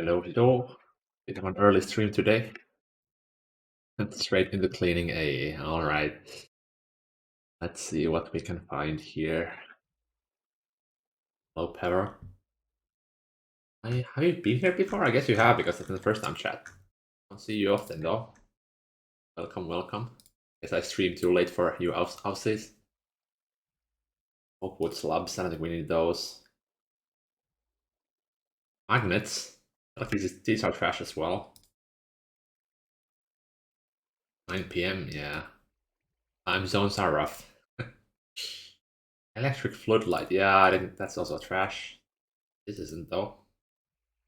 Hello, hello. Bit of an early stream today. And straight into cleaning A. All right. Let's see what we can find here. Hello, Pepper. Have you been here before? I guess you have because it's the first time chat. Don't see you often though. Welcome, welcome. Guess I streamed too late for you houses. Oakwood slabs. I don't think we need those. Magnets. I think these are trash as well. 9 p.m. Yeah. Time zones are rough. Electric floodlight. Yeah, I think that's also trash. This isn't though.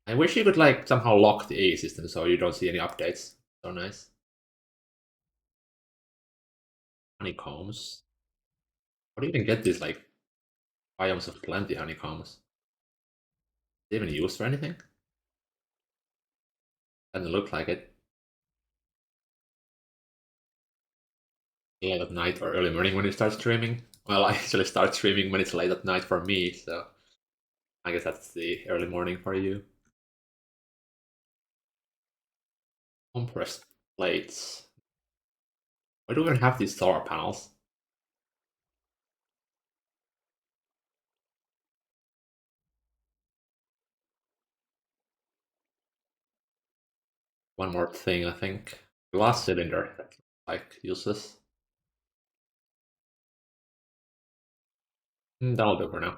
I wish you could like somehow lock the A system so you don't see any updates. So nice. Honeycombs. How do you even get these like biomes of plenty honeycombs? They even used for anything? Doesn't look like it. Late at night or early morning when you start streaming. Well, I actually start streaming when it's late at night for me, so I guess that's the early morning for you. Compressed plates. Why do we even have these solar panels? One more thing, I think. Glass cylinder. That's like useless. That'll do for now.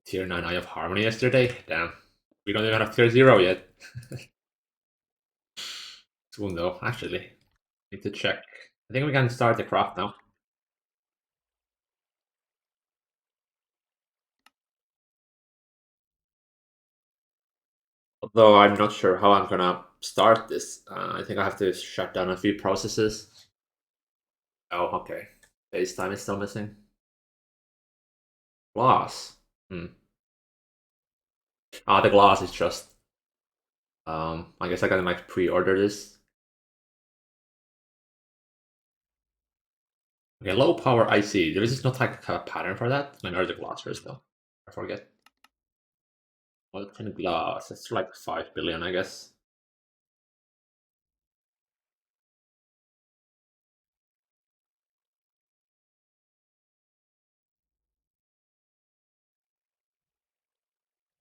Tier 9 Eye of Harmony yesterday? Damn. We don't even have tier 0 yet. Soon though, actually. Need to check. I think we can start the craft now. Although I'm not sure how I'm gonna start this. I think I have to shut down a few processes. Oh, okay. FaceTime is still missing. Glass. The glass is just... I guess I can like pre-order this. Okay, low power IC. There is not like a pattern for that. I know the glass first though. I forget. Molten glass. It's like 5 billion, I guess.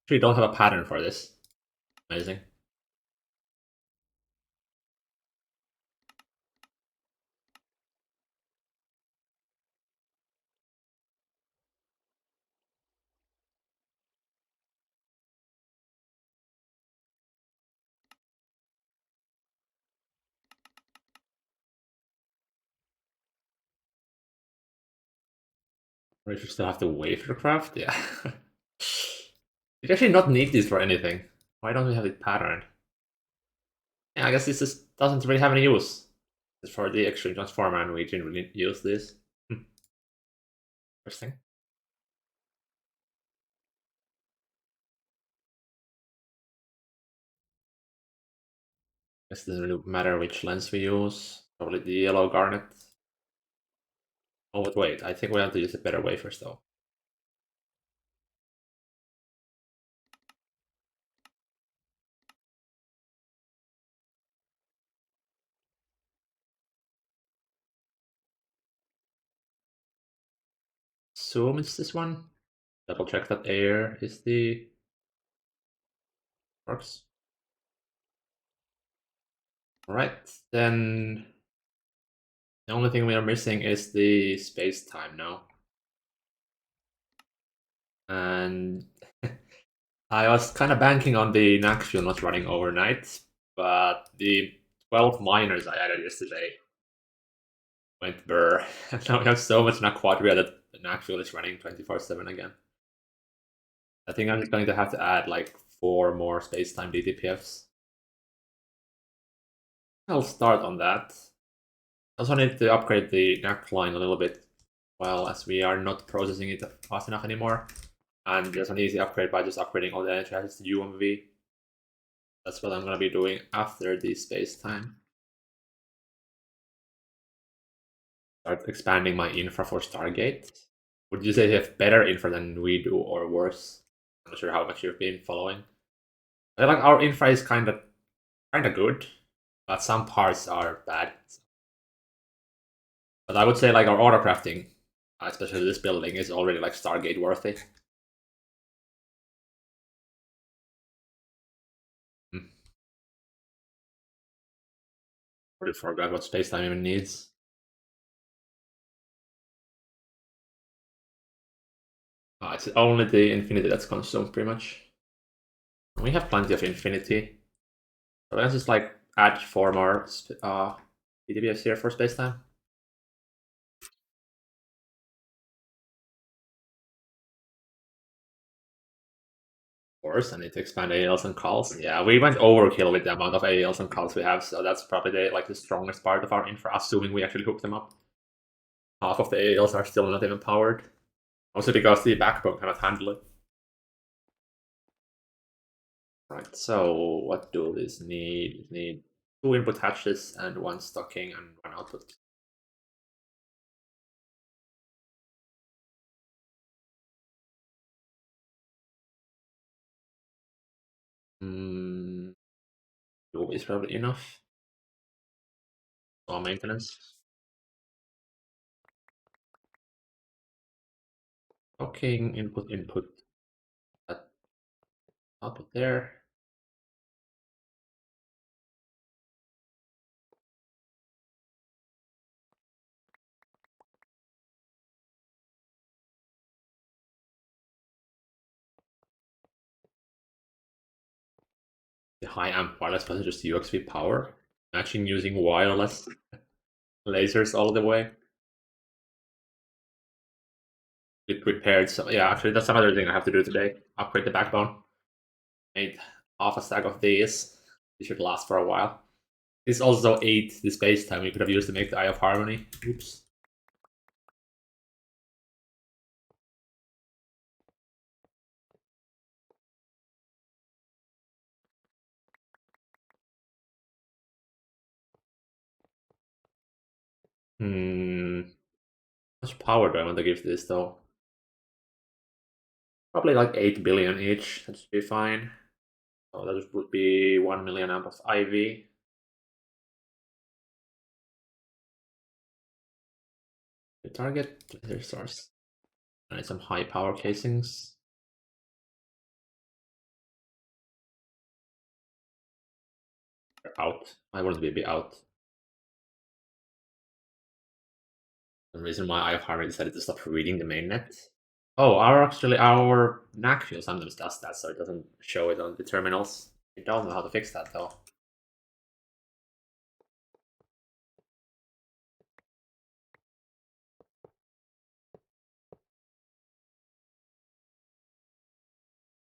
Actually, don't have a pattern for this. Amazing. Or if you still have to wait for the craft, yeah. You actually not need this for anything. Why don't we have it patterned? Yeah, I guess this just doesn't really have any use. It's for the extreme transformer and we didn't really use this. Interesting. Guess it doesn't really matter which lens we use. Probably the yellow garnet. Oh, but wait, I think we have to use a better way first though. Assume it's this one. Double check that air is the works. Alright, then the only thing we are missing is the space-time now. And I was kind of banking on the NAC fuel not running overnight, but the 12 miners I added yesterday went burr. And now we have so much NAC quadria that the NAC fuel is running 24/7 again. I think I'm just going to have to add like 4 more space-time DTPFs. I'll start on that. I also need to upgrade the NAC line a little bit, well, as we are not processing it fast enough anymore. And there's an easy upgrade by just upgrading all the energy assets to UMV. That's what I'm going to be doing after the space-time. Start expanding my infra for Stargate. Would you say they have better infra than we do or worse? I'm not sure how much you've been following. I feel like our infra is kind of good, but some parts are bad. But I would say like our auto crafting, especially this building, is already like Stargate worthy. Hmm. Already forgot what space time even needs. It's only the infinity that's consumed pretty much. We have plenty of infinity. So let's just like add 4 more PTBs here for space time. Of course, I need to expand ALs and calls. Yeah, we went overkill with the amount of ALs and calls we have, so that's probably the strongest part of our infra, assuming we actually hook them up. Half of the ALs are still not even powered. Also because the backbone cannot handle it. Right, so what do these need? We need 2 input hatches and 1 stocking and 1 output. Hmm, 2 is probably enough. For maintenance. Stocking, input. That output there. The high amp wireless was just UXV power. Matching using wireless lasers all the way. It prepared so yeah, actually that's another thing I have to do today. Upgrade the backbone. Made half a stack of these. They should last for a while. This also ate the space time we could have used to make the Eye of Harmony. Oops. Hmm. How much power do I want to give this though? Probably like 8 billion each. That should be fine. So that would be 1 million amp of IV. The target laser source. I need some high power casings. They're out. I want to be out. The reason why I've already decided to stop reading the mainnet. Oh, our NAC fuel sometimes does that, so it doesn't show it on the terminals. I don't know how to fix that though.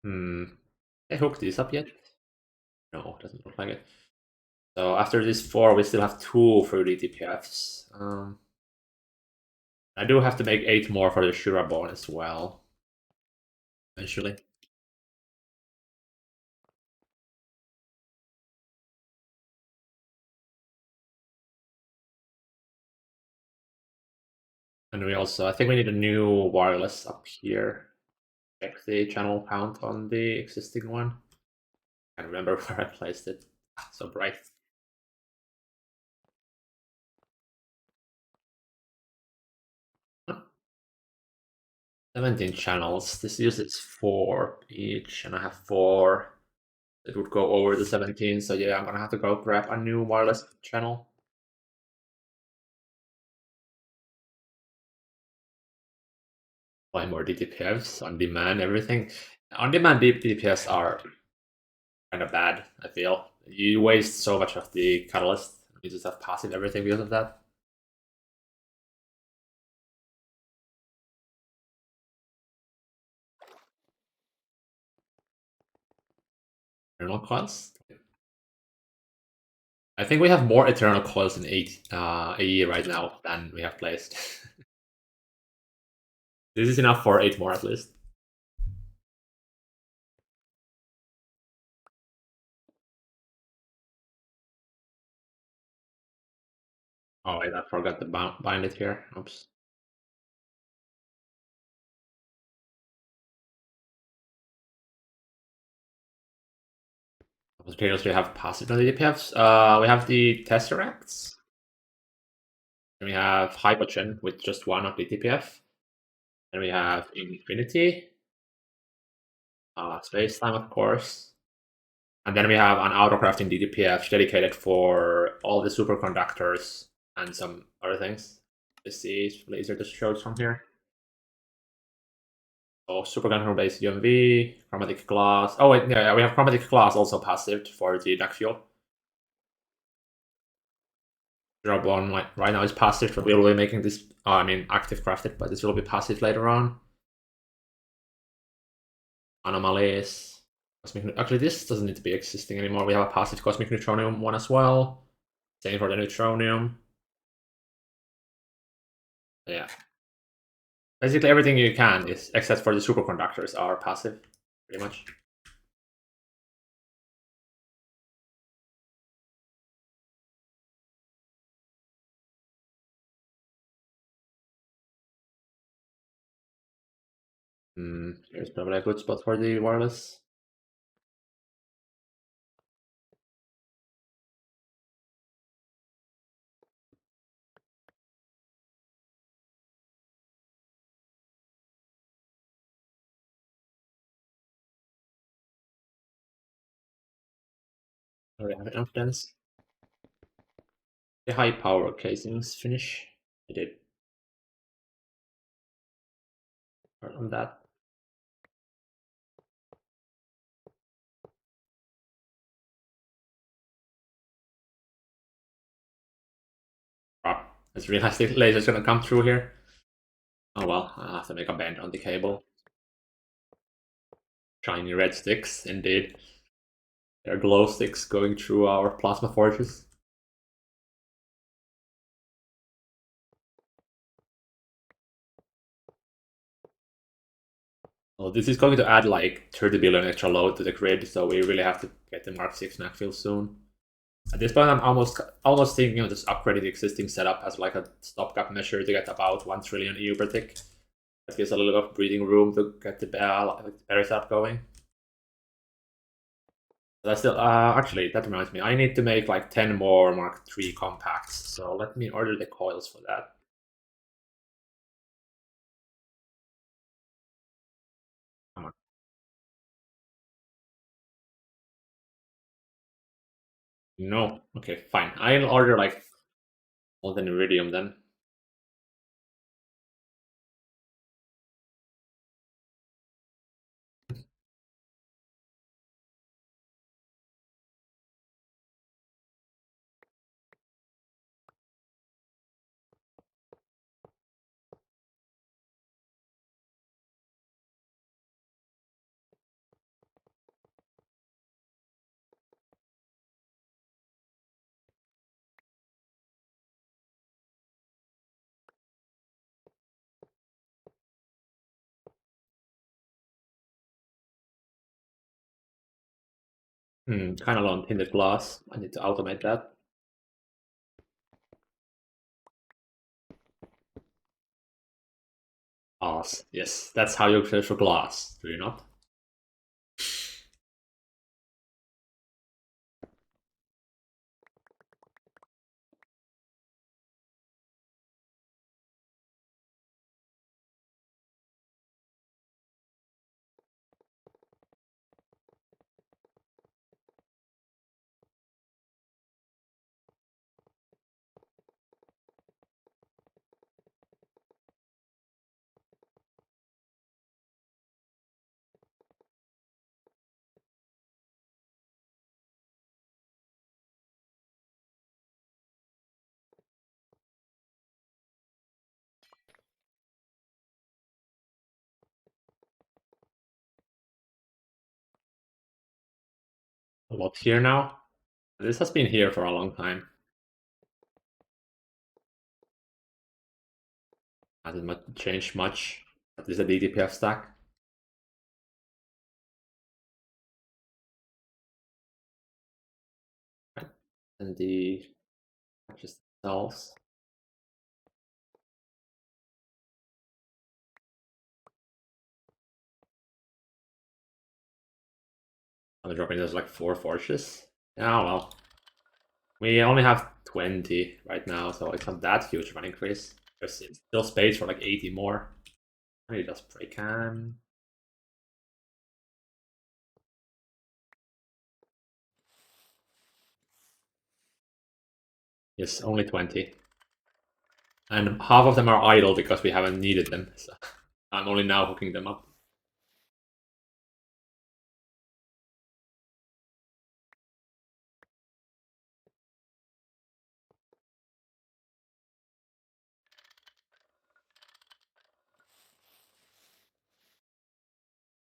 Hmm. They hooked these up yet? No, it doesn't look like it. So after these 4, we still have 2 for the DPFs. I do have to make 8 more for the Shurabone as well. Eventually. And we also, I think we need a new wireless up here. Check the channel count on the existing one. I can't remember where I placed it. So bright. 17 channels. This uses 4 each, and I have 4. It would go over the 17, so yeah, I'm gonna have to go grab a new wireless channel. Buy more DTPFs on demand, everything. On demand DPFs are kind of bad, I feel. You waste so much of the catalyst. You just have passive everything because of that. Eternal coils? I think we have more eternal coils in AE right now than we have placed. This is enough for 8 more at least. Oh wait, I forgot to bind it here. Oops. materials we have passive on the DPFs. We have the Tesseracts. And we have Hypogen with just one of the DPF. And we have Infinity. Space Time, of course. And then we have an autocrafting DDPF dedicated for all the superconductors and some other things. This is laser just shows from here. So superconductor based UMV, chromatic glass. Oh wait, yeah, we have chromatic glass also passive for the duct fuel. Drop one right now is passive, but we will be making this. I mean, active crafted, but this will be passive later on. Anomalies. Actually, this doesn't need to be existing anymore. We have a passive cosmic neutronium one as well. Same for the neutronium. Yeah. Basically everything you can is, except for the superconductors, are passive, pretty much. Here's probably a good spot for the wireless. Already have enough dense. The high power casings finish. I did work on that. Oh, I just realized the laser's gonna come through here. Oh well, I'll have to make a bend on the cable. Shiny red sticks, indeed. They're glow sticks going through our plasma forges. Well, this is going to add like 30 billion extra load to the grid, so we really have to get the Mk6 Macfield soon. At this point, I'm almost thinking of just upgrading the existing setup as like a stopgap measure to get about 1 trillion EU per tick. That gives a little bit of breathing room to get the berry setup going. But I still, actually, that reminds me, I need to make like 10 more Mark III compacts, so let me order the coils for that. Come on. No, okay, fine. I'll order like all the iridium then. Kind of low on tinted glass. I need to automate that. Glass. Yes, that's how you search for glass, do you not? A lot here now. This has been here for a long time. Hasn't changed much. At least a DDPF stack. Right. And the just cells. I'm dropping those like 4 forges. Oh well. We only have 20 right now, so it's not that huge of an increase. There's still space for like 80 more. I need just spray can. Yes, only 20. And half of them are idle because we haven't needed them. So I'm only now hooking them up.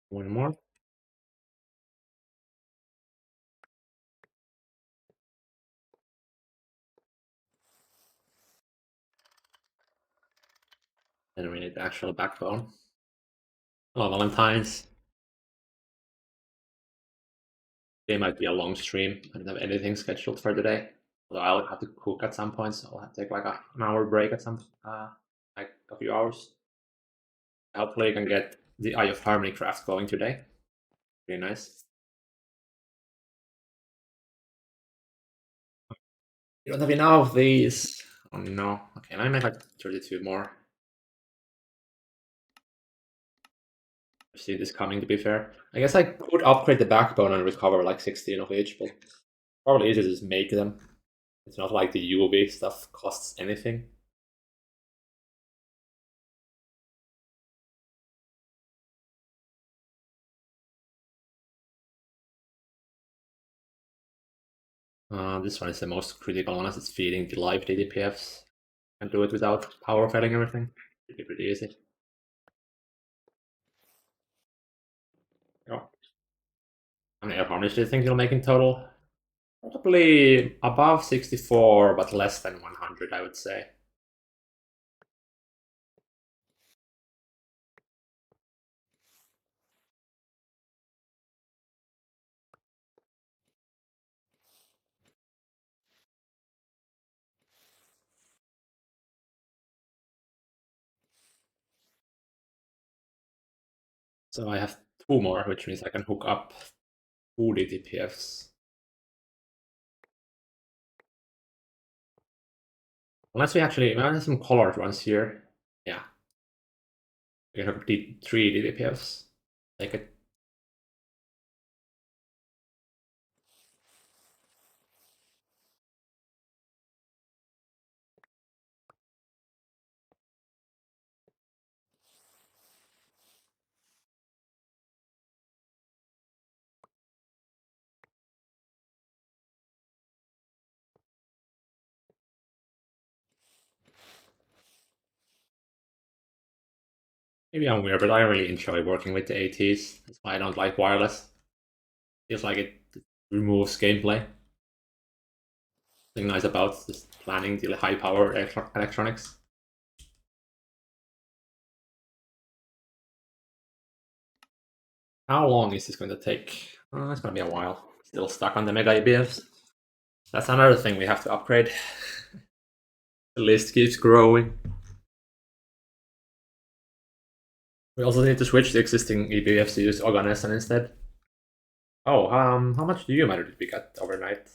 One more. Then we need the actual backbone. Oh, Valentine's. It might be a long stream. I don't have anything scheduled for today. Although I'll have to cook at some point, so I'll have to take like an hour break at some, like a few hours. Hopefully I can get the Eye of Harmony craft going today. Pretty nice. You don't have enough of these. Oh no. Okay, let me make like 32 more. I see this coming, to be fair. I guess I could upgrade the backbone and recover like 16 of each, but probably easier to just make them. It's not like the UV stuff costs anything. This one is the most critical one as it's feeding the live DDPFs. Can do it without power failing everything. Pretty easy. Oh. How many air harness do you think you'll make in total? Probably above 64, but less than 100, I would say. So I have 2 more, which means I can hook up 2 DTPFs. Unless we actually, I have some colored ones here. Yeah. We can hook 3 DTPFs. Take it. Maybe I'm weird, but I really enjoy working with the ATs. That's why I don't like wireless. Feels like it removes gameplay. Something nice about just planning the high power electronics. How long is this going to take? It's going to be a while. Still stuck on the Mega EBFs. That's another thing we have to upgrade. The list keeps growing. We also need to switch the existing EBFs to use Oganesson instead. Oh, how much do you matter did we get overnight?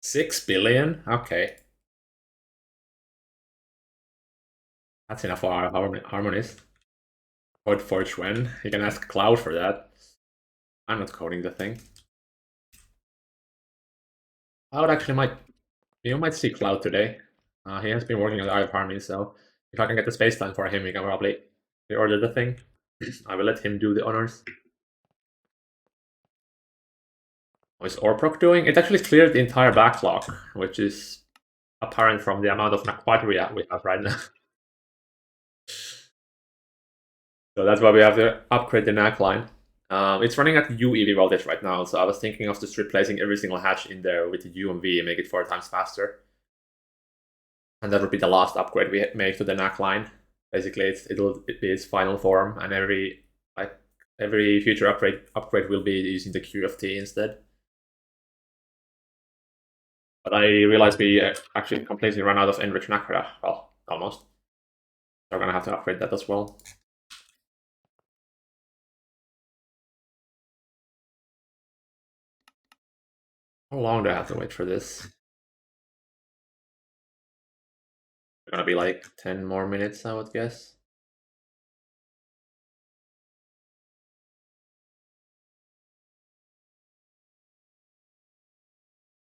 6 billion? Okay. That's enough for our harmonies. Code Forge when? You can ask Cloud for that. I'm not coding the thing. Cloud actually might... You might see Cloud today. He has been working on the Eye of Harmony, so if I can get the space time for him, we can probably reorder the thing. I will let him do the honors. What is Orproc doing? It actually cleared the entire backlog, which is apparent from the amount of Naquadria we have right now. So that's why we have to upgrade the NAC line. It's running at U EV voltage right now, so I was thinking of just replacing every single hatch in there with the U and V and make it 4 times faster. And that would be the last upgrade we make to the NAC line. Basically, it'll be its final form, and every future upgrade will be using the QFT instead. But I realized we actually completely ran out of enriched Nacra. Well, almost. So we're gonna have to upgrade that as well. How long do I have to wait for this? It's gonna be like 10 more minutes, I would guess.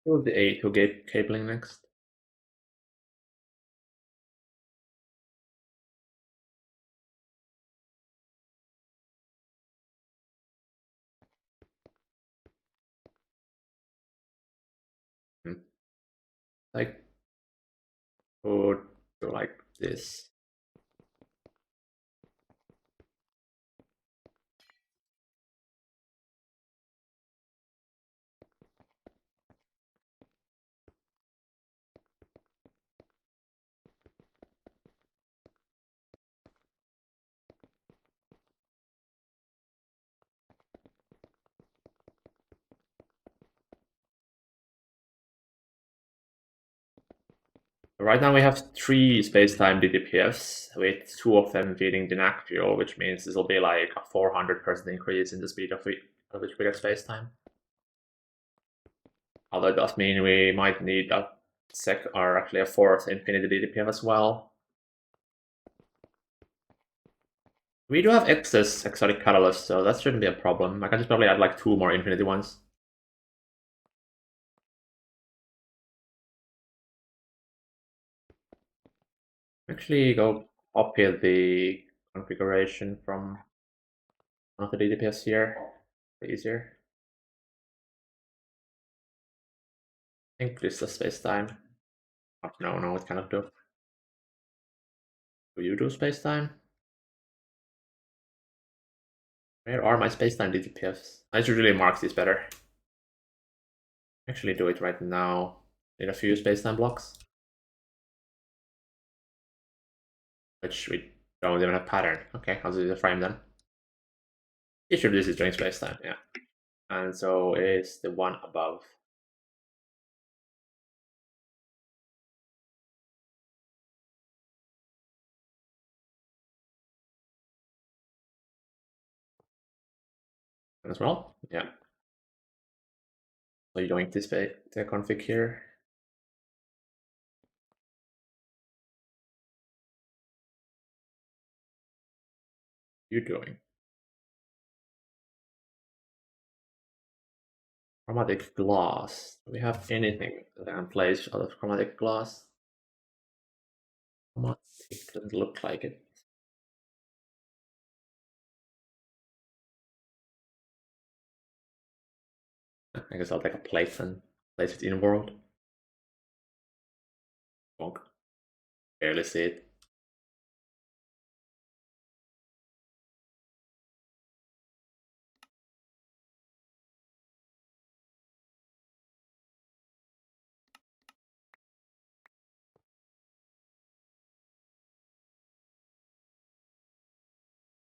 Who's the 8 who gave cabling next? Hmm. Like, would go like this. Right now we have 3 space-time DTPFs, with 2 of them feeding the NAC fuel, which means this will be like a 400% increase in the speed of which we get space-time. Although it does mean we might need a or actually a 4th infinity DTPF as well. We do have excess exotic catalyst, so that shouldn't be a problem. I can just probably add like 2 more infinity ones. Actually, go copy the configuration from one of the DTPS here. Easier. I think this is space-time. Oh, no, it cannot do. Do you do space-time? Where are my space-time DTPFs? I should really mark these better. Actually do it right now. Need a few space-time blocks. Which we don't even have pattern. Okay, I'll do the frame then. Each of this is during space-time, yeah. And so is the one above. As well? Yeah. So you're going to the config here. You're doing chromatic glass. Do we have anything that can place out of chromatic glass? Chromatic doesn't look like it. I guess I'll take a plate and place it in world. Bonk. Barely see it.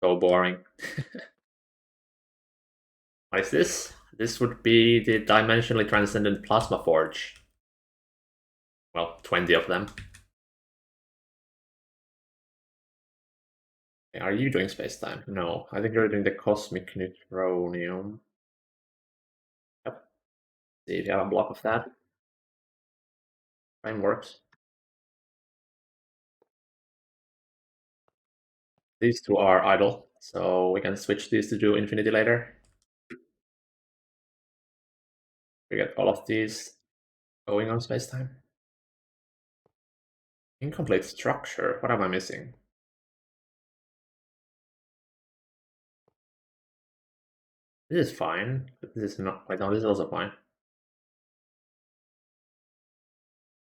So boring. What is this? This would be the dimensionally transcendent plasma forge. Well, 20 of them. Are you doing space-time? No, I think you're doing the cosmic neutronium. Yep. See if you have a block of that. Frame works. These two are idle, so we can switch these to do infinity later. We get all of these going on space-time. Incomplete structure. What am I missing? This is fine, but this is not. Wait, no, this is also fine.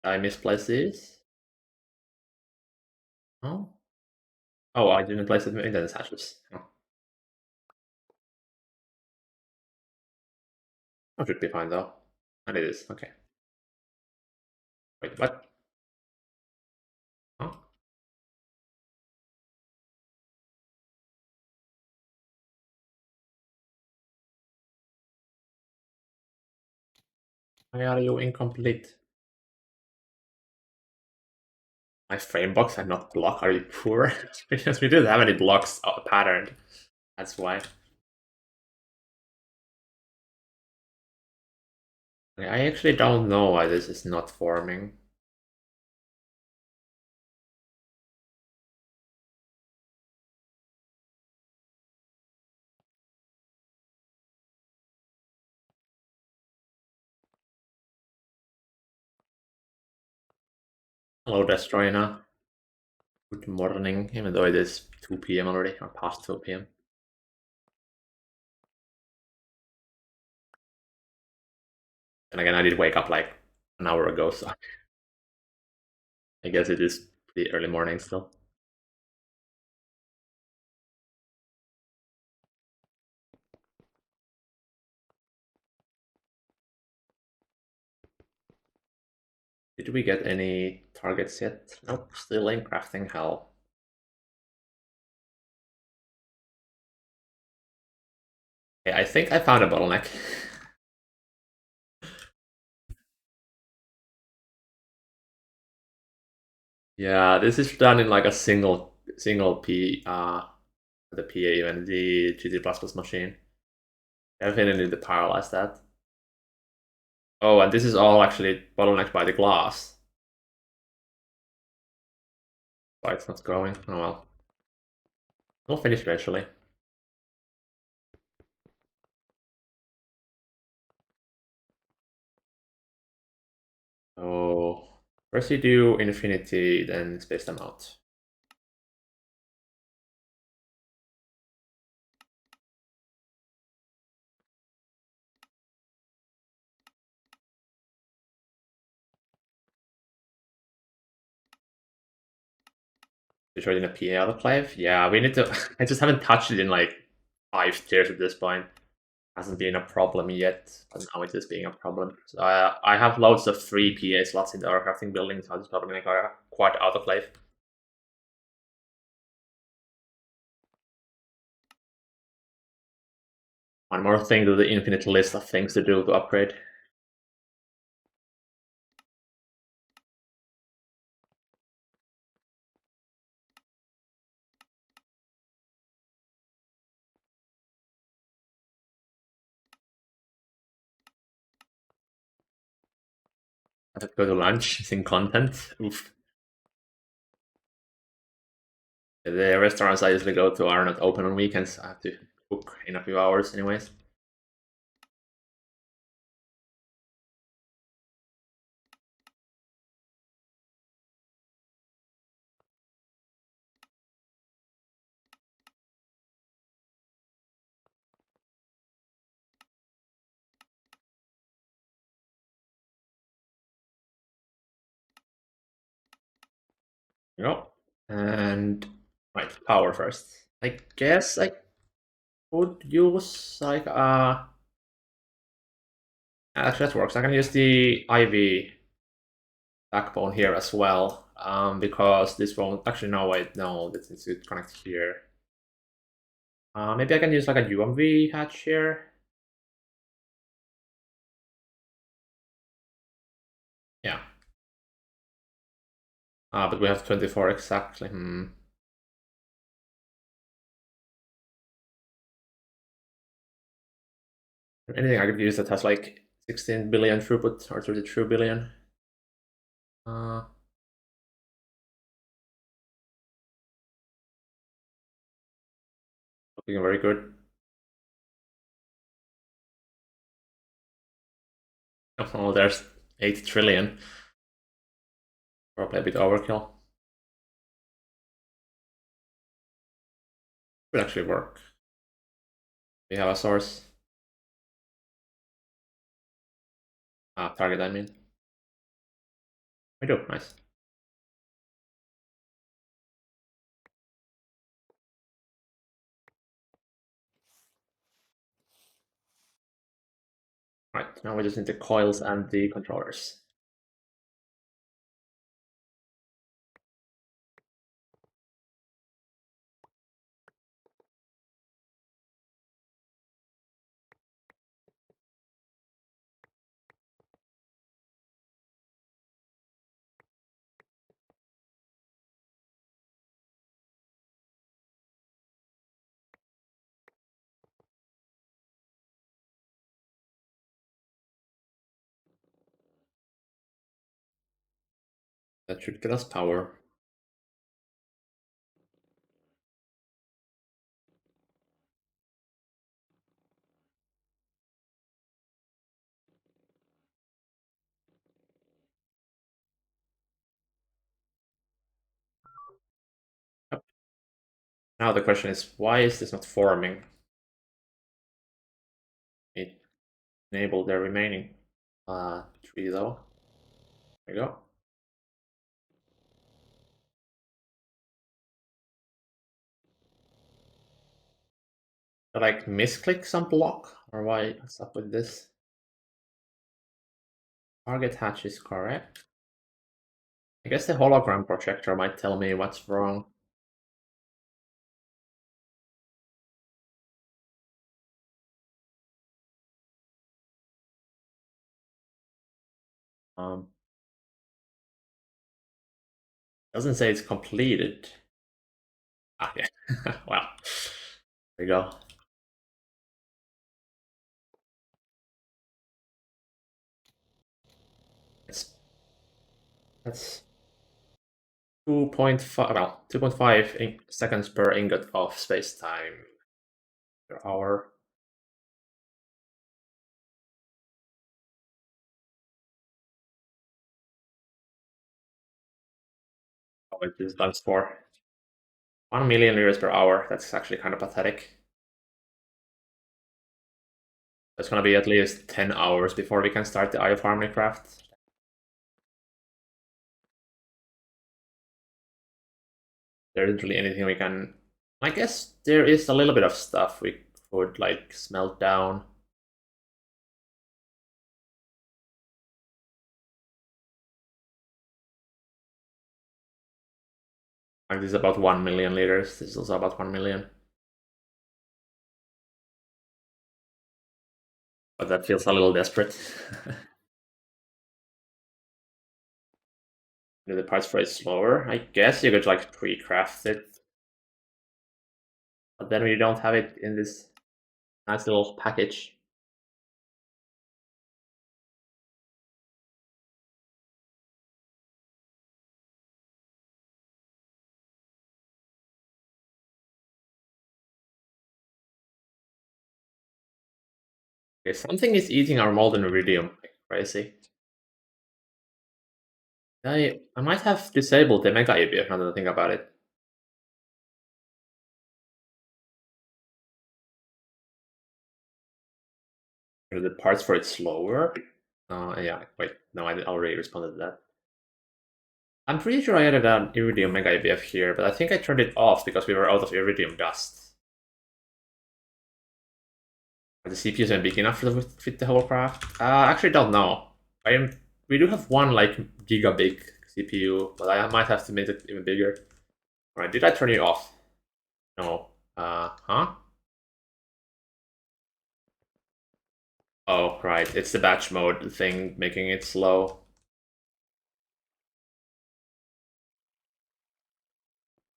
I misplaced these. Oh. Oh, I didn't place it in the hatches. Oh. That should be fine though. And it is. Okay. Wait, what? Oh. Why are you incomplete? My frame box and not block. Are you poor? Because we didn't have any blocks patterned. That's why. I actually don't know why this is not forming. Hello, Destroyna. Good morning, even though it is 2 p.m. already, or past 2 p.m. And again, I did wake up like an hour ago, so I guess it is pretty early morning still. Did we get any targets yet? Nope, still in crafting hell. Okay, I think I found a bottleneck. Yeah, this is done in like a single the PA even the GT++ machine. Definitely need to parallelize that. Oh, and this is all actually bottlenecked by the glass. Why it's not going? Oh well. We'll finish eventually. So first you do infinity, then space them out. Destroyed in a PA autoclave? Yeah, we need to I just haven't touched it in like 5 tiers at this point. Hasn't been a problem yet, but now it is being a problem. So I have loads of free PA slots in the crafting building, so it's probably make a quite autoclave. One more thing to the infinite list of things to do to upgrade. I have to go to lunch, it's in content. Oof. The restaurants I usually go to are not open on weekends. I have to cook in a few hours anyways. Yep. And right, power first. I guess I could use like actually that works. I can use the IV backbone here as well. Because this won't actually no wait, no, this needs to connect here. Maybe I can use like a UMV hatch here. Yeah. But we have 24 exactly. Anything I could use that has like 16 billion throughput or 32 billion. Uh, looking very good. Oh, there's 8 trillion. Probably a bit overkill. Would actually work. We have a source. Target, I mean. We do, nice. Right, now we just need the coils and the controllers. That should get us power. Yep. Now the question is, why is this not forming? It enabled the remaining 3 though. There you go. Did I, like, misclick some block? Or what's up with this? Target hatch is correct. I guess the hologram projector might tell me what's wrong. Um, doesn't say it's completed. Ah, yeah. Well, there you go. That's 2.5, well, 2.5 seconds per ingot of space-time per hour. How much is times 4? 1 million liters per hour. That's actually kind of pathetic. It's gonna be at least 10 hours before we can start the Eye of Harmony craft. There isn't really anything we can... I guess there is a little bit of stuff we could, like, smelt down. Like, this is about 1 million liters. This is also about 1 million. But that feels a little desperate. Do the parts for it slower? I guess you could, like, pre-craft it. But then we don't have it in this nice little package. Okay, something is eating our molten iridium like crazy. I might have disabled the Mega EBF now that I think about it. Are the parts for it slower? Yeah, wait, no, I already responded to that. I'm pretty sure I added an iridium Mega EBF here, but I think I turned it off because we were out of iridium dust. Are the CPUs even big enough to fit the whole craft? Actually don't know. We do have one, like, giga big CPU, but I might have to make it even bigger. Alright, did I turn it off? No. Huh? Oh, right. It's the batch mode thing making it slow.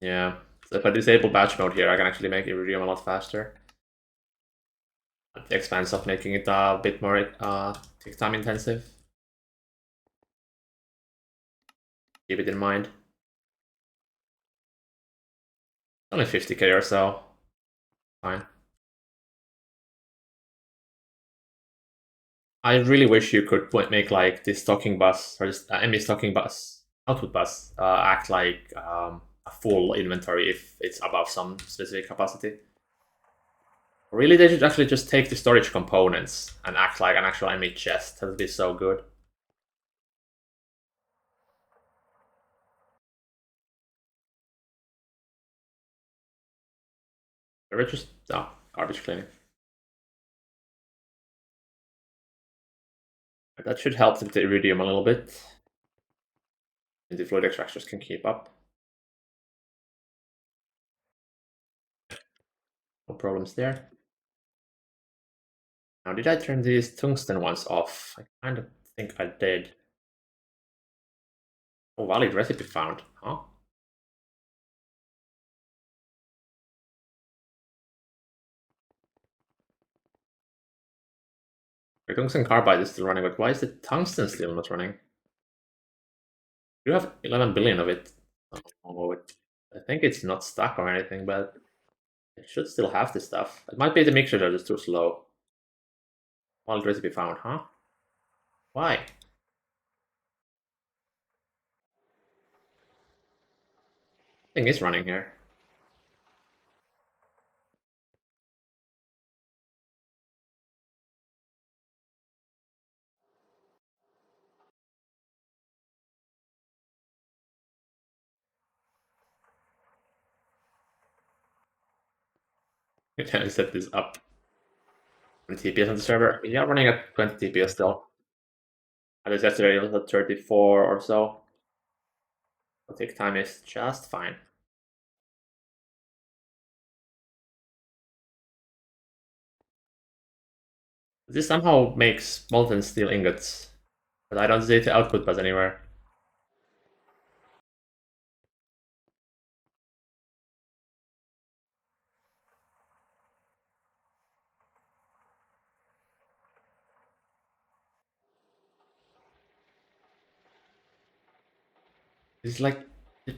Yeah. So if I disable batch mode here, I can actually make Iridium a lot faster. At the expense of making it a bit more tick time intensive. Keep it in mind. Only 50k or so. Fine. I really wish you could make, like, this stocking bus or this ME stocking bus output bus act like a full inventory if it's above some specific capacity. Really, they should actually just take the storage components and act like an actual ME chest. That would be so good. They're just garbage cleaning. That should help with the iridium a little bit. And the fluid extractors can keep up. No problems there. Now, did I turn these tungsten ones off? I kind of think I did. Oh, valid recipe found. Huh? The tungsten carbide is still running, but why is the tungsten still not running? You have 11 billion of it. Oh, I think it's not stuck or anything, but it should still have this stuff. It might be the mixture that is too slow. Wild recipe found, huh? Why? Thing is running here. I set this up. 20 TPS on the server. Yeah, running at 20 TPS still. At least yesterday it was at 34 or so. The tick time is just fine. This somehow makes molten steel ingots, but I don't see the output bus anywhere. It's like,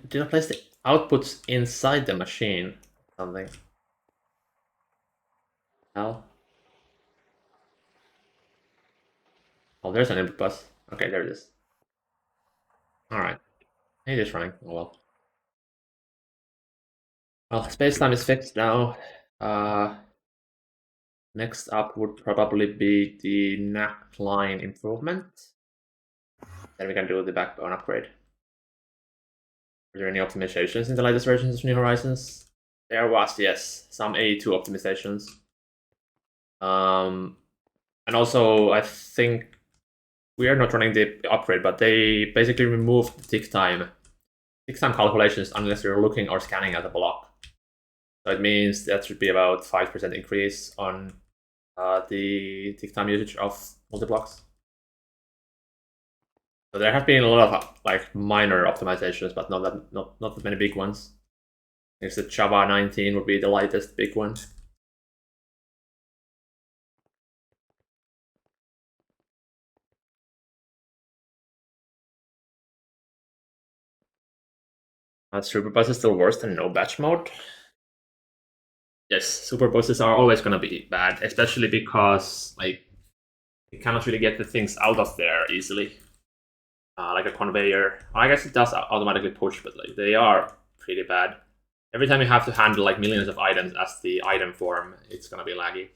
did I place the outputs inside the machine? Something. Hell. Oh, there's an input bus. Okay, there it is. Alright. It is running. Oh well. Well, space-time is fixed now. Uh, Next up would probably be the NAC line improvement. Then we can do the backbone upgrade. Are there any optimizations in the latest versions of New Horizons? There was, yes, some A2 optimizations. And also, I think we are not running the upgrade, but they basically removed the tick time calculations unless you're looking or scanning at the block. So it means that should be about 5% increase on the tick time usage of multi-blocks. So there have been a lot of like minor optimizations, but not that many big ones. I guess the Java 19 would be the latest big one. Superbus is still worse than no batch mode. Yes, superbuses are always gonna be bad, especially because like you cannot really get the things out of there easily. Like a conveyor. I guess it does automatically push, but like they are pretty bad. Every time you have to handle like millions of items as the item form, it's gonna be laggy.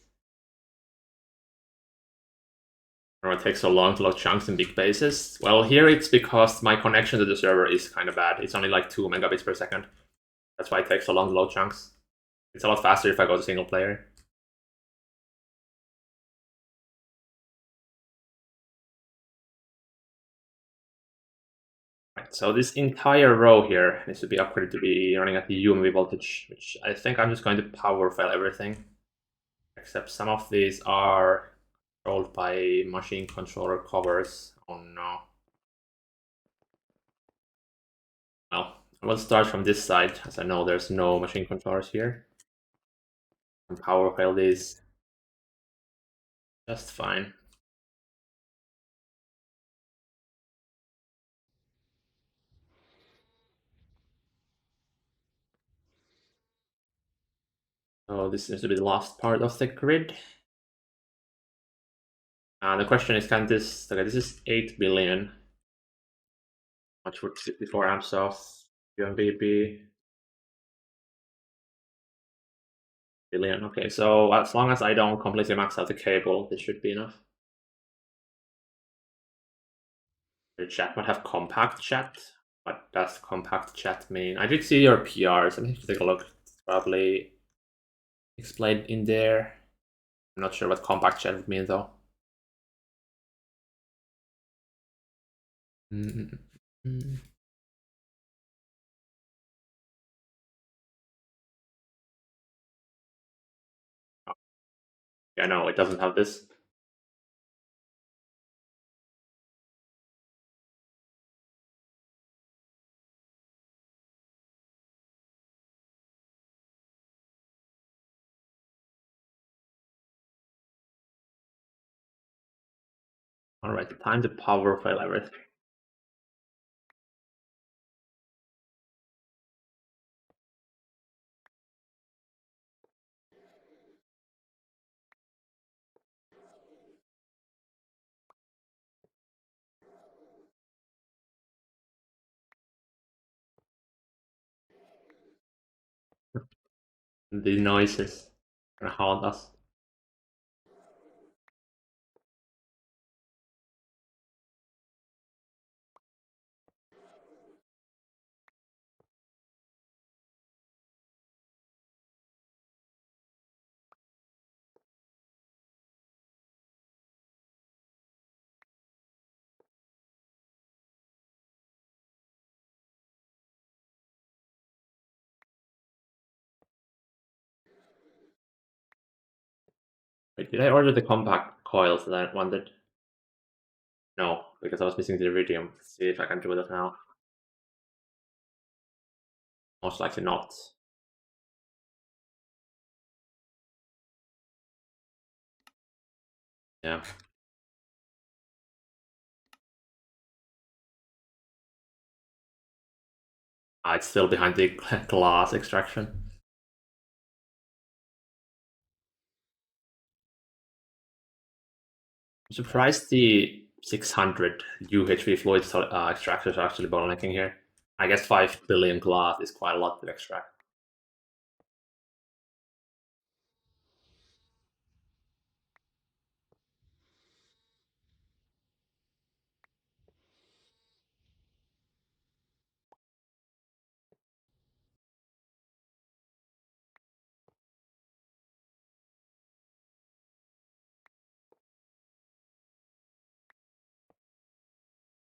Or it takes so long to load chunks in big bases. Well, here it's because my connection to the server is kind of bad. It's only like 2 megabits per second. That's why it takes so long to load chunks. It's a lot faster if I go to single player. Right, so this entire row here needs to be upgraded to be running at the UMV voltage, which I think I'm just going to power fail everything. Except some of these are controlled by machine controller covers. Oh no. Well, I will start from this side, as I know there's no machine controllers here. And power fail these just fine. So this seems to be the last part of the grid. The question is, can this... Okay, this is 8 billion. Much would 64 amps of UMVP. Billion. Okay, so as long as I don't completely max out the cable, this should be enough. The chat might have compact chat. What does compact chat mean? I did see your PRs. Let me take a look. It's probably explained in there. I'm not sure what compact chat would mean though. Mm -mm. Oh, yeah, no, it doesn't have this. All right, time to power file everything. The noises gonna haunt us. Wait, did I order the compact coils that I wanted? No, because I was missing the iridium. Let's see if I can do that now. Most likely not. Yeah. It's still behind the glass extraction. I'm surprised the 600 UHV fluid extractors are actually bottlenecking here. I guess 5 billion glass is quite a lot to extract.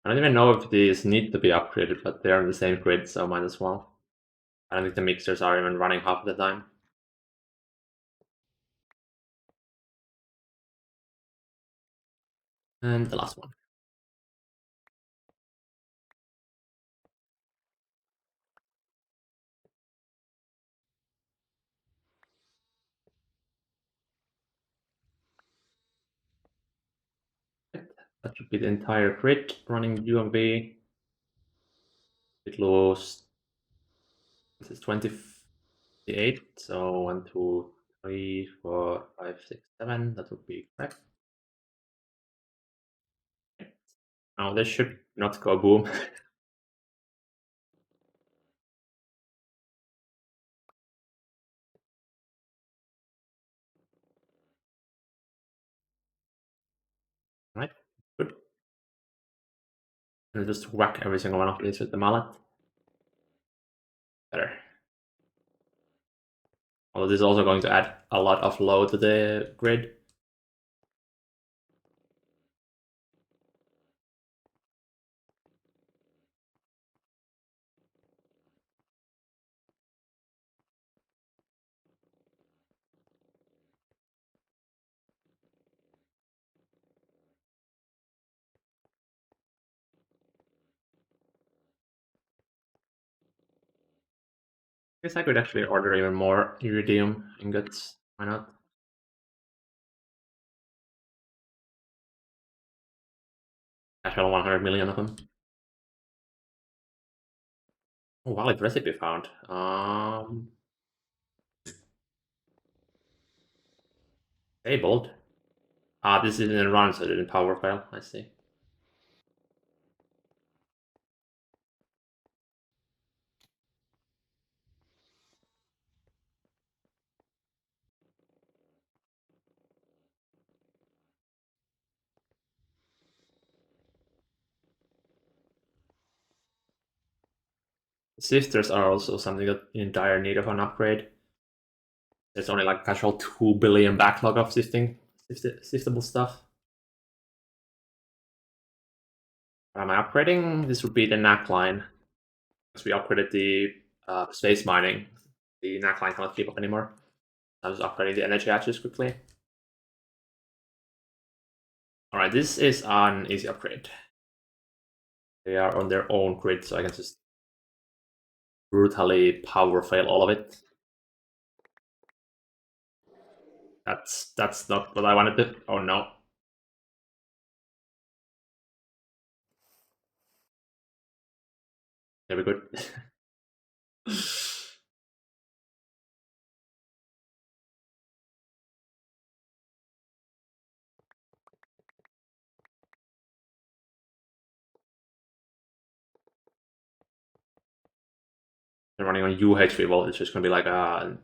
I don't even know if these need to be upgraded, but they're on the same grid, so might as well. I don't think the mixers are even running half the time. And the last one. That should be the entire grid running UMV. It lost. This is 28. So 1, 2, 3, 4, 5, 6, 7. That would be correct. Now this should not go boom. Right? Good. And just whack every single one of these with the mallet. Better. Although this is also going to add a lot of load to the grid. I guess I could actually order even more iridium ingots. Why not? Actually, 100 million of them. Oh, valid recipe found. Disabled. This is in run, so it didn't power fail. I see. Sifters are also something that in dire need of an upgrade. There's only like casual 2 billion backlog of siftable stuff. What am I upgrading? This would be the NAC line. Because we upgraded the space mining. The NAC line cannot keep up anymore. I'm just upgrading the energy hatches quickly. Alright, this is an easy upgrade. They are on their own grid, so I can just brutally power fail all of it. That's not what I wanted to. Oh no. Very good. They're running on UHV voltage, it's going to be like a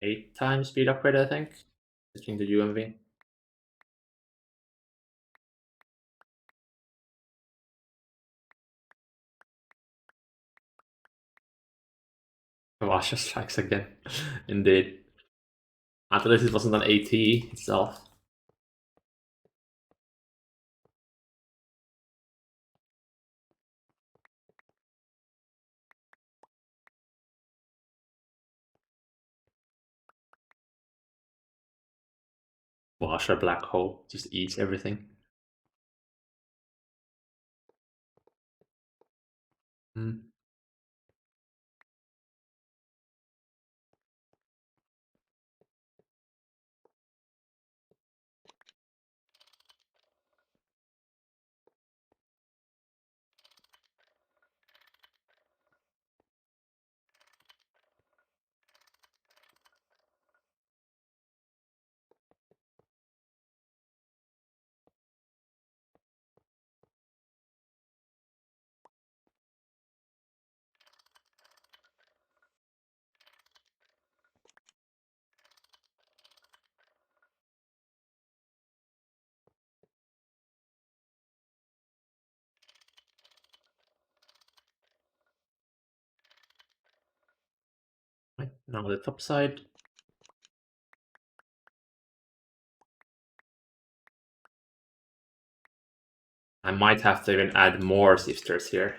8 times speed upgrade, I think. Switching to UMV. Washer strikes again. Indeed. At least it wasn't an AT itself. Washer black hole just eats everything. Hmm. Right, now the top side. I might have to even add more sifters here.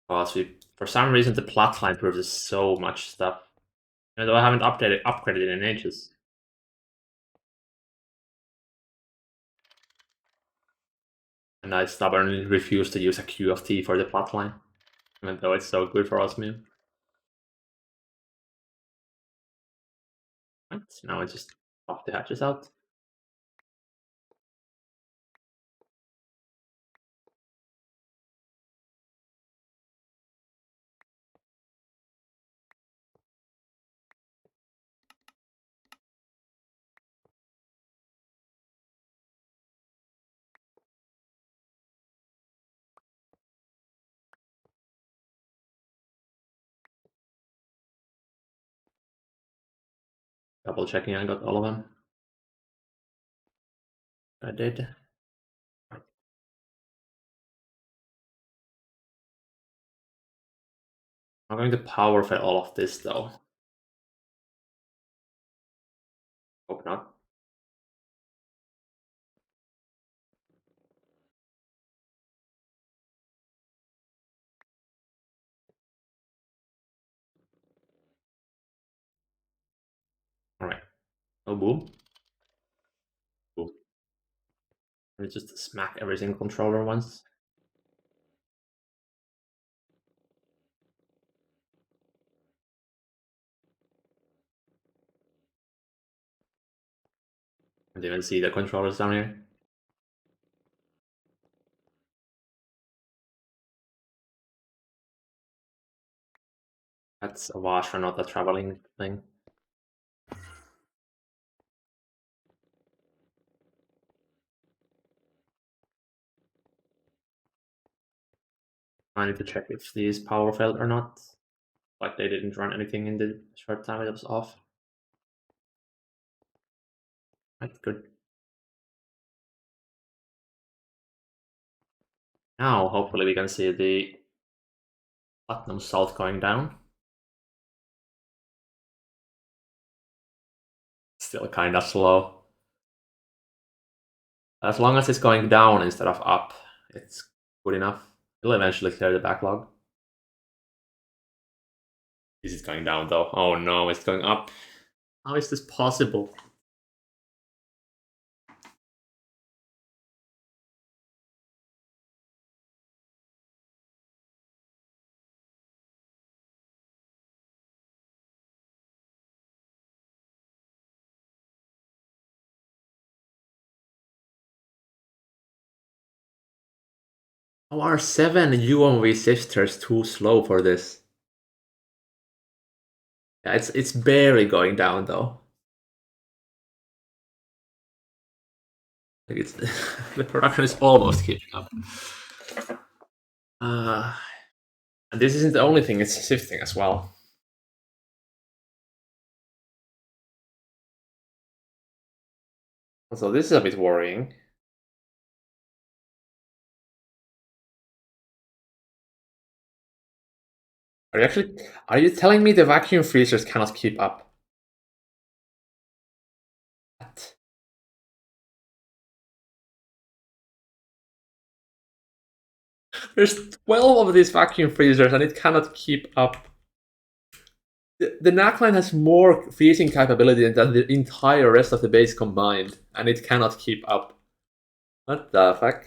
Because for some reason, the plot line produces so much stuff. Even though I haven't upgraded it in ages. And I stubbornly refuse to use a Q of T for the plot line. Even though it's so good for osmium. Right, now I just pop the hatches out. Double checking I got all of them. I did. I'm going to power fed all of this though. Hope not. Alright. Oh, boom. Boom. Let me just smack every single controller once. I didn't even see the controllers down here. That's a washer, not a traveling thing. I need to check if these power failed or not. Like they didn't run anything in the short time it was off. Right, good. Now hopefully we can see the platinum salt going down. Still kinda slow. As long as it's going down instead of up, it's good enough. It'll eventually clear the backlog. Is it going down though? Oh no, it's going up. How is this possible? How are 7 UMV sifters too slow for this? Yeah, it's barely going down though. Like it's the production is almost keeping up. And this isn't the only thing it's sifting as well. So this is a bit worrying. Are you telling me the vacuum freezers cannot keep up? What? There's 12 of these vacuum freezers and it cannot keep up. The NAC line has more freezing capability than the entire rest of the base combined, and it cannot keep up. What the fuck?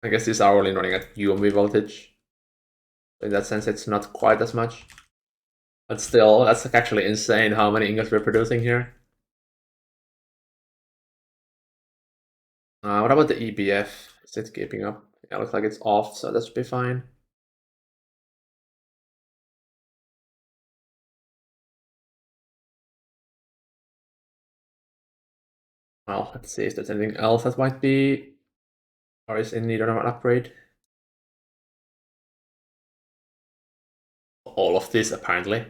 I guess these are only running at UMV voltage. In that sense, it's not quite as much. But still, that's actually insane how many ingots we're producing here. What about the EBF? Is it keeping up? Yeah, looks like it's off, so that should be fine. Well, let's see if there's anything else that might be, or is in need of an upgrade. All of this, apparently.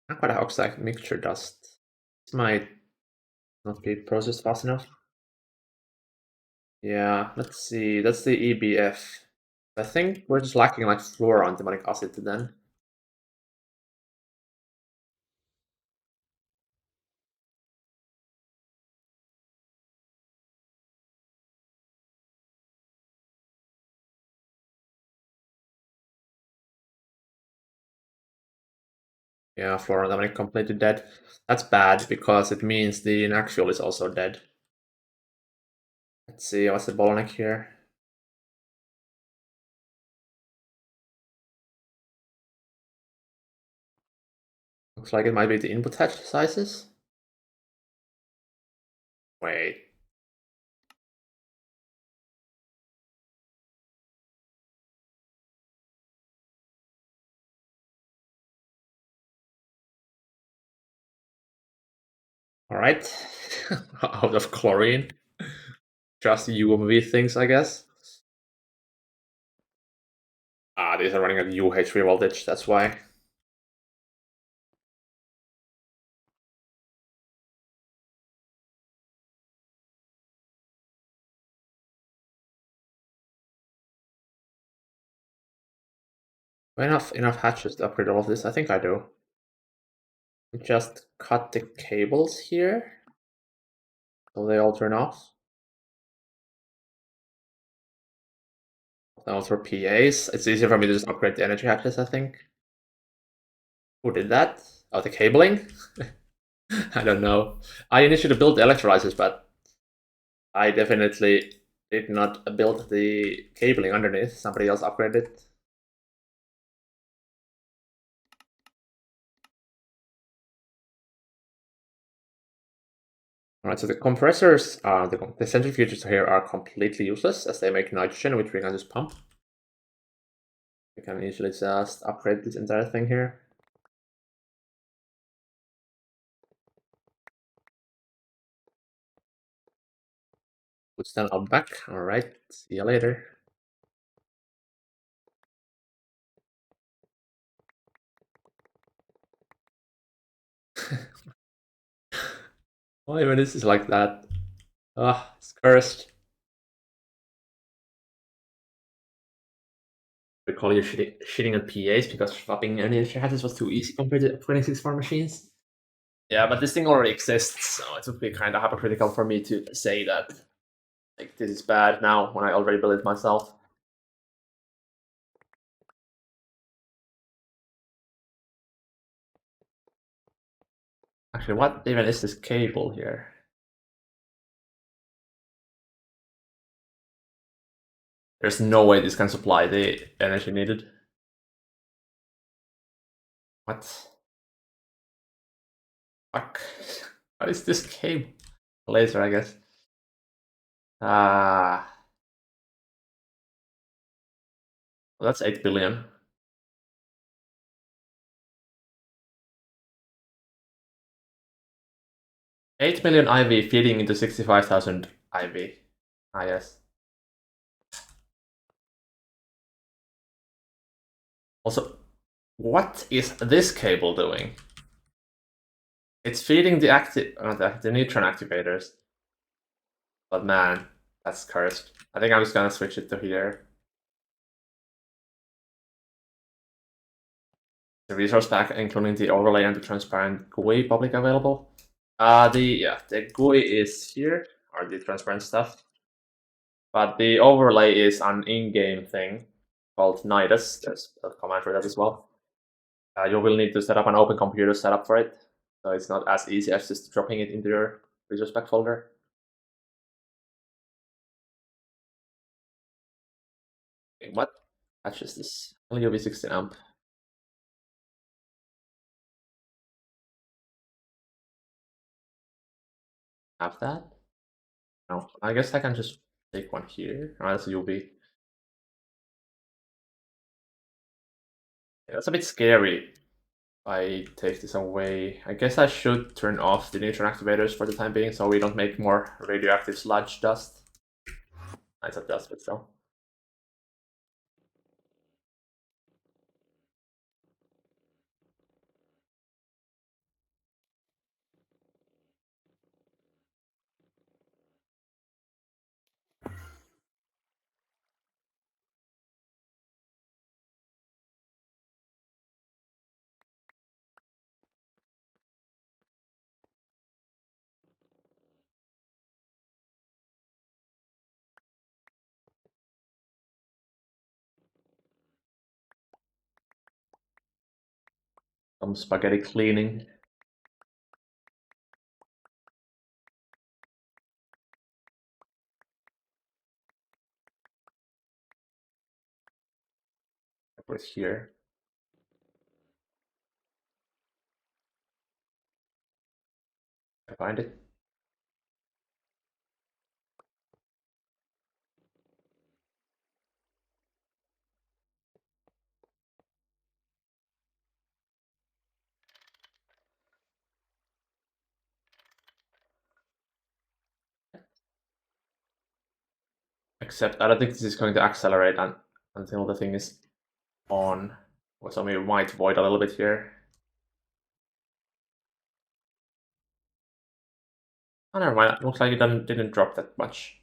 Not quite a oxide mixture dust. This might not be processed fast enough. Yeah, let's see. That's the EBF. I think we're just lacking like fluoroantimonic acid then. Yeah, fluoroantimonic completely dead. That's bad because it means the inaxial is also dead. Let's see, what's the bottleneck here? Looks like it might be the input hatch sizes. Wait. Alright. Out of chlorine. Just UMV things, I guess. These are running at UH3 voltage, that's why. Enough hatches to upgrade all of this? I think I do. Just cut the cables here, so they all turn off. Now for PAs, it's easier for me to just upgrade the energy hatches, I think. Who did that? Oh, the cabling? I don't know. I initially built the electrolyzers, but I definitely did not build the cabling underneath. Somebody else upgraded it. Alright, so the compressors, the centrifuges here are completely useless as they make nitrogen, which we can just pump. We can easily just upgrade this entire thing here. Put them up back. Alright, see you later. Why even this is like that? Ah, it's cursed. We call you shitting on PAs because swapping energy hatches was too easy compared to 26 farm machines. Yeah, but this thing already exists, so it would be kind of hypocritical for me to say that like this is bad now when I already built it myself. Actually, what even is this cable here? There's no way this can supply the energy needed. What? Fuck. What is this cable? Laser, I guess. Ah. Well, that's 8 billion. 8 million IV feeding into 65,000 IV. Ah, yes. Also, what is this cable doing? It's feeding the neutron activators. But man, that's cursed. I think I'm just gonna switch it to here. The resource pack, including the overlay and the transparent GUI, public available. The GUI is here, or the transparent stuff. But the overlay is an in-game thing called Nidus. There's a command for that as well. You will need to set up an open computer setup for it, so it's not as easy as just dropping it into your resource pack folder. Okay, what patch is this? Only UV16 amp. Have that? No, I guess I can just take one here. Oh, that's UV. Yeah, that's a bit scary. I take this away. I guess I should turn off the neutron activators for the time being so we don't make more radioactive sludge dust. Nice at dust, but still. Some spaghetti cleaning. I put it here. I find it. Except I don't think this is going to accelerate until the thing is on. So we might void a little bit here. Oh, never mind. It looks like it didn't drop that much.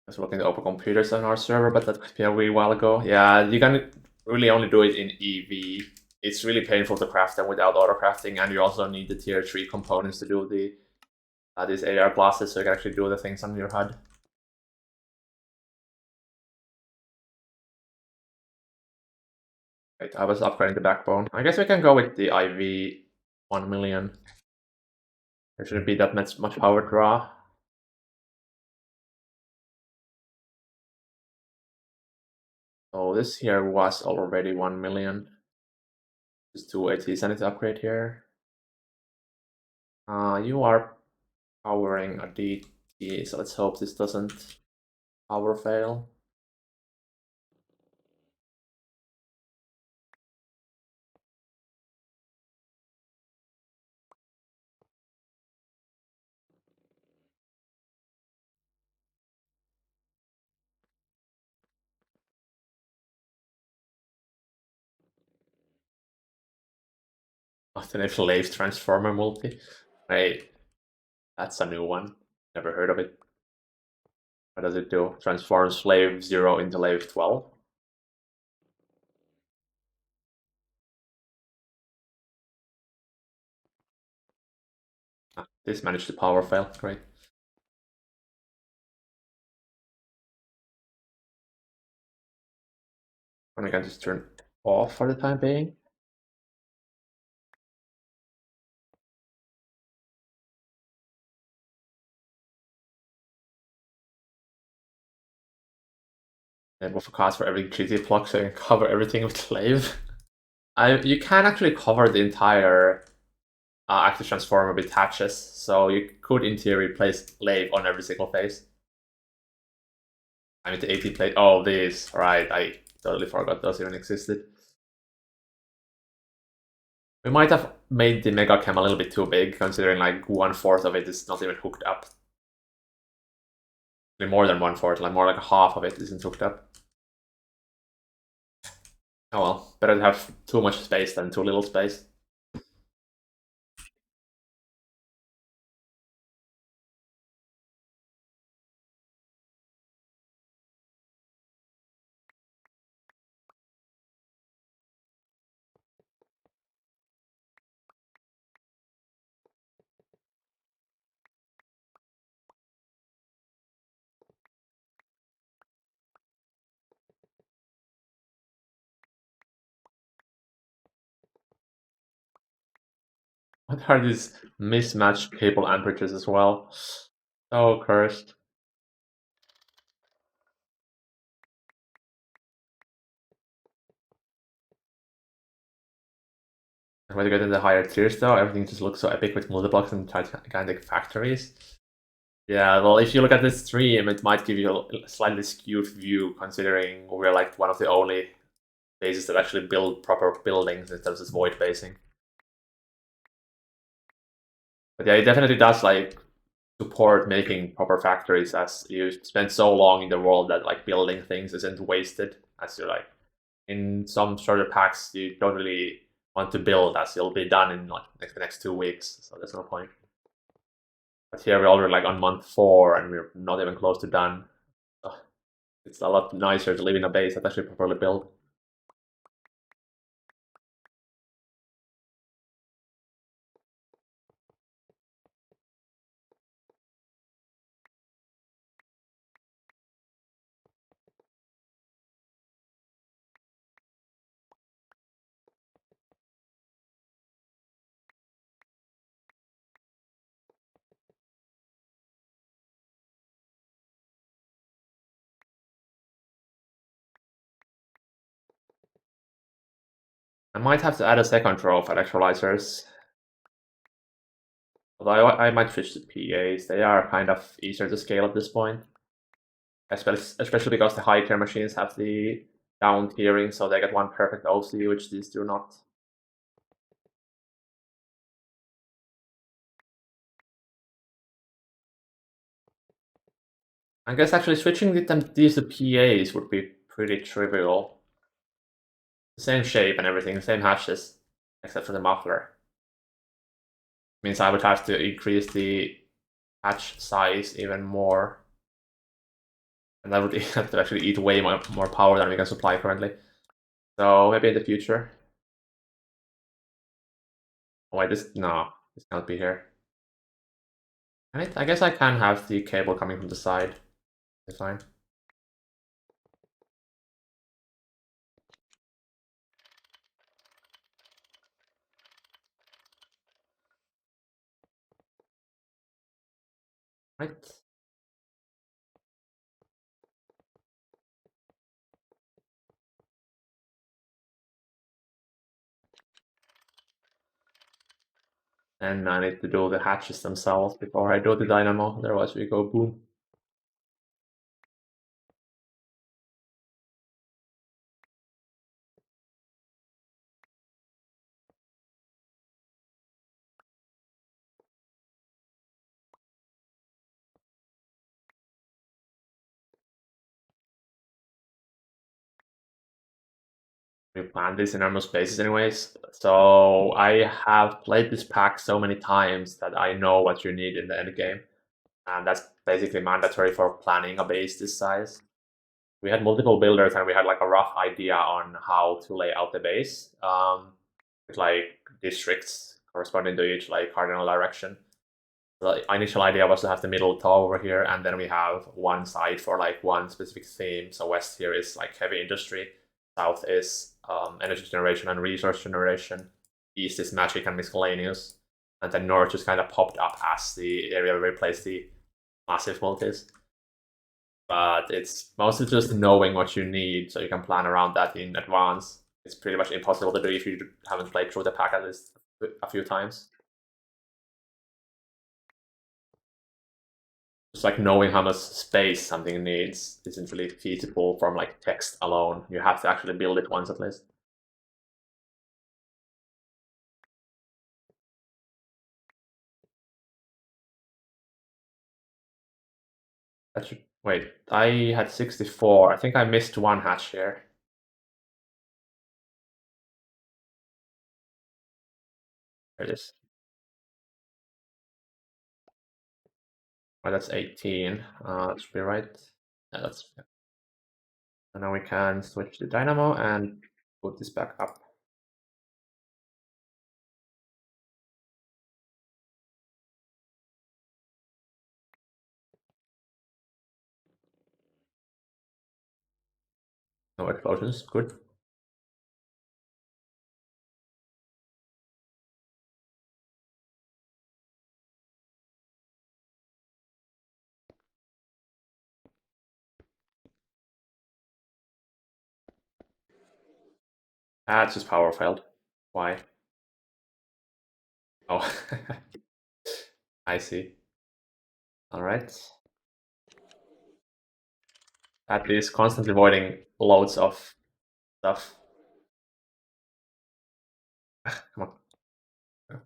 I was looking at open computers on our server, but that might be a wee while ago. Yeah, you can really only do it in EV. It's really painful to craft them without auto crafting, and you also need the tier 3 components to do the these AR glasses, so you can actually do the things on your HUD. Right, I was upgrading the backbone. I guess we can go with the IV 1 million. There shouldn't be that much power draw. So this here was already 1 million. Just 2 ATs I need to upgrade here. You are powering a DT, so let's hope this doesn't power fail. Alternate Lave Transformer multi. Hey, that's a new one. Never heard of it. What does it do? Transforms Lave 0 into Lave 12? This managed to power fail. Great. And I can just turn off for the time being. And with a cost for every GT plug, so you can cover everything with Lave. You can actually cover the entire active transformer with hatches, so you could in theory place Lave on every single phase. I mean, the 80 plate. Oh, these. Right. I totally forgot those even existed. We might have made the Mega Chem a little bit too big, considering like 1/4 of it is not even hooked up. More than 1/4, like more like half of it isn't hooked up. Oh well, better to have too much space than too little space. What are these mismatched cable amperatures as well? So cursed. When you get in the higher tiers though, everything just looks so epic with multiblocks and gigantic factories. Yeah, well, if you look at this stream, it might give you a slightly skewed view, considering we're like one of the only bases that actually build proper buildings instead of just void basing. But yeah, it definitely does like support making proper factories, as you spend so long in the world that like building things isn't wasted, as you're like in some starter packs you don't really want to build, as you'll be done in like the next 2 weeks, so there's no point. But here we're already like on month 4 and we're not even close to done. So it's a lot nicer to live in a base that's actually properly built. I might have to add a second row of electrolyzers. Although I might switch to PAs. They are kind of easier to scale at this point. Especially because the high tier machines have the down tiering, so they get one perfect OC, which these do not. I guess actually switching these to PAs would be pretty trivial. The same shape and everything, same hashes, except for the muffler. Means I would have to increase the hatch size even more. And that would have to actually eat way more power than we can supply currently. So maybe in the future. Oh wait, no, this can't be here. I guess I can have the cable coming from the side. It's fine. Right. And I need to do the hatches themselves before I do the dynamo, otherwise we go boom. We plan this in enormous spaces anyways. So I have played this pack so many times that I know what you need in the end game. And that's basically mandatory for planning a base this size. We had multiple builders and we had like a rough idea on how to lay out the base, with like districts corresponding to each like cardinal direction. The initial idea was to have the middle top over here, and then we have one side for like one specific theme. So west here is like heavy industry, south is energy generation and resource generation, east is magic and miscellaneous, and then north just kind of popped up as the area where we place the massive multis. But it's mostly just knowing what you need so you can plan around that in advance. It's pretty much impossible to do if you haven't played through the pack at least a few times. just like knowing how much space something needs isn't really feasible from like text alone. You have to actually build it once at least. That should wait. I had 64. I think I missed one hatch here. There it is. Oh, that's 18. That should be right. Yeah, that's. And now we can switch to Dynamo and put this back up. No explosions. Good. Ah, it's just power failed. Why? Oh, I see. All right. That is constantly avoiding loads of stuff. Come on.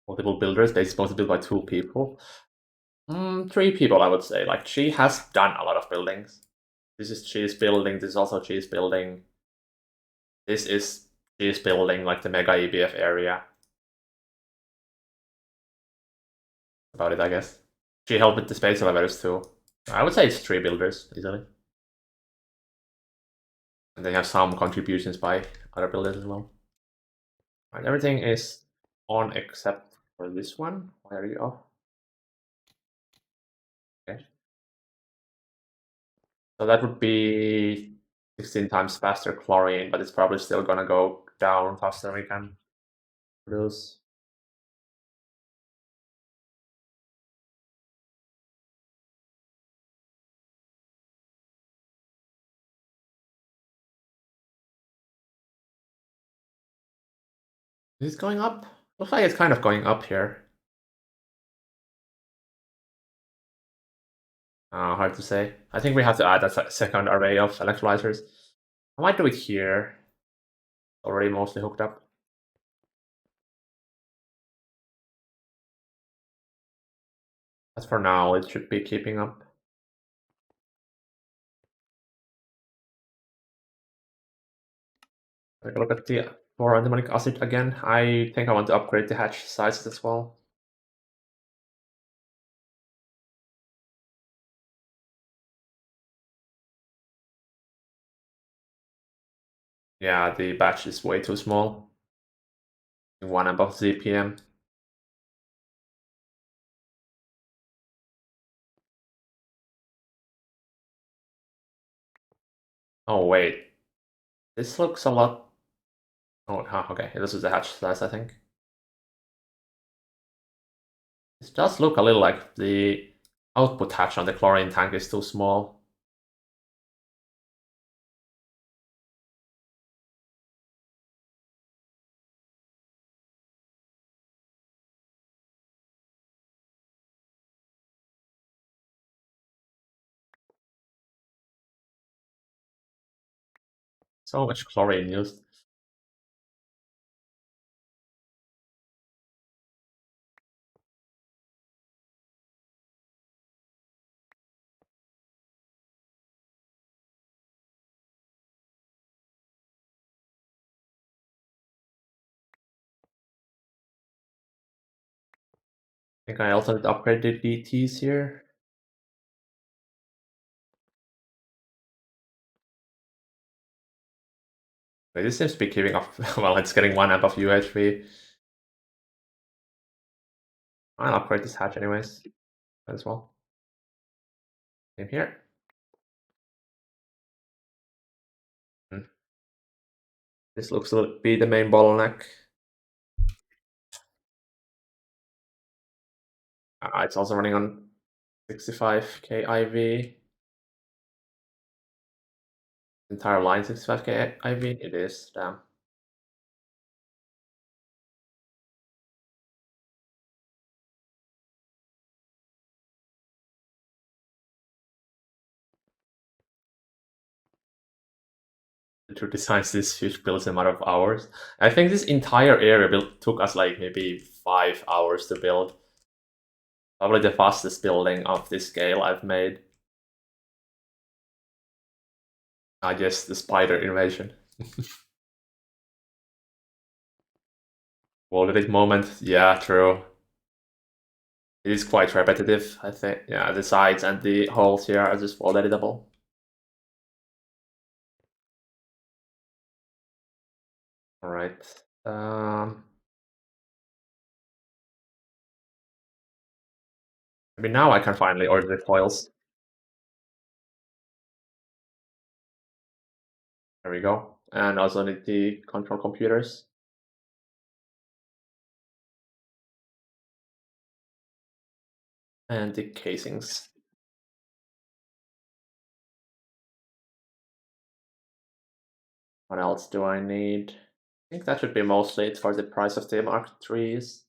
Multiple builders. They're supposed to build by 2 people. 3 people, I would say. Like, she has done a lot of buildings. This is cheese building. This is also cheese building. This is cheese building, like the mega EBF area. About it, I guess. She helped with the space elevators too. I would say it's 3 builders, easily. And they have some contributions by other builders as well. Right, everything is on except for this one. Why are you off? Okay. So that would be 16 times faster chlorine, but it's probably still gonna go down faster than we can produce. Is it going up? Looks like it's kind of going up here. Hard to say. I think we have to add a second array of electrolyzers. I might do it here. Already mostly hooked up. As for now, it should be keeping up. Take a look at the for antimonic acid again. I think I want to upgrade the hatch sizes as well. Yeah, the batch is way too small. 1 above ZPM. Oh wait, this looks a lot. Oh, okay. This is the hatch size, I think. This does look a little like the output hatch on the chlorine tank is too small. So much chlorine used. I think I also need to upgrade the BTs here. Wait, this seems to be keeping up. Well, it's getting 1 amp of UHV. I'll upgrade this hatch anyways. Might as well. Same here. This looks to be the main bottleneck. It's also running on 65k IV. Entire line 65k IV. It is. Damn. to design this huge builds in a matter of hours. I think this entire area took us like maybe 5 hours to build. Probably the fastest building of this scale I've made. I guess the spider invasion. Wall edit moment. Yeah, true. It is quite repetitive, I think. Yeah, the sides and the holes here are just wall editable. Alright. Maybe now I can finally order the coils. There we go. And also need the control computers. And the casings. What else do I need? I think that should be mostly it for the price of the Mark IIIs.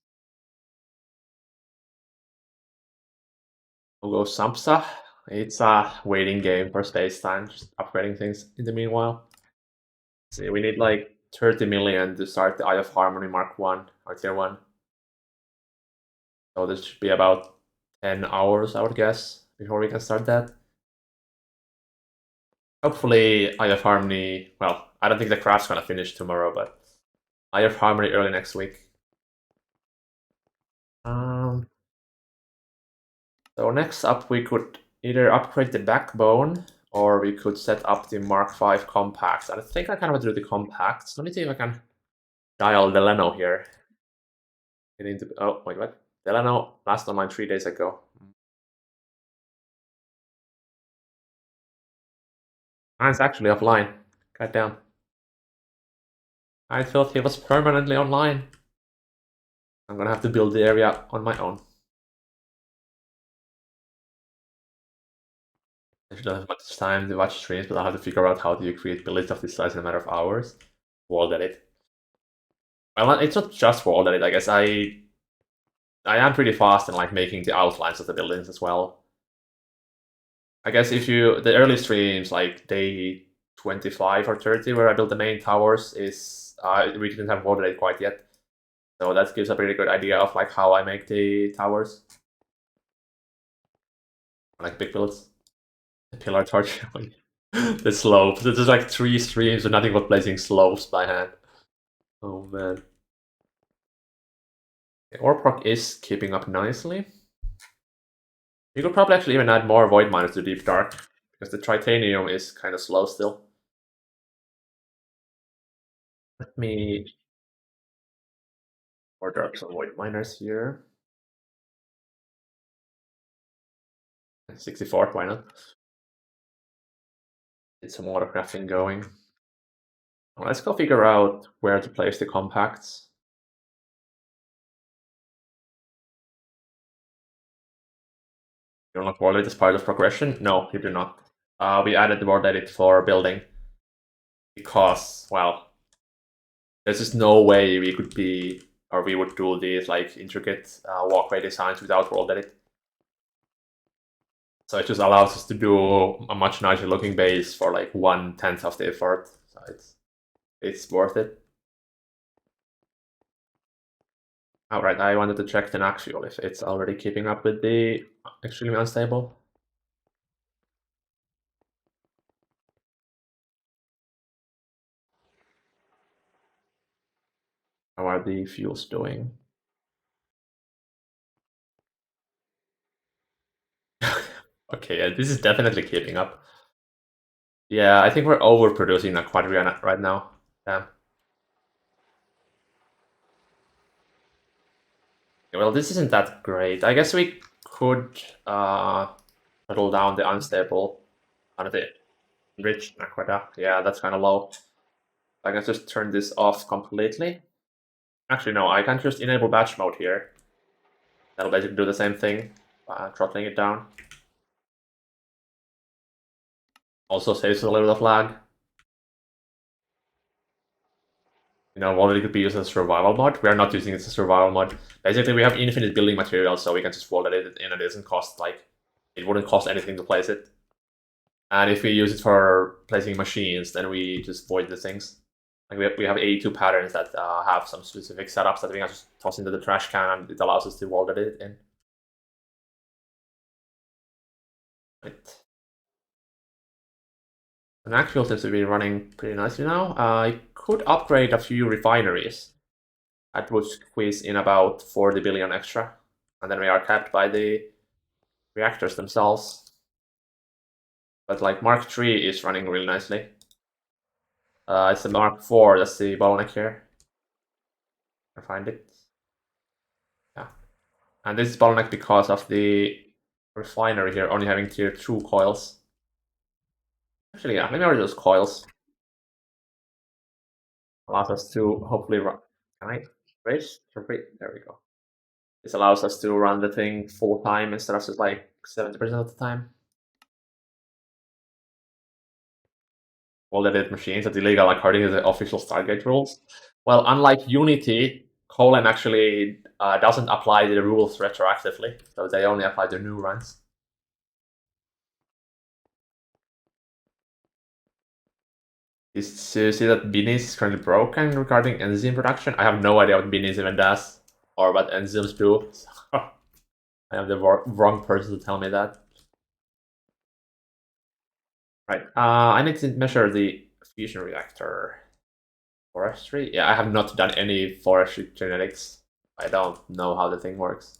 We'll go Samsa. It's a waiting game for space time, just upgrading things in the meanwhile. See, we need like 30 million to start the Eye of Harmony Mark 1 or Tier 1. So this should be about 10 hours, I would guess, before we can start that. Hopefully, Eye of Harmony. Well, I don't think the craft's gonna finish tomorrow, but Eye of Harmony early next week. So next up, we could either upgrade the backbone, or we could set up the Mark V compacts. I think I kind of want to do the compacts. Let me see if I can dial Delano here. Get into oh wait, what? Delano last online 3 days ago. Ah, it's actually offline. God damn. I thought he was permanently online. I'm gonna have to build the area on my own. I don't have much time to watch streams, but I'll have to figure out how do you create builds of this size in a matter of hours. Wall edit. Well, it's not just wall edit. I guess I am pretty fast in like making the outlines of the buildings as well. I guess if you the early streams like day 25 or 30 where I built the main towers is we didn't have wall edit quite yet, so that gives a pretty good idea of like how I make the towers, like big builds. The pillar torch, the slopes. There's like 3 streams and nothing but placing slopes by hand. Oh man. The ore proc is keeping up nicely. You could probably actually even add more void miners to Deep Dark, because the titanium is kind of slow still. Let me order up some void miners here. 64, why not? Get some water crafting going. Well, let's go figure out where to place the compacts. You unlock wall edit as part of progression? No, you do not. We added the wall edit for building because, well, there's just no way we could be, or we would do these like intricate walkway designs without wall edit. So it just allows us to do a much nicer looking base for like 1/10 of the effort. So it's worth it. Alright, I wanted to check the NAC fuel if it's already keeping up with the extremely unstable. How are the fuels doing? Okay, yeah, this is definitely keeping up. Yeah, I think we're overproducing a Quadriana right now. Yeah. Well, this isn't that great. I guess we could whittle down the unstable on the enriched aqueduct. Yeah, that's kind of low. I can just turn this off completely. Actually, no, I can just enable batch mode here. That'll basically do the same thing, throttling it down. Also saves a little bit of lag. You know, already could be used as a survival mod. We are not using it as a survival mod. Basically, we have infinite building materials, so we can just wall edit it in. It doesn't cost like it wouldn't cost anything to place it. And if we use it for placing machines, then we just void the things. Like we have 82 patterns that have some specific setups that we can just toss into the trash can, and it allows us to void it in. Right. And actual seems to be running pretty nicely now. I could upgrade a few refineries. That would squeeze in about 40 billion extra. And then we are capped by the reactors themselves. But like Mark III is running really nicely. It's the Mark IV, that's the bottleneck here. I find it. Yeah. And this is bottleneck because of the refinery here only having tier 2 coils. Actually, yeah, maybe order those coils. Allows us to hopefully run. Can I raise? There we go. This allows us to run the thing full time instead of just like 70% of the time. Well, edit machines are illegal according to the official Stargate rules. Well, unlike Unity, Colon actually doesn't apply the rules retroactively, so they only apply to new runs. You see that Beanies is currently broken regarding enzyme production? I have no idea what Beanies even does, or what enzymes do. So I am the wrong person to tell me that. Right, I need to measure the fusion reactor. Forestry? Yeah, I have not done any forestry genetics. I don't know how the thing works.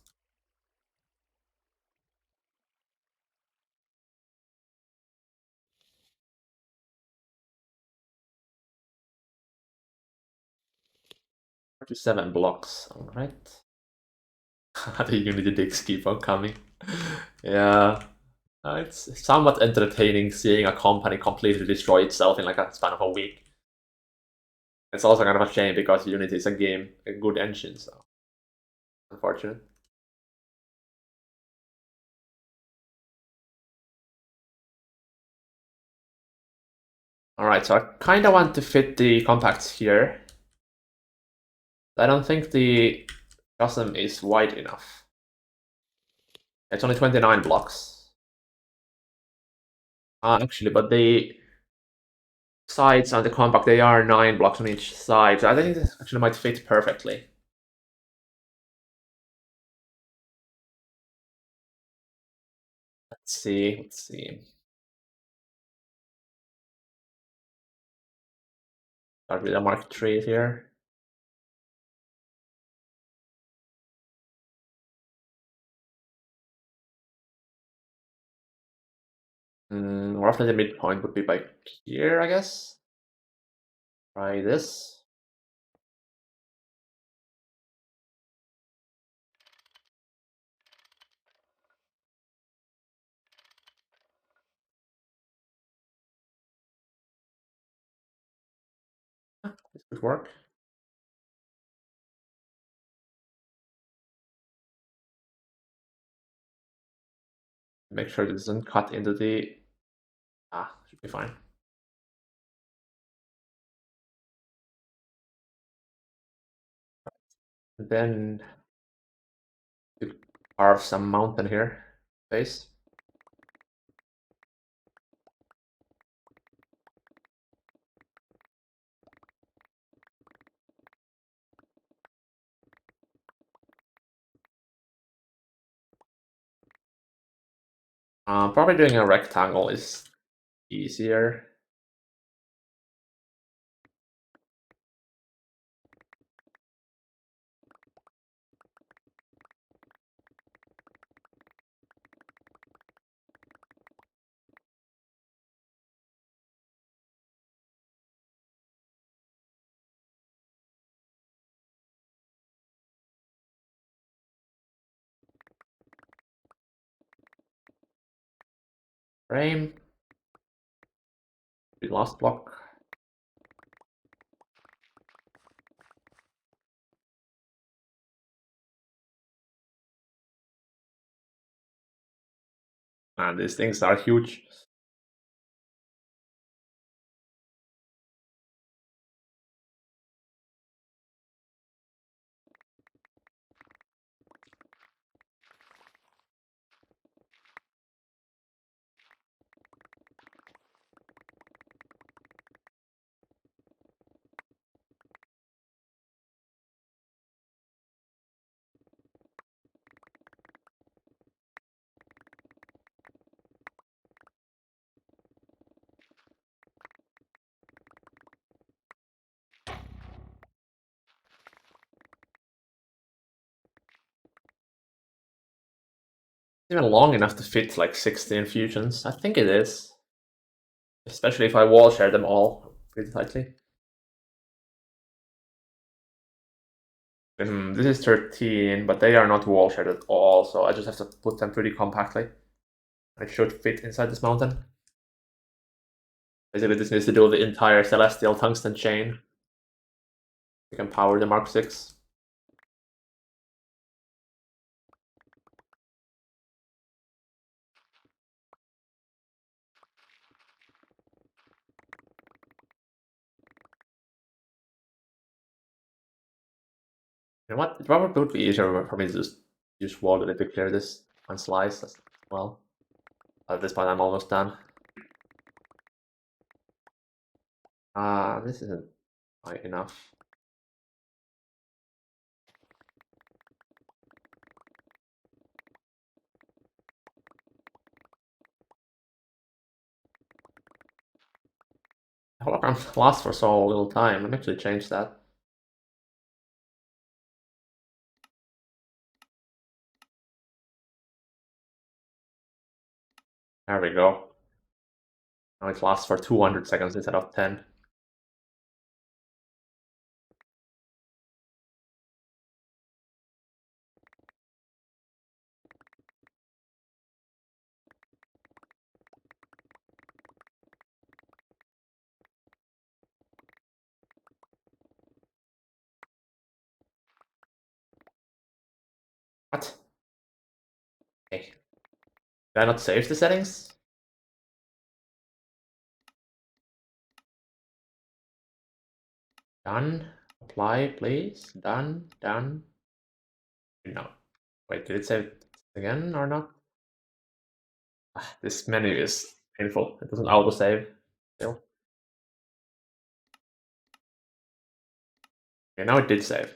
Seven blocks, alright. The Unity digs keep on coming. Yeah. It's somewhat entertaining seeing a company completely destroy itself in like a span of a week. It's also kind of a shame because Unity is a good engine, so unfortunate. Alright, so I kinda want to fit the compacts here. I don't think the custom is wide enough. It's only 29 blocks. Actually, but the sides on the compact, they are 9 blocks on each side. So I think this actually might fit perfectly. Let's see. Start with a Mark III here. Roughly the midpoint would be by here, I guess. Try this. This could work. Make sure it doesn't cut into the... should be fine. And then you carve some mountain here. Face. Probably doing a rectangle is easier. Frame. The last block. And these things are huge. Even long enough to fit like 16 fusions. I think it is. Especially if I wall share them all pretty tightly. This is 13, but they are not wall shared at all, so I just have to put them pretty compactly. It should fit inside this mountain. Basically, this needs to do the entire celestial tungsten chain. We can power the Mk6. You know what? It probably would be easier for me to just use wall to clear this on slice as well. At this point, I'm almost done. This isn't high enough. Holograms last for so little time. Let me actually change that. There we go. Now it lasts for 200 seconds instead of 10. What? Hey. Did I not save the settings? Done. Apply, please. Done. Done. No. Wait, did it save again or not? This menu is painful. It doesn't auto-save still. Okay, now it did save.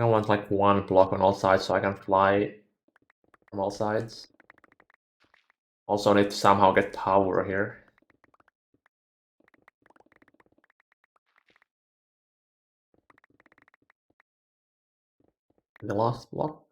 I want like one block on all sides so I can fly from all sides. Also need to somehow get tower here. The last block.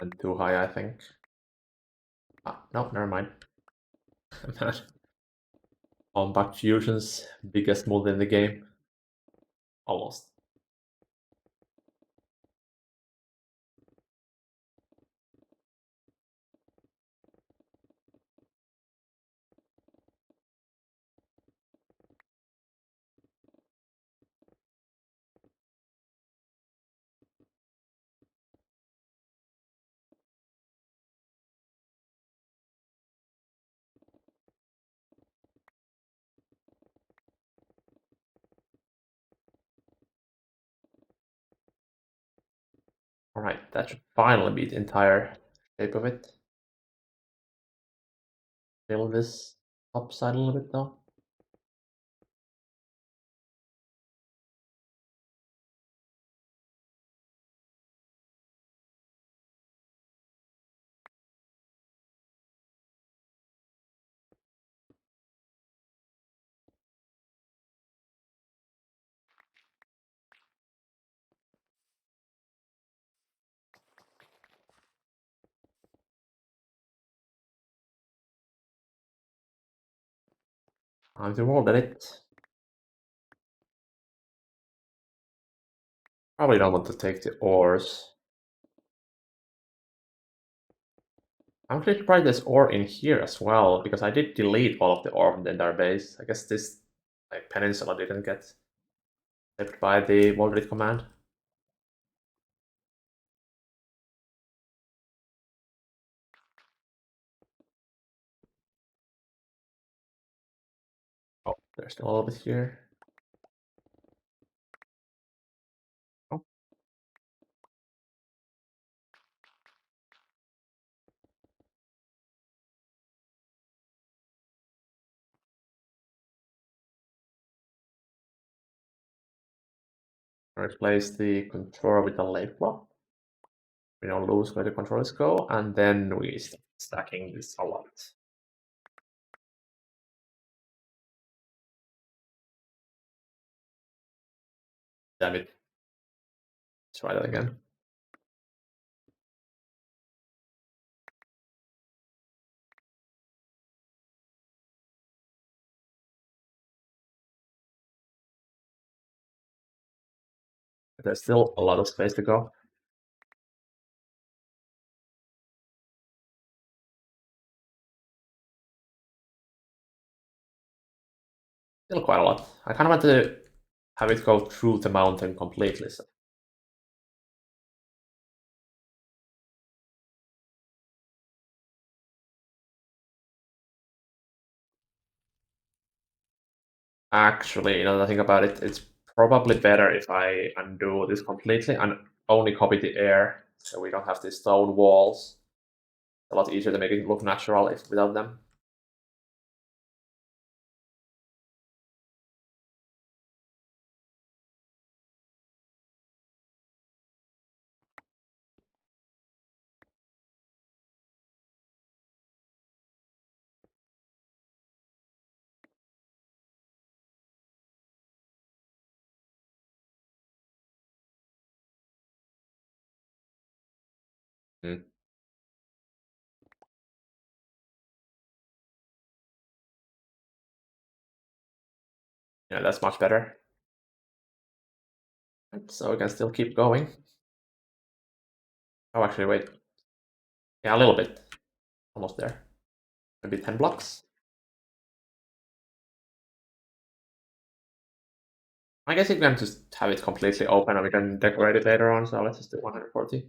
And too high, I think. No, never mind. Compact fusions, biggest move in the game. Almost. Alright, that should finally be the entire shape of it. Fill this upside a little bit though. Time to roll it. Probably don't want to take the ores. I'm actually surprised there's ore in here as well, because I did delete all of the ore from the entire base. I guess this peninsula didn't get tipped by the wall delete command. Oh, there's still a little bit here. Oh. Replace the controller with the late block. We don't lose where the controllers go, and then we start stacking this a lot. Damn it. Try that again. There's still a lot of space to go. Still quite a lot. I kind of want to have it go through the mountain completely. So. Actually, now that I think about it, it's probably better if I undo this completely and only copy the air, so we don't have these stone walls. It's a lot easier to make it look natural without them. Hmm. Yeah, that's much better. So we can still keep going. Oh, actually, wait. Yeah, a little bit. Almost there. Maybe 10 blocks. I guess you can just have it completely open and we can decorate it later on, so let's just do 140.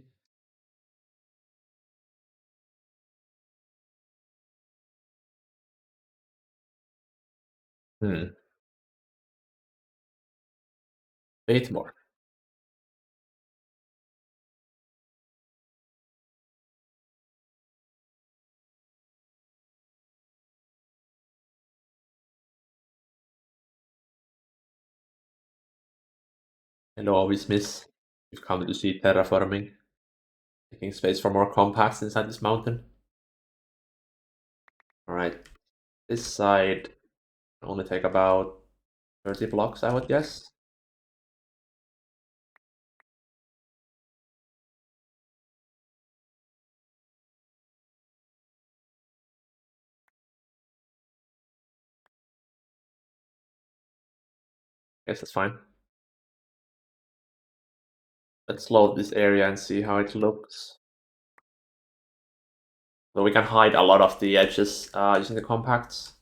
Hmm. 8 more. Hello, always miss. You've come to see terraforming. Making space for more compacts inside this mountain. Alright, this side only take about 30 blocks, I would guess. Guess that's fine. Let's load this area and see how it looks. So we can hide a lot of the edges using the compacts.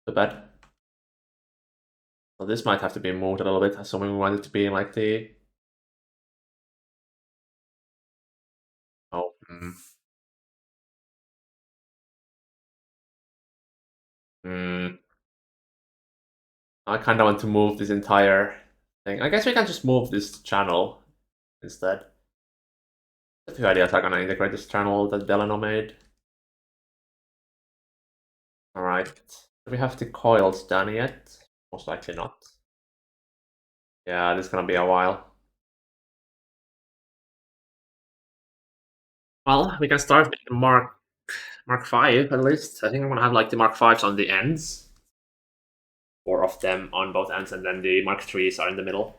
Too bad. So this might have to be moved a little bit, assuming we want it to be like the... Oh. I kind of want to move this entire thing. I guess we can just move this channel instead. The two ideas are gonna integrate this channel that Delano made. Alright. Do we have the coils done yet? Most likely not. Yeah, this is gonna be a while. Well, we can start with the Mark 5 at least. I think I'm gonna have like the Mark 5s on the ends. 4 of them on both ends, and then the Mark 3s are in the middle.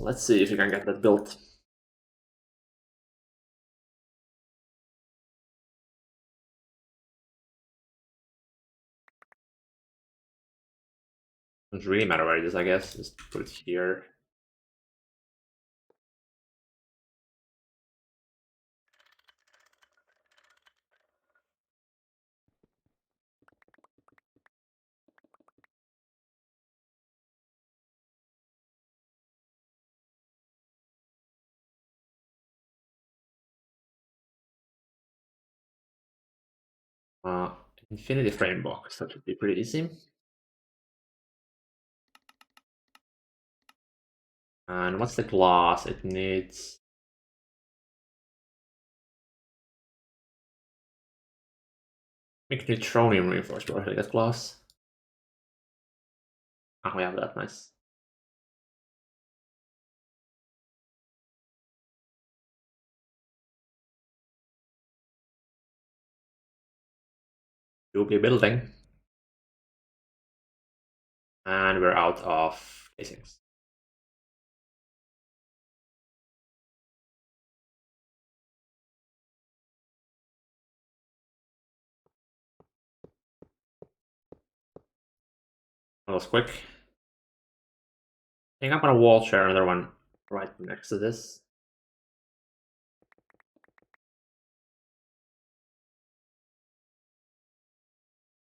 Let's see if you can get that built. Doesn't really matter where it is, I guess. Just put it here. Uh, Infinity frame box. That should be pretty easy. And what's the glass? It needs. Make neutronium reinforced particle gas glass. Ah, we have that. Nice. You'll be building. And we're out of casings. That was quick. I think I'm gonna wall share another one right next to this.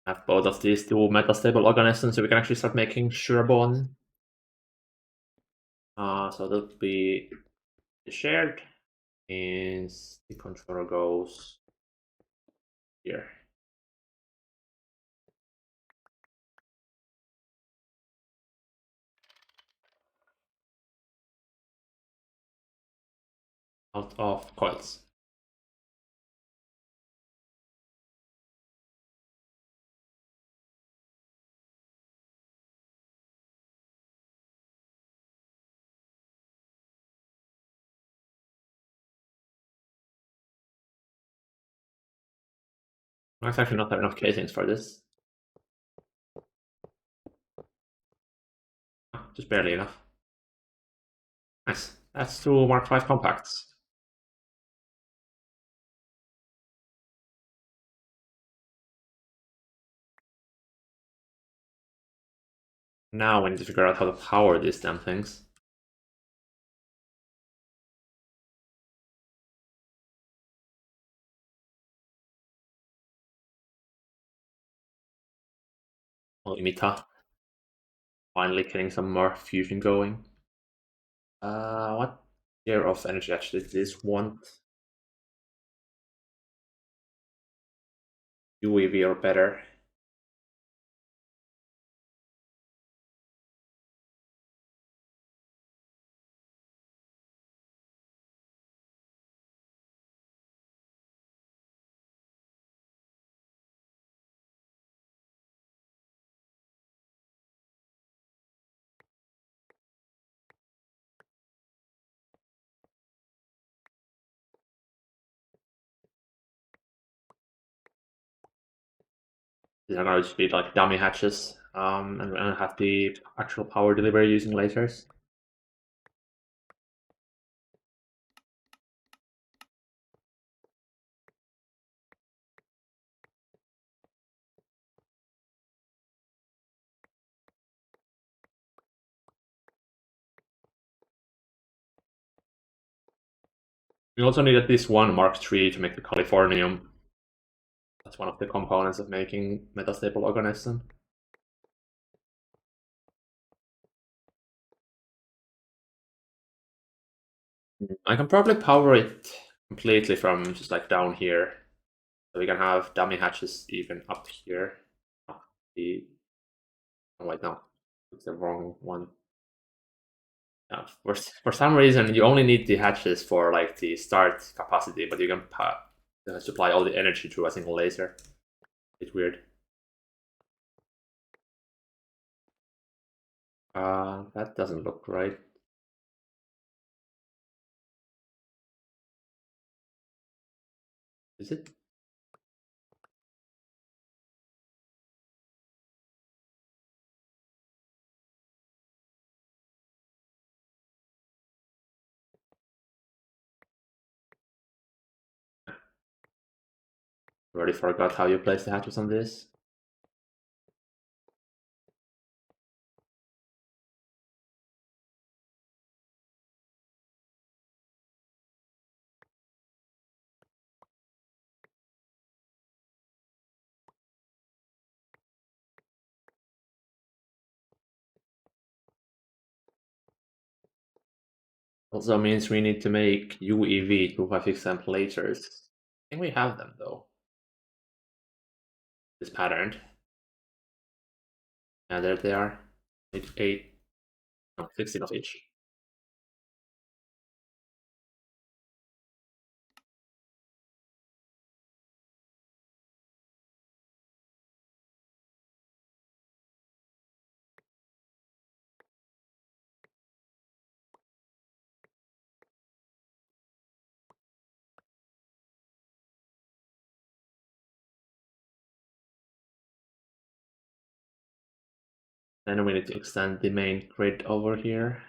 Have both of these two metastable organisms so we can actually start making Shurabon. So that'll be shared, and the controller goes here. Out of coils. There's actually not enough casings for this. Just barely enough. Nice. That's two Mark 5 compacts. Now we need to figure out how to power these damn things. Well, Imita. Finally getting some more fusion going. What tier of energy actually did this want? UAV or better? These are going to be like dummy hatches, and have the actual power delivery using lasers. We also need at least one Mark III to make the Californium. That's one of the components of making metastable organism. I can probably power it completely from just like down here. So we can have dummy hatches even up here. The oh wait, no, it's the wrong one. For some reason, you only need the hatches for like the start capacity, but you can supply all the energy through a single laser. It's weird. That doesn't look right. Is it? Already forgot how you place the hatches on this. Also means we need to make UEV 256 templators. I think we have them though. This pattern. Yeah, there they are. Need 8, no, 16 of each. Then we need to extend the main grid over here.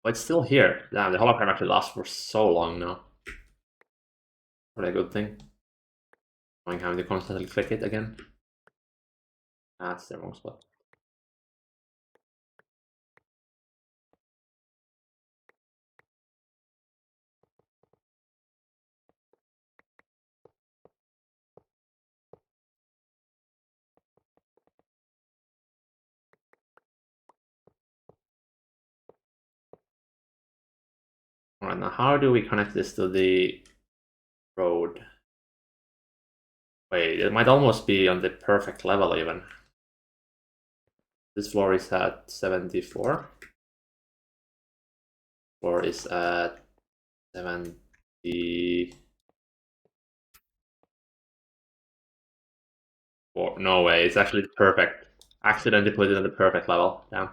But it's still here. Damn, the hologram actually lasts for so long now. What a good thing. I'm having to constantly click it again. That's the wrong spot. Alright, now how do we connect this to the road? Wait, it might almost be on the perfect level even. This floor is at 74. Floor is at 74. No way, it's actually perfect. Accidentally put it on the perfect level. Damn.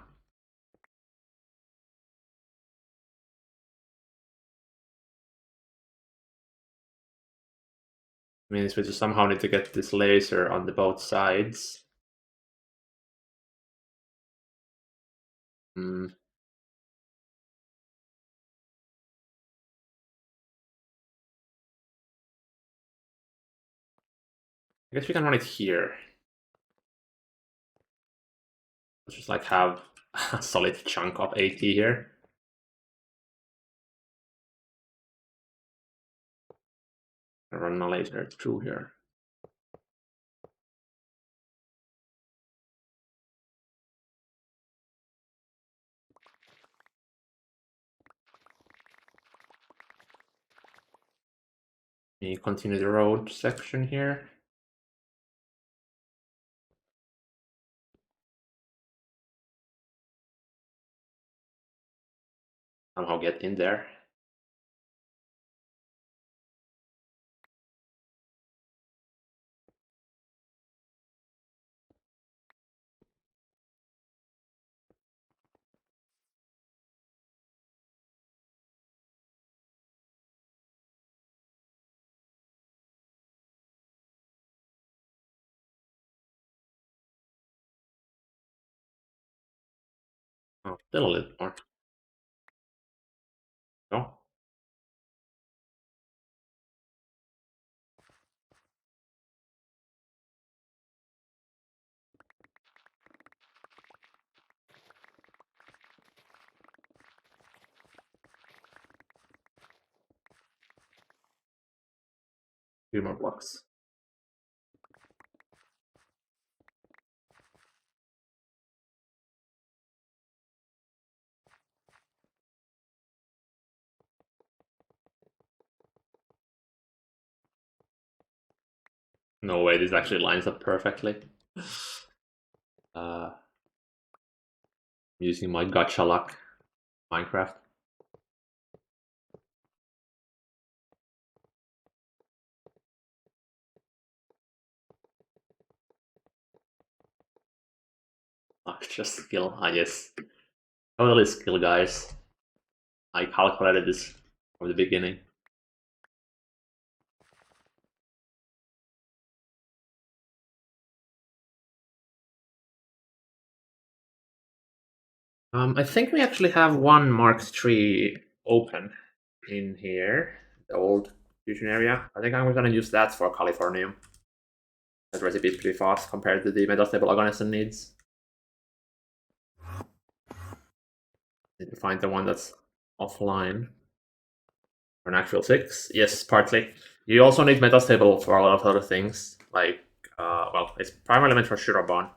Means we just somehow need to get this laser on the both sides. Hmm. I guess we can run it here. Let's just like have a solid chunk of AT here. I run my laser through here. We continue the road section here. Somehow get in there. Oh, still a little more. No? Few more blocks. No way, this actually lines up perfectly. Using my gotcha luck. Minecraft. Oh, it's just skill. I guess totally skill, guys. I calculated this from the beginning. I think we actually have one Mark III open in here, the old fusion area. I think I'm gonna use that for Californium. That recipe is pretty fast compared to the metastable organism needs. Need to find the one that's offline. For an actual 6? Yes, partly. You also need metastable for a lot of other things, like, well, it's primarily meant for Shirobon.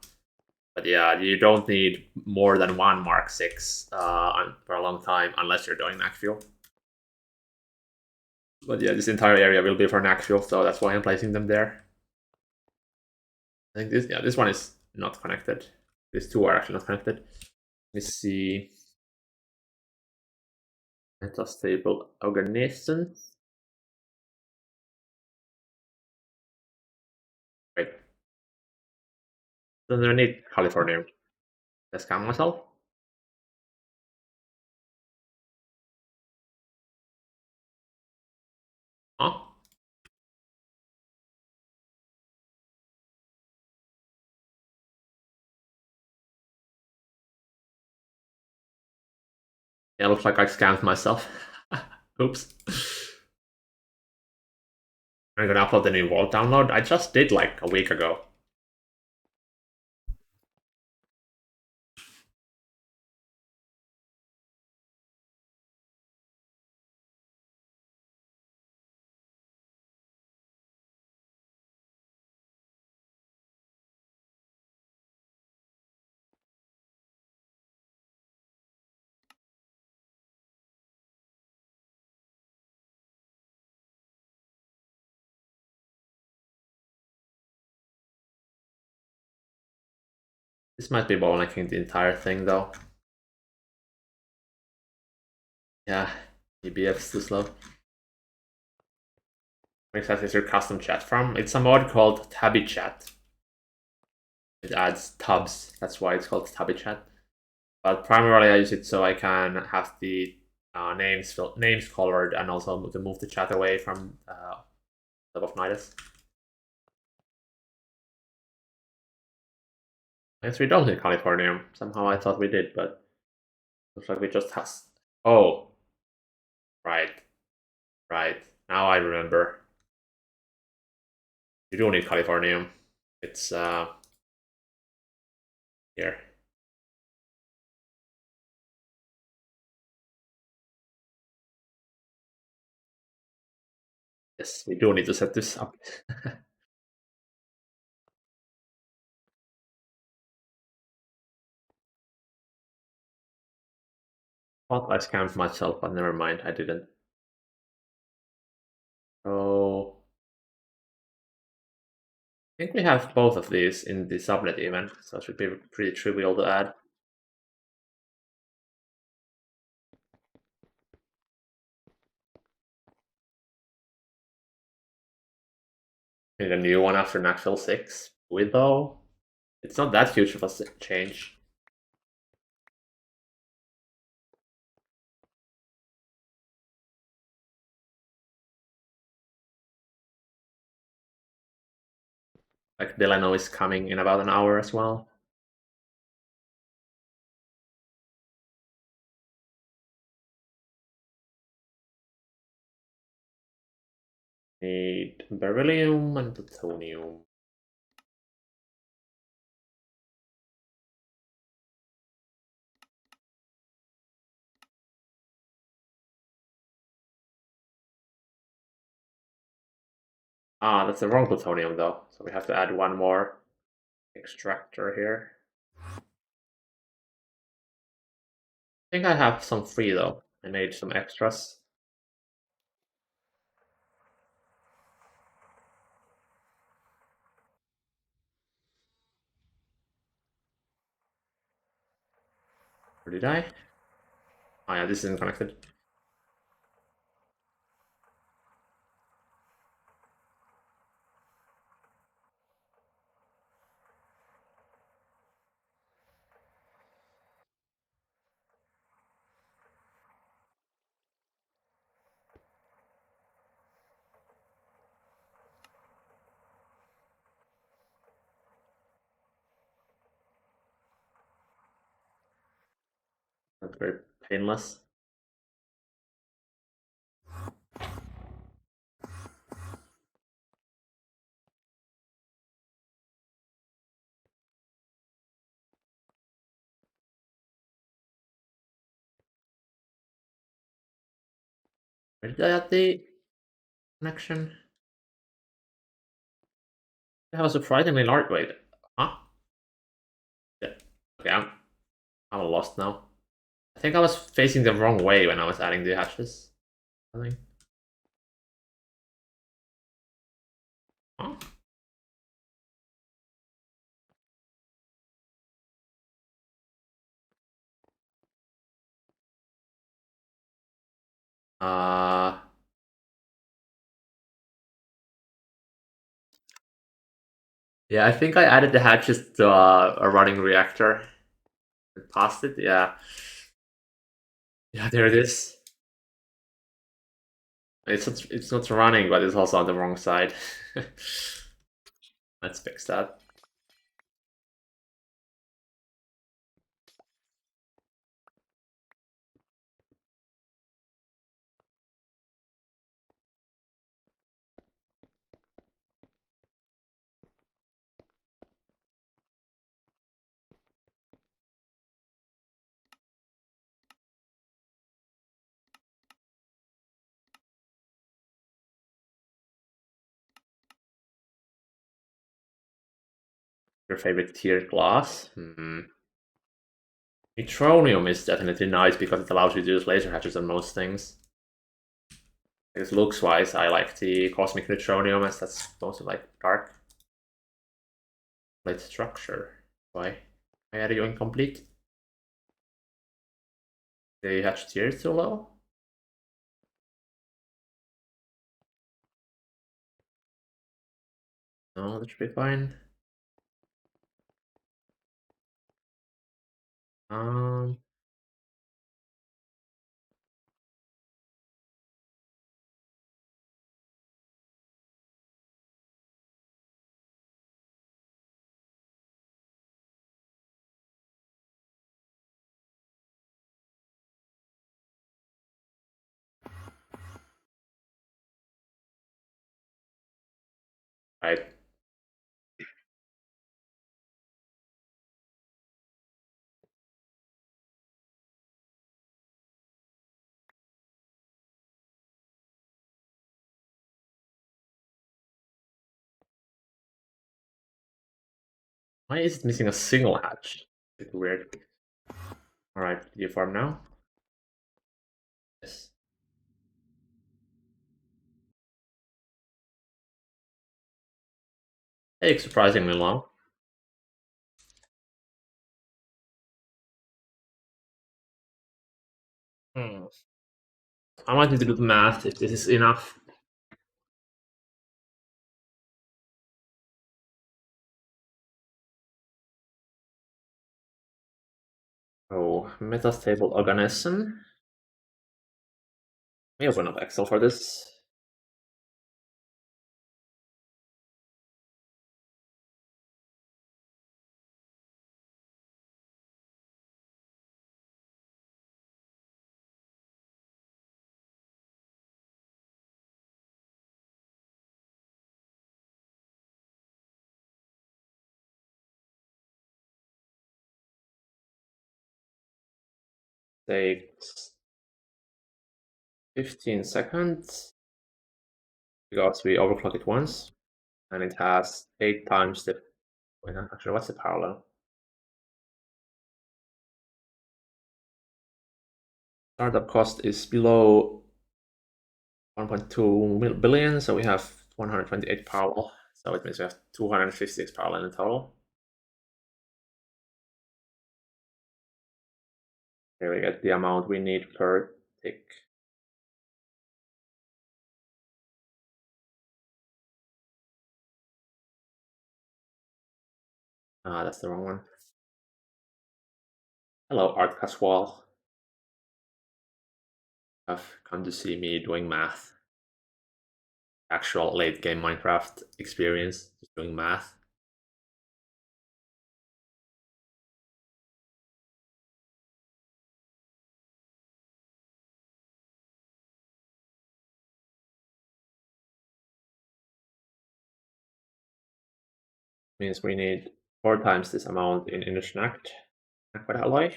But yeah, you don't need more than one Mark 6 for a long time, unless you're doing Nacfuel. But yeah, this entire area will be for Nacfuel, so that's why I'm placing them there. I think this one is not connected. These two are actually not connected. Let me see. Metastable organism. Wait. Doesn't need California. Let's scam myself. Huh? Yeah, looks like I scammed myself. Oops. I'm gonna upload the new Vault download. I just did like a week ago. This might be bottlenecking the entire thing though. Yeah, EBF's too slow. Mk6 is your custom chat from. It's a mod called Tabby Chat. It adds tabs, that's why it's called Tabby Chat. But primarily I use it so I can have the names colored and also to move the chat away from top of Nidus. I guess we don't need Californium. Somehow I thought we did, but looks like we just has. Oh, right, right. Now I remember. You do need Californium. It's here. Yes, we do need to set this up. Thought I scammed myself, but never mind, I didn't. So I think we have both of these in the subnet event, so it should be pretty trivial to add. Need a new one after Nashville 6 with though. It's not that huge of a change. Like Delano is coming in about an hour as well. Need beryllium and plutonium. Ah, that's the wrong plutonium though, so we have to add one more extractor here. I think I have some free though. I made some extras. Or did I? Oh yeah, this isn't connected. Not very painless. Where did I add the connection? That was surprisingly large. Wait, huh? Yeah. Okay, I'm lost now. I think I was facing the wrong way when I was adding the hatches. I think. Huh? Uh, yeah, I think I added the hatches to a running reactor and passed it. Yeah, yeah, there it is. It's not running, but it's also on the wrong side. Let's fix that. Your favorite tier class? Neutronium is definitely nice because it allows you to use laser hatches on most things. Because looks-wise, I like the Cosmic Neutronium as that's mostly like dark. Plate structure. Why? Why are you incomplete? The hatch tier is too low? No, that should be fine. Um, right. Why is it missing a single hatch? It's weird. Alright, you farm now? Yes. Takes surprisingly long. Hmm. I might need to do the math if this is enough. Oh, metastable organism. Let me open up Excel for this. Takes 15 seconds because we overclock it once, and it has 8 times the. Wait, actually, what's the parallel? Startup cost is below 1.2 billion, so we have 128 parallel. So it means we have 256 parallel in total. Here we get the amount we need per tick. Ah, that's the wrong one. Hello, Art Caswell. Have come to see me doing math. Actual late game Minecraft experience, just doing math. Means we need 4 times this amount in inner snack alloy.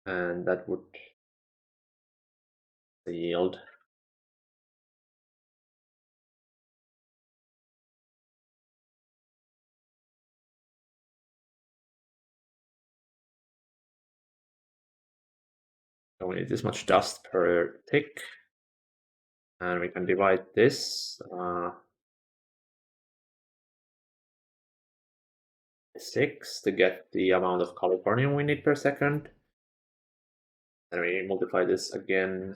And that would yield so we need this much dust per tick, and we can divide this 6 to get the amount of californium we need per second. Then we multiply this again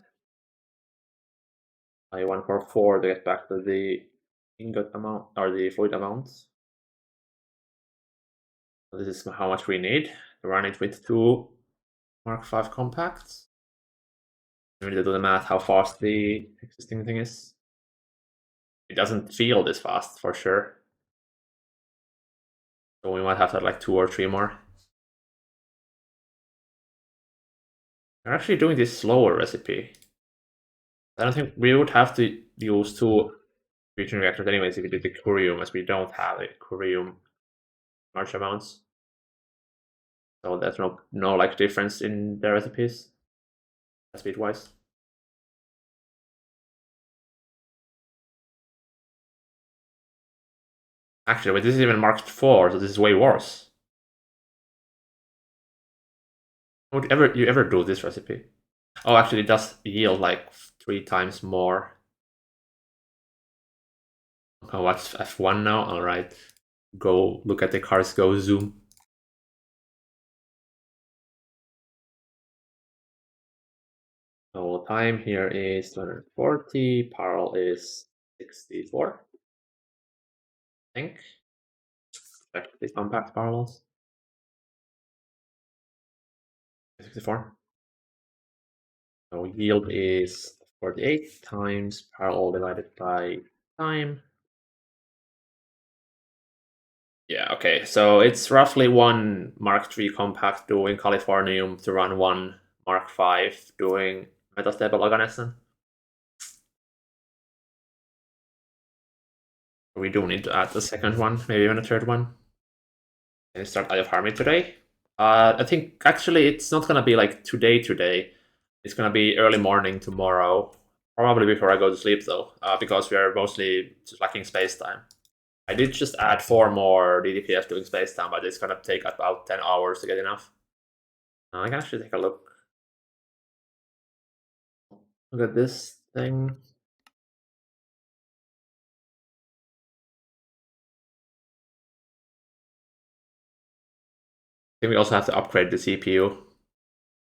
by 1/4 to get back to the ingot amount or the fluid amount. So this is how much we need to run it with 2 Mark 5 compacts. We need to do the math how fast the existing thing is. It doesn't feel this fast for sure. So we might have to have like 2 or 3 more. We're actually doing this slower recipe. I don't think we would have to use 2 fusion reactors anyways if we did the curium, as we don't have a curium large amounts. So there's no like difference in the recipes, speed wise. Actually, but this is even marked 4, so this is way worse. Would you ever do this recipe? Oh, actually, it does yield like 3 times more. Oh, what's F1 now? All right, go look at the cars. Go zoom. So time here is 240. Parallel is 64. I think. Check the compact parallels. 64. So yield is 48 times parallel divided by time. Yeah, okay. So it's roughly 1 Mark III compact doing californium to run 1 Mark V doing metastable organessence. We do need to add the second one, maybe even a third one. And start Eye of Harmony today. I think actually it's not gonna be like today. It's gonna be early morning tomorrow. Probably before I go to sleep though, because we are mostly just lacking space time. I did just add 4 more DDPS doing space time, but it's gonna take about 10 hours to get enough. I can actually take a look. Look at this thing. I think we also have to upgrade the CPU.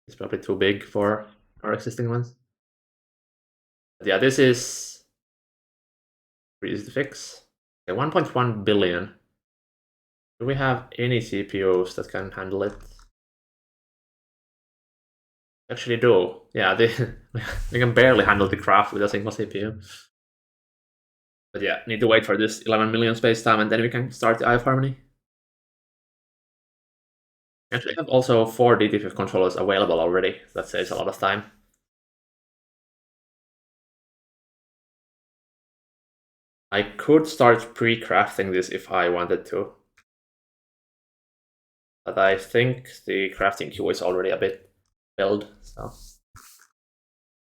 It's probably too big for our existing ones. But yeah, this is pretty easy to fix. Okay, 1.1 billion. Do we have any CPUs that can handle it? Actually do. Yeah, they can barely handle the craft with a single CPU. But yeah, need to wait for this 11 million space time and then we can start the Eye of Harmony. Actually have also 4 DT5 controllers available already. That saves a lot of time. I could start pre-crafting this if I wanted to. But I think the crafting queue is already a bit filled, so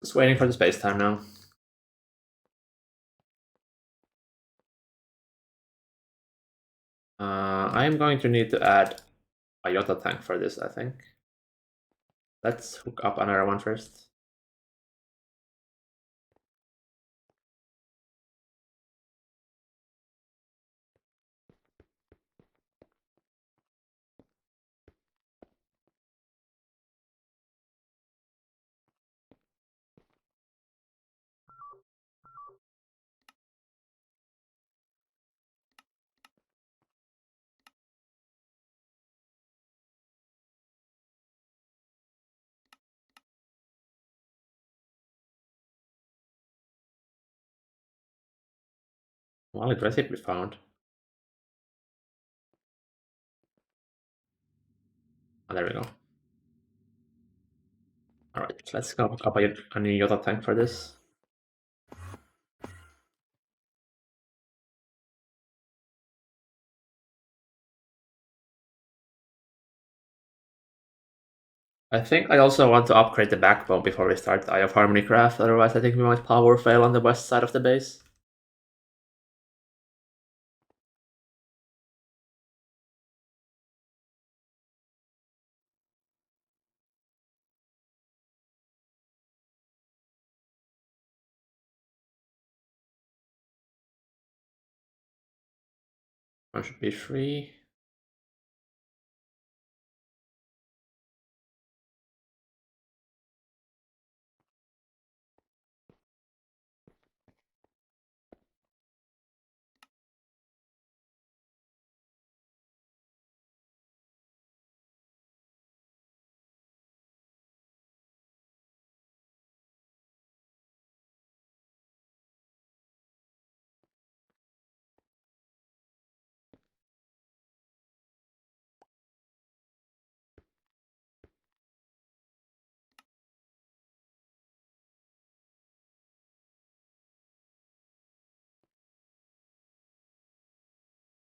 just waiting for the space time now. I'm going to need to add a Iota tank for this, I think. Let's hook up another one first. Valid recipe found. Oh, there we go. Alright, let's go hook up a new Iota tank for this. I think I also want to upgrade the backbone before we start Eye of Harmony craft, otherwise I think we might power fail on the west side of the base. One should be free.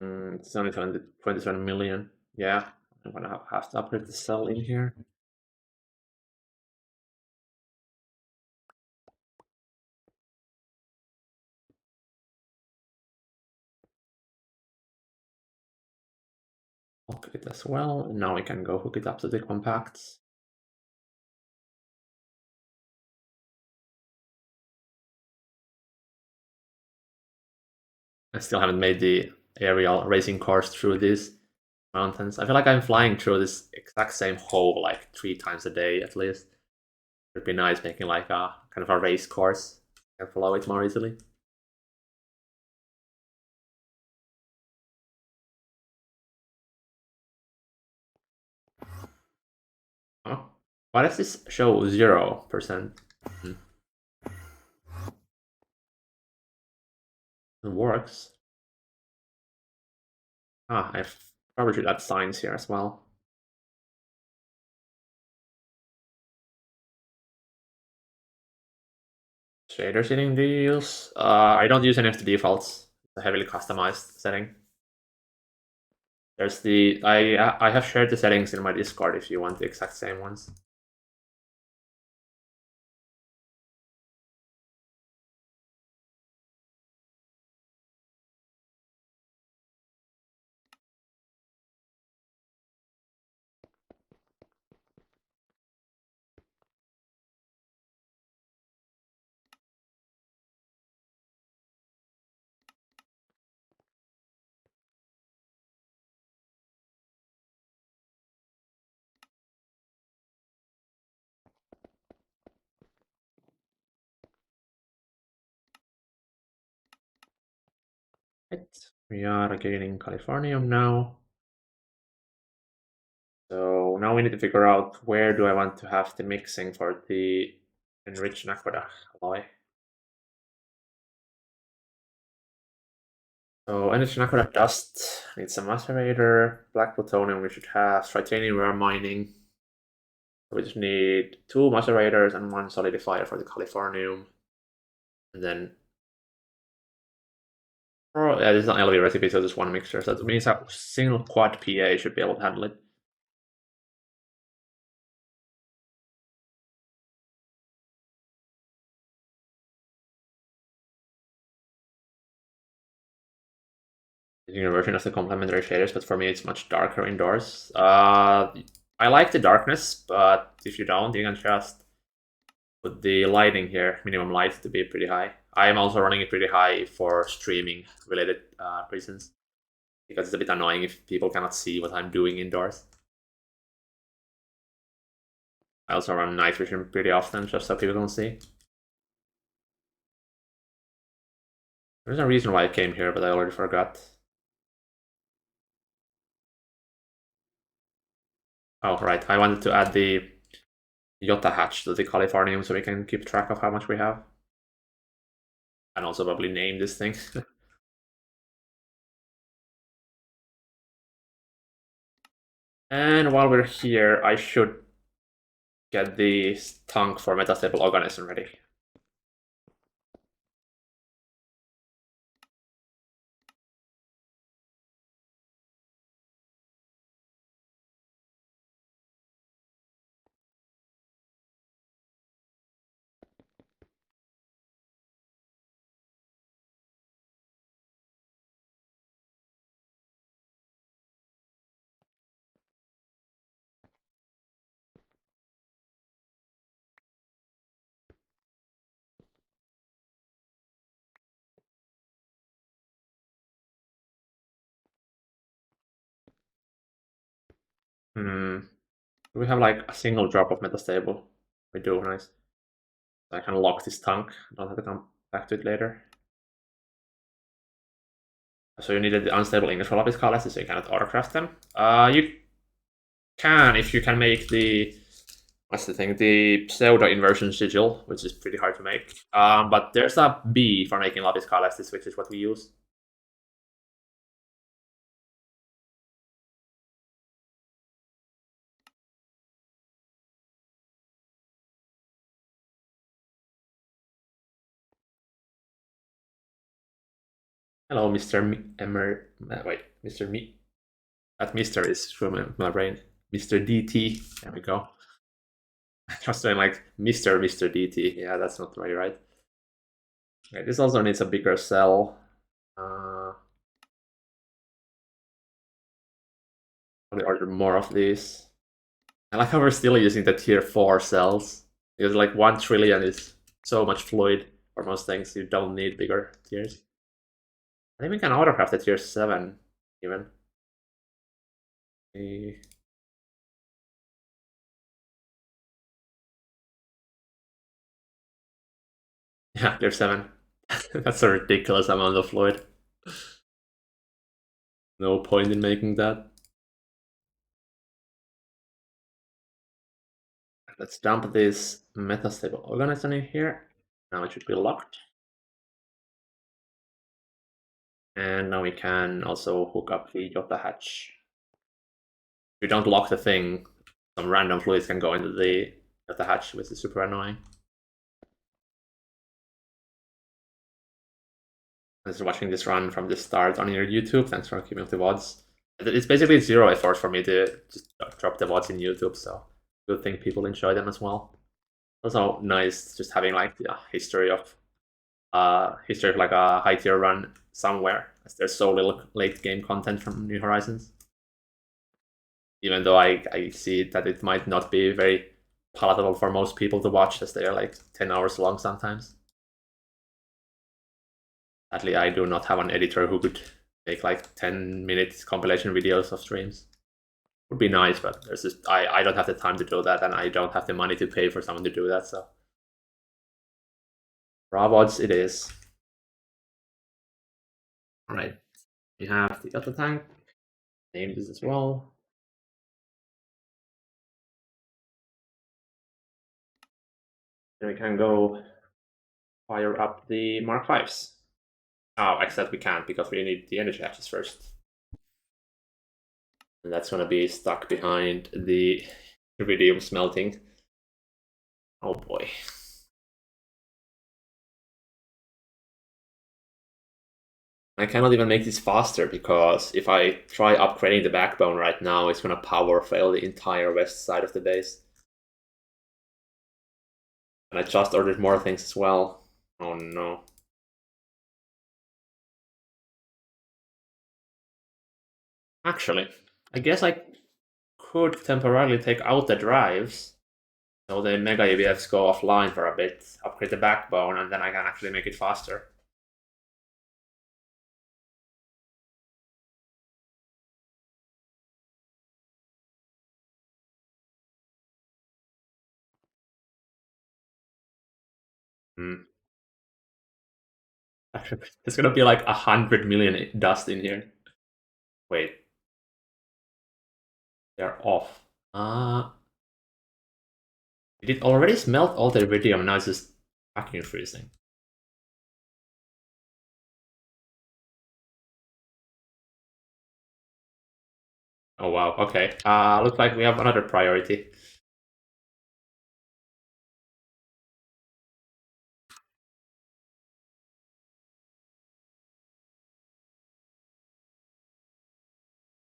It's only 27 million. Yeah, I'm gonna have to upgrade the cell in here. Lock it as well. And now we can go hook it up to the compacts. I still haven't made the aerial racing course through these mountains. I feel like I'm flying through this exact same hole like 3 times a day at least. It'd be nice making like a kind of a race course. I can follow it more easily. Oh, why does this show 0%? It works. Ah, I probably should add signs here as well. Shader setting deals. I don't use any of the defaults. It's a heavily customized setting. There's the I have shared the settings in my Discord if you want the exact same ones. Right. We are gaining Californium now. So now we need to figure out where do I want to have the mixing for the enriched Nakoda alloy. So enriched Nakoda dust needs a macerator. Black plutonium we should have. Titanium we are mining. We just need 2 macerators and 1 solidifier for the Californium. And then oh, yeah, this is an LV recipe, so just 1 mixture. So that means a single quad PA should be able to handle it. Using a version of the complementary shaders, but for me it's much darker indoors. I like the darkness, but if you don't, you can just put the lighting here, minimum light, to be pretty high. I am also running it pretty high for streaming related reasons, because it's a bit annoying if people cannot see what I'm doing indoors. I also run night vision pretty often, just so people don't see. There's a reason why I came here, but I already forgot. Oh, right. I wanted to add the Jota hatch to the Californium so we can keep track of how much we have. And also probably name this thing. And while we're here, I should get the tank for metastable organism ready. Hmm. Do we have like a single drop of metastable? We do, nice. I can lock this tank. Don't have to come back to it later. So you needed the unstable English for Lapis Calesi, so you cannot autocraft them. You can if you can make the what's the thing? The pseudo inversion sigil, which is pretty hard to make. But there's a B for making Lapis Calesi, which is what we use. Hello, Mr. Wait, Mr. Me. That Mr. is from my brain. Mr. DT. There we go. I was doing like Mr. DT. Yeah, that's not very right. Okay, this also needs a bigger cell. Probably order more of these. I like how we're still using the tier 4 cells. Because like 1 trillion is so much fluid for most things. You don't need bigger tiers. I think we can autocraft the tier 7 even. The- Yeah, tier 7. That's a ridiculous amount of fluid. No point in making that. Let's dump this metastable organism in here. Now it should be locked. And now we can also hook up the Jota hatch. If you don't lock the thing, some random fluids can go into the Jota hatch, which is super annoying. Thanks for watching this run from the start on your YouTube. Thanks for keeping up the VODs. It's basically zero effort for me to just drop the VODs in YouTube, so good thing people enjoy them as well. Also nice just having like the history of like a high tier run somewhere, as there's so little late game content from New Horizons. Even though I see that it might not be very palatable for most people to watch, as they are like 10 hours long sometimes. Sadly, I do not have an editor who could make like 10-minute compilation videos of streams. Would be nice, but there's just I don't have the time to do that, and I don't have the money to pay for someone to do that. So raw VODs it is. All right, we have the other tank. Name this as well. Then we can go fire up the Mark 5s. Oh, except we can't because we need the energy hatches first. And that's going to be stuck behind the iridium smelting. Oh boy. I cannot even make this faster because if I try upgrading the backbone right now, it's going to power fail the entire west side of the base. And I just ordered more things as well. Oh no. Actually, I guess I could temporarily take out the drives so the Mega EBFs go offline for a bit, upgrade the backbone, and then I can actually make it faster. Hmm. Actually, there's gonna be like 100 million dust in here. Wait, they're off. Did it already smelt all the iridium? Now it's just fucking freezing. Oh wow, okay. Looks like we have another priority.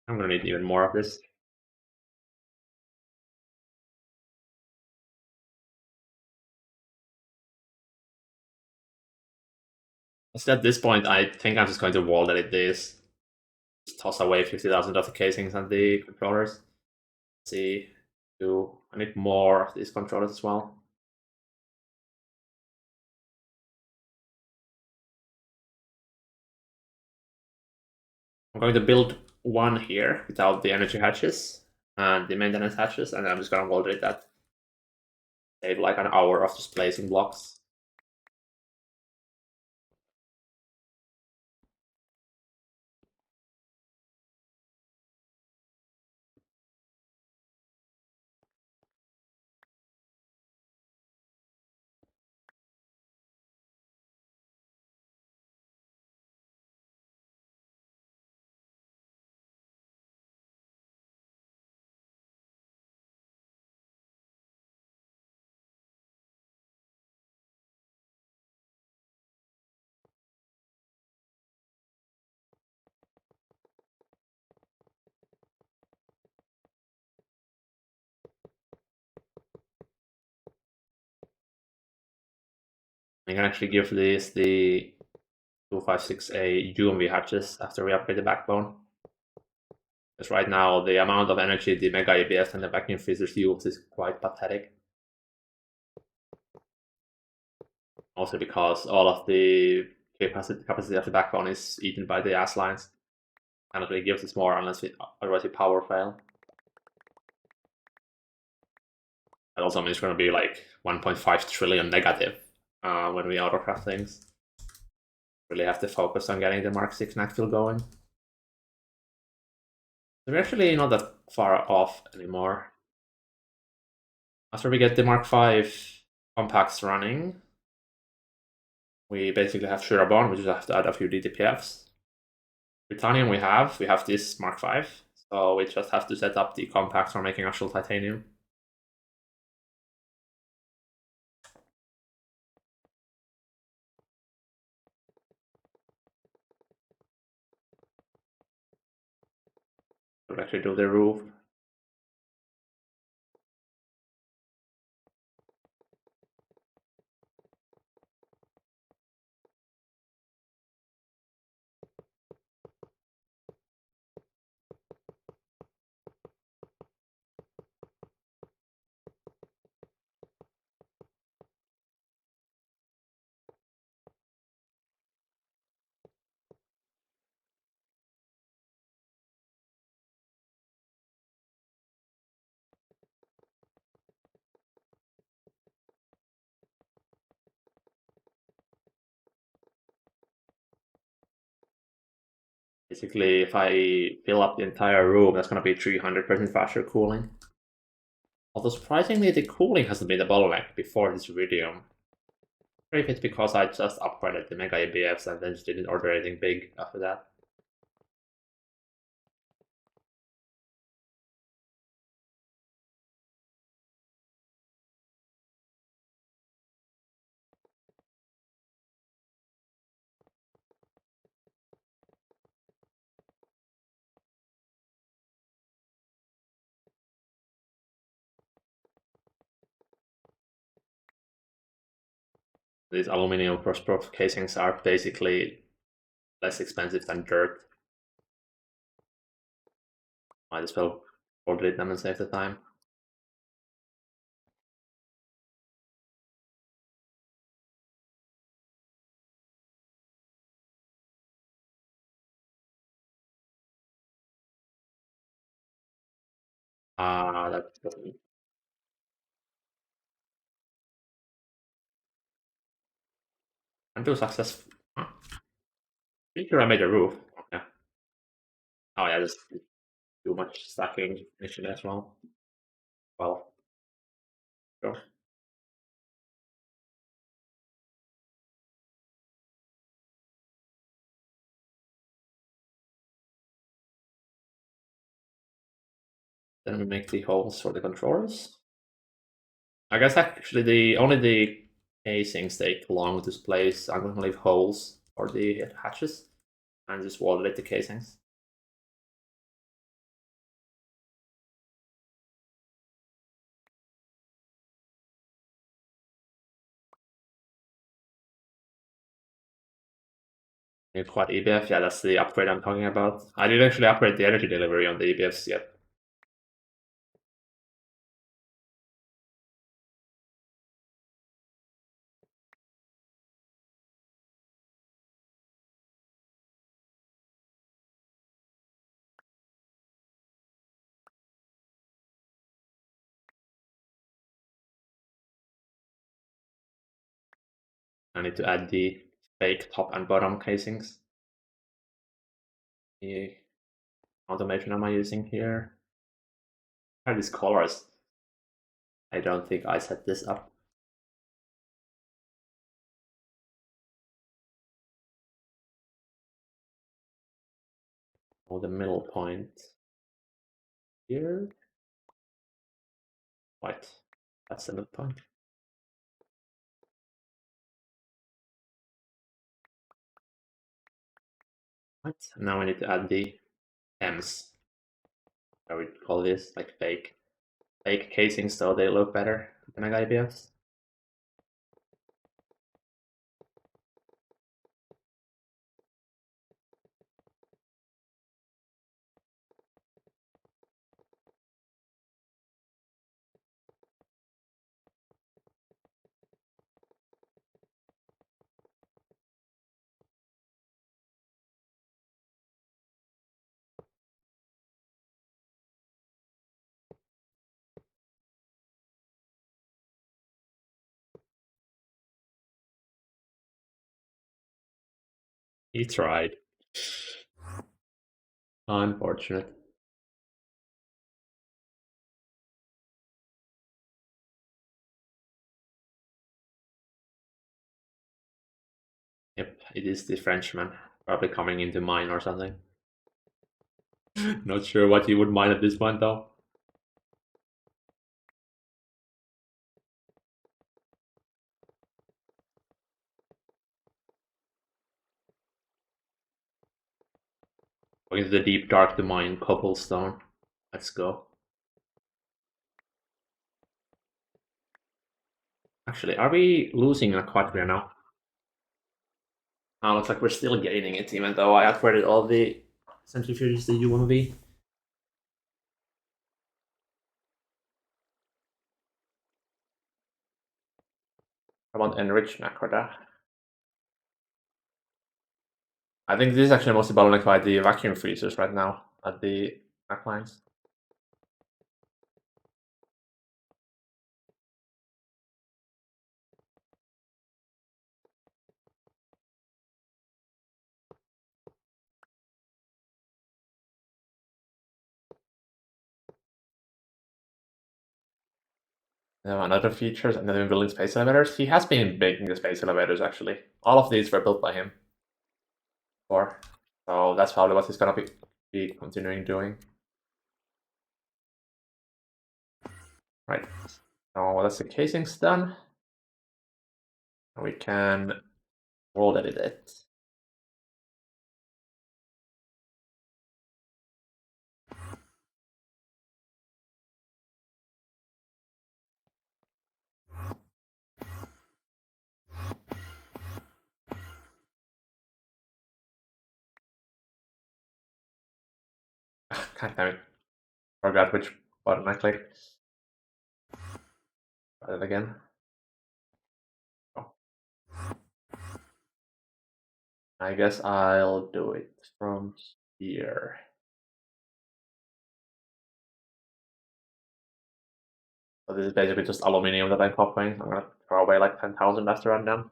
I'm gonna need even more of this. So at this point, I think I'm just going to wall edit this. Just toss away 50,000 of the casings and the controllers. Let's see, I need more of these controllers as well. I'm going to build one here without the energy hatches. and the maintenance hatches, and I'm just gonna wall that. Save like an hour of just placing blocks. I can actually give this the 256A UMV hatches after we upgrade the backbone. Because right now the amount of energy the Mega ABS and the vacuum freezers use is quite pathetic. Also because all of the capacity of the backbone is eaten by the ass lines. Cannot really gives us more unless otherwise we power fail. That also means it's going to be like 1.5 trillion negative when we autocraft things. Really have to focus on getting the Mk6 Nactil going. So we're actually not that far off anymore. After we get the Mk5 compacts running, we basically have Shurabon, we just have to add a few DTPFs. Titanium we have this Mk5, so we just have to set up the compacts for making actual titanium. We'll actually do the roof. Basically, if I fill up the entire room, that's going to be 300% faster cooling. Although surprisingly, the cooling hasn't been the bottleneck before this video. If it's because I just upgraded the Mega ABFs and then just didn't order anything big after that. These aluminum cross-prof casings are basically less expensive than dirt. Might as well order them and save the time. That's good. And do successful. Huh? Pretty sure I made a roof. Yeah. Oh yeah, just too much stacking initially as well. Well, sure. Then we make the holes for the controllers. I guess actually the only the casings take long to place. I'm gonna leave holes for the hatches and just wall-lit the casings. Quad EBF, yeah, that's the upgrade I'm talking about. I didn't actually upgrade the energy delivery on the EBFs yet. I need to add the fake top and bottom casings. The automation am I using here? Are these colors? I don't think I set this up. Oh, the middle point here. Right, that's the middle point. Right, and now we need to add the M's. I would call this like fake casings so they look better than like IBS. He tried. Unfortunate. Yep, it is the Frenchman. Probably coming into mine or something. Not sure what you would mine at this point though. Going to the deep dark to mine cobblestone. Let's go. Actually, are we losing a quadria now? Oh, looks like we're still gaining it, even though I upgraded all the centrifuges to UMV. I want enrich Nakoda. I think this is actually mostly bottlenecked by the vacuum freezers right now at the backlines. Another features, and then building space elevators. He has been making the space elevators actually. All of these were built by him before. So that's probably what he's gonna be continuing doing. Right. So that's the casings done. We can world edit it. God damn it. Forgot which button I clicked. Try it again. Oh. I guess I'll do it from here. So this is basically just aluminium that I'm copying. I'm gonna throw away like 10,000 after I'm done.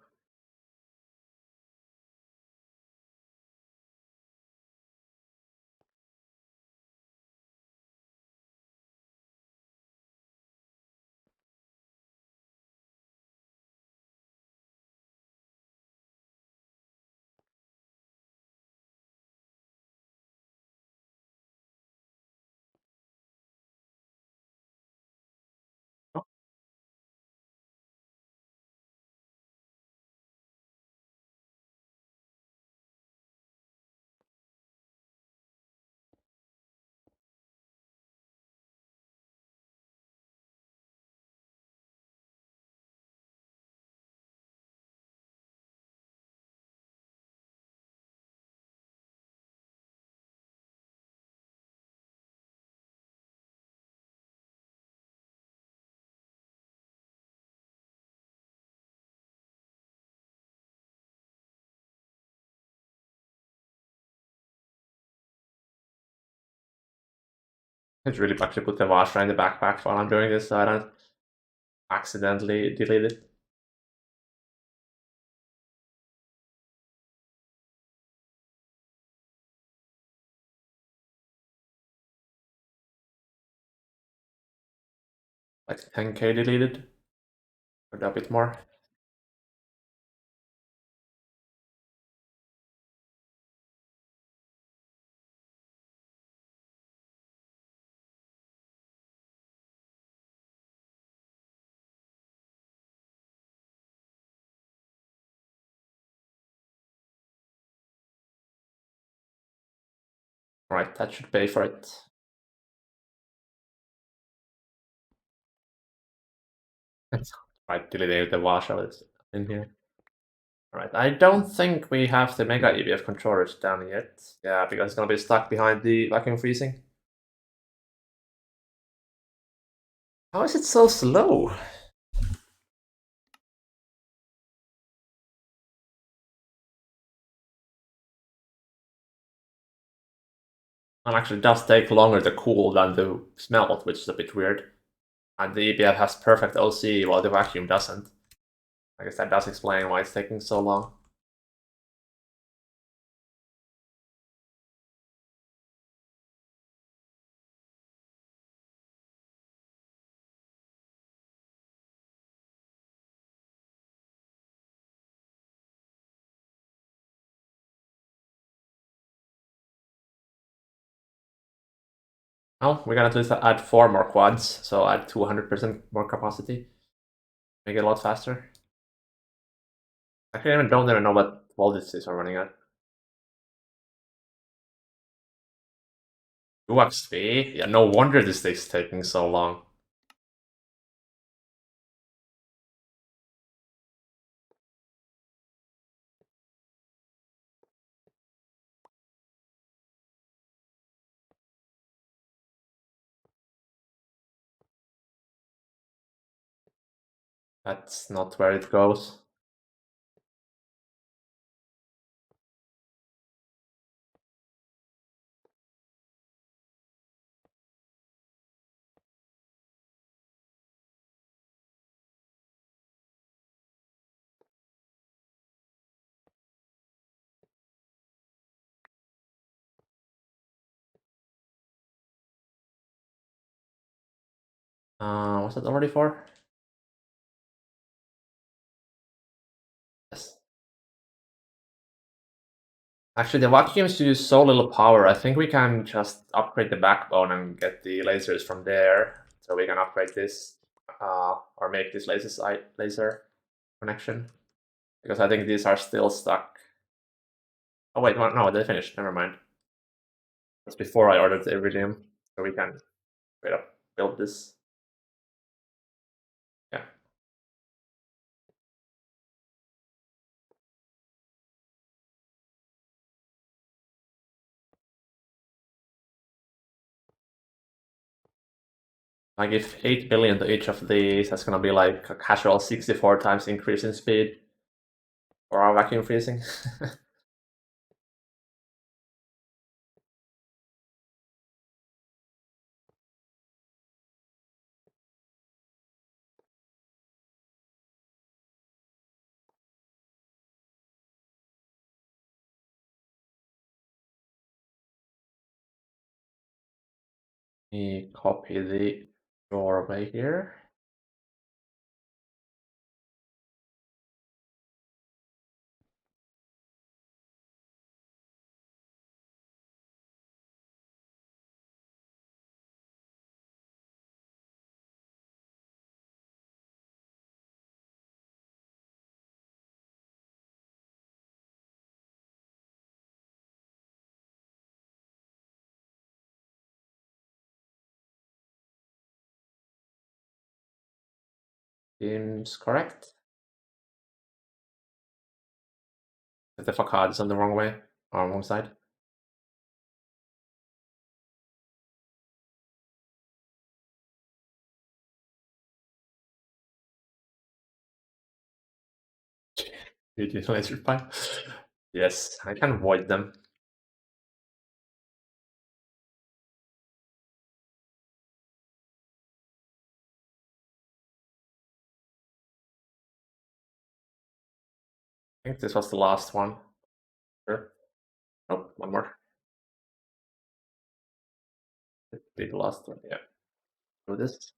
Oh. It's really bug to put the washer in the backpack while I'm doing this so I don't accidentally delete it. like 10K deleted, or a bit more. Right, that should pay for it. Right, deleting the washout in here. Alright, I don't think we have the Mega EBF controllers down yet. Yeah, because it's gonna be stuck behind the vacuum freezing. How is it so slow? Well, actually, it does take longer to cool than to smelt, which is a bit weird. And the EBF has perfect OC while the vacuum doesn't. I guess that does explain why it's taking so long. Well, we're gonna at least add 4 more quads, so add 200% more capacity. Make it a lot faster. Actually, I don't even know what voltages are running at. 2x3? Yeah, no wonder this thing's taking so long. That's not where it goes. What's that already for? Yes. Actually, the vacuums use so little power. I think we can just upgrade the backbone and get the lasers from there. So we can upgrade this, or make this laser connection. Because I think these are still stuck. Oh wait, no, they finished. Never mind. That's before I ordered the iridium, so we can straight up build this. Yeah. I give 8 billion to each of these. That's gonna be like a casual 64 times increase in speed for our vacuum freezing. Me copy the doorway here. Seems correct. The facade is on the wrong way, or wrong side. GG laser pipe. Yes, I can avoid them. I think this was the last one. Sure. Nope, one more. Be the last one. Yeah. Do this.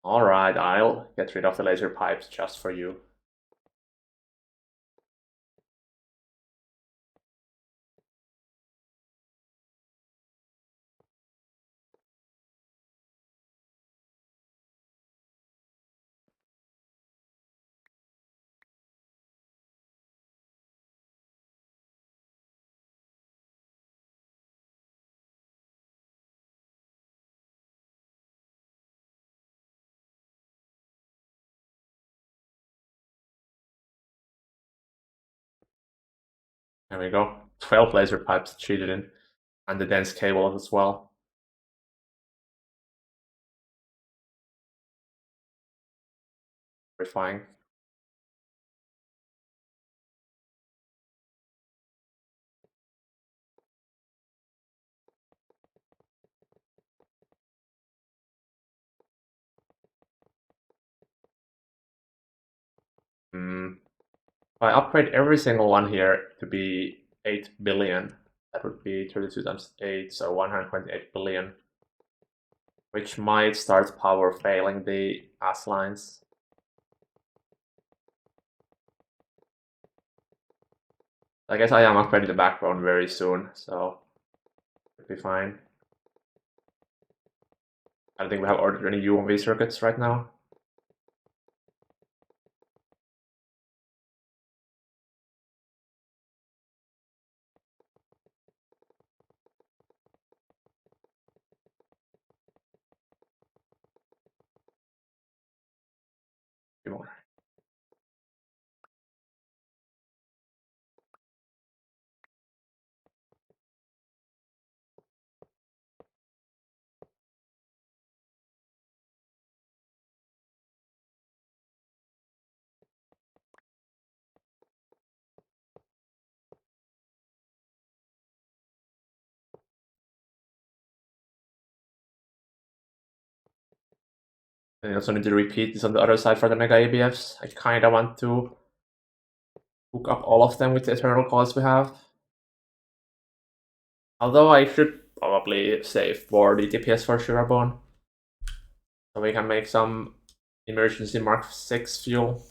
Alright, I'll get rid of the laser pipes just for you. There we go. 12 laser pipes cheated in. And the dense cables as well. Verifying. If I upgrade every single one here to be 8 billion, that would be 32 times 8, so 128 billion. Which might start power failing the ass lines. I guess I am upgrading the backbone very soon, so it'll be fine. I don't think we have ordered any UMV circuits right now. A few more. And I also need to repeat this on the other side for the Mega ABFs. I kinda want to hook up all of them with the eternal coils we have. Although I should probably save for the DPS for Shirabone. So we can make some emergency Mk6 fuel.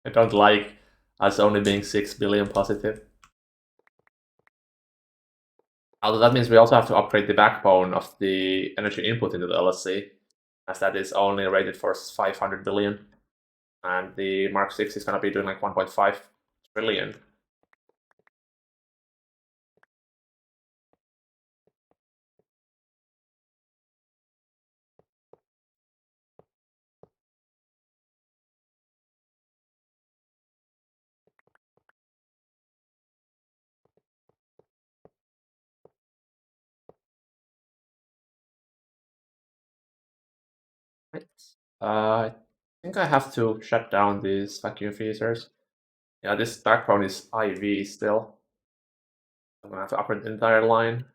I don't like us only being 6 billion positive. Although that means we also have to upgrade the backbone of the energy input into the LSC, as that is only rated for 500 billion. And the Mk6 is going to be doing like 1.5 trillion. Right. I think I have to shut down these vacuum freezers. Yeah, this backbone is IV still. I'm gonna have to upgrade the entire line.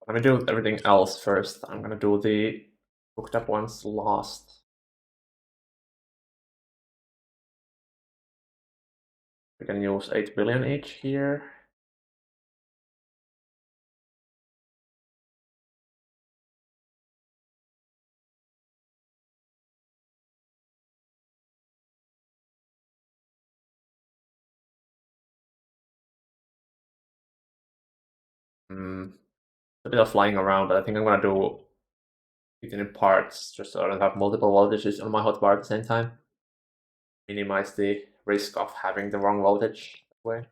Let me do everything else first. I'm gonna do the hooked up ones last. We can use 8 billion each here. A bit of flying around, but I think I'm gonna do it in parts just so I don't have multiple voltages on my hotbar at the same time. Minimize the risk of having the wrong voltage that way.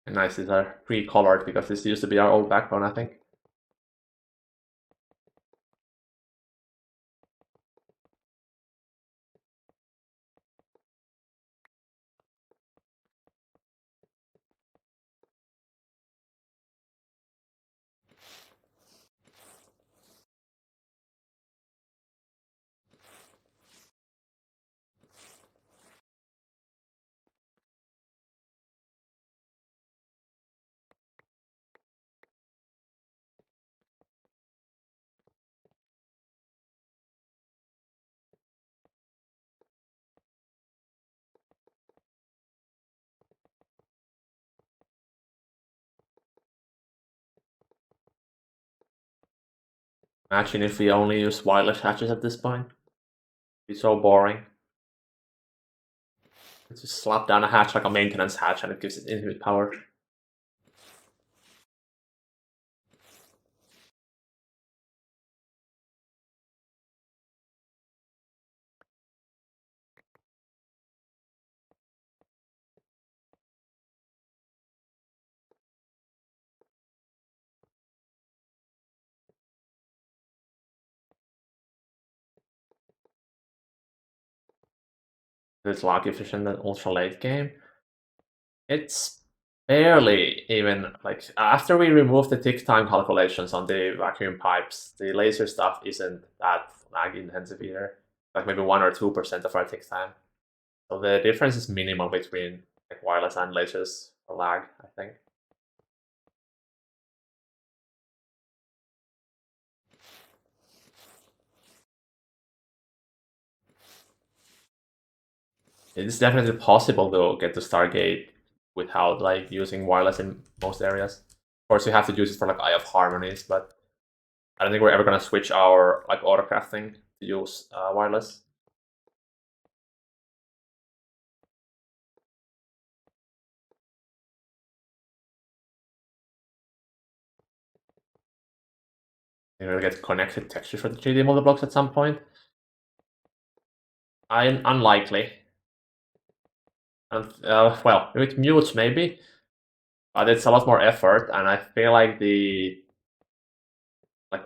And nice, these are pre-colored because this used to be our old backbone, I think. Imagine if we only use wireless hatches at this point. It'd be so boring. Just slap down a hatch like a maintenance hatch and it gives it infinite power. It's lag efficient and ultra late game. It's barely even like after we remove the tick time calculations on the vacuum pipes, the laser stuff isn't that lag intensive either. Like maybe 1 or 2% of our tick time. So the difference is minimal between like wireless and lasers for lag, I think. It's definitely possible to get to Stargate without like using wireless in most areas. Of course, you have to use it for like Eye of Harmonies, but I don't think we're ever gonna switch our like autocrafting to use wireless. You will get connected textures for the 3D model blocks at some point. Unlikely. And well, with mutes maybe, but it's a lot more effort, and I feel like the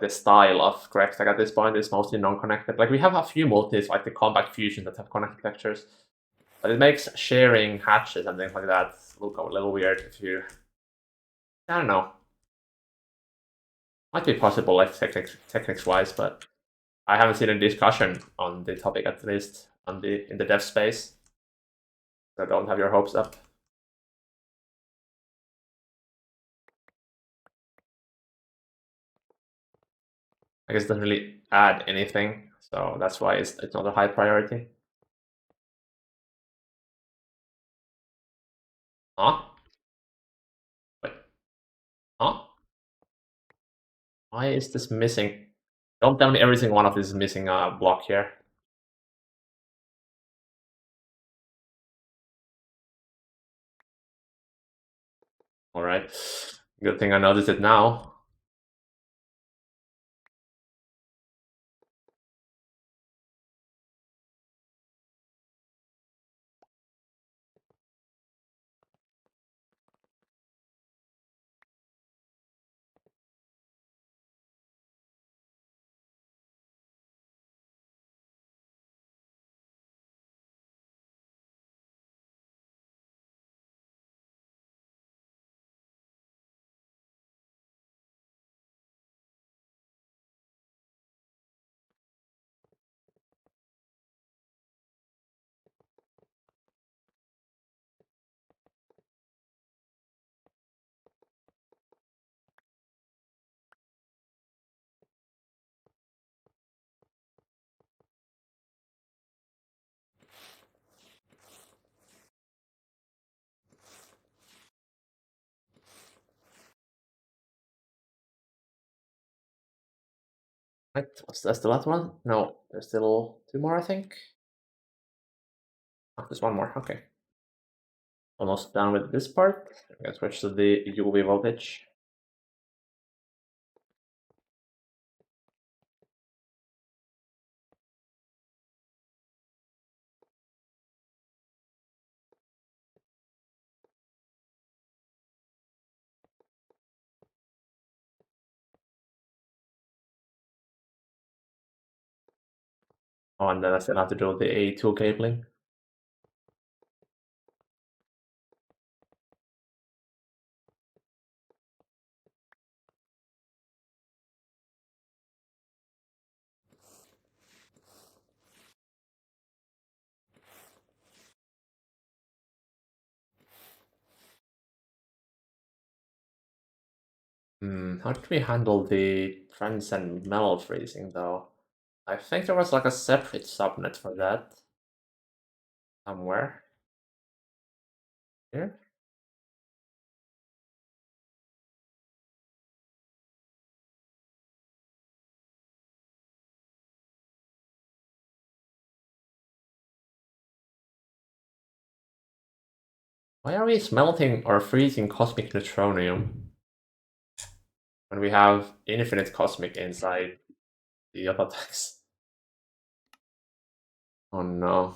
style of Grextag at this point is mostly non-connected. Like we have a few multis, like the Compact Fusion, that have connected textures, but it makes sharing hatches and things like that look a little weird if you. I don't know. Might be possible, like techniques wise, but I haven't seen any discussion on the topic at least on the in the dev space. So don't have your hopes up. I guess it doesn't really add anything, so that's why it's not a high priority. Huh? Wait. Huh? Why is this missing? Don't tell me every single one of this is missing a block here. All right. Good thing I noticed it now. Right, that's the last one? No, there's still two more, I think. Oh, there's one more. Okay. Almost done with this part. I'm gonna switch to the UV voltage. Oh, and then I still have to do the A2 cabling. How did we handle the transcend metal freezing though? I think there was like a separate subnet for that somewhere. Here? Why are we smelting or freezing cosmic neutronium when we have infinite cosmic inside the Autotex? Oh no.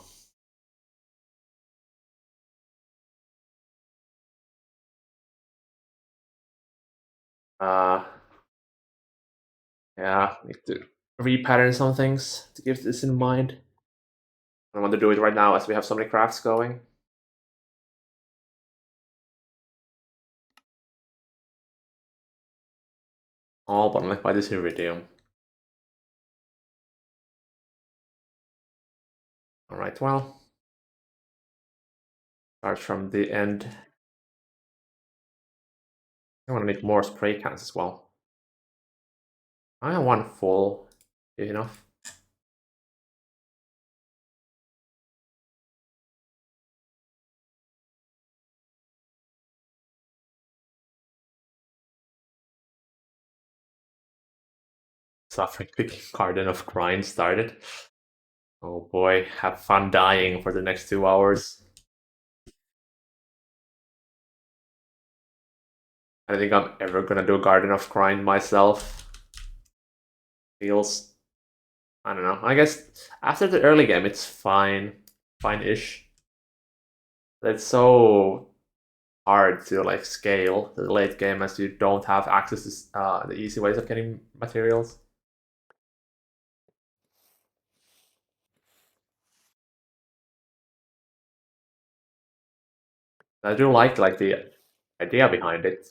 Uh, yeah, need to repattern some things to keep this in mind. I want to do it right now as we have so many crafts going. All bottlenecked by this iridium. Alright, well, start from the end. I want to make more spray cans as well. I have one full, enough. Suffering quick garden of grind started. Oh boy, have fun dying for the next 2 hours. I don't think I'm ever gonna do Garden of Grind myself. Feels, I don't know. I guess after the early game, it's fine, fine-ish. It's so hard to like scale the late game as you don't have access to the easy ways of getting materials. I do like the idea behind it.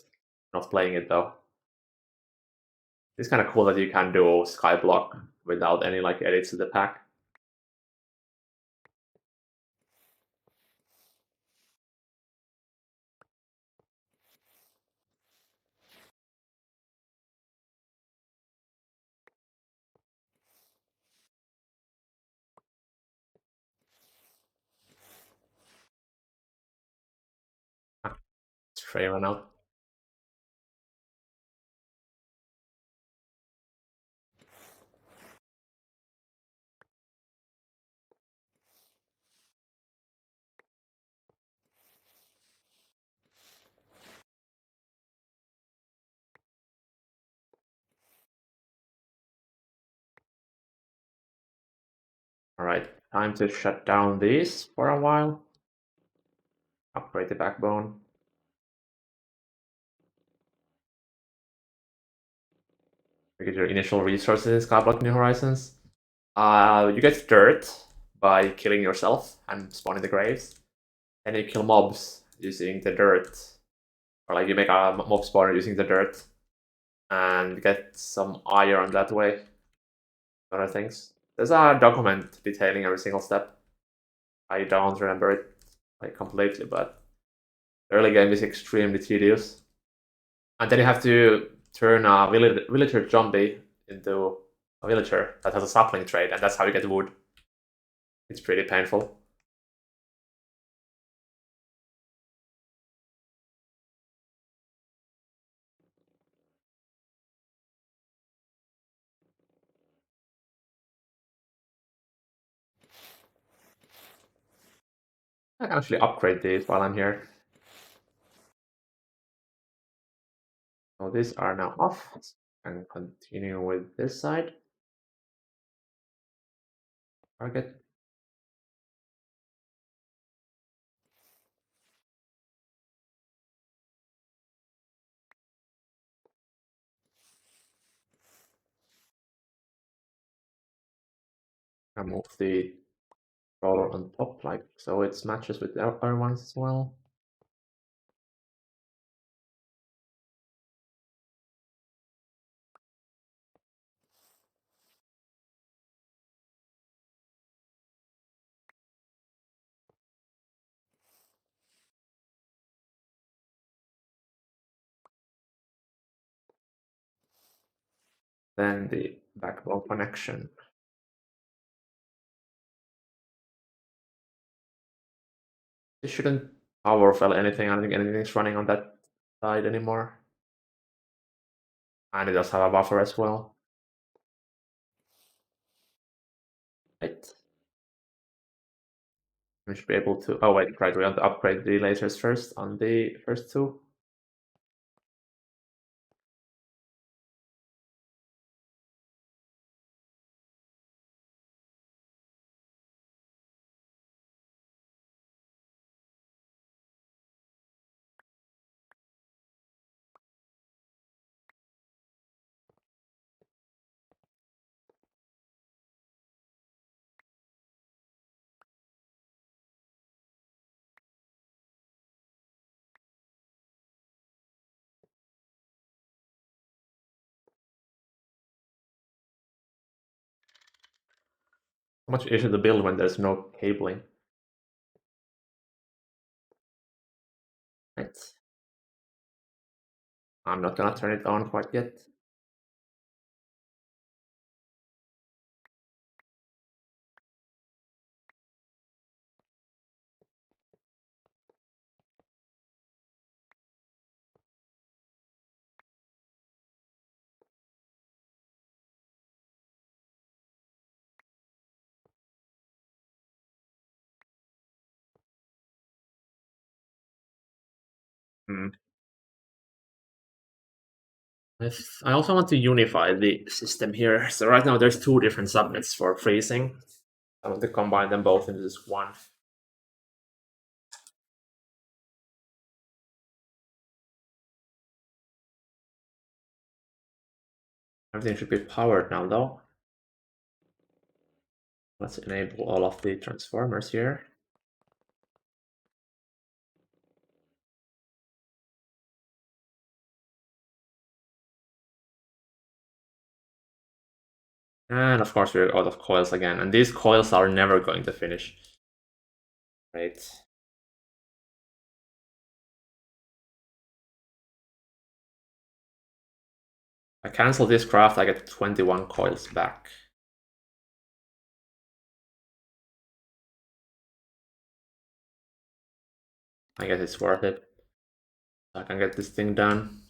Not playing it though. It's kind of cool that you can do Skyblock without any like edits to the pack. Stray run out. Alright, time to shut down these for a while. Upgrade the backbone. You get your initial resources in Skyblock New Horizons. You get dirt by killing yourself and spawning the graves. And you kill mobs using the dirt. Or like you make a mob spawner using the dirt. And get some iron that way. Other things. There's a document detailing every single step. I don't remember it like completely, but the early game is extremely tedious. And then you have to turn a villager zombie into a villager that has a sapling trade, and that's how you get wood. It's pretty painful. I can actually upgrade these while I'm here. So these are now off. And continue with this side. Target. And move the roller on top, like so it matches with the other ones as well. Then the backbone connection. This shouldn't power fail anything. I don't think anything's running on that side anymore. And it does have a buffer as well. Right. We should be able to. Oh wait, right. We want to upgrade the lasers first on the first two. How much easier to build when there's no cabling? Right. I'm not gonna turn it on quite yet. Hmm. I also want to unify the system here. So right now there's two different subnets for freezing. I want to combine them both into this one. Everything should be powered now though. Let's enable all of the transformers here. And of course we're out of coils again. And these coils are never going to finish. Right. I cancel this craft, I get 21 coils back. I guess it's worth it. I can get this thing done.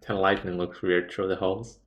The lightning looks weird through the holes.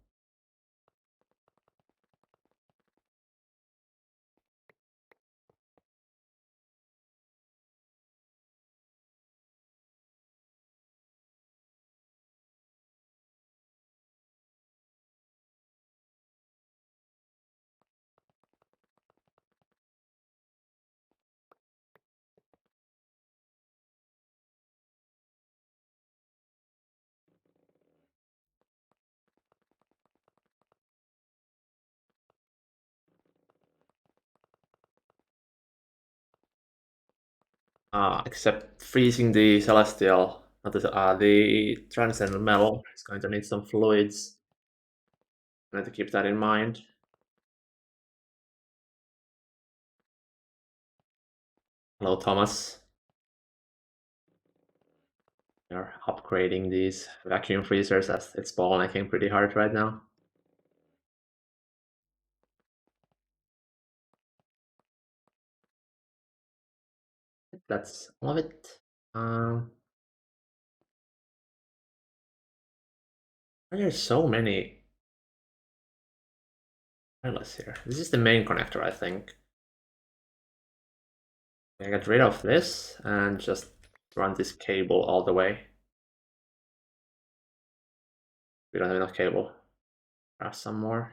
Except freezing the celestial, not the transcendent metal is going to need some fluids. I need to keep that in mind. Hello, Thomas. We are upgrading these vacuum freezers as it's bottlenecking pretty hard right now. That's all of it. Why are there so many wireless here? This is the main connector, I think. I get rid of this and just run this cable all the way. We don't have enough cable. Grab some more.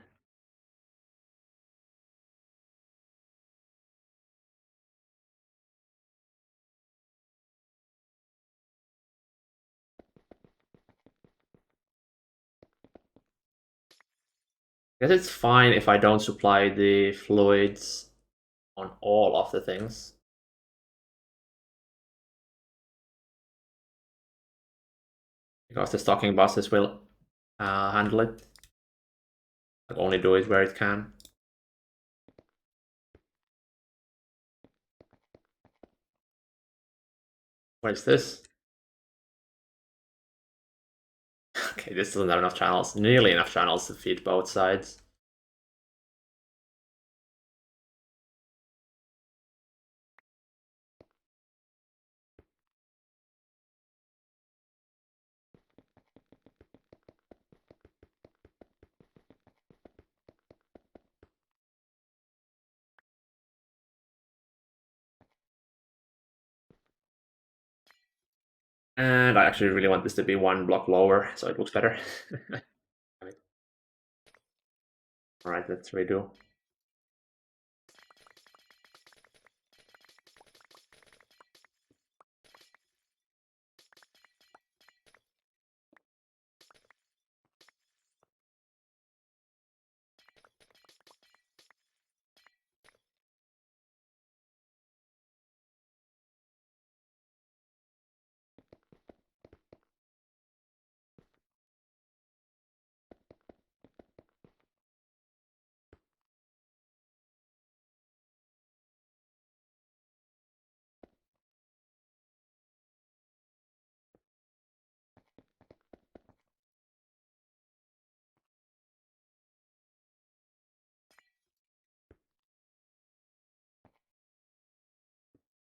I guess it's fine if I don't supply the fluids on all of the things. Because the stocking buses will handle it. I'll only do it where it can. What is this? Okay, this doesn't have enough channels. Nearly enough channels to feed both sides. And I actually really want this to be one block lower, so it looks better. Alright, let's redo.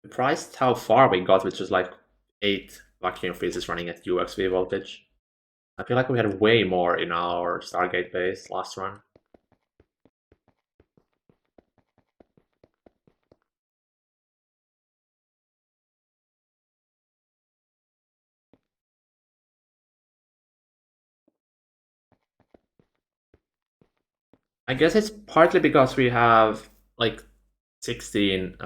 Surprised how far we got with just like 8 vacuum freezes running at UXV voltage. I feel like we had way more in our Stargate base last run. I guess it's partly because we have like 16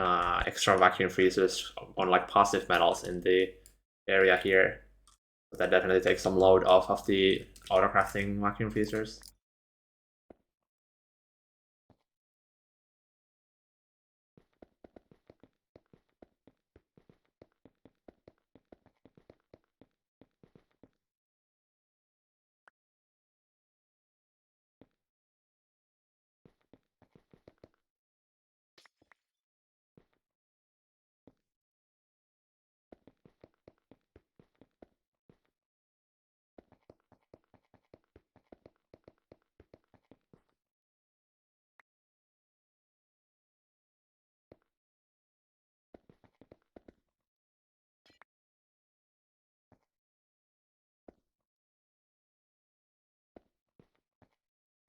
extra vacuum freezers on like positive metals in the area here. That definitely takes some load off of the autocrafting vacuum freezers.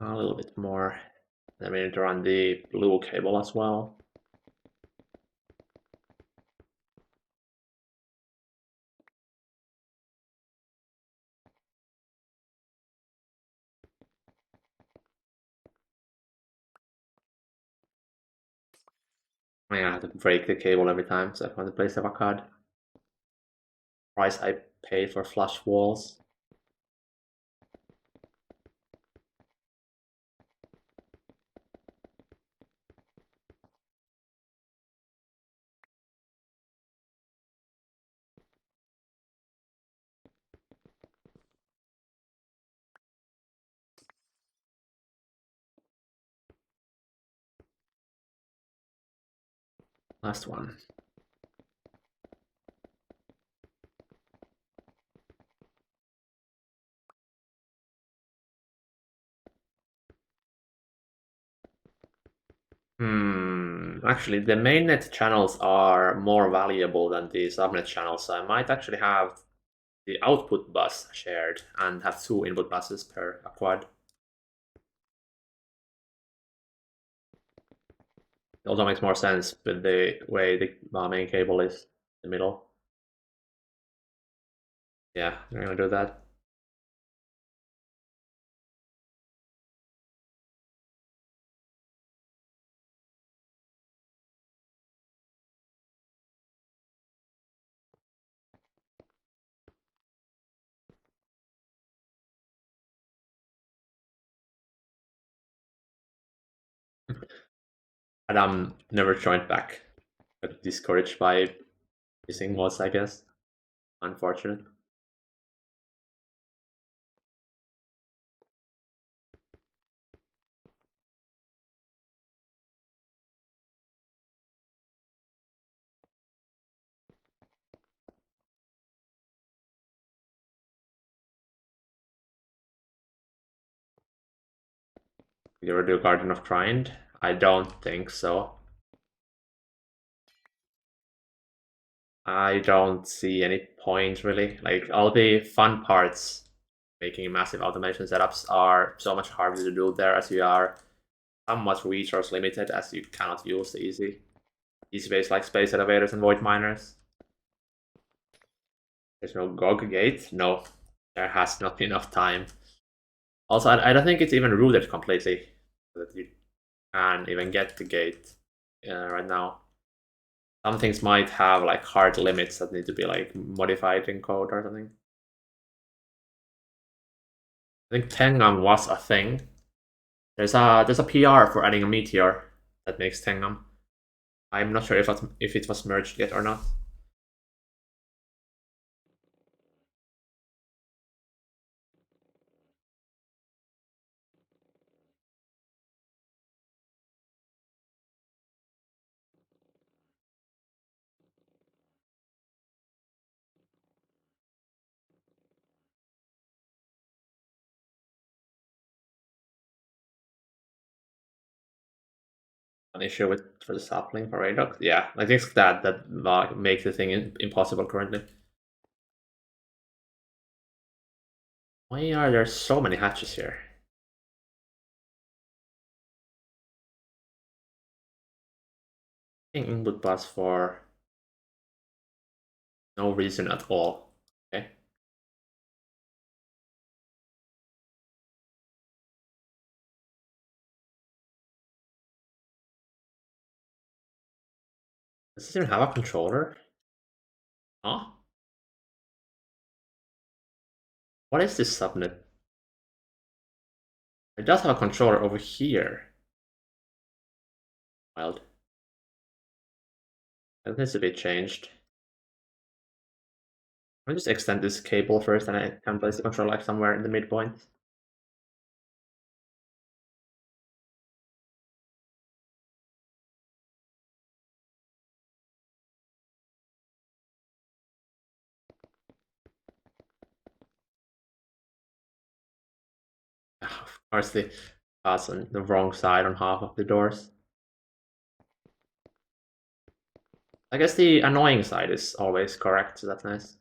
A little bit more. Then we need to run the blue cable as well. I have to break the cable every time, so I find the place of a card. Price I paid for flush walls. Last one. Actually, the mainnet channels are more valuable than the subnet channels, so I might actually have the output bus shared and have 2 input buses per quad. It also makes more sense with the way the main cable is in the middle. Yeah, we're gonna do that. And I'm never joined back. Got discouraged by missing mods, I guess. Unfortunate. You ever do Garden of Grind? I don't think so. I don't see any point really. Like all the fun parts, making massive automation setups are so much harder to do there as you are somewhat resource limited as you cannot use the easy ways like space elevators and void miners. There's no GOG gate. No, there has not been enough time. Also, I don't think it's even rooted completely so that you can even get the gate right now. Some things might have like hard limits that need to be like modified in code or something. I think Tengam was a thing. There's a PR for adding a meteor that makes Tengam. I'm not sure if it was merged yet or not. An issue with for the sapling for Radox. Yeah, I think it's that makes the thing impossible currently. Why are there so many hatches here? Input bus for no reason at all. Okay. Does this even have a controller? Huh? What is this subnet? It does have a controller over here. Wild. That needs to be changed. I'll just extend this cable first and I can place the controller like somewhere in the midpoint. Of course, that's on the wrong side on half of the doors. I guess the annoying side is always correct, so that's nice.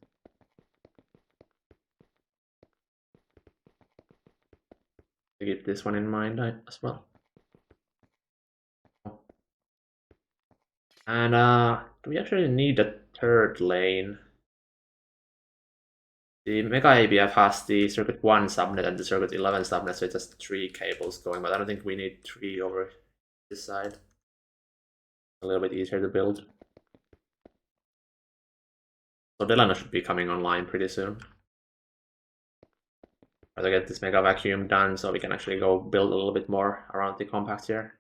To keep this one in mind as well. And do we actually need a third lane? The Mega ABF has the Circuit 1 subnet and the Circuit 11 subnet, so it has 3 cables going, but I don't think we need 3 over this side. A little bit easier to build. So Delano should be coming online pretty soon. Try to get this Mega Vacuum done so we can actually go build a little bit more around the compact here.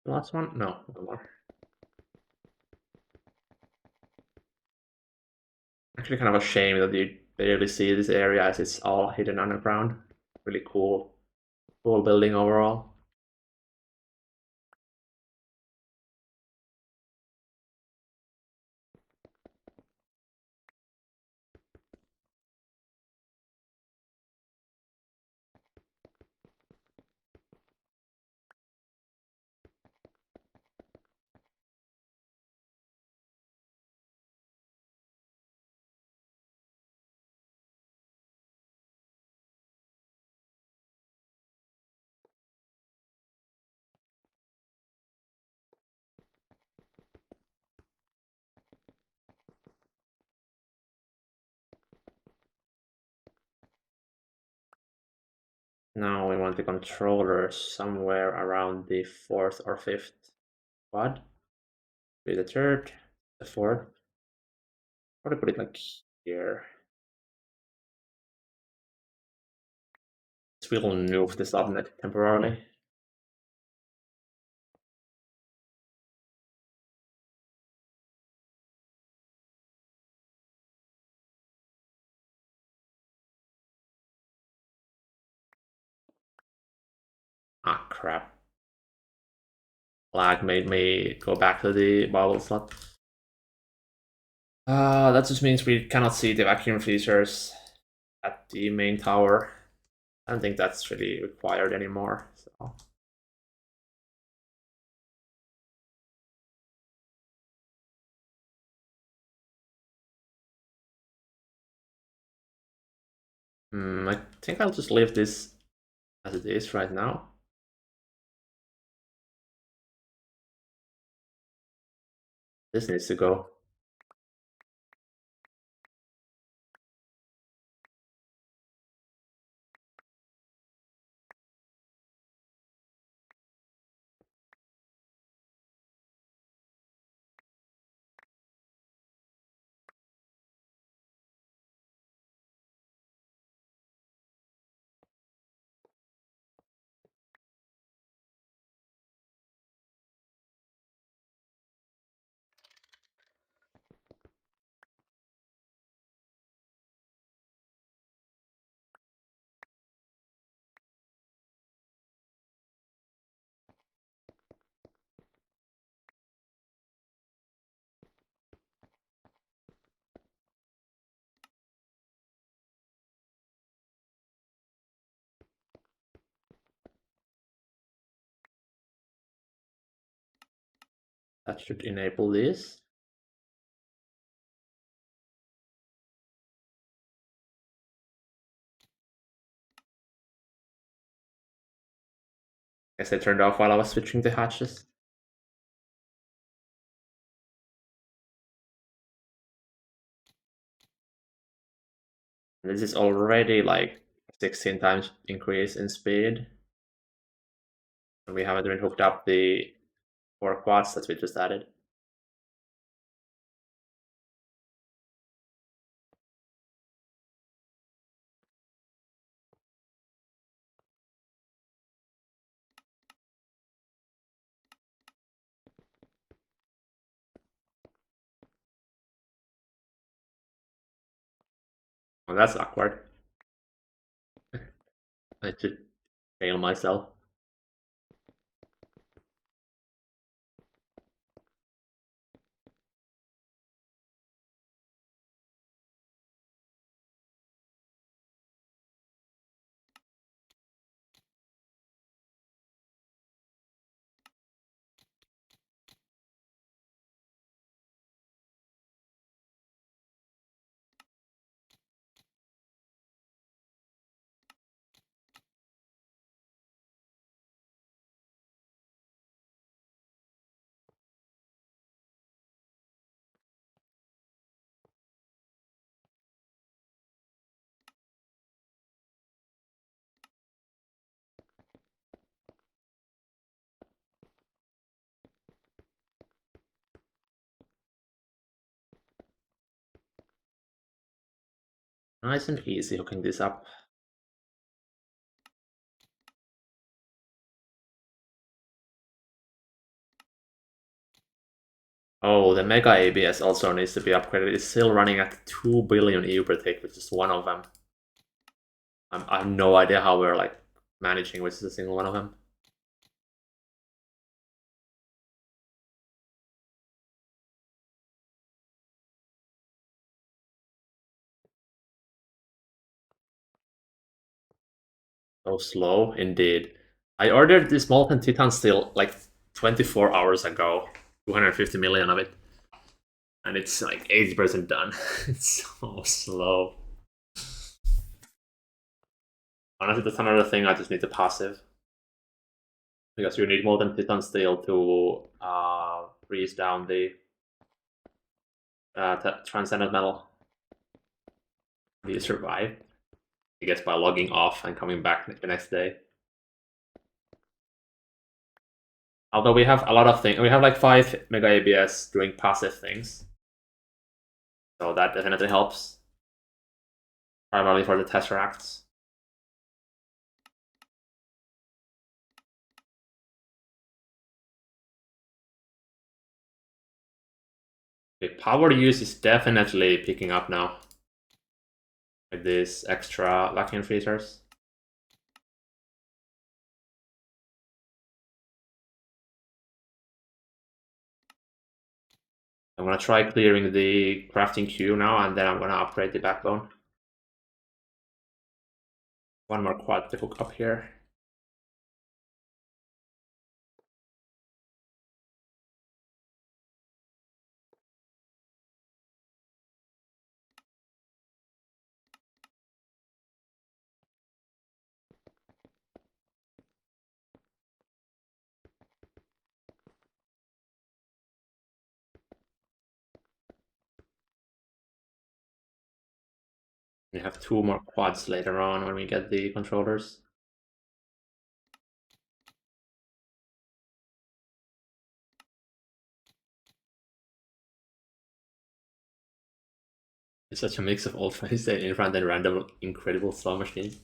The last one? No, no more. Actually kind of a shame that you barely see this area as it's all hidden underground. Really cool building overall. now we want the controller somewhere around the 4th or 5th quad. Be the 3rd, the 4th. Probably put it like here. This will move the subnet temporarily. Ah, crap. Lag made me go back to the bubble slot. That just means we cannot see the vacuum freezers at the main tower. I don't think that's really required anymore. So. I think I'll just leave this as it is right now. This needs to go. That should enable this. Guess I turned off while I was switching the hatches. This is already like 16 times increase in speed. And we haven't even hooked up the 4 quads that we just added. Well, that's awkward. I should fail myself. Nice and easy hooking this up. Oh, the Mega ABS also needs to be upgraded. It's still running at 2 billion EU per tick, which is one of them. I have no idea how we're like managing with a single one of them. So slow, indeed. I ordered this molten titan steel like 24 hours ago, 250 million of it, and it's like 80% done. It's so slow. Honestly, that's another thing I just need to passive. Because you need molten titan steel to freeze down the transcendent metal. Do you survive? I guess by logging off and coming back the next day. Although we have a lot of things, we have like 5 mega ABS doing passive things, so that definitely helps, primarily for the tesseracts. The power use is definitely picking up now with these extra vacuum freezers. I'm gonna try clearing the crafting queue now, and then I'm gonna upgrade the backbone. One more quad to hook up here. We have 2 more quads later on when we get the controllers. It's such a mix of old Wednesday in front and random incredible slow machines.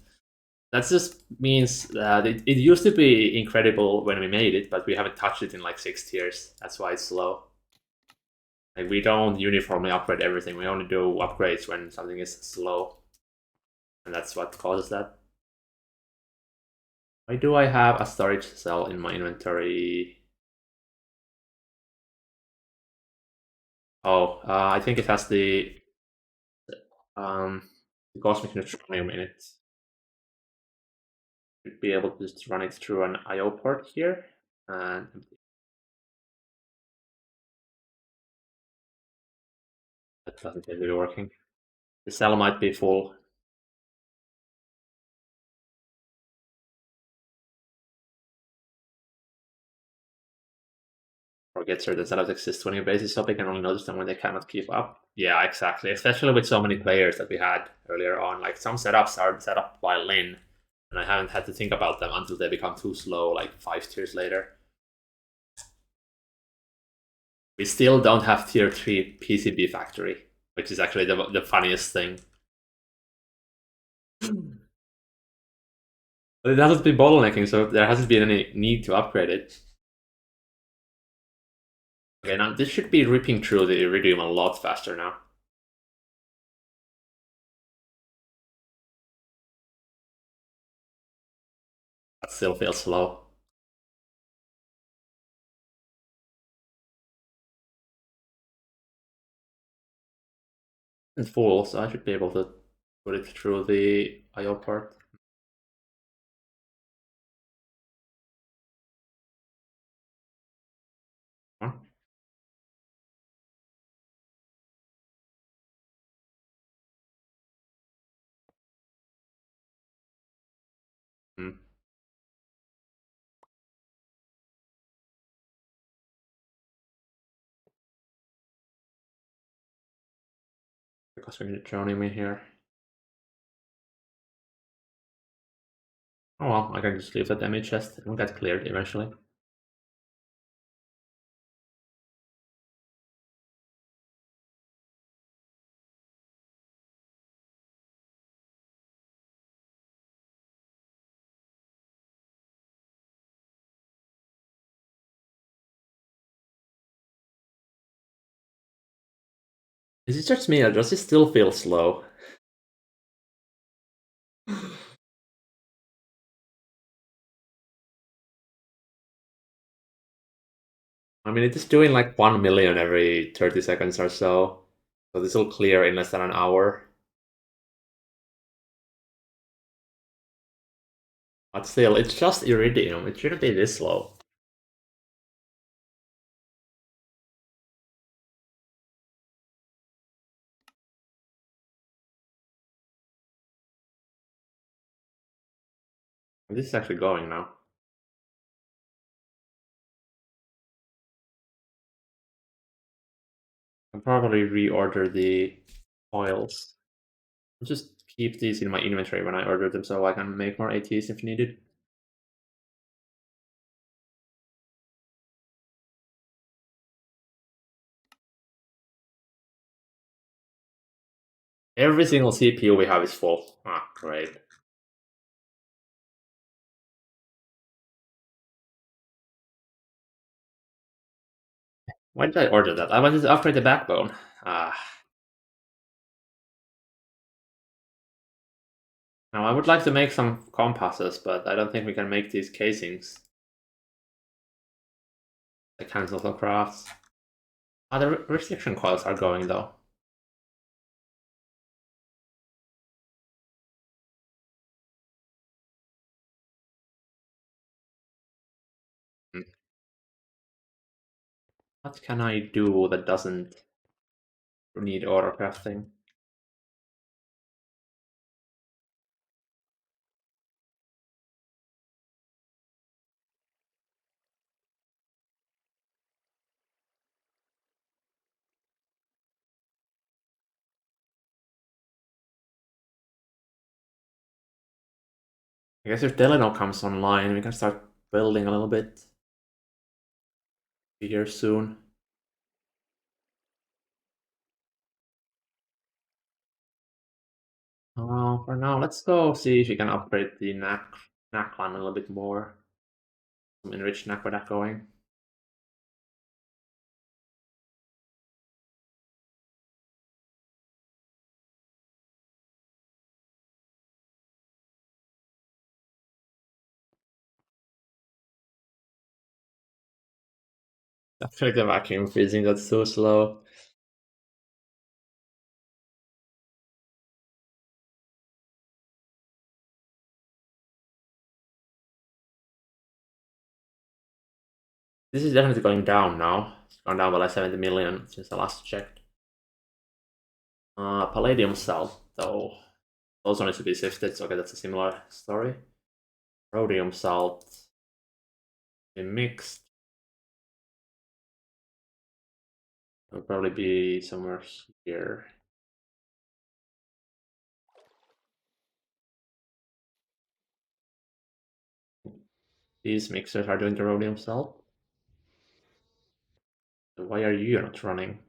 That just means that it used to be incredible when we made it, but we haven't touched it in like 6 years. That's why it's slow. Like we don't uniformly upgrade everything. We only do upgrades when something is slow, and that's what causes that. Why do I have a storage cell in my inventory? Oh, I think it has um, the cosmic neutronium in it. Should be able to just run it through an I/O port here, and that doesn't seem to be working. The cell might be full. Forget certain setups exist when your base is so big and only notice them when they cannot keep up. Yeah, exactly. Especially with so many players that we had earlier on. Like some setups are set up by Lin, and I haven't had to think about them until they become too slow, like 5 tiers later. We still don't have tier 3 PCB factory, which is actually the funniest thing. But it hasn't been bottlenecking, so there hasn't been any need to upgrade it. Okay, now this should be ripping through the iridium a lot faster now. That still feels slow. It's full, so I should be able to put it through the I/O port. Huh? Hmm. Because we're joining me here. Oh well, I can just leave that damage chest. It'll get cleared eventually. Is it just me, or does it still feel slow? I mean, it is doing like 1 million every 30 seconds or so. So this will clear in less than an hour. But still, it's just iridium. It shouldn't be this slow. This is actually going now. I'll probably reorder the oils. Just keep these in my inventory when I order them so I can make more ATs if needed. Every single CPU we have is full. Ah, great. Why did I order that? I wanted to upgrade the backbone. Ah. Now I would like to make some compasses, but I don't think we can make these casings. I cancel the crafts. Ah, the restriction coils are going though. Hmm. What can I do that doesn't need auto crafting? I guess if Delano comes online, we can start building a little bit. Be here soon. For now, let's go see if we can upgrade the knack line a little bit more. Some enriched knack with that going. I feel like the vacuum freezing, that's so slow. This is definitely going down now. It's gone down by like 70 million since I last checked. Palladium salt, though. Also needs to be sifted, so okay, that's a similar story. Rhodium salt. Been mixed. It'll probably be somewhere here. These mixers are doing the rhodium salt. So why are you not running?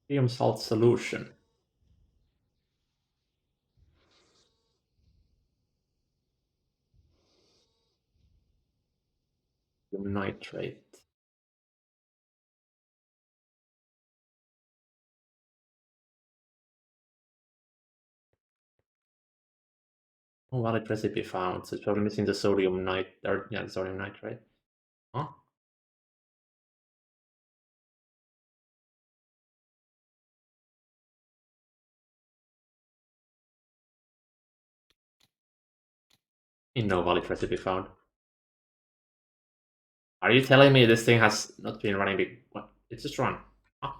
Rhodium salt solution. Nitrate. Oh, valid recipe found. So it's probably missing the sodium or yeah, the sodium nitrate. Huh? In no valid recipe found. Are you telling me this thing has not been running big? What? It's just run. Huh?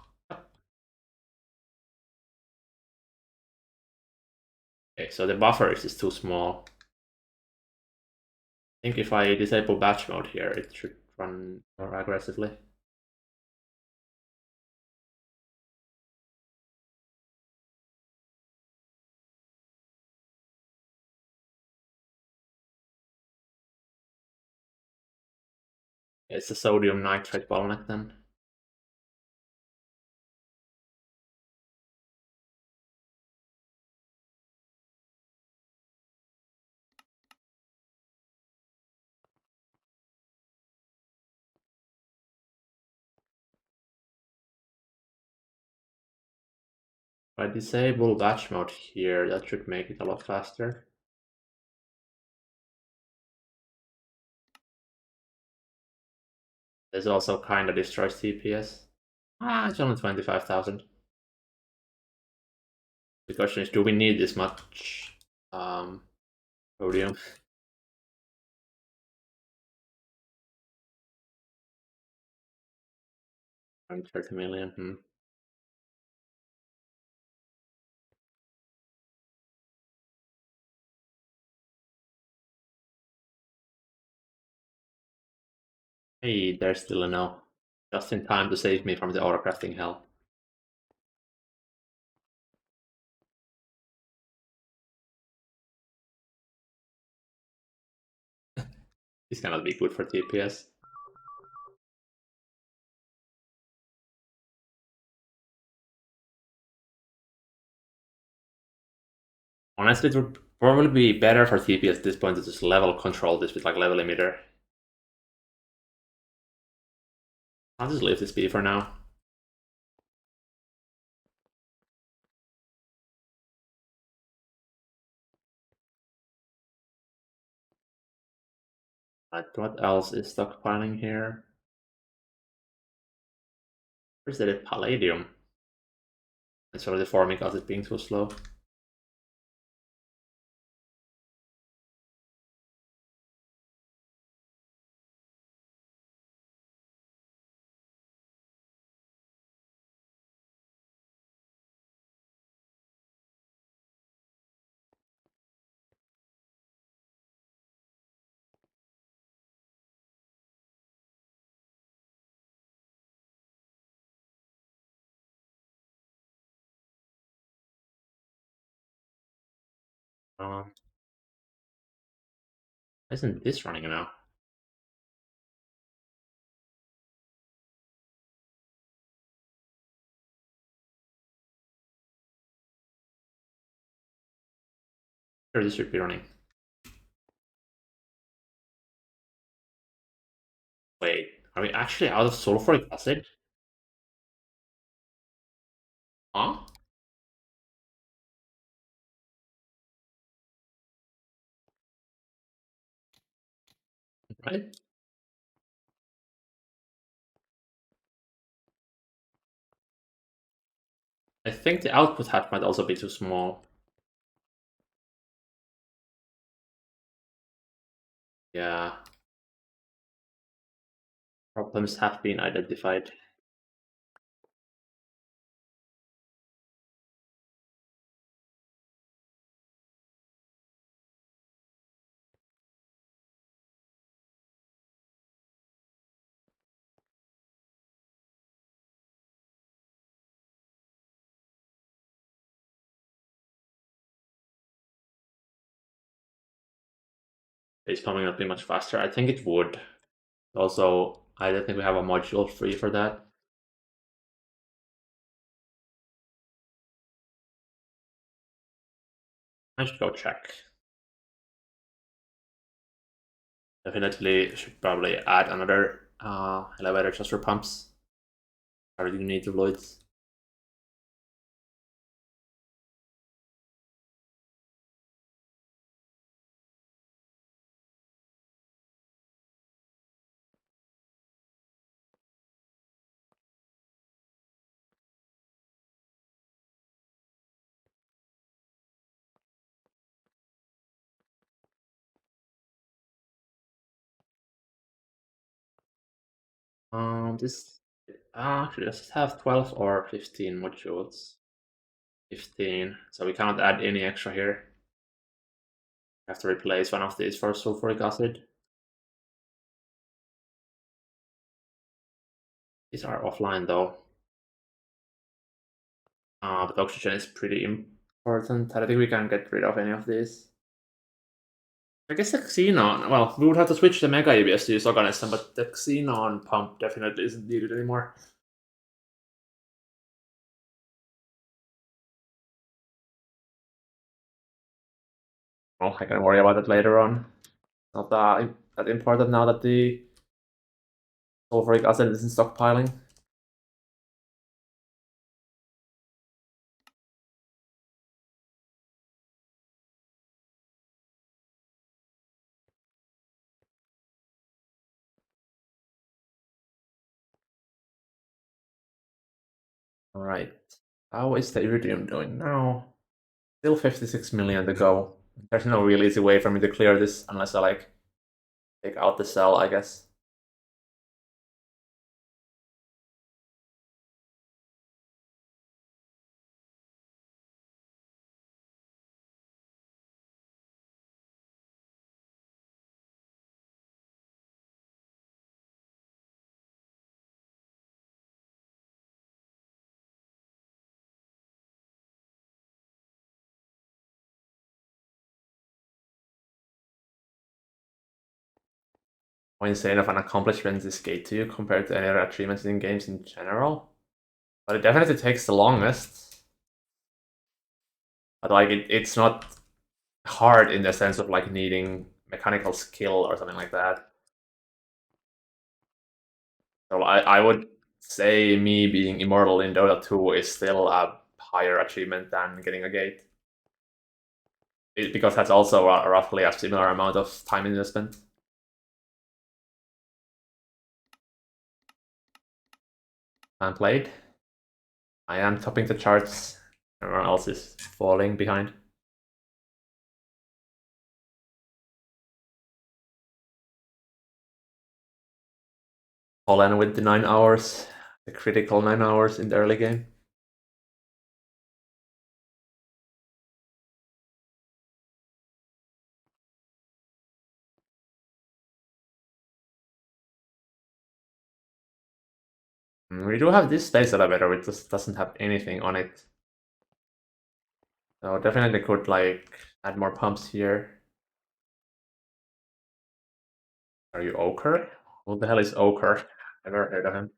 Okay, so the buffer is just too small. I think if I disable batch mode here, it should run more aggressively. It's the sodium nitrate bottleneck then. If I disable batch mode here, that should make it a lot faster. This also kind of destroys TPS. Ah, it's only 25,000. The question is, do we need this much rhodium? 130 million. Hmm. Hey, there's still a no. Just in time to save me from the autocrafting hell. This cannot be good for TPS. Honestly, it would probably be better for TPS at this point to just level control this with like level emitter. I'll just leave this be for now. What else is stockpiling here? Where's that palladium? It's already forming because it's being so slow. Um, isn't this running now? Sure, this should be running. Wait, are we actually out of sulfuric acid? Huh? Right? I think the output hatch might also be too small. Yeah. Problems have been identified. It's probably not be much faster. I think it would. Also, I don't think we have a module free for that. I should go check. Definitely should probably add another elevator just for pumps. I really need the Lloyds. This actually does it have 12 or 15 modules? 15. So we cannot add any extra here. We have to replace one of these for sulfuric acid. These are offline though. But oxygen is pretty important. I don't think we can get rid of any of these. I guess the xenon. Well, we would have to switch the mega EBS to use organism, but the xenon pump definitely isn't needed anymore. Oh, I can worry about it later on. Not that important now that the sulfuric acid isn't stockpiling. All right. How is the iridium doing now? Still 56 million to go. There's no real easy way for me to clear this unless I like take out the cell, I guess. how insane of an accomplishment this gate to you compared to any other achievements in games in general. But it definitely takes the longest. But like it's not hard in the sense of like needing mechanical skill or something like that. So I would say me being immortal in Dota 2 is still a higher achievement than getting a gate. Because that's also roughly a similar amount of time investment. And played. I am topping the charts. Everyone else is falling behind. Holland with the 9 hours, the critical 9 hours in the early game. We do have this space elevator, which just doesn't have anything on it. So definitely could like add more pumps here. Are you Ochre? Who the hell is Ochre? Never heard of him.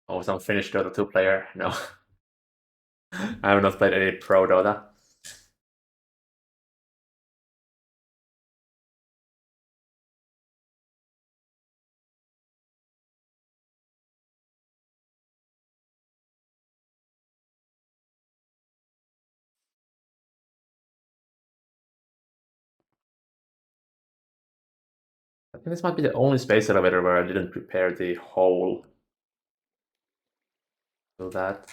Oh, some Finnish Dota 2 player? No. I have not played any pro Dota. I think this might be the only space elevator where I didn't prepare the hole. So that.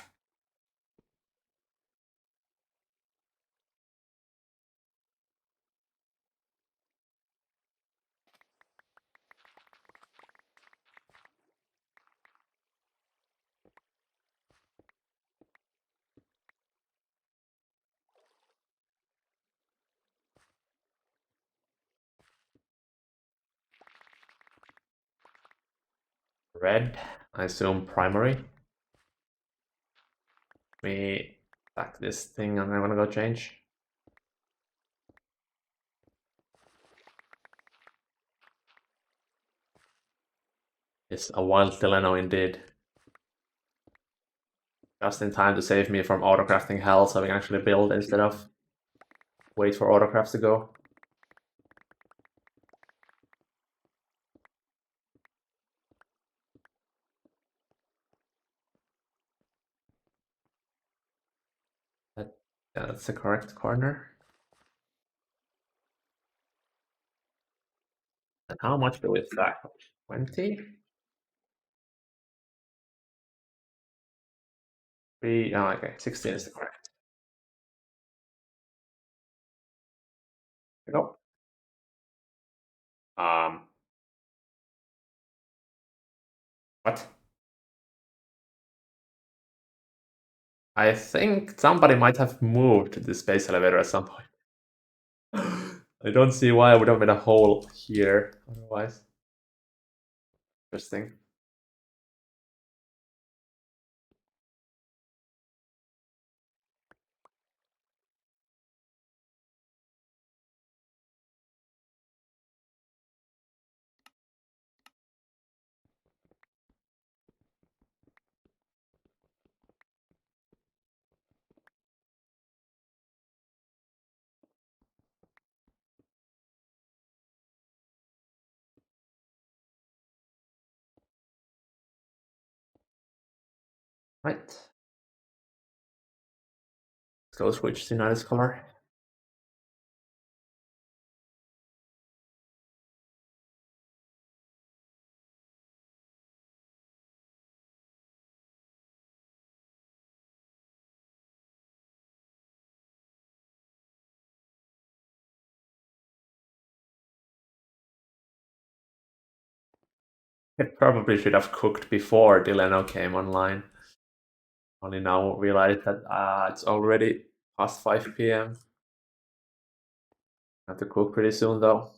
Red, I assume primary. We back this thing and I'm gonna go change. It's a wild Delano indeed. Just in time to save me from autocrafting hell so we can actually build instead of wait for autocrafts to go. That, yeah, that's the correct corner. And how much do we stack? 20? 3, oh, okay, 16 is the correct. There we go. What? I think somebody might have moved the space elevator at some point. I don't see why I would have been a hole here otherwise. Interesting. Right. Let's go switch to Nidus color. It probably should have cooked before Delano came online. Only now realized that it's already past 5 p.m. Have to cook pretty soon though.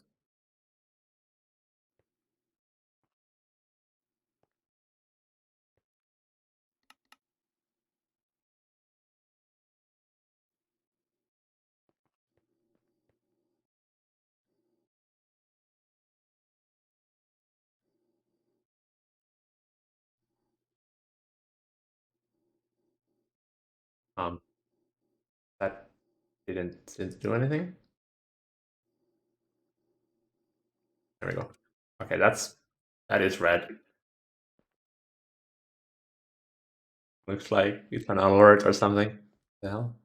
Um, that didn't do anything. There we go. Okay, that is red. Looks like it's an alert or something. The hell?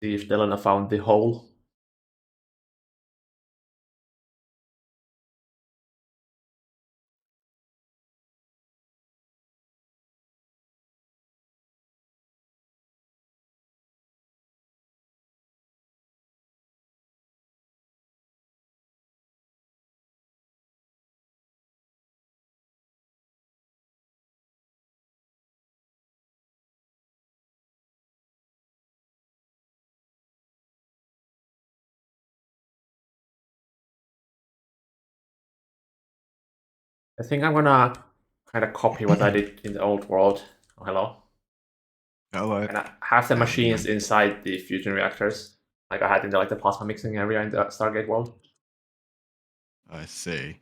See if Delana found the hole. I think I'm gonna kind of copy what I did in the old world. Oh, hello. Hello. And I have the How you machines doing? inside the fusion reactors, like I had in the plasma mixing area in the Stargate world. I see. I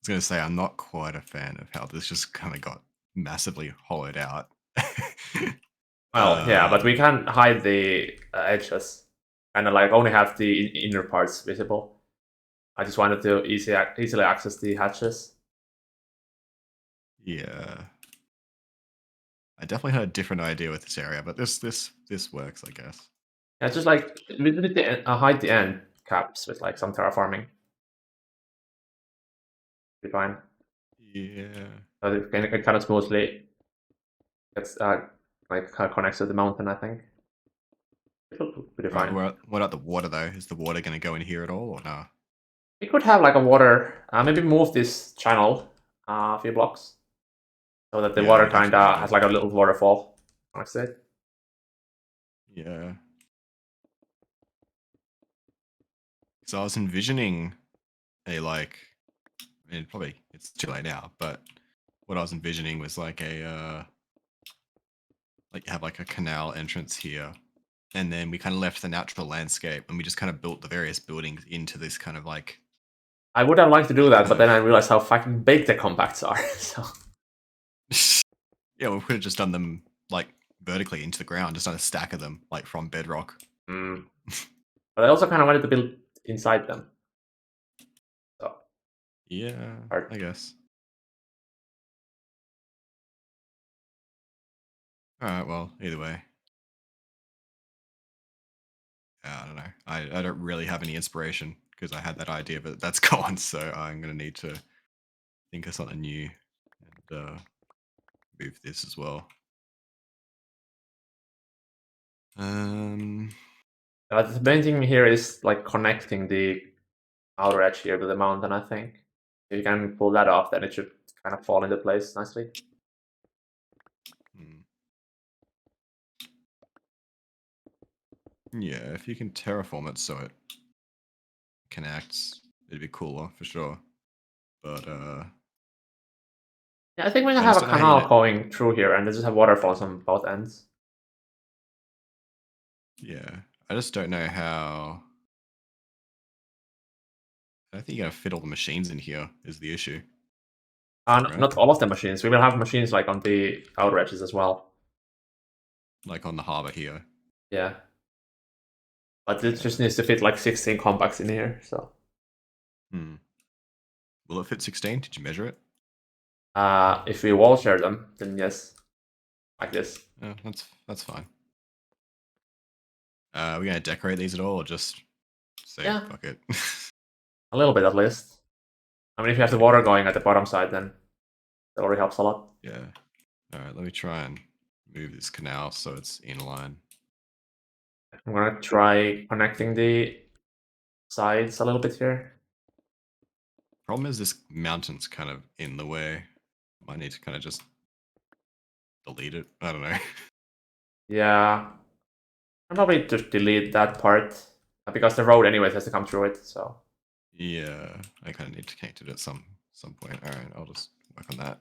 was gonna say I'm not quite a fan of how this just kind of got massively hollowed out. Well, yeah, but we can hide the edges, and only have the inner parts visible. I just wanted to easily access the hatches. Yeah, I definitely had a different idea with this area, but this works, I guess. Yeah, just we did hide the end caps with some terraforming. Be fine. Yeah. So it kind of smoothly gets kind of connects to the mountain. I think it'll be pretty Right. fine. What about the water though? Is the water gonna go in here at all or no? We could have a water. Maybe move this channel a few blocks so that the Yeah, water we kind definitely need of has it. a little waterfall next to it. Yeah. So I was envisioning a I mean, probably it's too late now, but what I was envisioning was have like a canal entrance here, and then we kind of left the natural landscape and we just kind of built the various buildings into this kind of I would have liked to do that, kind but then of I realized how fucking big the compacts are. So yeah, we could have just done them like vertically into the ground, just done a stack of them like from bedrock. mm. But I also kind of wanted to build inside them. So Yeah, hard. I guess. All right, well, either way, I don't know. I don't really have any inspiration because I had that idea, but that's gone. So I'm gonna need to think of something new and move this as well. Um, The main thing here is connecting the outer edge here to the mountain. I think if you can pull that off, then it should kind of fall into place nicely. hmm. Yeah, if you can terraform it so it connects, it'd be cooler for sure. But Yeah, I think we can I have just a don't know how you canal know. going through here, and just have waterfalls on both ends. Yeah, I just don't know how. I don't think you're gonna fit all the machines in here. Is the issue, right? Not all of the machines. We will have machines on the outer edges as well. Like on the harbor here. Yeah, but it just Yeah. needs to fit 16 compacts in here. So Hmm. Will it fit 16? Did you measure it? if we wall share them, then yes, like this. Yeah, that's fine. Are we gonna decorate these at all, or just say Yeah, fuck it? a little bit at least. I mean, if you have the water going at the bottom side, then that already helps a lot. Yeah. All right. Let me try and move this canal so it's in line. I'm gonna try connecting the sides a little bit here. Problem is this mountain's kind of in the way. Might need to kind of just delete it. I don't know. Yeah, I'll probably just delete that part because the road anyways has to come through it. So Yeah, I kind of need to connect it at some point. All right, I'll just work on that.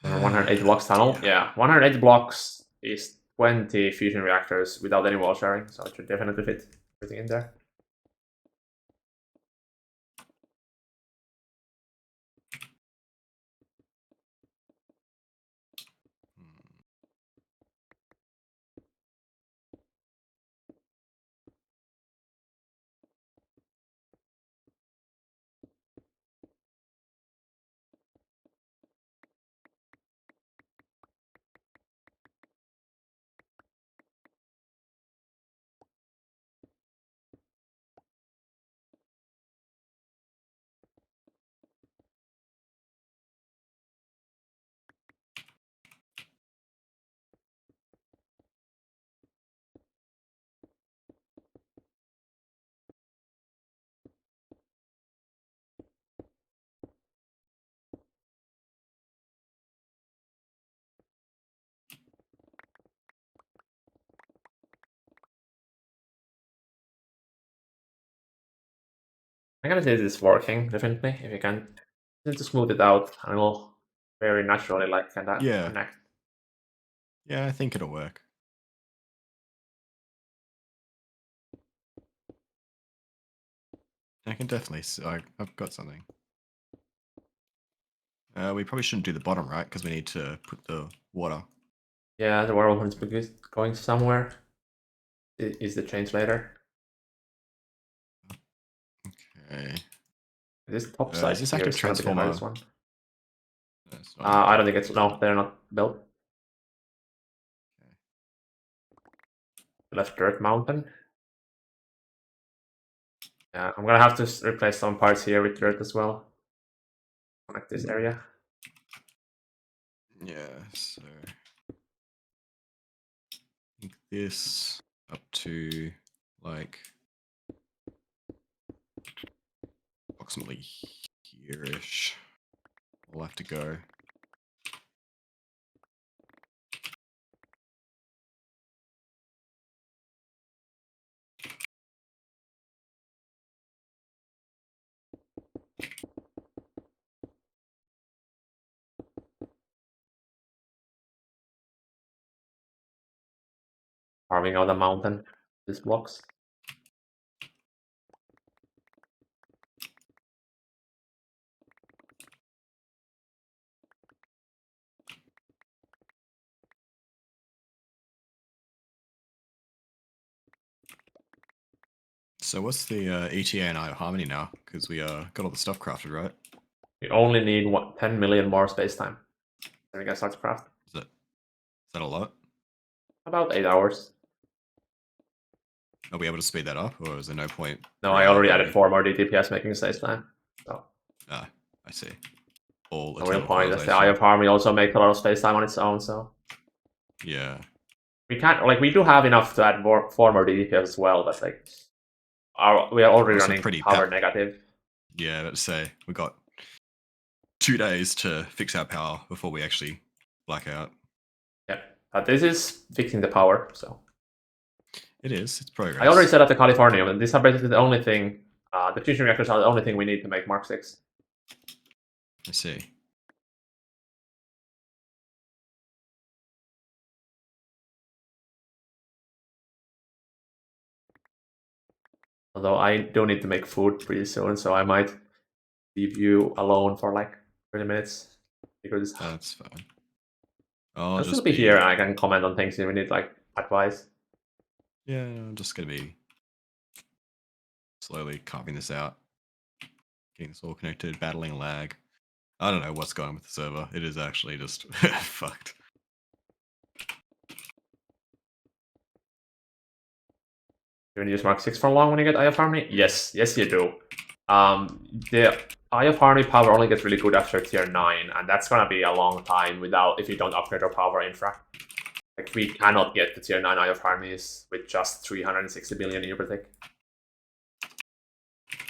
180 blocks tunnel. Yeah, 180 blocks is 20 fusion reactors without any wall sharing, so it should definitely fit everything in there. I'm gonna say this is working definitely. If you can to smooth it out, and it'll very naturally like kind of Yeah, connect. yeah, I think it'll work. I can definitely. I've got something. We probably shouldn't do the bottom, right? Because we need to put the water. Yeah, the water one's going somewhere. Is the change later? Okay. This top Is side this here active is gonna be the transformer? hardest one. No, it's not I don't active. think it's no, they're not built. Left dirt mountain. Yeah, I'm gonna have to replace some parts here with dirt as well. Connect this area. Yeah. So I think this up to like approximately here-ish. We'll have to go. Carving out the mountain. These blocks. So what's the ETA and Harmony now? Because we got all the stuff crafted, right? We only need 10 million more space time. Then we can start to craft. Is that a lot? About 8 hours. Are we able to speed that up, or is there no point? No, I already added 4 more DTPS making space time. So Ah, I see. All the real eternal point is the Eye coilization. of Harmony also makes a lot of space time on its own, so Yeah. we can't we do have enough to add 4 more DPS as well, but like we are already Also running pretty power negative. Yeah, let's say we got 2 days to fix our power before we actually black out. Yeah, but this is fixing the power. So It is. It's progress. I already set up the Californium, and these are basically the only thing. The fusion reactors are the only thing we need to make Mk6. I see. Although I do need to make food pretty soon, so I might leave you alone for like 30 minutes because That's fine. I'll I'll still just be here and I can comment on things if we need like advice. Yeah, I'm just gonna be slowly carving this out, getting this all connected, battling lag. I don't know what's going on with the server. It is actually just fucked. You want to use Mk6 for long when you get Eye of Harmony? Yes, yes you do. The Eye of Harmony power only gets really good after tier 9, and that's gonna be a long time without if you don't upgrade our power infra. Like we cannot get the tier 9 Eye of Harmonies with just 360 billion EU per tick.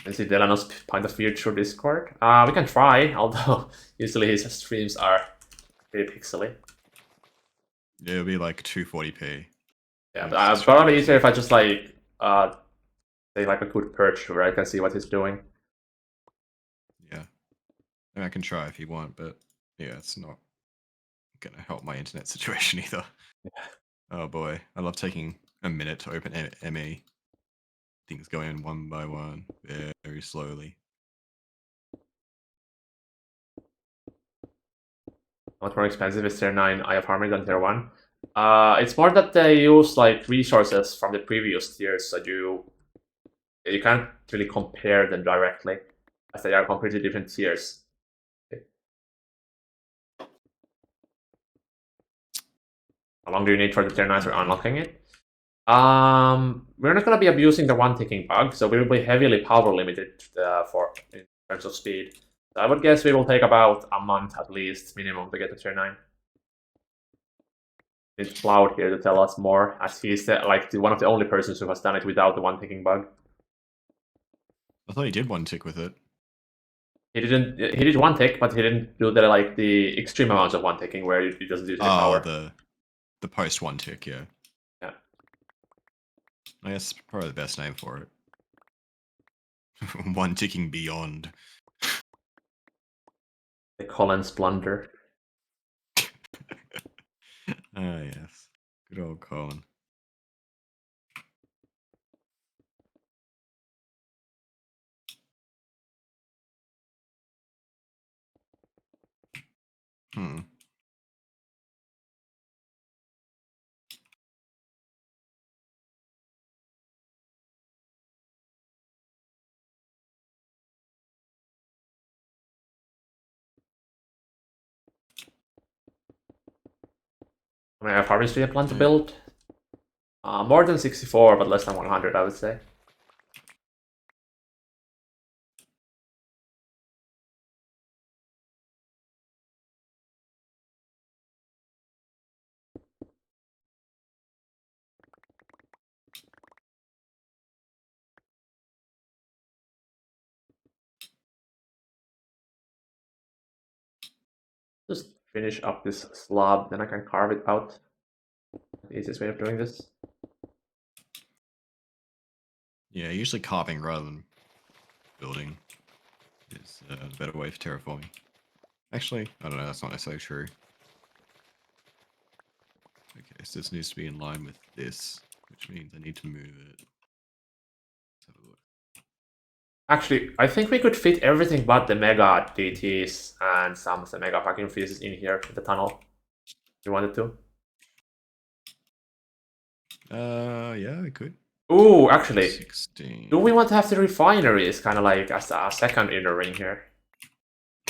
And see Delano's Point of View through Discord. We can try, although usually his streams are pretty pixely. It'll be like 240p. Yeah, It's but just probably crazy. easier if I just like take like a good perch where I can see what he's doing. Yeah, I mean, I can try if you want, but yeah, it's not gonna help my internet situation either. Oh boy, I love taking a minute to open ME. Things go in one by one, very slowly. Much more expensive is tier 9 Eye of Harmony than tier 1. It's more that they use like resources from the previous tiers, so you can't really compare them directly, as they are completely different tiers. How long do you need for the tier 9s for Yeah. unlocking it? We're not going to be abusing the one ticking bug, so we will be heavily power limited for in terms of speed. So I would guess we will take about a month at least minimum to get to tier 9. It's Cloud here to tell us more, as he's like one of the only persons who has done it without the one ticking bug. I thought he did one tick with it. He didn't. He did one tick, but he didn't do the extreme amounts of one ticking where he doesn't use any Oh, power. the post one tick, yeah. Yeah, I guess probably the best name for it. One ticking beyond. the Collins blunder. Ah, yes. Good old Colin. Hmm. I mean, how much do you plan to Yeah. build? More than 64, but less than 100, I would say. Just finish up this slab, then I can carve it out. The easiest way of doing this. Yeah, usually carving rather than building is the better way for terraforming. Actually, I don't know, that's not necessarily true. Okay, so this needs to be in line with this, which means I need to move it. Let's have a look. Actually, I think we could fit everything but the Mega DTs and some of the Mega fucking freezes in here in the tunnel. If you wanted to. Yeah, we could. Ooh, actually, 16. do we want to have the refineries kind of like as a second inner ring here?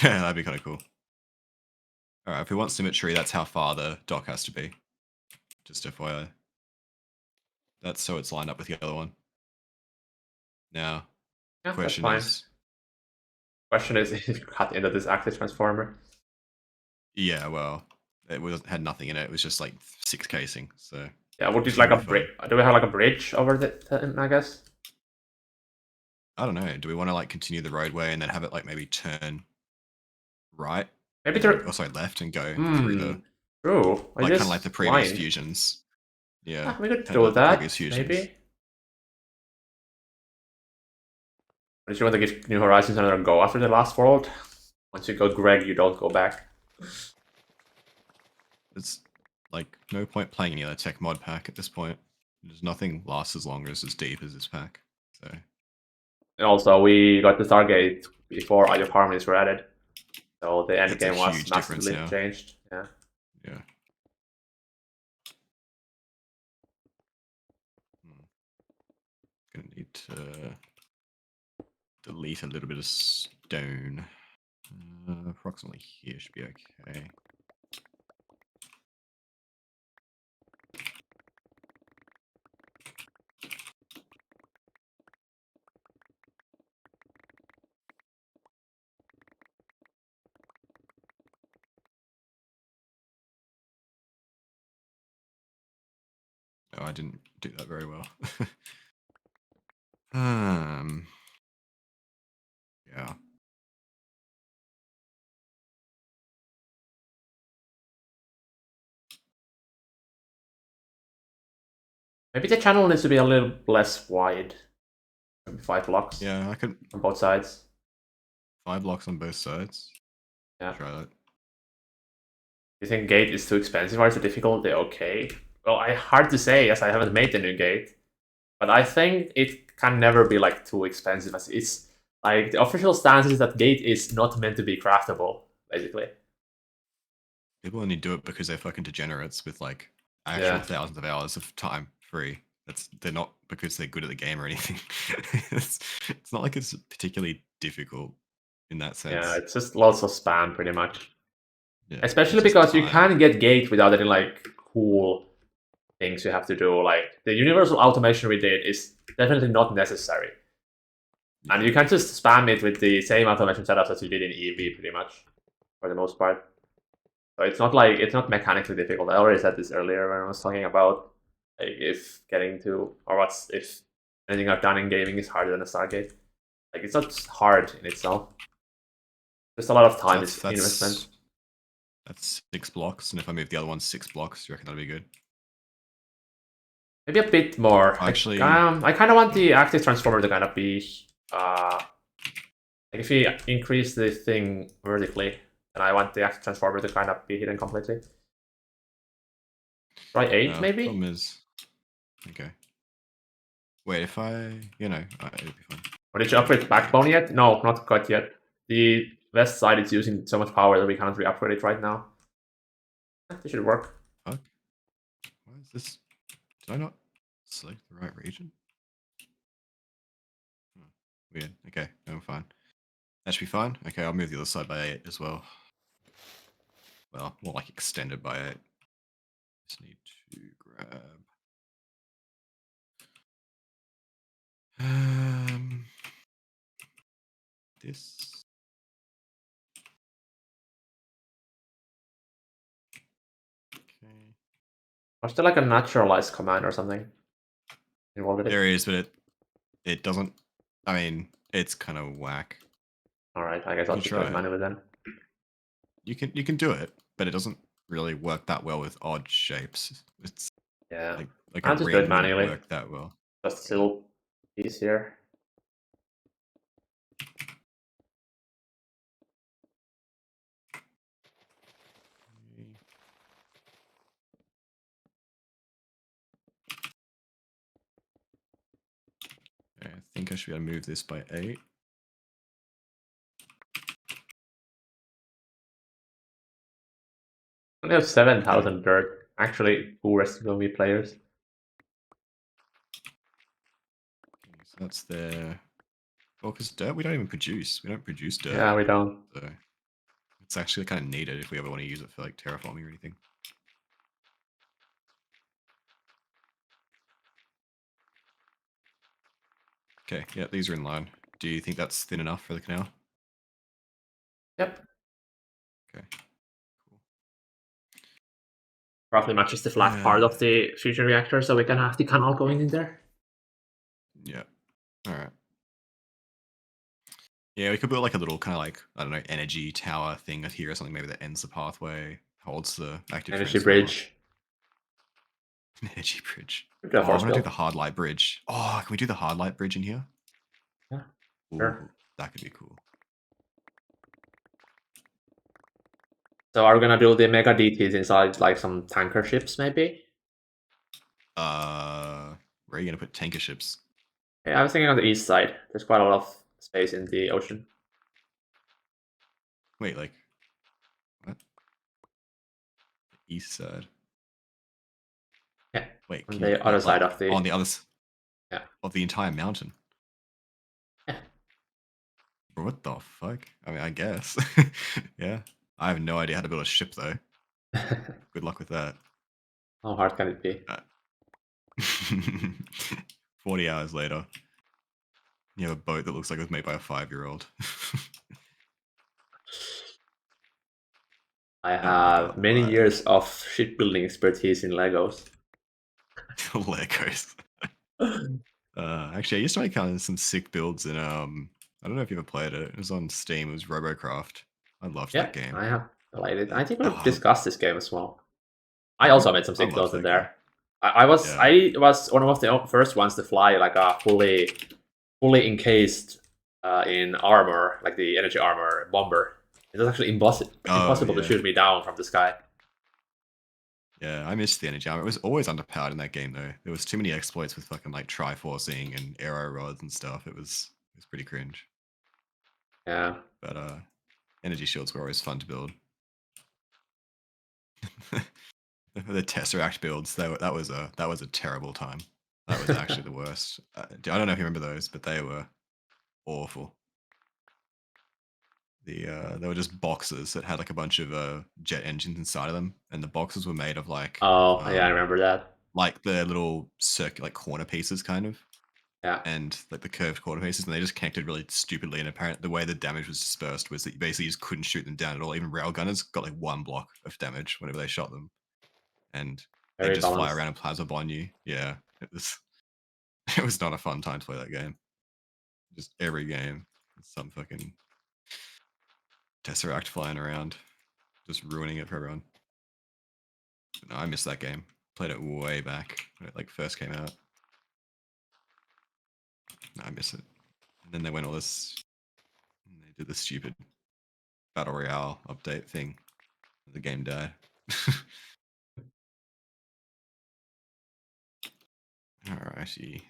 That'd be kind of cool. Alright, if we want symmetry, that's how far the dock has to be. Just FYI. That's so it's lined up with the other one. Now, Yeah, that's question fine. is, Question is if you cut into this active transformer. yeah, well, had nothing in it. It was just like 6 casing, so Yeah, would you it'll like a be bridge? fine. Do we have like a bridge over the I guess? I don't know. Do we want to like continue the roadway and then have it like maybe turn right Maybe and then, there. oh sorry, left and go through Hmm. the, True. I like kind of like the just previous blind. fusions. Yeah, Yeah, we could kind of do like the previous that, fusions. maybe. But if you want to give New Horizons another go after the last world, once you go Greg, you don't go back. It's like no point playing any other tech mod pack at this point. There's nothing lasts as long as deep as this pack. So And also, we got the Stargate before Eye of Harmonies were added, so the end it's a game was huge difference massively now. changed. Yeah. Yeah. Hmm. Gonna need to delete a little bit of stone. Approximately here should be okay. Oh, I didn't do that very well. um, yeah. Maybe the channel needs to be a little less wide. Maybe 5 blocks Yeah, I could on both sides. 5 blocks on both sides. Yeah. Try that. You think gate is too expensive or is the difficulty okay? Well, hard to say as I haven't made the new gate, but I think it can never be like too expensive. As it's like the official stance is that gate is not meant to be craftable, basically. People only do it because they're fucking degenerates with like actual Yeah, thousands of hours of time free. They're not because they're good at the game or anything. It's not like it's particularly difficult in that yeah, sense. it's just lots of spam pretty much. Yeah, Especially it's just because you time. can get gate without any like cool things you have to do. Like the universal automation we did is definitely not necessary. And Yeah. you can just spam it with the same automation setups as you did in EV pretty much, for the most part. So it's not mechanically difficult. I already said this earlier when I was talking about like if getting to or what's if anything I've done in gaming is harder than a Stargate. Like it's not hard in itself. Just a lot of So time is investment. that's 6 blocks, and if I move the other one 6 blocks, you reckon that'll be good? Maybe a bit more. Actually, I kind of want the active transformer to kind of be like if we increase the thing vertically, then I want the active transformer to kind of be hidden completely. Try 8 problem maybe? is okay. Wait, if it'll be fine. Or did you upgrade backbone yet? No, not quite yet. The west side is using so much power that we can't re-upgrade it right now. This should work. Fuck. Why is this? Did I not select the right region? Hmm, weird. Okay, no, I'm fine. That should be fine. Okay, I'll move the other side by 8 as well. Well, more like extended by 8. Just need to grab. This. Okay. Was there like a naturalized command or something involved with There it? is, but it doesn't. I mean, it's kind of whack. Alright, I guess You I'll can just do it try. manually then. You can do it, but it doesn't really work that well with odd shapes. It's Yeah. like a I'll just do it ring wouldn't manually. work that well. Just Yeah. still easier. Okay, I think I should be able to move this by 8. I only have Okay. 7,000 dirt. Actually, who rest will be players? So that's there. Well, because dirt we don't even produce. We don't produce dirt. Yeah, we don't. So it's actually kind of needed if we ever want to use it for like terraforming or anything. Okay, yeah, these are in line. Do you think that's thin enough for the canal? Yep. Okay, cool. Roughly matches the flat part of the fusion reactor, so we can have the canal going in there. Yeah. All right. Yeah, we could build like a little kind of like, I don't know, energy tower thing here or something maybe that ends the pathway, holds the active Energy transformer. bridge. Energy bridge. We do a Oh, I force want to do build. the hard light bridge. Oh, can we do the hard light bridge in here? Yeah, Ooh, sure. that could be cool. So are we gonna build the mega DTs inside like some tanker ships maybe? Where are you gonna put tanker ships? Yeah, I was thinking on the east side. There's quite a lot of space in the ocean. Wait, like what? East side. Yeah, Wait, on can you the other side of on the the other yeah. of the entire mountain? Yeah. Bro, what the fuck? I mean, I guess. Yeah. I have no idea how to build a ship though. Good luck with that. How hard can it be? Uh, 40 hours later, you have a boat that looks like it was made by a 5-year-old. I Oh my have god, many why? years of shipbuilding expertise in Legos. Legos. Actually, I used to make kind of some sick builds in I don't know if you ever played it. It was on Steam. It was Robocraft. I loved Yeah, that game. I have played it. I think we've Oh, discussed this game as well. I have we? also made some I sick loved builds in that game. there. Yeah. I was one of the first ones to fly like a fully encased in armor, like the energy armor bomber. It was actually Oh impossible to yeah. shoot me down from the sky. Yeah, I missed the energy armor. It was always underpowered in that game though. There was too many exploits with fucking like triforcing and arrow rods and stuff. It was pretty cringe. Yeah. But energy shields were always fun to build. The Tesseract builds, that was a terrible time. That was actually the worst. I don't know if you remember those, but they were awful. They were just boxes that had like a bunch of jet engines inside of them, and the boxes were made of Oh, yeah, I remember that. like the little circular like corner pieces kind of, Yeah, and like the curved corner pieces, and they just connected really stupidly. And apparently, the way the damage was dispersed was that you basically just couldn't shoot them down at all. Even railgunners got like one block of damage whenever they shot them, and they'd very just fly balanced. around and plasma bomb you. Yeah, it was it was not a fun time to play that game. Just every game, some fucking Tesseract flying around, just ruining it for everyone. No, I missed that game. Played it way back when it like first came out. No, I miss it. And then they went all this. And they did the stupid battle royale update thing. The game died. Alrighty.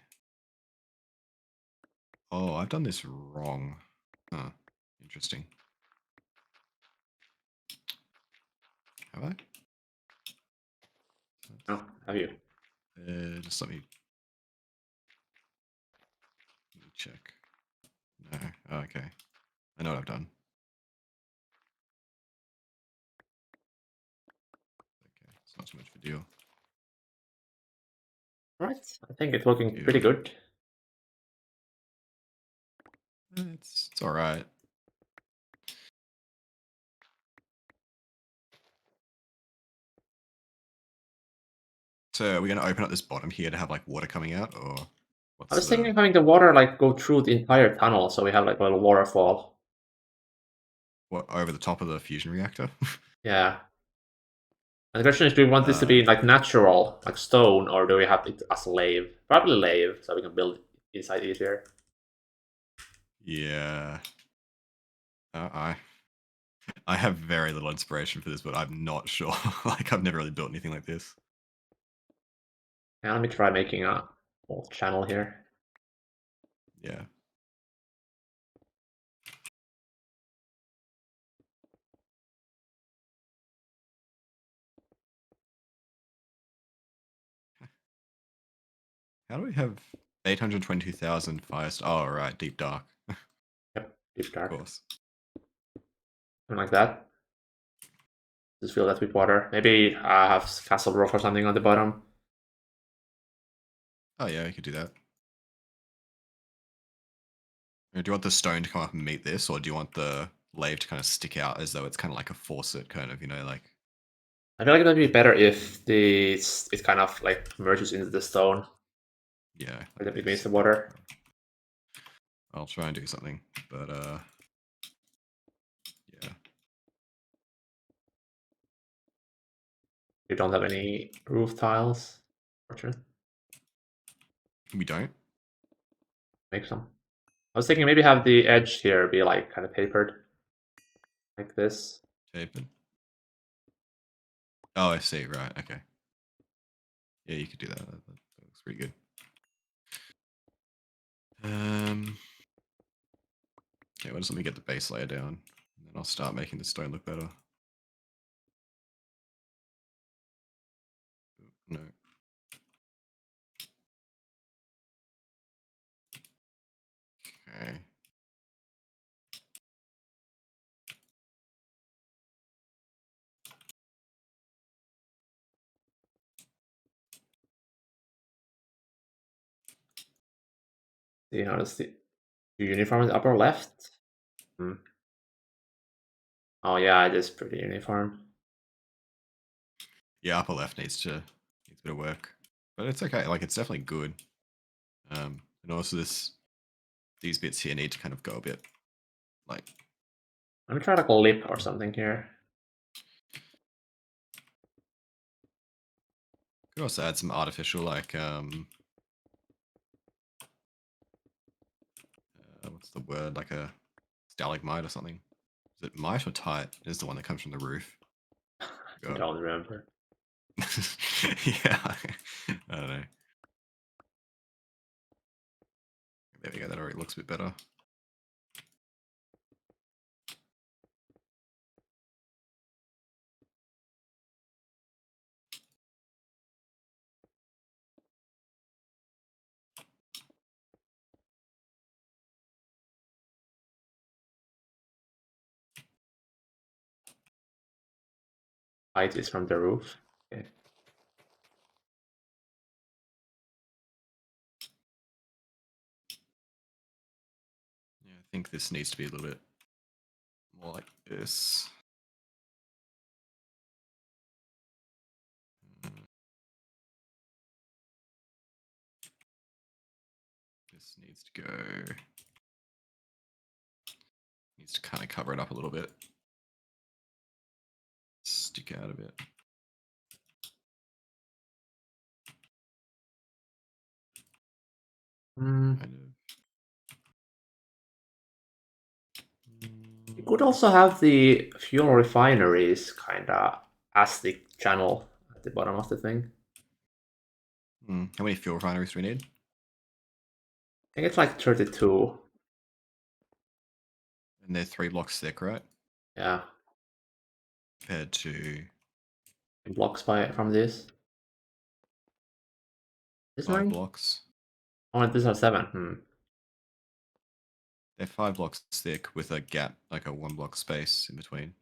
Oh, I've done this wrong. Huh. Interesting. Have I? Oh, have you? Just let me check. No. Oh, okay. I know what I've done. Okay. It's not too much of a deal. Right. I think it's looking pretty Deal. good. It's all right. So are we going to open up this bottom here to have like water coming out, or I what's was thinking the of having the water like go through the entire tunnel, so we have like a little waterfall. what over the top of the fusion reactor? Yeah. And the question is, do we want this to be like natural, like stone, or do we have it as lave? Probably lave, so we can build inside easier. Yeah. Uh, I I have very little inspiration for this, but I'm not sure. Like I've never really built anything like this. Yeah, let me try making a whole channel here. Yeah. How do we have 822,000 fires? Oh, right, deep dark. Of Yep, deep dark. course. Something like that. Just fill that with water. Maybe I have castle rock or something on the bottom. Oh yeah, you could do that. Do you want the stone to come up and meet this, or do you want the lave to kind of stick out as though it's kind of like a faucet, kind of, like I feel like it would be better if it kind of like merges into the stone yeah, or like it meets this. the water. I'll try and do something, but yeah. You don't have any roof tiles. Fortunate. We don't Make some. I was thinking maybe have the edge here be like kind of papered like this. tape it. Oh, I see. Right. Okay. Yeah, you could do that. That looks pretty good. Okay, well, just let me get the base layer down, and then I'll start making the stone look better. No. Okay. Do you notice the uniform in the upper left? Hmm. Oh yeah, it is pretty uniform. Yeah, upper left needs a bit of work, but it's okay. Like it's definitely good. And also these bits here need to kind of go a bit like Let me try like a lip or something here. Could also add some artificial, like, what's the word? Like a stalagmite or something. Is it mite or tite? It is the one that comes from the roof. I God. don't remember. Yeah, I don't know. There we go. That already looks a bit better. Height is from the roof. Okay. Yeah, I think this needs to be a little bit more like this. Mm. This needs to go. Needs to kind of cover it up a little bit. Stick out a bit. Mm. Kind of. You could also have the fuel refineries kind of as the channel at the bottom of the thing. How many fuel refineries do we need? I think it's like 32. And they're 3 blocks thick, right? Yeah, Compared to blocks from this. Isn't 5 right? blocks. Oh, and these are 7. They're 5 blocks thick with a gap, like a 1 block space in between.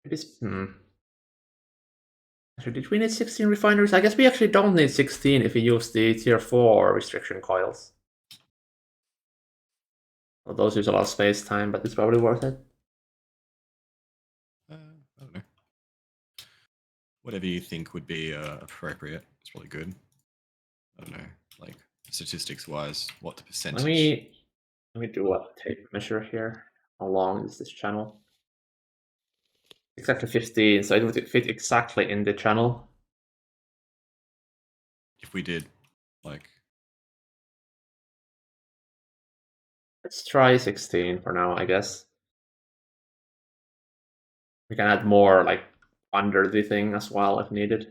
It is. Actually, did we need 16 refineries? I guess we actually don't need 16 if we use the tier 4 restriction coils. Well, those use a lot of space time, but it's probably worth it. I don't know. Whatever you think would be appropriate. It's probably good. I don't know, like statistics wise, what the percentage. Let me do a tape measure here. How long is this channel? Exactly 15, so it would fit exactly in the channel. If we did, like, Let's try 16 for now, I guess. We can add more like under the thing as well if needed.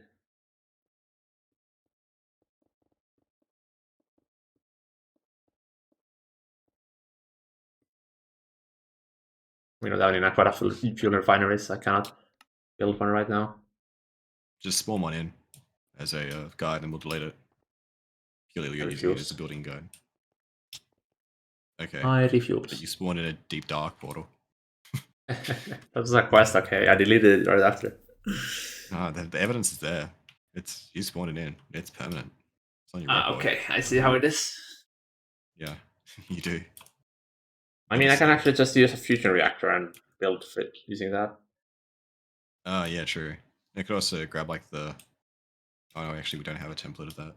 We don't have any quite a fuel refineries. I cannot build one right now. just spawn one in as a guide and we'll delete it. Purely I you're using it as refuse. a building guide. Okay. I But refuse. you spawn in a deep dark portal. That was a quest, okay. I deleted it right after. No, the evidence is there. It's you spawned it in. It's permanent. It's on your record. Okay, I see how it is. Yeah, you do. I mean, I can Obviously. actually just use a fusion reactor and build it using that. Yeah, true. I could also grab like the. Oh no, actually, we don't have a template of that.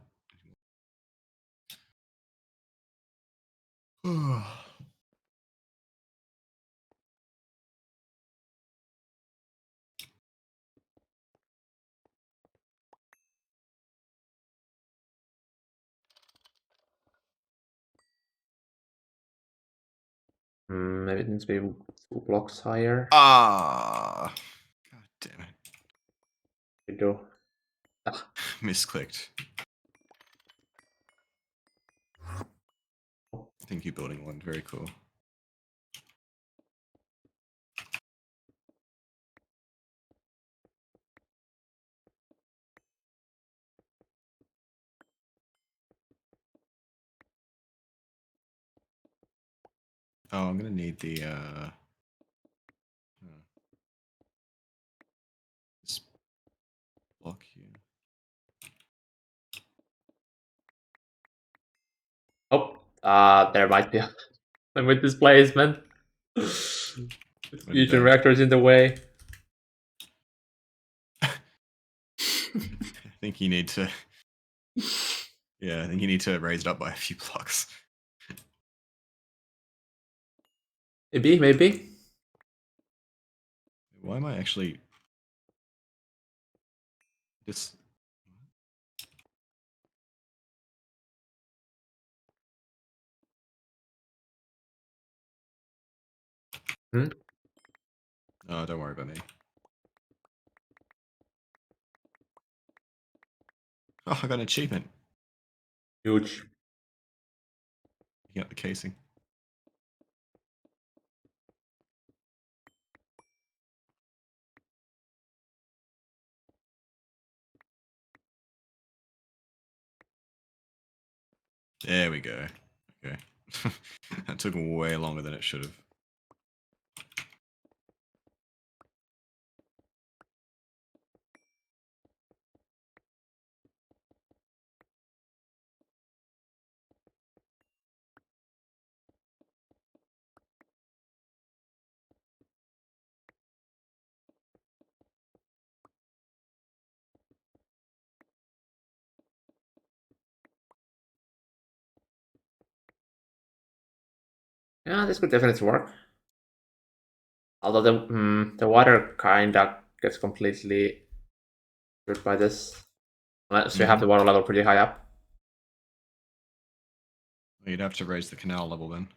Maybe it needs to be 2 blocks higher. Ah, god damn it! We do. Misclicked. I think you're building one. Very cool. Oh, I'm gonna need the this block here. Oh, there might be with displacement. Fusion reactors in the way. I think you need to. Yeah, I think you need to raise it up by a few blocks. Maybe. It Why am I actually this? Hmm? Oh, don't worry about me. Oh, I got an achievement. Huge. Picking up the casing. There we go. Okay. That took way longer than it should have. Yeah, this could definitely work. Although the water kinda gets completely screwed by this. Unless you have the water level pretty high up. You'd have to raise the canal level then.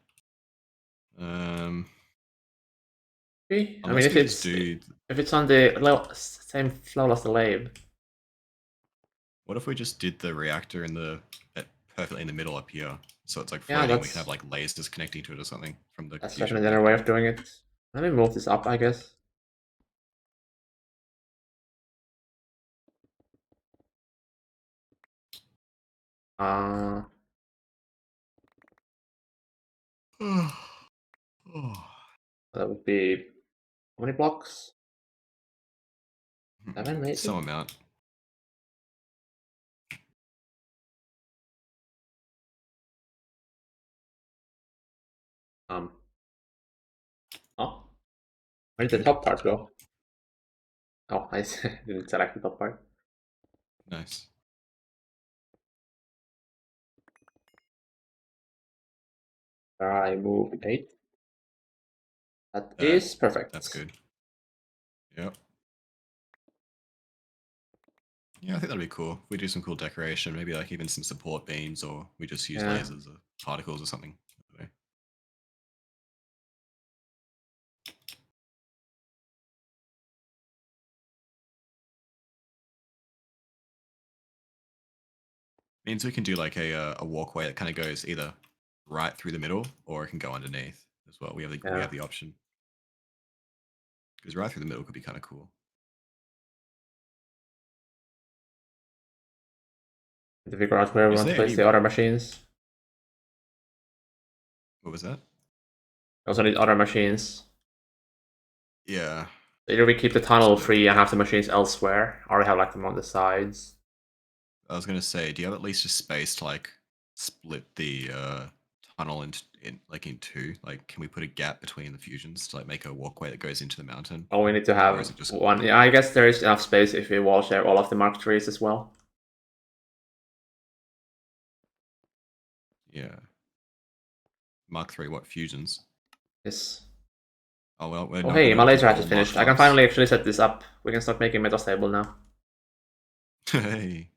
Maybe? I mean, Unless we just do. if it's on the same flow as the lab. What if we just did the reactor in the perfectly in the middle up here, so it's like Yeah, floating? We can have like lasers connecting to it or something from the that's fusion definitely another way reactor. of doing it. Let me move this up, I guess. Uh, that would be how many blocks? 7 Some maybe? amount. Um, oh, where did the top part go? Oh, I didn't select the top part. Nice. I moved 8. That That is that's perfect. good. Yep. Yeah, I think that'd be cool. We do some cool decoration, maybe like even some support beams, or we just use Yeah. lasers or particles or something. Means we can do like a walkway that kind of goes either right through the middle or it can go underneath as well. We Yeah. have the option because right through the middle could be kind of cool. To figure out where we Is want to there place any? the other machines. What was that? We also need other machines. Yeah, Either we keep the tunnel split. free and have the machines elsewhere, or we have like them on the sides. I was gonna say, do you have at least a space to like split the tunnel in two? Like, can we put a gap between the fusions to like make a walkway that goes into the mountain, Oh, we need to or is have it just one. Yeah, I guess there is enough space if we wall share all of the Mark trees as well. yeah? Mark three, what fusions? Yes. Oh well, we're Oh not hey, gonna my do laser hatch all is Mark finished. I can fives. finally actually set this up. We can start making metastable now. Hey,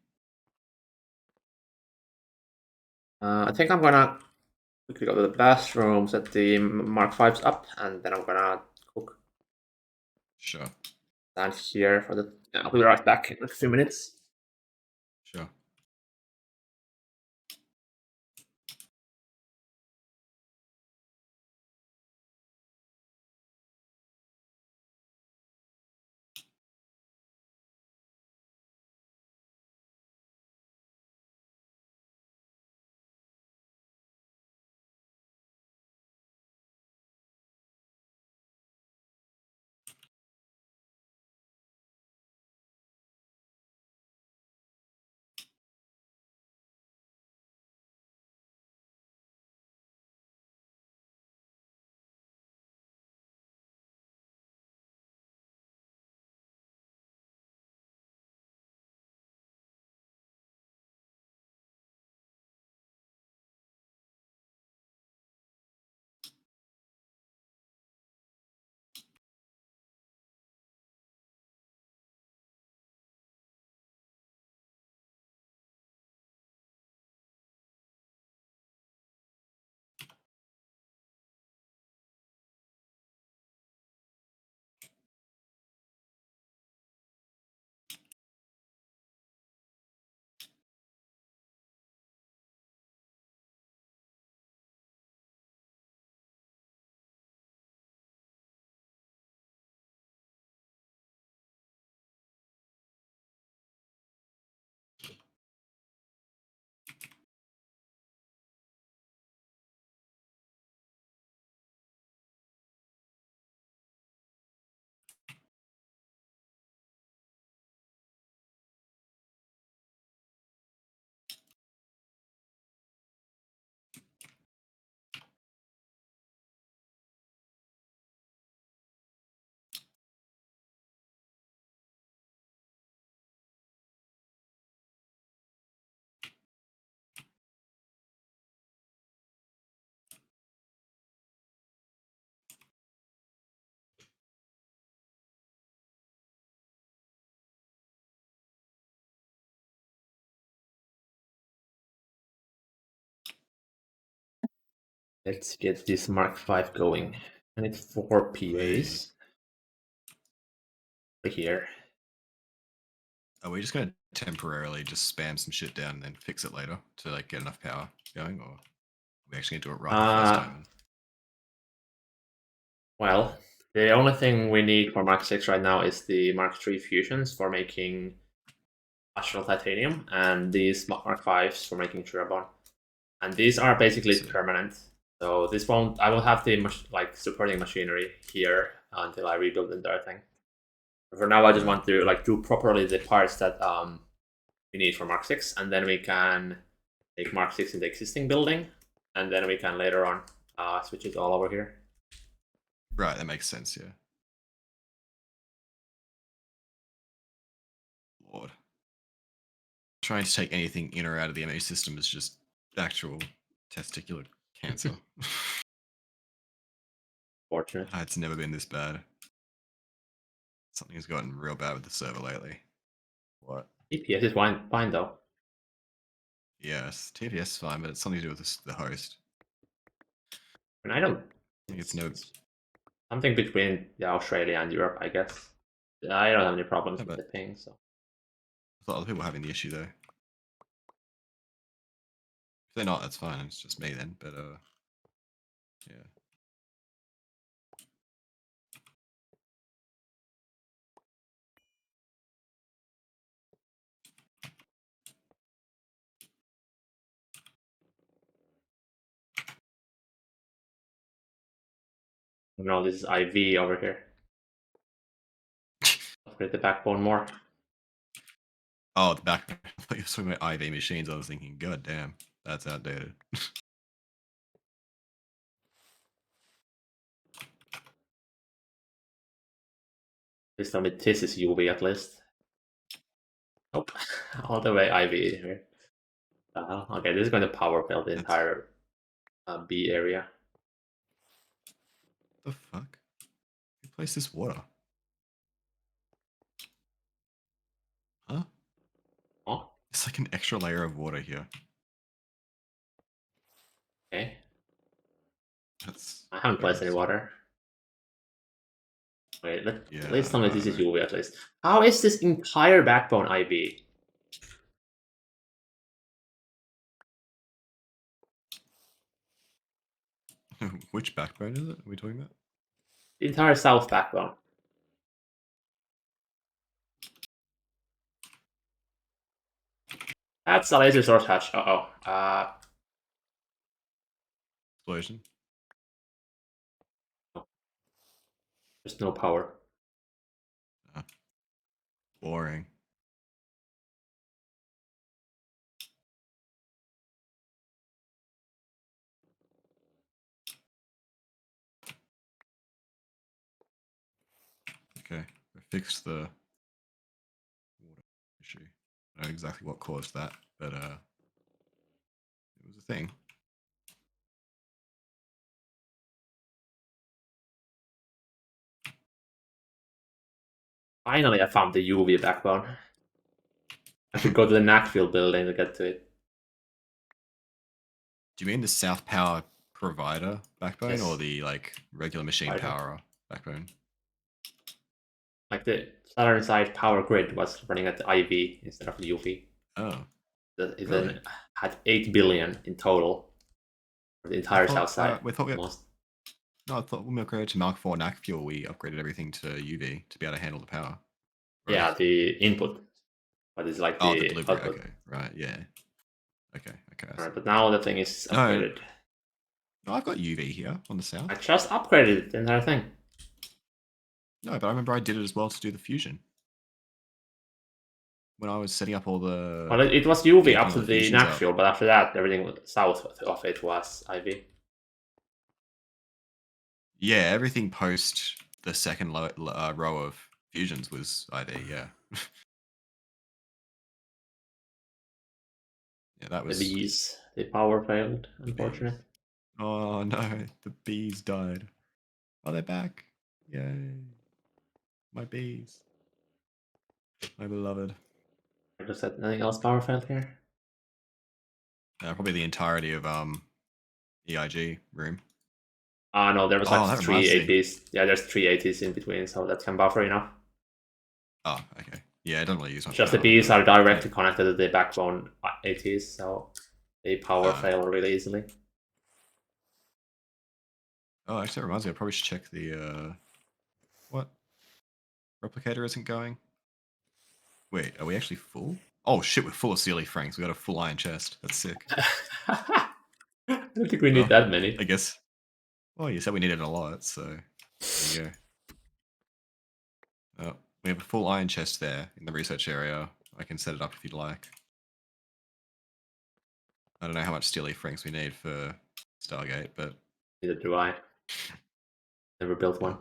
I think I'm gonna quickly go to the bathroom, set the Mark 5s up, and then I'm gonna cook sure, down here for the. I'll be right back in a few minutes. sure. Let's get this Mark 5 going. And it's 4 Wait, PAs. Here. are we just gonna temporarily just spam some shit down and then fix it later to like get enough power going, or are we actually gonna do it right the first time? Well, the only thing we need for Mark 6 right now is the Mark 3 fusions for making astral titanium, and these Mark 5s for making Turabon. And these are basically So, permanent. So this won't. I will have the like supporting machinery here until I rebuild the entire thing. For now, I just right. want to like do properly the parts that we need for Mark 6, and then we can take Mark 6 in the existing building, and then we can later on switch it all over here. Right, that makes sense, yeah. Lord. Trying to take anything in or out of the MA system is just actual testicular cancer. Fortunate. It's never been this bad. Something has gotten real bad with the server lately. What? EPS is fine though. Yes, TPS is fine, but it's something to do with the host. And I don't. I think it's no. It's something between Australia and Europe, I guess. I don't have any problems No, with but the ping, so I thought other people were having the issue though. If they're not, that's fine. It's just me then. But yeah. no, this is IV over here. Upgrade the backbone more. Oh, the back. I thought you were talking about IV machines. I was thinking, God damn, that's outdated. Please tell me this is UV at least. Nope. All the way IV here. Okay, this is going to power fail the That's entire B area. the fuck. Who placed this water? Huh? Oh, It's like an extra layer of water here. okay. That's I haven't placed any gross. water. Wait, at Yeah, least tell me I this is don't UV at least. How is this entire backbone IB? know. Which backbone is it? Are we talking about? The entire south backbone. That's a laser source hatch. Uh-oh. Explosion. There's no power. Uh, boring. Okay, I fixed the water issue. I don't know exactly what caused that, but it was a thing. Finally, I found the UV backbone. I should go to the Knackfield building to get to it. Do you mean the South Power provider backbone or Yes, the like regular machine provider. power backbone? Like the southern side power grid was running at the IV instead of UV. Oh, It really? then had 8 billion in total for the I entire thought south side. we thought we Almost. no, I thought when we upgraded to Mark 4 NAC fuel, we upgraded everything to UV to be able to handle the power. Yeah, Right? the input, but it's like Oh, the the delivery. output. Okay, right. Yeah. Okay. Okay. I see. Alright, but now the thing is No, upgraded. no, I've got UV here on the south. I just upgraded the entire thing. No, but I remember I did it as well to do the fusion when I was setting up all Well, the it was UV geeking up all to the the fusions up. Knackfield, but after that, everything south of it was IV. Yeah, everything post the second row of fusions was IV. Yeah, yeah, that The was bees, the power failed, the bees. unfortunate. Oh no, the bees died. Oh, they're back! Yay, my bees, my beloved. I just said nothing else power failed here. Probably the entirety of EIG room. No, there was like Oh, that three reminds me. ATs. Yeah, there's three ATs in between, so that can buffer enough. Oh, okay. Yeah, I don't really use much Just the power, Bs but are yeah. directly connected to the backbone ATs, so they power fail really easily. Oh, actually, that reminds me. I probably should check the what replicator isn't going. Wait, are we actually full? Oh shit, we're full of Sealy Franks. We got a full iron chest. That's sick. I don't think we need Well, that I many. guess. Well, you said we needed a lot, so there you go. We have a full iron chest there in the research area. I can set it up if you'd like. I don't know how much Steely Franks we need for Stargate, but Neither do I. Never built yeah. one.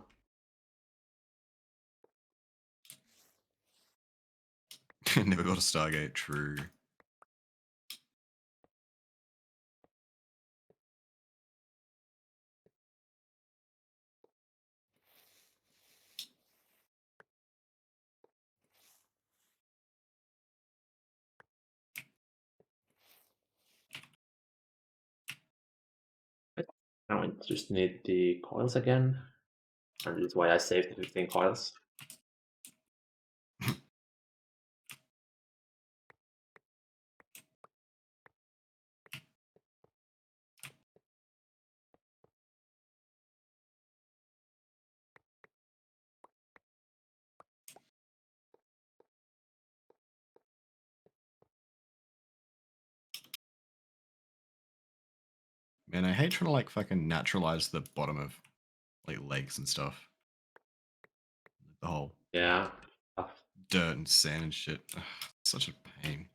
Never got a Stargate, true. Now we just need the coils again. And this is why I saved the 15 coils. Man, I hate trying to like fucking naturalize the bottom of like lakes and stuff. The whole Yeah. Tough. dirt and sand and shit. Ugh, such a pain.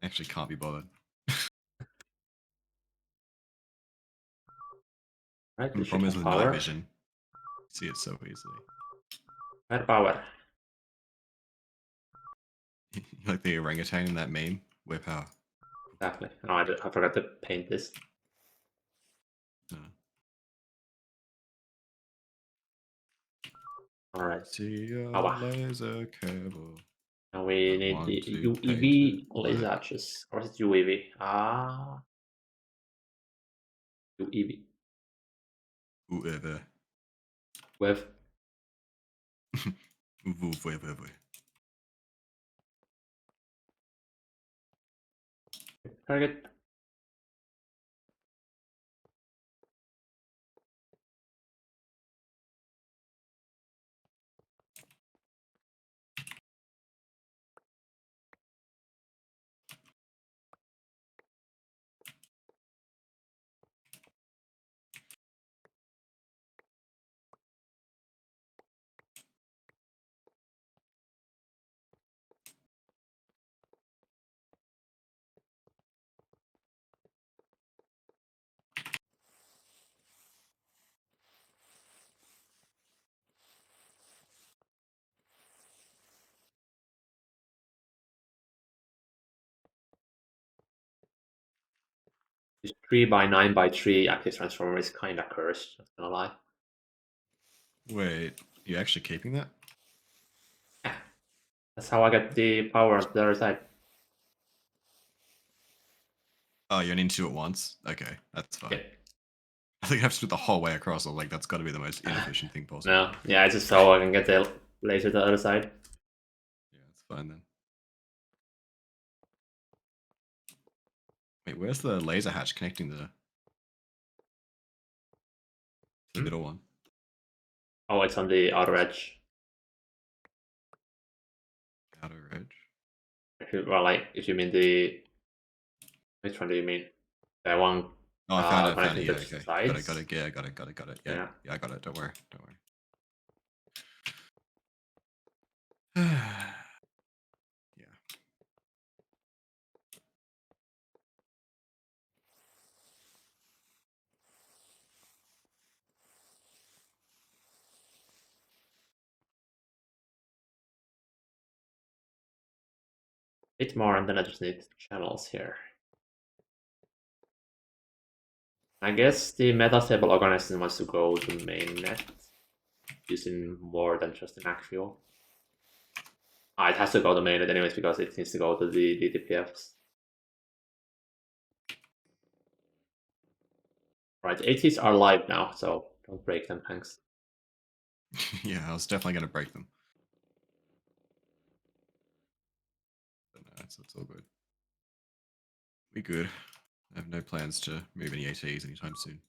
Actually can't be bothered. Right, And the this should problem is have with night power. vision, you see it so easily. Right, power. Like the orangutan in that meme. Where power. Exactly. Oh, I forgot to paint this. Uh, Alright. see a Power. laser cable. Now we I need want the to paint it UEV laser black. hatches. Or is it UEV? UEV. Whoever. With Whoever. target. This 3x9x3 active transformer is kinda cursed, not gonna lie. Wait, you actually keeping that? Yeah. That's how I get the power on the other side. Oh, you're into it once? Okay, that's fine. Yeah. I think I have to do it the whole way across. Like, that's got to be the most inefficient thing possible. No, yeah, it's just so I can get the laser to the other side. Yeah, that's fine then. Wait, where's the laser hatch connecting the Hmm? middle one? Oh, it's on the outer edge. Outer edge? Well, like, if you mean the... Which one do you mean? The one Oh, I found it. Found it. connecting Yeah, the okay. Got it. Got sides? it. Yeah, got it. Got it. Got it. Yeah, Yeah. yeah, I got it. Don't worry. Don't worry. Yeah. Bit more, and then I just need channels here. I guess the metastable organism wants to go to mainnet using more than just an actual. It has to go to mainnet anyways because it needs to go to the DTPFs. Right, ATs are live now, so don't break them, thanks. Yeah, I was definitely going to break them. But no, it's all good. We good. I have no plans to move any ATs anytime soon.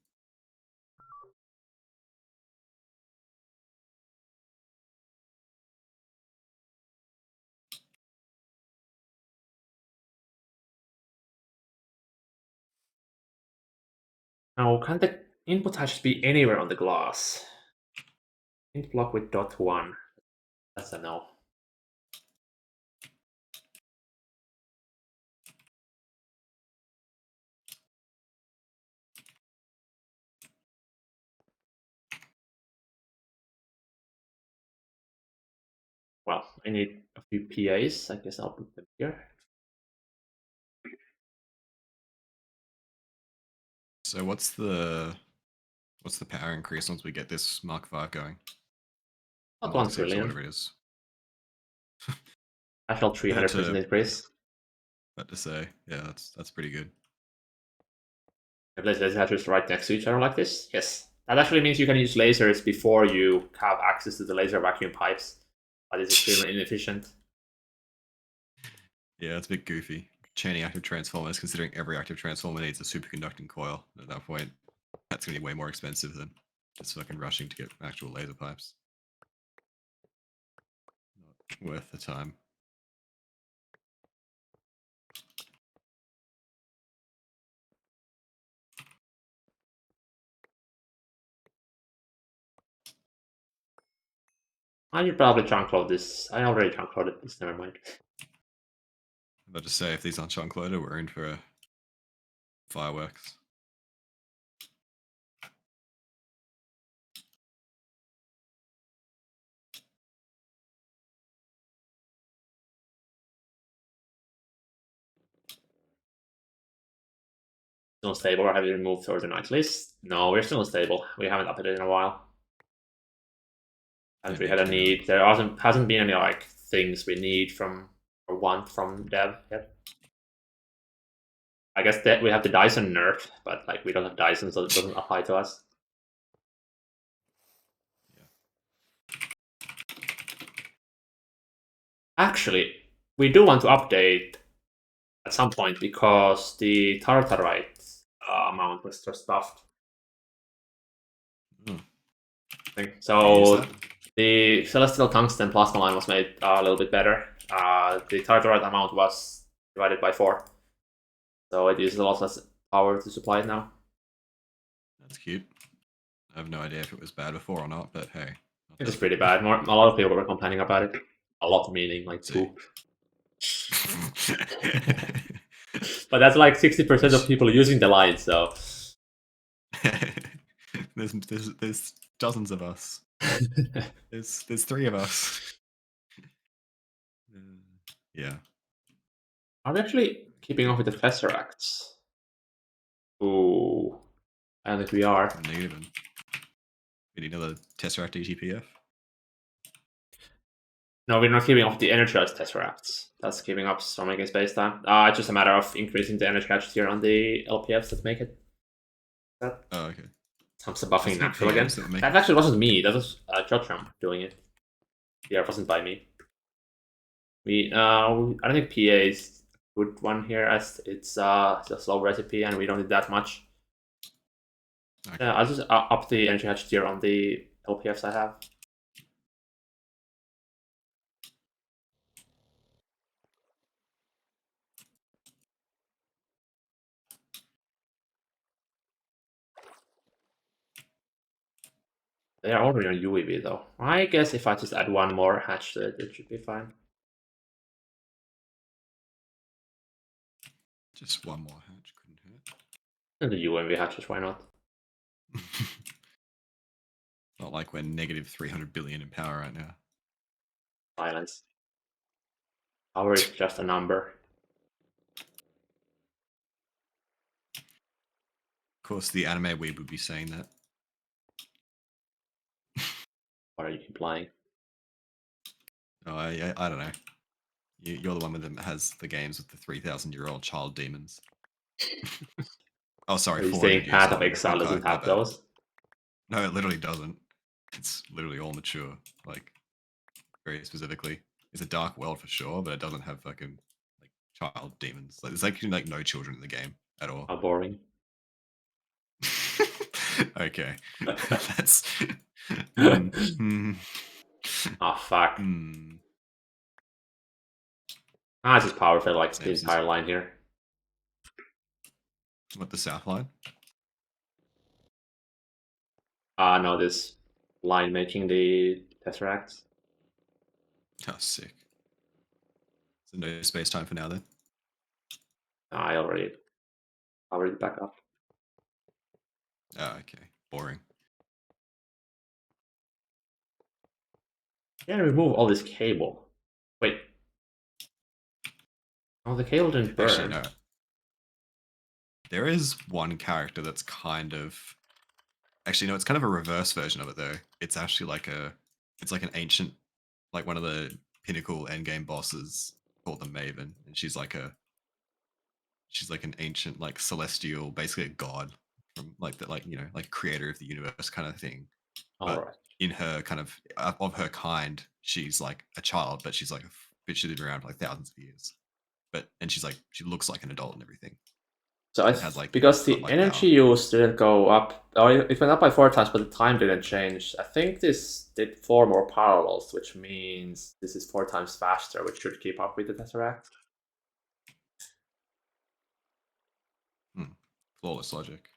Now, can the input hash be anywhere on the glass? Int block with .1. That's a no. Well, I need a few PAs. I guess I'll put them here. So what's the power increase once we get this Mark V going? About Mark 1 6 or trillion. whatever it is. Actual 300% increase. About to say, yeah, that's pretty good. If laser hatches right next to each other like this, yes. That actually means you can use lasers before you have access to the laser vacuum pipes. But it's extremely inefficient. Yeah, it's a bit goofy. Chaining active transformers, considering every active transformer needs a superconducting coil. At that point, that's going to be way more expensive than just fucking rushing to get actual laser pipes. Not worth the time. I should probably chunk load this. I already chunk loaded this, never mind. I'm about to say, if these aren't chunk loaded, we're in for fireworks. Still unstable, or have you removed further night list? No, we're still unstable. We haven't updated in a while. Haven't Don't really need had a to need. There hasn't been any like things we need from or want from dev yet. I guess that we have the Dyson nerf, but like we don't have Dyson, so it doesn't apply to us. Actually, we do want to update at some point because the Tartarite amount was just stuffed. Hmm. Thing. Use So that? the Celestial Tungsten Plasma line was made a little bit better. The Tartarite amount was divided by 4. So it uses a lot less power to supply it now. That's cute. I have no idea if it was bad before or not, but hey. It was pretty bad. A lot of people were complaining about it. A lot meaning like See. 2. But that's like 60% of people using the line, so there's dozens of us. There's 3 of us. Yeah. are we actually keeping up with the Tesseracts? Ooh, I don't think we are. I'm negative. We need another Tesseract ETPF. No, we're not keeping up with the energized Tesseracts. That's keeping up storm against space time. It's just a matter of increasing the energy catch here on the LPFs that make it. That Oh, okay. comes to buffing Wasn't it natural again. PMs that make That actually wasn't me. That was Jotram doing it. Yeah, it wasn't by me. I don't think PA is a good one here as it's a slow recipe and we don't need that much. Okay. Yeah, I'll just up the energy hatch tier on the LPFs I have. They are already on UEV though. I guess if I just add one more hatch to it, it should be fine. Just one more hatch couldn't hurt. And the UMV hatches, why not? Not like we're negative 300 billion in power right now. Silence. Power is just a number. Of course, the anime weeb would be saying that. What are you implying? Oh, I don't know. You're the one with them that has the games with the 3,000-year-old child demons. Oh, sorry, Are you saying 400 years Path of old. Exile Okay, doesn't my have bad. those? No, it literally doesn't. It's literally all mature. Like, very specifically. It's a dark world for sure, but it doesn't have fucking like child demons. Like, there's like no children in the game at all. How boring. Okay, that's. Hmm. Hmm. Ah, fuck. Hmm. Ah, it's just powerful like the Sam's is entire line here. what the south line. Ah, no, this line making the Tesseracts. Oh, sick. So no space time for now then. Ah, I already back up. Oh, okay. Boring. Yeah, remove all this cable. Wait. Oh, the cable didn't Actually, burn. no. There is one character that's kind of actually no, it's kind of a reverse version of it though. It's actually like it's like an ancient like one of the pinnacle endgame bosses called the Maven, and she's like an ancient like celestial, basically a god from like the like like creator of the universe kind of thing. But Alright. in her kind of her kind, she's like a child, but she's like but she's been around for like thousands of years. But and she's like she looks like an adult and everything, So and has like because the godlike energy power. use didn't go up, or it went up by 4 times, but the time didn't change. I think this did 4 more parallels, which means this is 4 times faster, which should keep up with the Tesseract. Hmm. Flawless logic.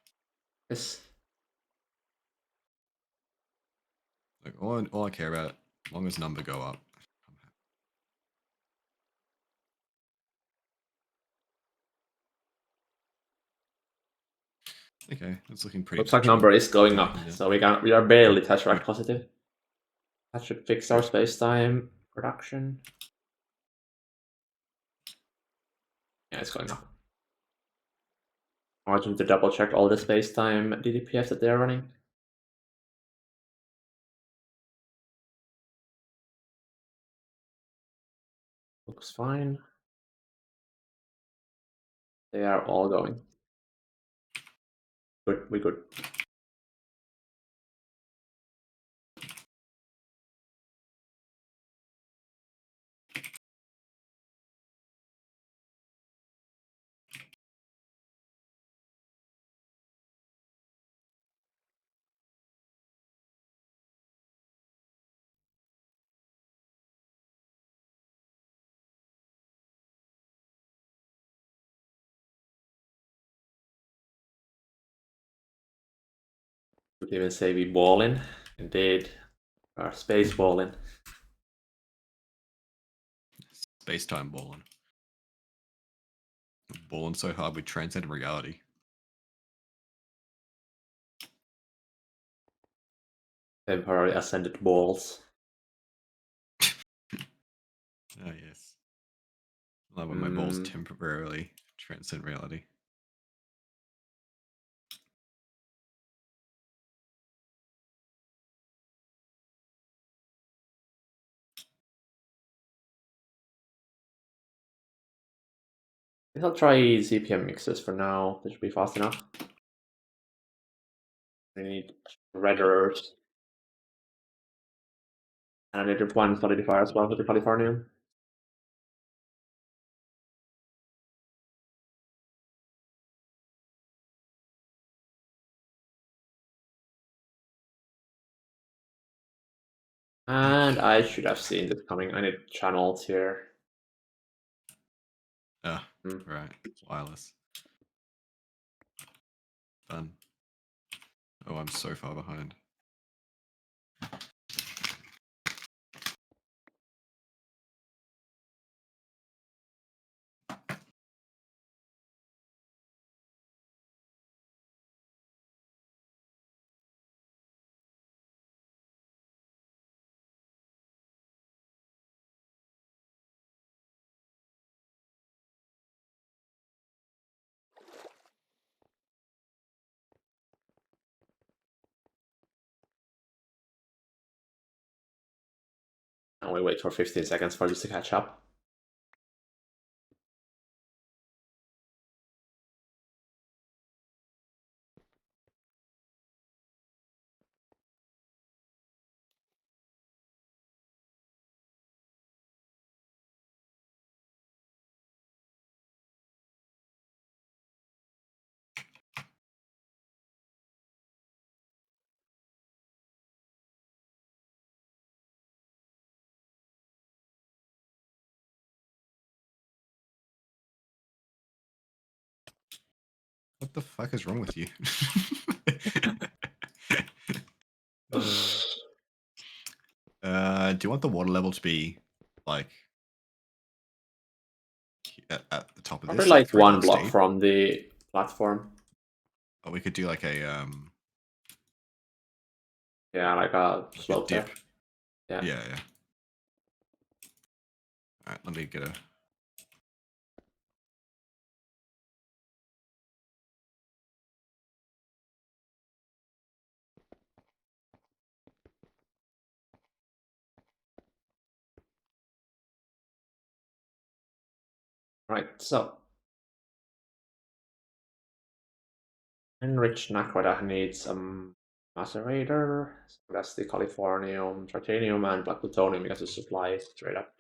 Yes. Like all I care about, as long as number go up. Okay, that's looking pretty Looks like number is going up, promising now. so we are barely Good. Tesseract positive. That should fix our Good. space-time production. Yeah, it's going up. I want them to double check all the space-time DDPS that they're running. Looks fine. They are all going. Good, we good. Would even say we ballin'. Indeed. Our space ballin'. Space time balling. Balling so hard we transcend reality. Temporary ascended balls. Oh yes. I love when my balls Mm, temporarily transcend reality. I think I'll try ZPM mixes for now. This should be fast enough. I need red earth. And I need one solidifier as well for the Californium. And I should have seen this coming. I need channels here. Ah, Hmm. right. Wireless. Done. Oh, I'm so far behind. And we wait for 15 seconds for this to catch up. What the fuck is wrong with you? Do you want the water level to be like at the top of Probably this, like like 3 one blocks block deep? from the platform. Or we could do like a Yeah, like a slope dip. there. Yeah. Yeah, yeah. All right, let me get a. Right, so enriched naquita needs a macerator. So that's the californium, titanium, and black plutonium because the supply is straight up.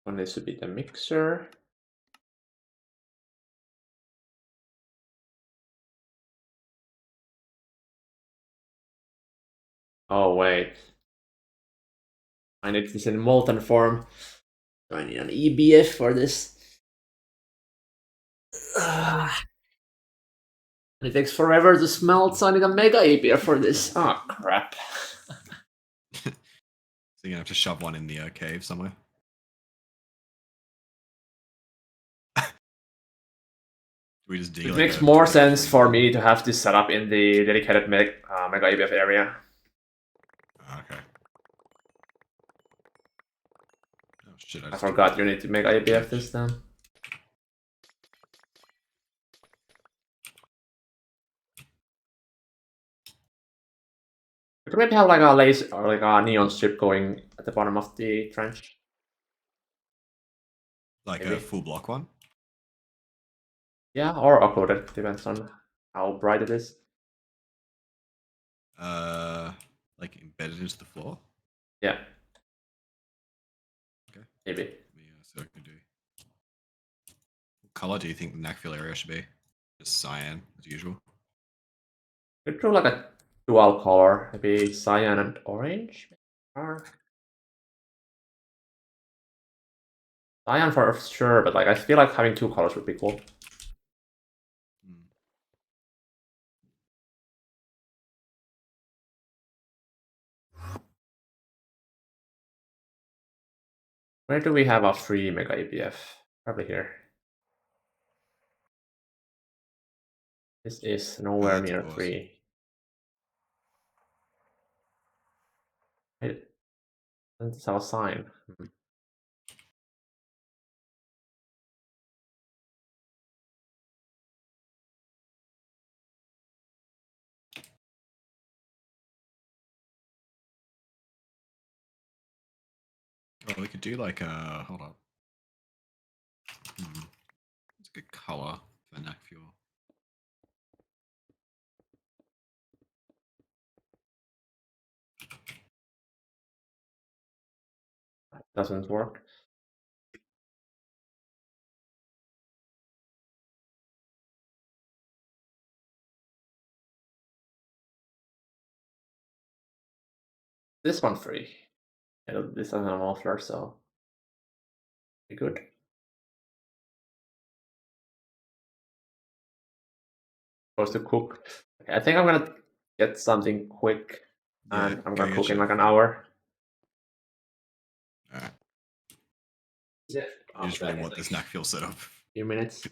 One needs to be the mixer. Oh wait, I need this in molten form. Do I need an EBF for this? It takes forever to smelt, so I need a mega EBF for this. Oh crap. So you're gonna have to shove one in the cave somewhere. We just dig It like makes a more 20 or sense 30 for meter me hole. to have this set up in the dedicated mega EBF area. Okay. Oh shit! I I just took forgot the you need to mega EBF this then. We could maybe have like a laser or like a neon strip going at the bottom of the trench. like a Maybe. full block one. Yeah, or occluded, depends on how bright it is. Uh, like embedded into the floor. Yeah, Okay. maybe. Let me see what I can do. What color do you think the Knackfield area should be? Just cyan as usual. Could do like a dual color, maybe cyan and orange. Or cyan for sure, but like I feel like having two colors would be cool. Hmm. Where do we have a free mega EBF? Probably here. This is nowhere That's near awesome. free. It doesn't have a sign. Oh, we could do like a hold up. It's a good color for Knackfuel. Doesn't work. This one free. This doesn't have a muffler, so be good. Supposed to cook. Okay, I think I'm gonna get something quick, Yeah, and I'm go gonna get cook in your like an food. hour. All right. Yeah, You I'll be just really back in want like this a Knackfuel setup. few minutes.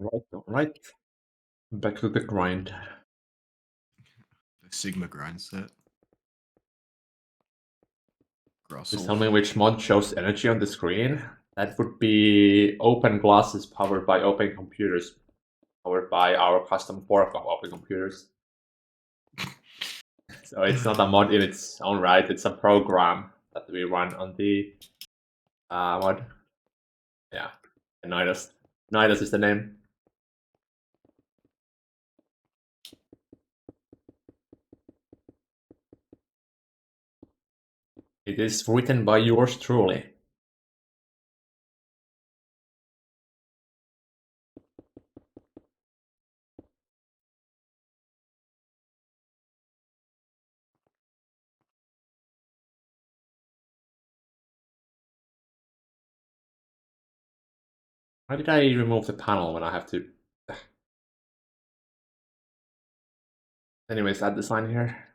Right, right. Back to the grind. The Sigma grind set. Please Grussel. tell me which mod shows energy on the screen. That would be open glasses powered by open computers, powered by our custom fork of open computers. So it's not a mod in its own right, it's a program that we run on the mod. Yeah, Nidus. Nidus is the name. It is written by yours truly. Why did I remove the panel when I have to? Anyways, add the sign here.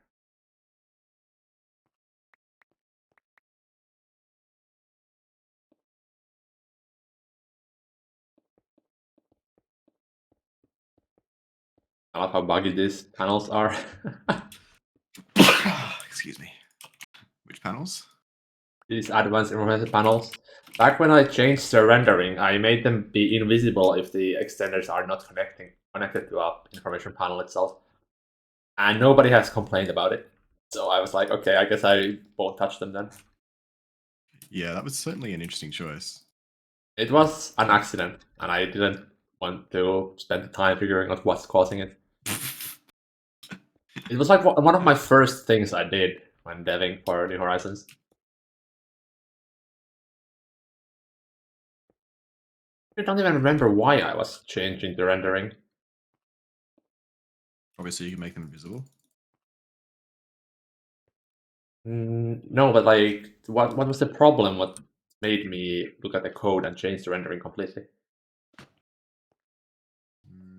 I love how buggy these panels are. Excuse me. Which panels? These advanced information panels. Back when I changed the rendering, I made them be invisible if the extenders are not connected to a information panel itself. And nobody has complained about it. So I was like, okay, I guess I won't touch them then. Yeah, that was certainly an interesting choice. It was an accident, and I didn't want to spend the time figuring out what's causing it. It was like one of my first things I did when deving for New Horizons. I don't even remember why I was changing the rendering. Obviously, you can make them invisible. No, but like, what was the problem? What made me look at the code and change the rendering completely?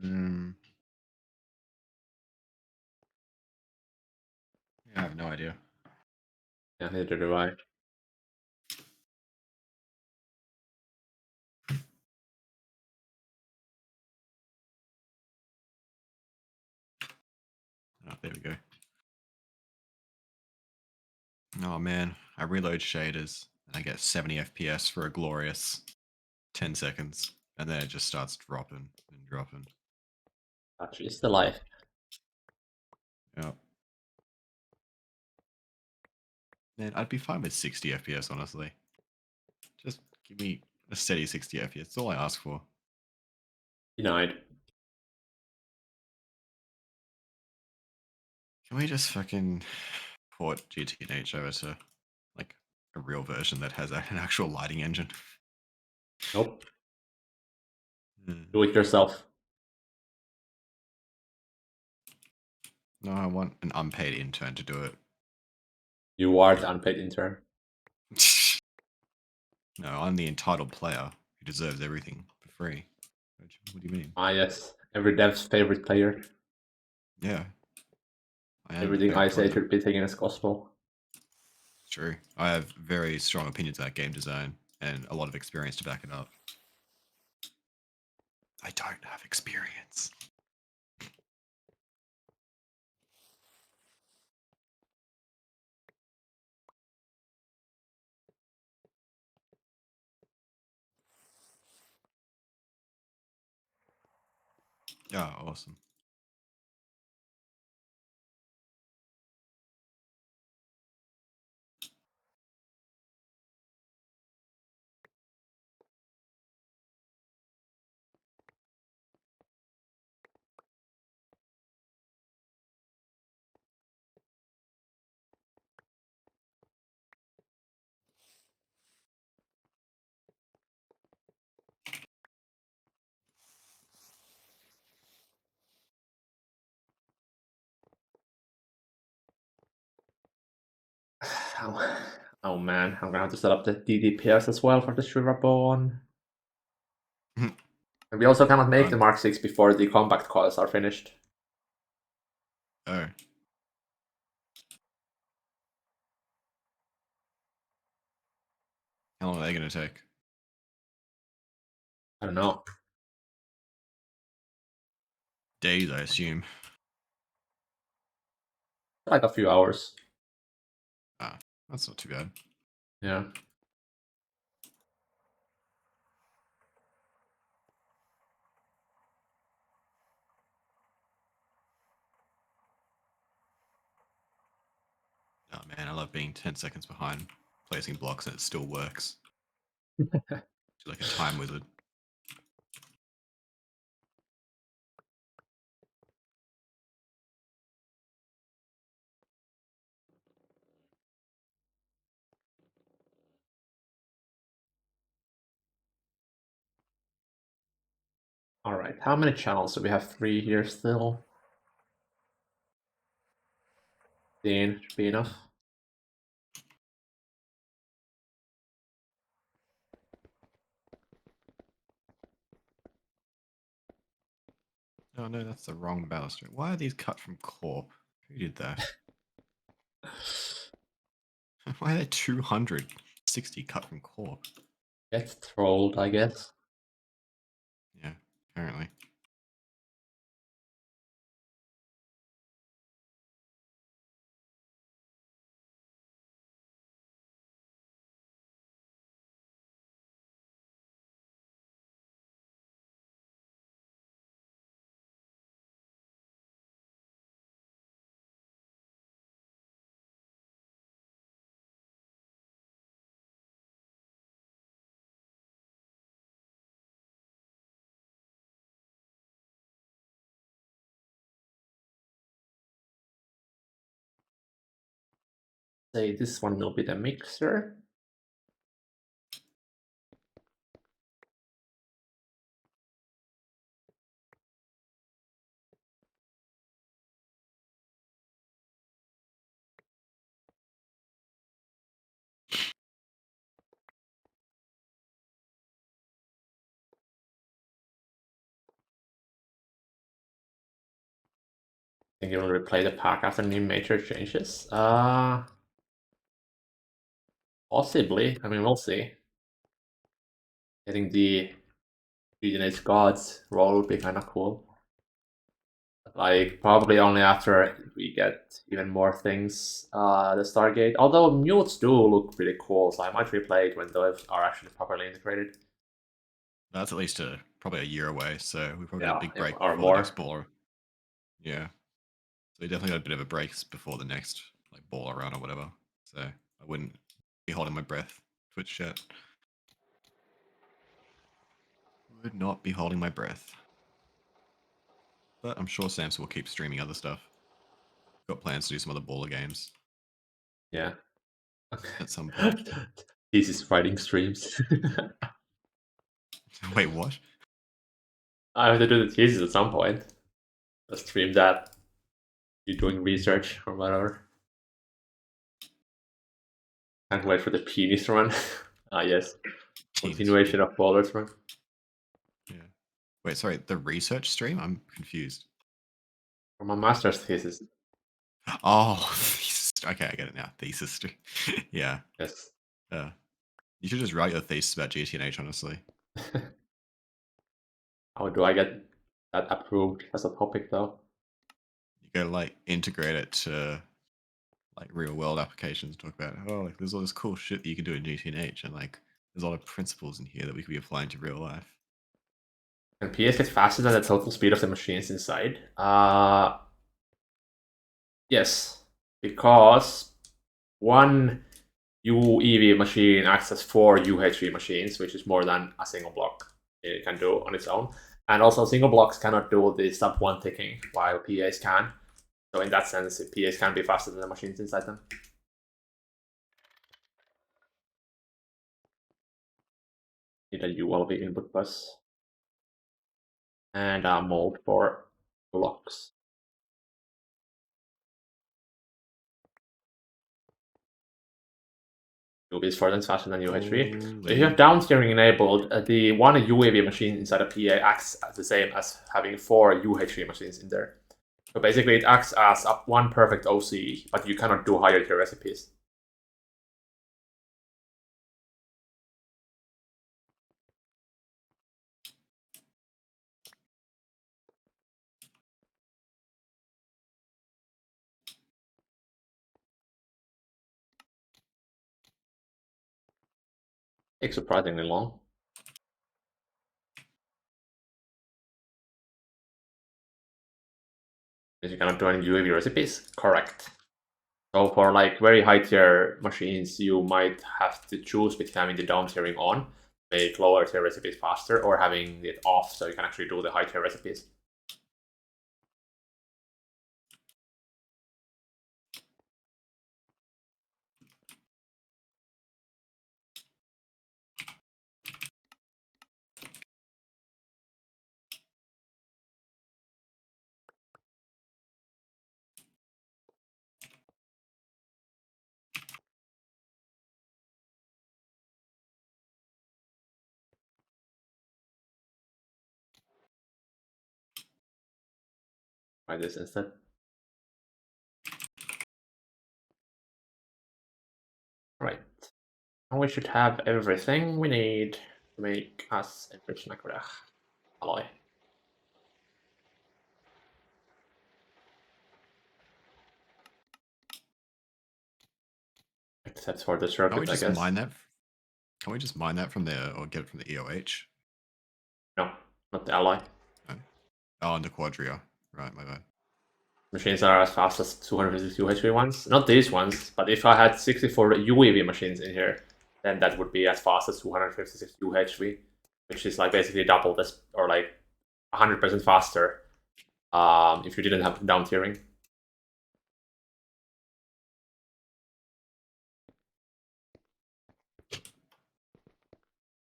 Mm, yeah, I have no idea. Yeah, neither do I. Oh, there we go. Oh man, I reload shaders and I get 70 FPS for a glorious 10 seconds, and then it just starts dropping and dropping. Such is the life. Yep. Man, I'd be fine with 60 FPS, honestly. Just give me a steady 60 FPS. That's all I ask for. Denied. Can we just fucking port GTH over to like a real version that has an actual lighting engine? Nope. Hmm. Do it yourself. No, I want an unpaid intern to do it. You are the unpaid intern. No, I'm the entitled player who deserves everything for free. What do you mean? Ah, yes. Every dev's favorite player. Yeah, I am your Everything favorite I say player. should be taken as gospel. It's true. I have very strong opinions about game design and a lot of experience to back it up. I don't have experience. Yeah, awesome. Oh, oh man, I'm gonna have to set up the DDPS as well for the Shrivaborn. And we also cannot make the Fun. Mark 6 before the compact coils are finished. Oh, how long are they going to take? I don't know. Days, I assume. Like a few hours. Ah, that's not too bad. Yeah. Oh man, I love being 10 seconds behind placing blocks and it still works. It's like a time wizard. All right. How many channels do we have? 3 here still. 15 should be enough. Oh no, that's the wrong balustrade. Why are these cut from corp? Who did that? Why are they 260 cut from corp? Get trolled, I guess. Yeah, apparently. Say this one will be the mixer. I think it will replay the pack after new major changes. Possibly. I mean, we'll see. Getting the Regionate Gods role would be kind of cool. Like, probably only after we get even more things, the Stargate. Although mutes do look pretty cool, so I might replay it when those are actually properly integrated. That's at least probably a year away, so we probably got a Yeah, big break or before the next more. baller. Yeah. So we definitely got a bit of a break before the next like baller run or whatever. So I wouldn't be holding my breath. Twitch chat. Would not be holding my breath. But I'm sure Samson will keep streaming other stuff. Got plans to do some other baller games Yeah. at some point. This is fighting streams. Wait, what? I have to do the thesis at some point. I'll stream that. You're doing research or whatever. Can't wait for the penis run. Ah, yes. Penis Continuation run. of Bowler's run. Yeah. Wait, sorry, the research stream? I'm confused. For my master's thesis. Oh, thesis. Okay, I get it now. Thesis stream. Yeah. Yes. You should just write your thesis about GTNH, honestly. How do I get that approved as a topic though? You gotta like integrate it to like real world applications. Talk about like there's all this cool shit that you can do in GTNH, and like there's a lot of principles in here that we could be applying to real life. Can PS get faster than the total speed of the machines inside? Yes. Because one UEV machine acts as 4 UHV machines, which is more than a single block it can do on its own. And also, single blocks cannot do the sub 1 ticking, while PAs can. So in that sense, PAs can be faster than the machines inside them. Need a ULV input bus. And a mold for blocks. UV is 4 times faster than UHV. So if you have downsteering enabled, the one UAV machine inside a PA acts the same as having 4 UHV machines in there. So basically, it acts as one perfect OC, but you cannot do higher tier recipes. Takes surprisingly long. Is you cannot join UAV recipes? Correct. So for like very high tier machines, you might have to choose between having the down tiering on, make lower tier recipes faster, or having it off so you can actually do the high tier recipes. Try this instead. Right. And we should have everything we need to make us enriched alloy. Except for the Can't we circuit, I just guess. mine that? Can we just mine that from there or get it from the EOH? No, not the alloy. No. Oh, and the Quadria. Right, my bad. Machines are as fast as 252 HP ones. Not these ones, but if I had 64 UAV machines in here, then that would be as fast as 256 UHV, which is like basically double this, or like 100% faster if you didn't have down tiering.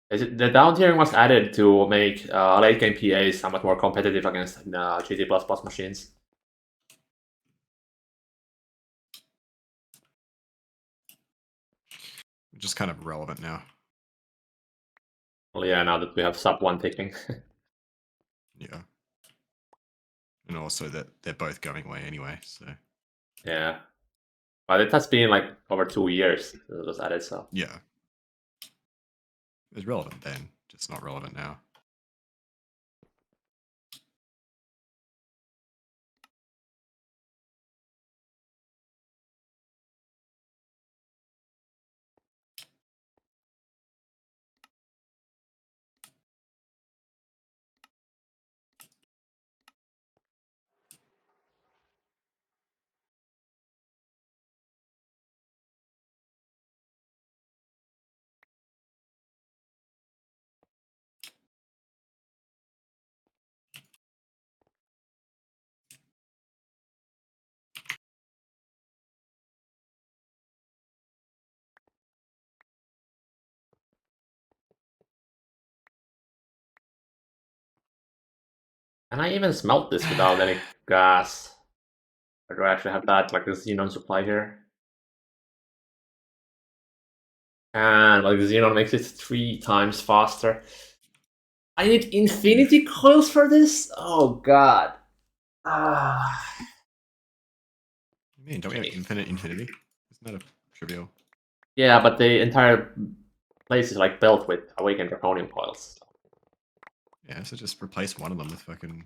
The down tiering was added to make late game PAs somewhat more competitive against GT++ machines. Just kind of relevant now. Well, yeah, now that we have sub 1 ticking. Yeah. And also that they're both going away anyway, so. Yeah. But it has been like over 2 years that it was added, so. Yeah. It was relevant then, just not relevant now. Can I even smelt this without any gas? Or do I actually have that, like the xenon supply here? And like the xenon makes it 3 times faster. I need infinity coils for this? Oh god. Ah. I mean, don't we have Okay. infinite infinity? Isn't that a trivial? Yeah, but the entire place is like built with awakened draconium coils. Yeah, so just replace one of them with fucking.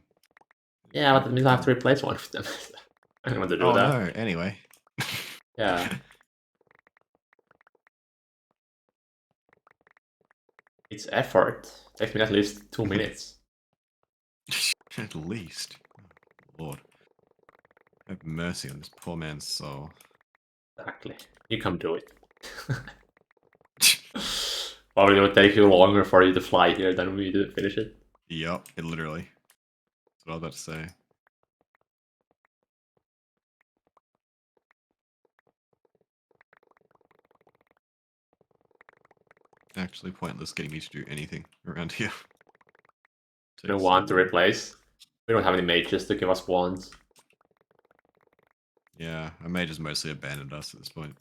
Yeah, but that means I have to replace one of them. I don't want to do Oh that. no, anyway. Yeah. It's effort. It takes me at least 2 minutes. At least. Oh, Lord. Have mercy on this poor man's soul. Exactly. You come do it. Probably it would take you longer for you to fly here than we to finish it. Yup, it literally. That's what I was about to say. Actually pointless getting me to do anything around here. No Takes one so to long. replace. We don't have any mages to give us wands. Yeah, I may just mostly abandoned us at this point.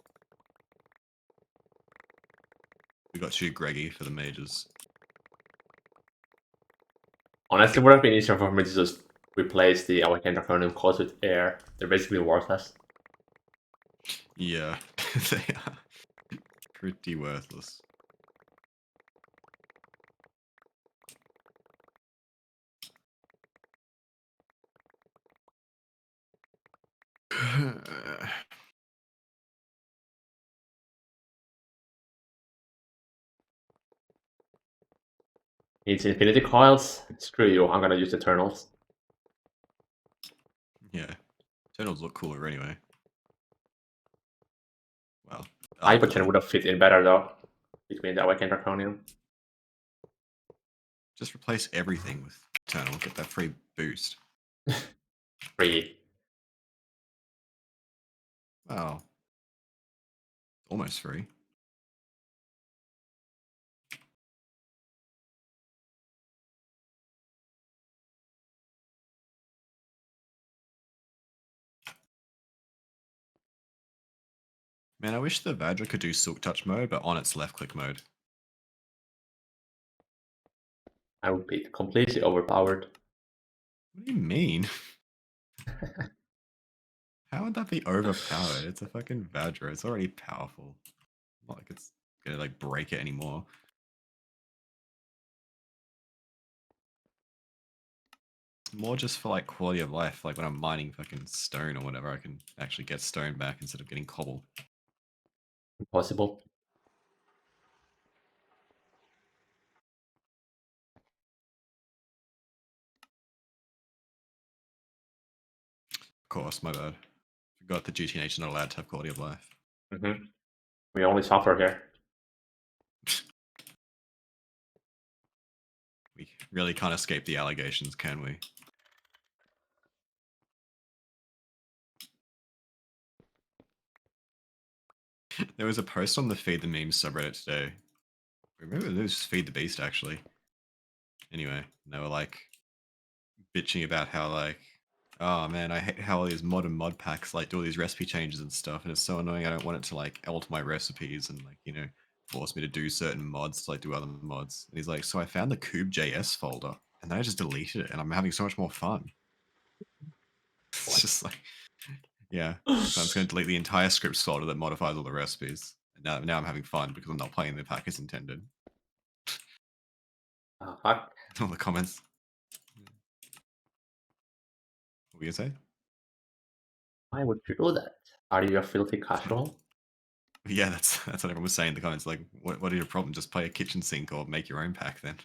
We got too Greggy for the mages. Honestly, it would have been easier for me to just replace the Awakened Draconium cores with air. They're basically worthless. Yeah, they are pretty worthless. Needs infinity coils. Screw you, I'm gonna use Eternals. Yeah. Eternals look cooler anyway. Well, Hypogen arguably. would have fit in better though, between the Awakened Draconium. Just replace everything with Eternal, get that free boost. Free. Well, almost free. Man, I wish the Vadra could do Silk Touch mode, but on its left click mode. I would be completely overpowered. What do you mean? How would that be overpowered? It's a fucking Vadra. It's already powerful. Not like it's gonna like break it anymore. More just for like quality of life. Like when I'm mining fucking stone or whatever, I can actually get stone back instead of getting cobble. Impossible. Of course, my bad. Forgot the GTNH is not allowed to have quality of life. We only suffer here. We really can't escape the allegations, can we? There was a post on the Feed the Memes subreddit today. Remember, it was Feed the Beast actually. Anyway, they were like bitching about how like, oh man, I hate how all these modern mod packs like do all these recipe changes and stuff, and it's so annoying. I don't want it to like alter my recipes and like force me to do certain mods to like do other mods. And he's like, so I found the Kube.js folder and then I just deleted it, and I'm having so much more fun. It's just like, yeah. So I'm just going to delete the entire scripts folder that modifies all the recipes. And now I'm having fun because I'm not playing the pack as intended. Oh, fuck. All the comments. What were you gonna say? Why would you do that? Are you a filthy casual? Yeah, that's what everyone was saying in the comments. Like, what are your problem? Just play a kitchen sink or make your own pack then.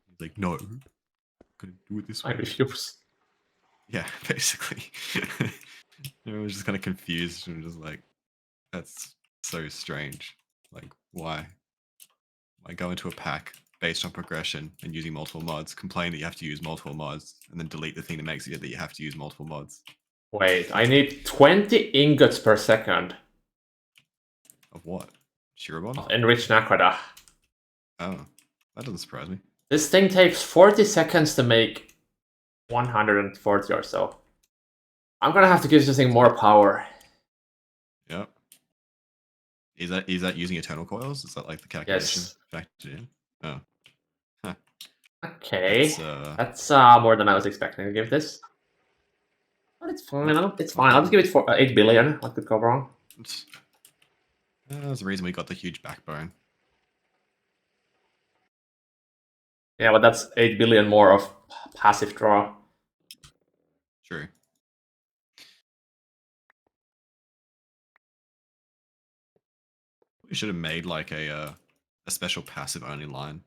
He's like, no, I'm gonna do it this I way. refuse. Yeah, basically. Everyone was just kind of confused and just like, that's so strange. Like, why? Why go into a pack based on progression and using multiple mods, complain that you have to use multiple mods, and then delete the thing that makes it that you have to use multiple mods? Wait, I need 20 ingots per second Of what? Shirobon? of enriched Nakrada. Oh, that doesn't surprise me. This thing takes 40 seconds to make 140 or so. I'm gonna have to give this thing more power. Yep. Is that using eternal coils? Is that like the calculation Yes. factored in? Oh. Huh. Okay. That's That's more than I was expecting to give this. But it's fine. It's fine. I'll just give it for 8 billion. What could go wrong? That's the reason we got the huge backbone. Yeah, but that's 8 billion more of passive draw. True. We should have made like a special passive only line.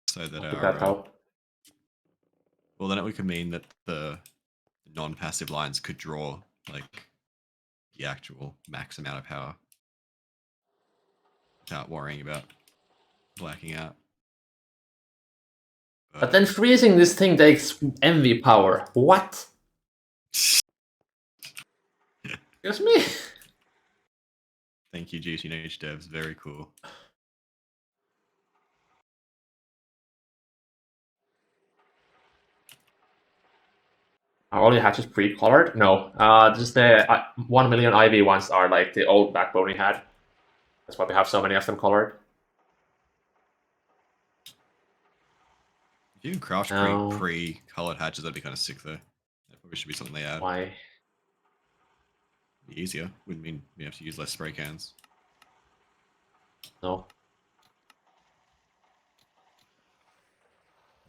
So that What could that our help? well, then it could mean that the non-passive lines could draw like the actual max amount of power without worrying about blacking out. But then freezing this thing takes MV power. What? Excuse me? Thank you, GTNH devs. Very cool. Are all your hatches pre-colored? No. Just the 1 million IV ones are like the old backbone we had. That's why we have so many of them colored. If you can craft No. pre-colored hatches, that'd be kind of sick though. That probably should be something they add. Why? Be easier. Wouldn't mean we have to use less spray cans. No.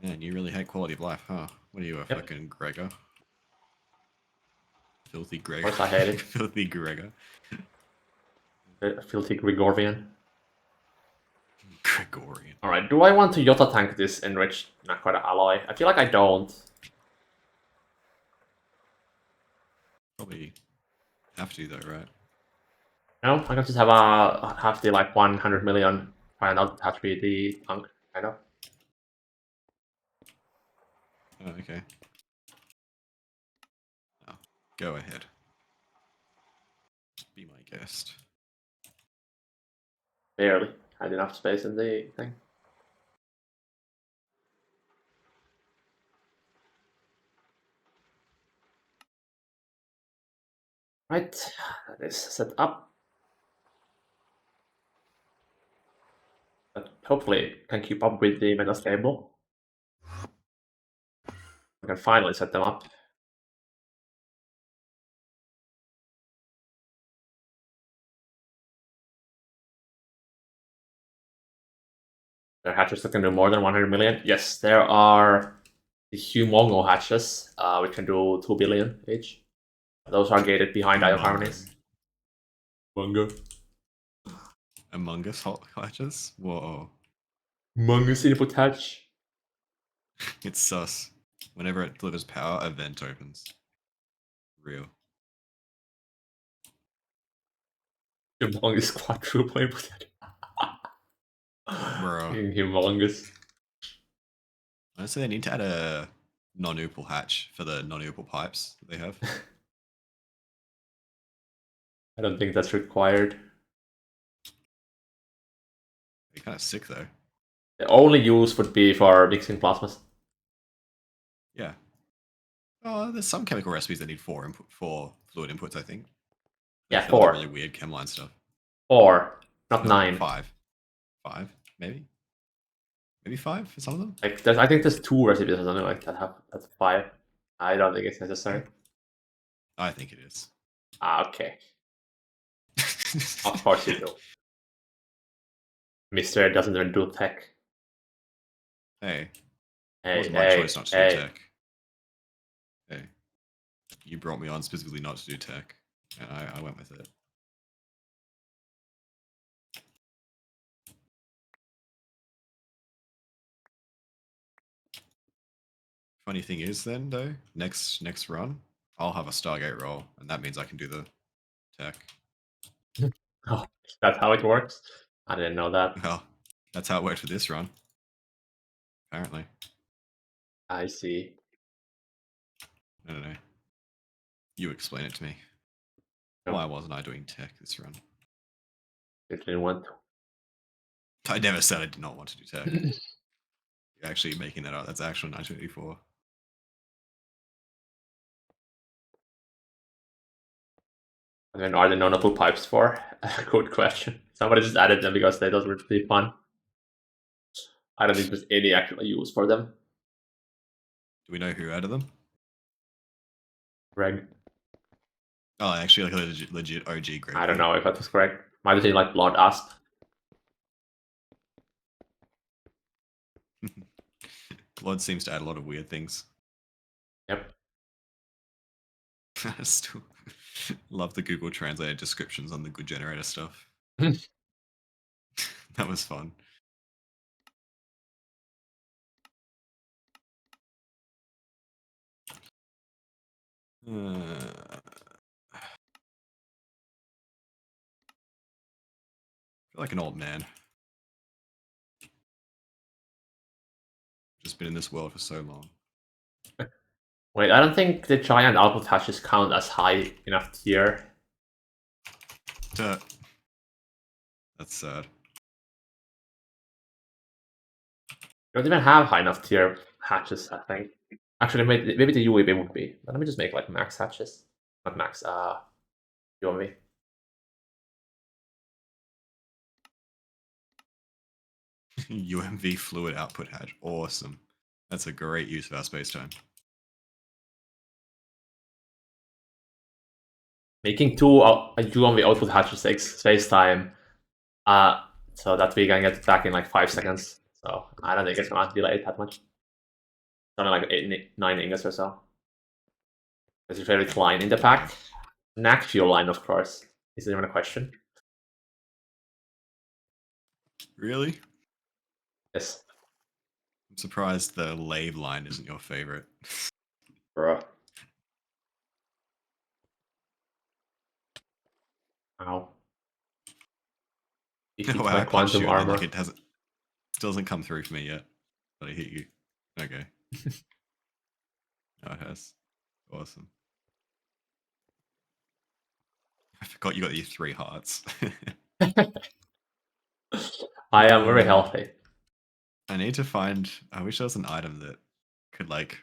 Man, you really hate quality of life, huh? What are you, a fucking Gregor? Filthy Gregor. Of course I hate it. Filthy Gregor. Filthy Gregorian. Gregorian. Alright, do I want to Yota tank this enriched Nakoda alloy? I feel like I don't. Probably have to though, right? No, I can just have the like 100 million try not to touch be the tank, kind of. Oh, okay. Oh, go ahead. Be my guest. Barely had enough space in the thing. Right, that is set up. But hopefully can keep up with the meta stable. We can finally set them up. There are hatches that can do more than 100 million. Yes, there are the Humongo hatches, which can do 2 billion each. Those are gated behind IO harmonies. Mungo. Among Us hatches? Whoa. Mungus input hatch. It's sus. Whenever it delivers power, a vent opens. Real. Humongous quadruple input hatch. Bro. Humongous. Honestly, they need to add a non-oopal hatch for the non-oopal pipes that they have. I don't think that's required. They're kind of sick though. The only use would be for mixing plasmas. Yeah. Oh, there's some chemical recipes that need four fluid inputs, I think. Yeah, For all the 4. really weird chemline stuff. 4, not No, 9. 5. 5, maybe? Maybe 5 for some of them? Like, I think there's 2 recipes or something like that have that's 5. I don't think it's necessary. I think it is. Ah, okay. Of course you do. Mister doesn't even do tech. Hey, it Hey, was my hey, choice not to hey. do tech. Hey, you brought me on specifically not to do tech, and I went with it. Funny thing is, then though, next run, I'll have a Stargate roll, and that means I can do the tech. Oh, that's how it works? I didn't know that. Well, that's how it worked for this run. Apparently, I see. I don't know. You explain it to me. No, Why wasn't I doing tech this run? you didn't want to. I never said I did not want to do tech. You're actually making that up. That's actual 1984. And then are there no notable pipes for? Good question. Somebody just added them because they thought were pretty fun. I don't think there's any actual use for them. Do we know who added them? Greg. Oh, actually, like a legit OG Greg. I don't know if that was correct. Might have been like Blood Asp. Blood seems to add a lot of weird things. Yep. I still love the Google Translated descriptions on the good generator stuff. That was fun. I feel like an old man. Just been in this world for so long. Wait, I don't think the giant output hatches count as high enough tier. Duh. That's sad. You don't even have high enough tier hatches, I think. Actually, maybe the UAV would be. But let me just make like max hatches. Not max, UAV. UMV fluid output hatch. Awesome. That's a great use of our space time. Making 2 UAV output hatches takes space time. So that we can get it back in like 5 seconds. So I don't think it's gonna delay that much. Something like 9 ingots or so. What's your favorite line in the pack? Knack fuel line, of course. Isn't even a question. Really? Yes, I'm surprised the lave line isn't your favorite. bro. Ow. Oh, Defeat wow, my I punched quantum you and then like armor. it hasn't still hasn't come through for me yet. But I hit you. Okay. Oh, it has. Awesome. I forgot you got your 3 hearts. I am very uh, healthy. I need to find. I wish there was an item that could like,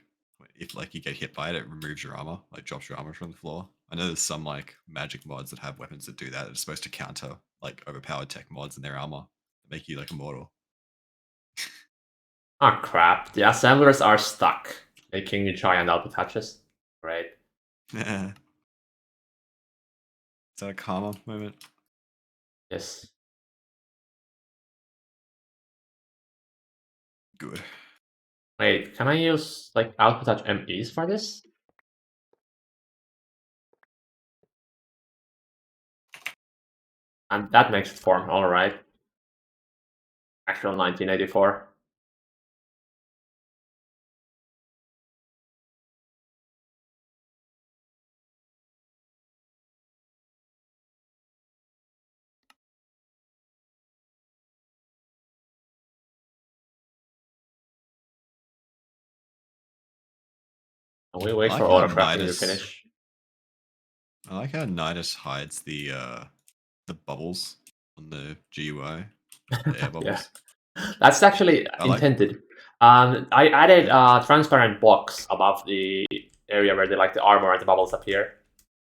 if like you get hit by it, it removes your armor, like drops your armor from the floor. I know there's some like magic mods that have weapons that do that. It's supposed to counter like overpowered tech mods in their armor, that make you like immortal. Oh crap, the assemblers are stuck, making giant output hatches. Great. Is that a karma moment? Yes. Good. Wait, can I use like output hatch MEs for this? And that makes it form, alright. Actual 1984. And we I wait for like how auto crafting to Nidus. finish. I like how Nidus hides the bubbles on the GUI, the air Yeah. bubbles. That's actually I like. intended. I added Yeah. a transparent box above the area where the armor and the bubbles appear,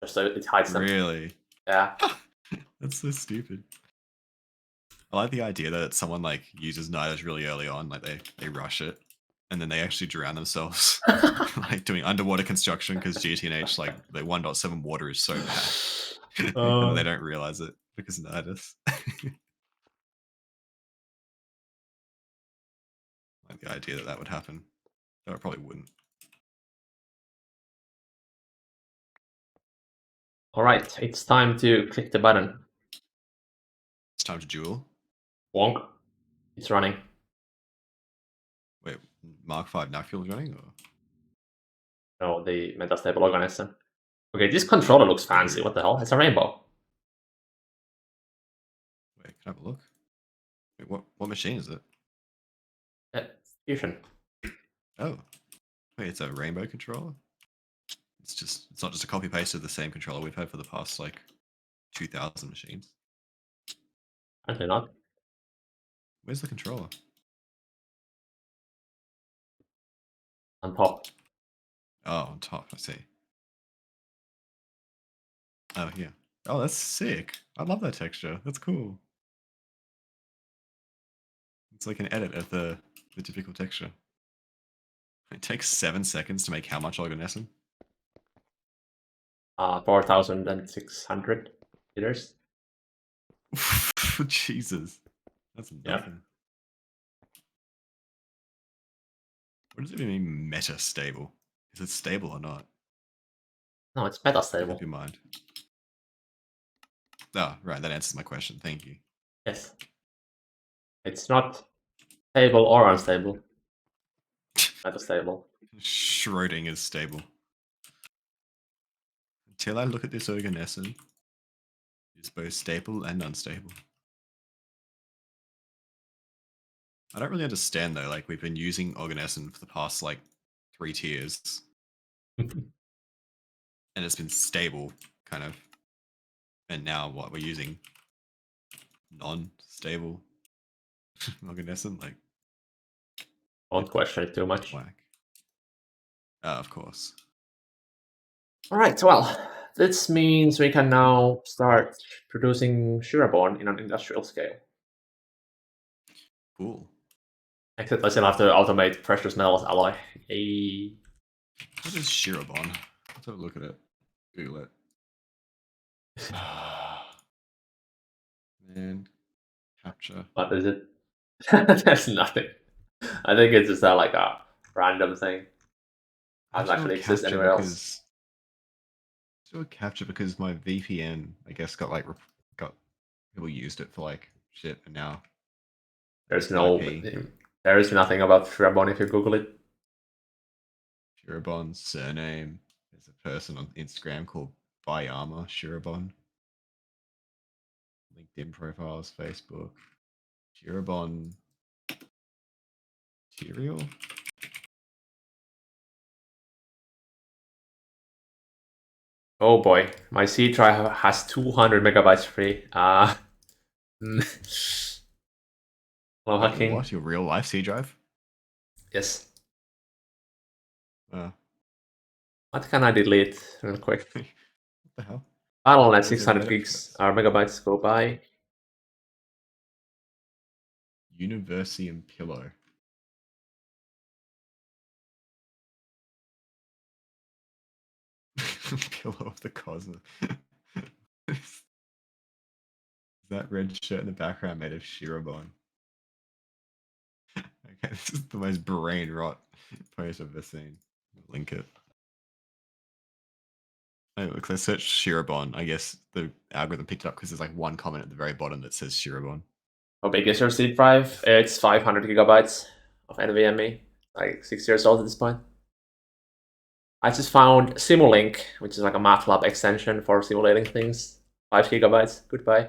just so it hides them. Really. Yeah. That's so stupid. I like the idea that someone like uses Nidus really early on, like they rush it, and then they actually drown themselves, like doing underwater construction because GTNH like the 1.7 water is so bad, and then they Uh, don't realize it because of Nidus. Like the idea that that would happen, though it probably wouldn't. Alright, it's time to click the button. It's time to duel. Wonk. It's running. Wait, Mark 5 Nacfuel running or? No, the metastable organism. Okay, this controller looks fancy. Oh, What the hell? It's a rainbow. wait, can I have a look? Wait, what machine is it? Fusion. Oh, wait, it's a rainbow controller. It's not just a copy paste of the same controller we've had for the past like 2,000 machines. Apparently not. Where's the controller? On top. Oh, on top. I see. Oh, yeah. Oh, that's sick. I love that texture. That's cool. It's like an edit of the typical texture. It takes 7 seconds to make how much Organesson? 4,600 liters. Jesus. That's Yeah. nothing. What does it even mean meta stable? Is it stable or not? No, it's Make up metastable. your mind. Oh, right. That answers my question. Thank you. Yes. It's not stable or unstable. Metastable. Schroding is stable. Until I look at this Organesson, it's both stable and unstable. I don't really understand though. Like we've been using Organesson for the past like 3 tiers, and it's been stable, kind of. And now what we're using non-stable Organesson, like Won't question it too it's much. whack. Of course. Alright, well, this means we can now start producing Shiraborn in an industrial scale. Cool. Except I still have to automate precious metals alloy. Yay. What is Shirobon? Let's have a look at it. Google it. Man, capture. What is it? There's nothing. I think it's just like a random thing. I have Doesn't to do a actually exist capture anywhere else. because do a capture because my VPN, I guess, got like got people used it for like shit, and now There's the no IP. There is nothing about Shirabon if you Google it. Shirabon's surname. There's a person on Instagram called Bayama Shirabon. LinkedIn profiles, Facebook. Shirabon material. Oh boy, my C drive has 200 megabytes free. Hello, Wait, hacking. what? Your real life C drive? Yes. Uh, What can I delete real quick? what the hell? I don't let Where's the 600 Reddit gigs post? or megabytes go by. Universium pillow. Pillow of the cosmos. Is that red shirt in the background made of Shirabon? Okay, this is the most brain rot post I've ever seen. Link it. Oh, look, I searched Shirabon. I guess the algorithm picked it up because there's like one comment at the very bottom that says Shirabon. How big is your C drive? It's 500 gigabytes of NVMe, like 6 years old at this point. I just found Simulink, which is like a MATLAB extension for simulating things. 5 gigabytes. Goodbye.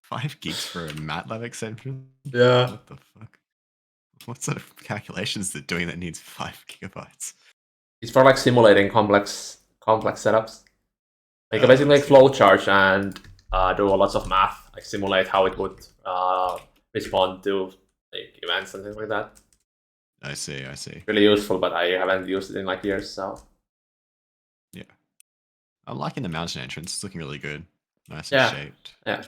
5 gigs for a MATLAB extension? Yeah. What the fuck? What sort of calculations is it doing that needs 5 gigabytes? It's for like simulating complex setups. Like you Oh, basically I like see. flowchart and do lots of math, like simulate how it would respond to like events and things like that. I see, I see. Really useful, but I haven't used it in like years. So Yeah. I'm liking the mountain entrance. It's looking really good. Nice and yeah, shaped. yeah.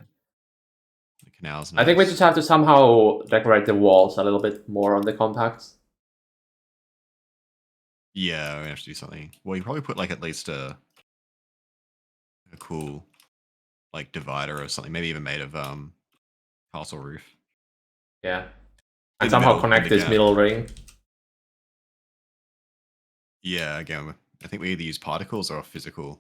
The canal's I think we just nice. have to somehow decorate the walls a little bit more on the compacts. Yeah, we have to do something. Well, you probably put like at least a cool like divider or something. Maybe even made of castle roof. Yeah, In and the somehow middle, in connect the this gap. middle ring. Yeah, again, I think we either use particles or physical.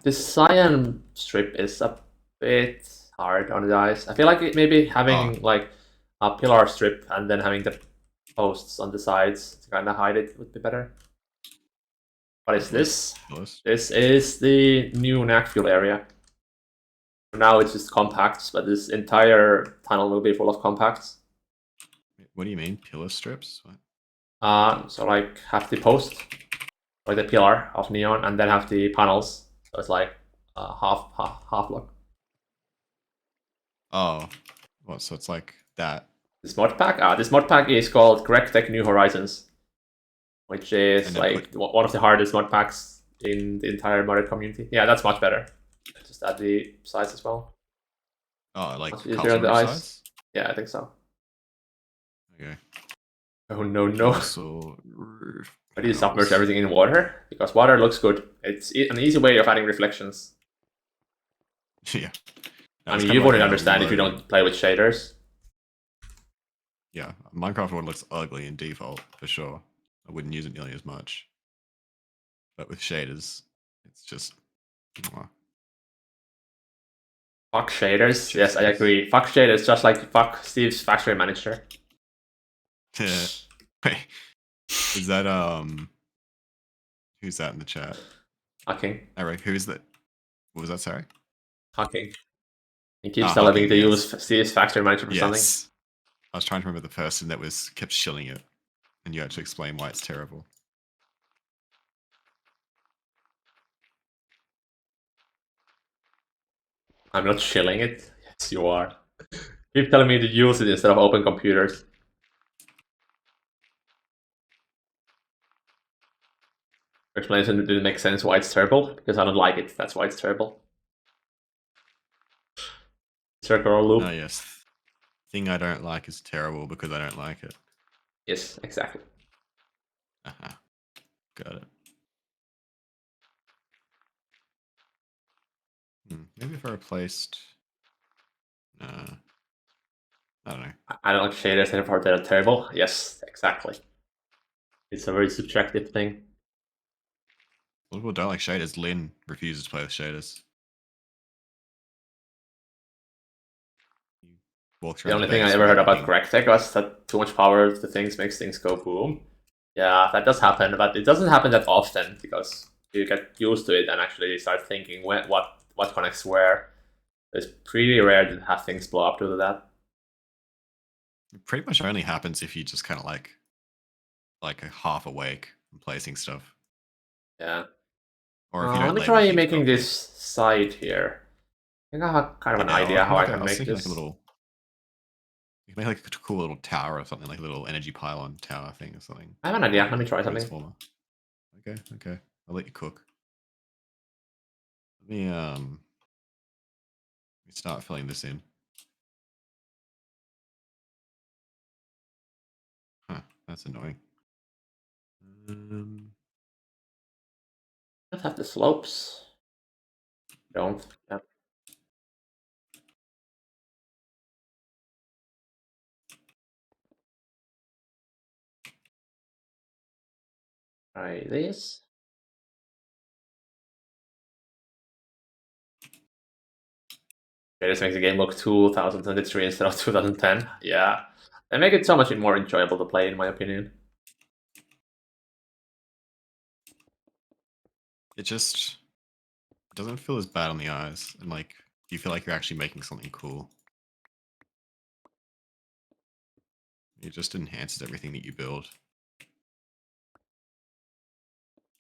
This cyan strip is a bit hard on the eyes. I feel like maybe Oh, having like a pillar strip and then having the posts on the sides to kind of hide it would be better. What is this? pillars. This is the new Knackfield area. Now it's just compacts, but this entire tunnel will be full of compacts. What do you mean, pillar strips? What? So like have the post, like the pillar of neon, and then have the panels. So it's like half block. Oh, what? So it's like that, This mod pack is called GregTech New Horizons, which and is then put. like one of the hardest mod packs in the entire modded community. Yeah, that's much better. Just add the sides as well. Oh, Much like easier on castle the roof eyes. sides. Yeah, I think so. Okay. Oh no no! Castle roof Why do you submerge panels. everything in water? Because water looks good. It's an easy way of adding reflections. Yeah. No, I it's mean, kind you of like wouldn't a understand if you low. don't play with shaders. Yeah, Minecraft one looks ugly in default for sure. I wouldn't use it nearly as much. But with shaders, it's just. mwah, Fuck shaders. Yes, I Jesus. agree. Fuck shaders, just like fuck Steve's factory manager. Wait, is that who's that in the chat? Hacking. Eric, who is that? What was that? Sorry. Hacking. He keeps Ah, telling me Hucking. to use Yes, Steve's factory manager for something. yes. I was trying to remember the person that was kept shilling it, and you had to explain why it's terrible. I'm not shilling it. Yes, you are. Keep telling me to use it instead of open computers. Explanation didn't make sense why it's terrible, because I don't like it. That's why it's terrible. Circular Ah, loop. yes. Thing I don't like is terrible because I don't like it. Yes, exactly. Got it. Maybe if I replaced. I don't know. I don't like shaders anymore. They're terrible. Yes, exactly. It's a very subjective thing. A lot of people don't like shaders. Lynn refuses to play with shaders. walks The around the only thing I base ever heard without about hitting. Crack Tech was that too much power to things makes things go boom. Yeah, that does happen, but it doesn't happen that often because you get used to it and actually start thinking what connects where. It's pretty rare to have things blow up due to that. It pretty much only happens if you just kind of like a half awake and placing stuff, Yeah. or if you don't Let me label try things making properly. this side here. I think I have kind of an Yeah, or idea if you how I like, I can was make thinking like a this. little, you can make like a cool little tower or something, like a little energy pylon tower thing or something. I have an idea. On Let me the try something. transformer. Okay, okay. I'll let you cook. Let me start filling this in. Huh, that's annoying. Um, Let's have the slopes. Don't. Yeah. Try this. Okay, this makes the game look 2023 instead of 2010. Yeah. They make it so much more enjoyable to play, in my opinion. it just doesn't feel as bad on the eyes, and like you feel like you're actually making something cool. It just enhances everything that you build.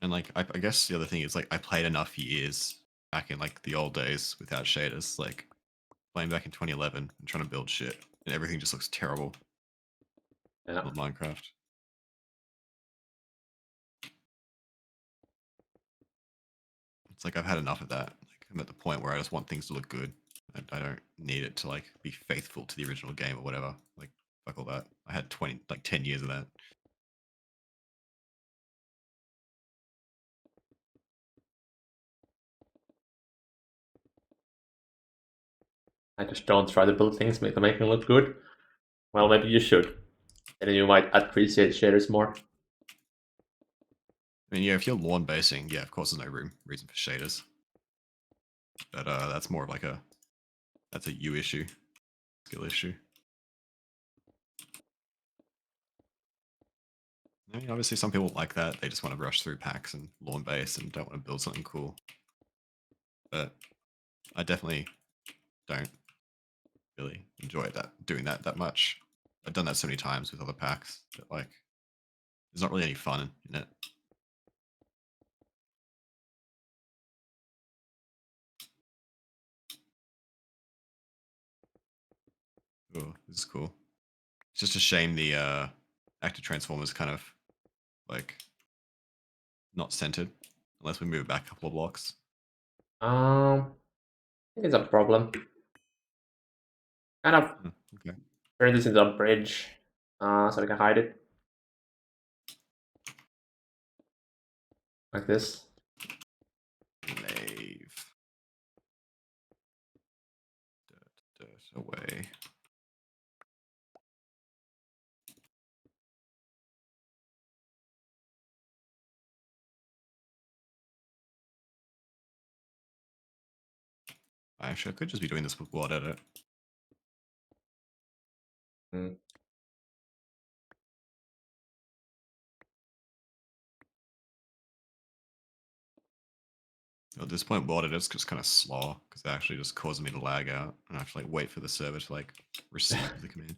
And like I guess the other thing is like I played enough years back in like the old days without shaders, like playing back in 2011 and trying to build shit, and everything just looks terrible Yeah. on Minecraft. It's like I've had enough of that. Like I'm at the point where I just want things to look good. I don't need it to like be faithful to the original game or whatever. Like fuck all that. I had 10 years of that. I just don't try to build things to make them look good. Well, maybe you should. And then you might appreciate shaders more. I mean, yeah, if you're lawn basing, yeah, of course there's no reason for shaders. But that's more of like that's a you issue, skill issue. I mean, obviously some people like that. They just want to rush through packs and lawn base and don't want to build something cool. But I definitely don't really enjoy doing that much. I've done that so many times with other packs that like there's not really any fun in it. Oh, this is cool. It's just a shame the active transform is kind of like not centered unless we move it back a couple of blocks. I think it's a problem. Kind of Hmm, okay. turn this into a bridge so we can hide it. Like this. Lave dirt away. Actually, I could just be doing this with Word Edit. Mm. At this point, Word Edit's just kind of slow because it actually just causes me to lag out, and I have to like wait for the server to like receive the command.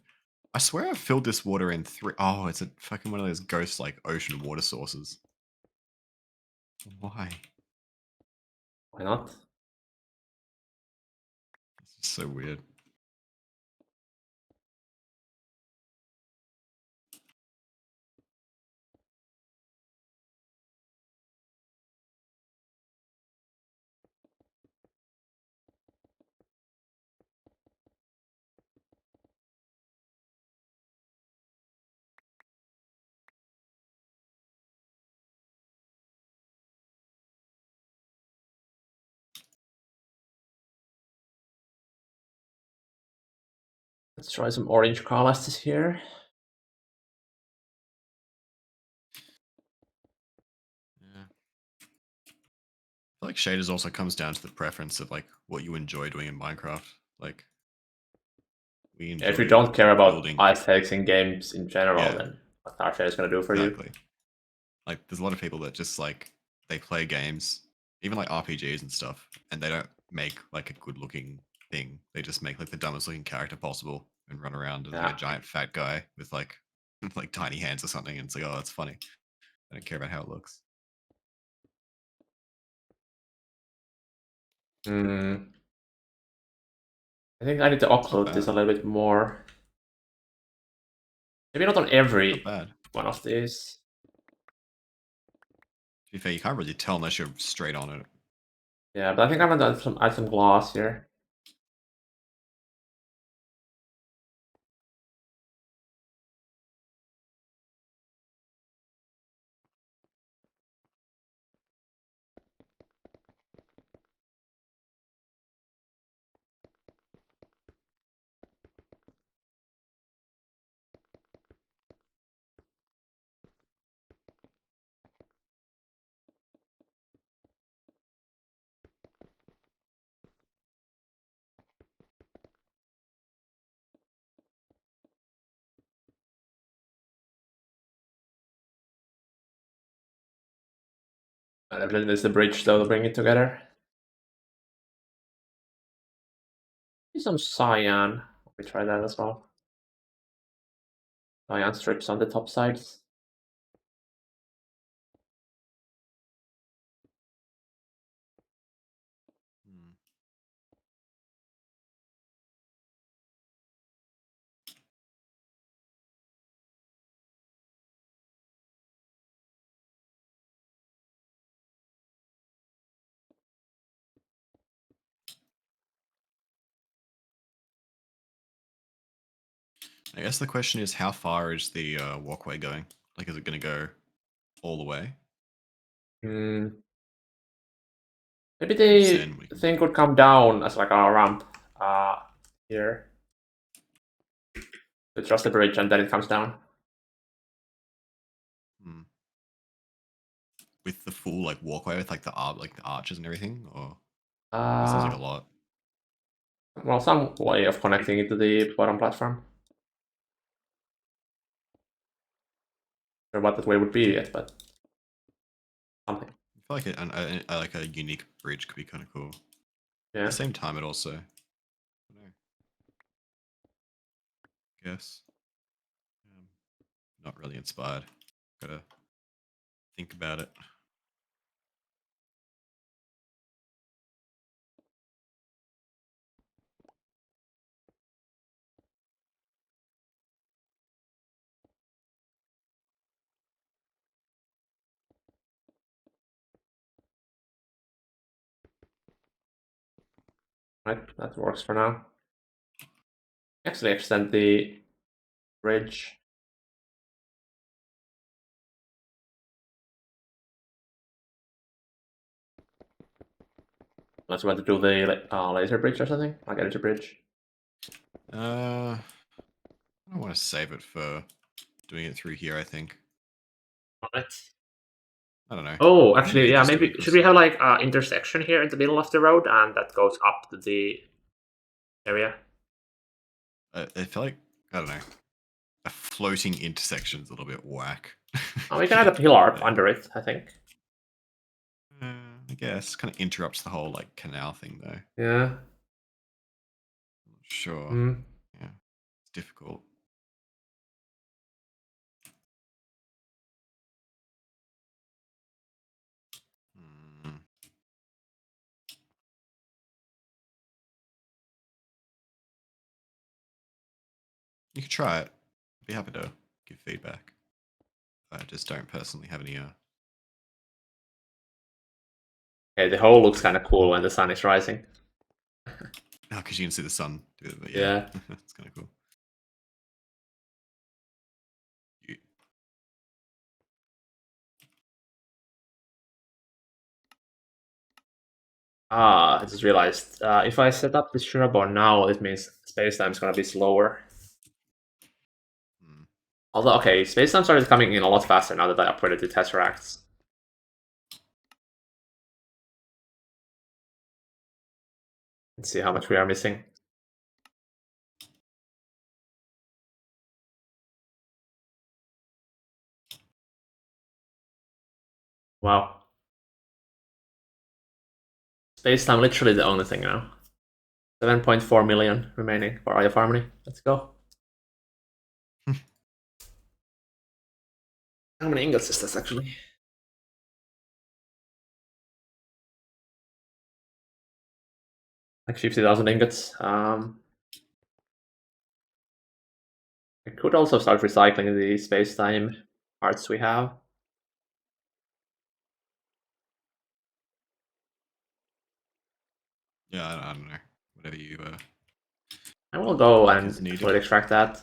I swear I filled this water in three. Oh, it's a fucking one of those ghost like ocean water sources. Why? Why not? It's just so weird. Let's try some orange colors here. Yeah. I feel like shaders also comes down to the preference of like what you enjoy doing in Minecraft. Like We If you enjoy don't care about building. aesthetics in games in general, Yeah, then what Archer is gonna do for you? exactly. Like, there's a lot of people that just like they play games, even like RPGs and stuff, and they don't make like a good looking thing. They just make like the dumbest looking character possible and run around as like a Yeah. giant fat guy with like like tiny hands or something. And it's like, oh, that's funny. I don't care about how it looks. Hmm. I think I need to It's not upload this bad. a little bit more. Maybe not on Not every bad. To one of these. be fair, you can't really tell unless you're straight on it. Yeah, but I think I'm gonna add some gloss here. Definitely there's the bridge though to bring it together. Maybe some cyan. We try that as well. Cyan strips on the top sides. Hmm. I guess the question is, how far is the walkway going? Like, is it going to go all the way? Hmm. Maybe Because then we the can. thing could come down as like a ramp here. It's just the bridge and then it comes down. Hmm. With the full like walkway with like the arches and everything, or that sounds like Uh, a lot. well, some way of connecting it to the bottom platform. Or what that way would be yet, but something. I feel like like a unique bridge could be kind of cool. At the Yeah. same time, it also, I don't know, I guess, um, not really inspired. Gotta think about it. Right, that works for now. Actually extend the bridge. Unless you want to do the laser bridge or something, like energy bridge. I don't want to save it for doing it through here. I think Right. I don't know. Oh, Maybe we actually, could yeah, just do it maybe for should we have save. like intersection here in the middle of the road and that goes up to the area? I feel like I don't know. A floating intersection's a little bit whack. Oh, we can add a pillar Like, under it, I think. I guess kind of interrupts the whole like canal thing though. Yeah. Not sure. Hmm. Yeah, it's difficult. Hmm. You could try it. I'd be happy to give feedback. I just don't personally have any. Okay, the hole looks kind of cool when the sun is rising. Oh, because you can see the sun do it. But yeah, Yeah. it's kind of cool. You, I just realized if I set up this Shurabor now, it means spacetime is gonna be slower. hmm. Although, okay, spacetime started coming in a lot faster now that I upgraded the Tesseracts. Let's see how much we are missing. Wow. Space time literally the only thing now. 7.4 million remaining for Eye of Harmony. Let's go. How many ingots is this actually? Like 50,000 ingots. I could also start recycling the space-time parts we have. Yeah, I don't know. Whatever you I will go think is and needed. fluid extract that.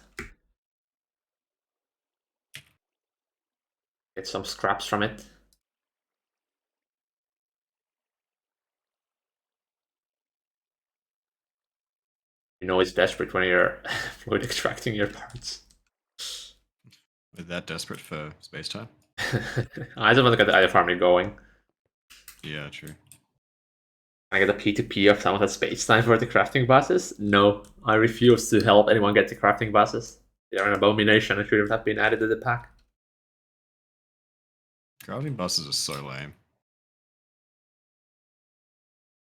Get some scraps from it. You know it's desperate when you're fluid extracting your parts. We're that desperate for space time. I just want to get the Eye of Harmony going. Yeah, true. Can I get a P2P of some of that space time for the crafting buses? No, I refuse to help anyone get the crafting buses. They're an abomination and should have been added to the pack. Crafting buses are so lame.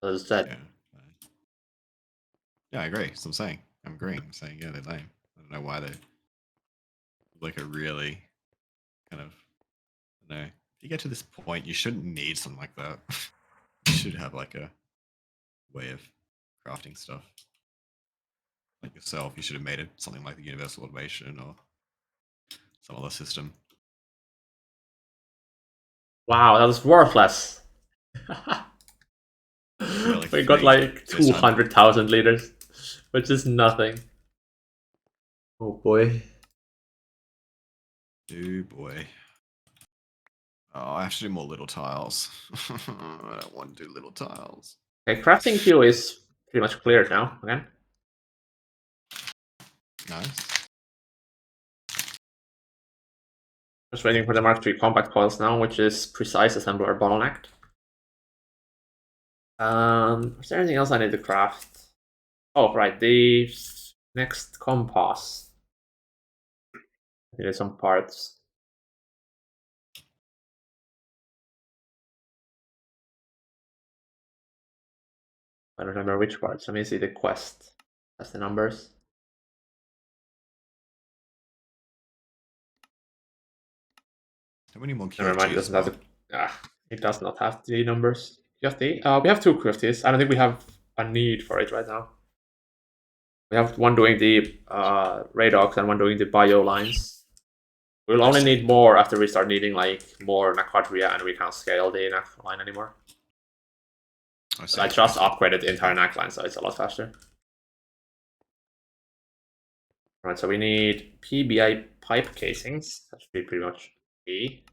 As I Yeah. said, Yeah, I agree. So I'm saying. I'm agreeing. I'm saying, yeah, they're lame. I don't know why they like a really kind of I don't know. If you get to this point, you shouldn't need something like that. You should have like a way of crafting stuff. Like yourself, you should have made it something like the universal automation or some other system. wow, that was worthless. You got like We got 3 like space time. 200,000 liters, which is nothing. Oh boy. Oh boy. Oh, I have to do more little tiles. I don't want to do little tiles. Okay, crafting queue is pretty much cleared now, again. Nice. Just waiting for the Mark III compact coils now, which is precise assembler bottlenecked. Is there anything else I need to craft? Oh, right, the next compass. I need some parts. I don't remember which parts. Let me see the quest. That's the numbers. How many more Never mind, it QFTs as doesn't have well? the. It does not have the numbers. QFT? We have two QFTs. I don't think we have a need for it right now. We have one doing the Radox and one doing the bio lines. We'll I only see. need more after we start needing like more Naquadria and we can't scale the NAC line anymore. I But see. I I just see. upgraded the entire NAC line, so it's a lot faster. Right, so we need PBI pipe casings. That should be pretty much key.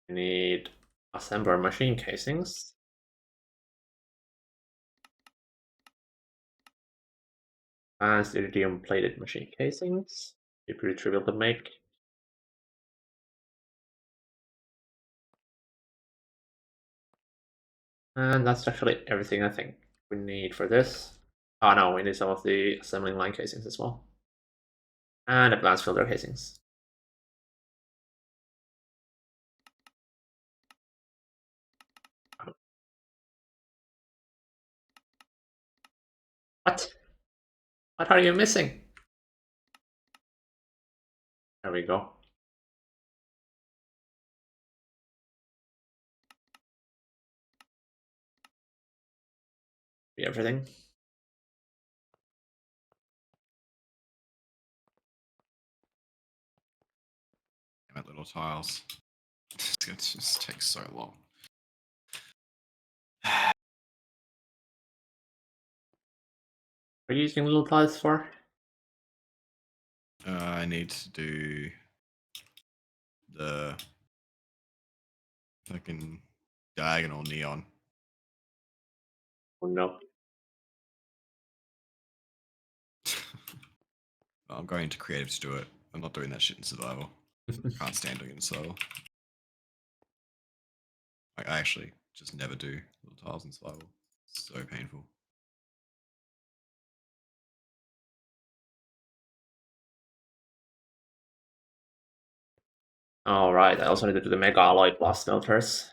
We need assembler machine casings. And iridium plated machine casings. Be pretty trivial to make. And that's actually everything I think we need for this. Oh no, we need some of the assembling line casings as well. And advanced filter casings. What? What are you missing? There we go. Be everything. Damn it, little tiles. It just takes so long. What are you using little tiles for? I need to do the fucking diagonal neon. Oh no. I'm going to creative to do it. I'm not doing that shit in survival. Can't stand doing it in survival. Like, I actually just never do little tiles in survival. It's so painful. All right, I also need to do the Mega Alloy Plus filters.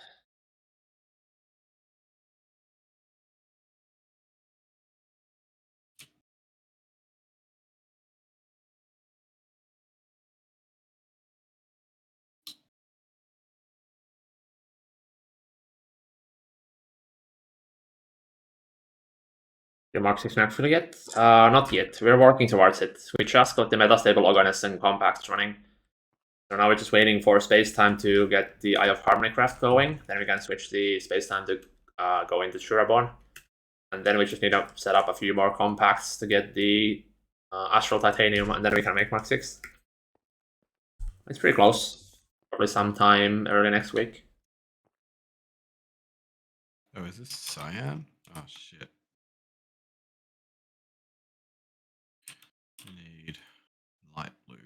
Your Mk6 actually yet? Not yet. We're working towards it. We just got the metastable organism compacts running. So now we're just waiting for spacetime to get the Eye of Harmony craft going. Then we can switch the spacetime to go into Shurabon. And then we just need to set up a few more compacts to get the Astral Titanium, and then we can make Mk6. It's pretty close. Probably sometime early next week. Oh, is this cyan? Oh shit. Need light blue.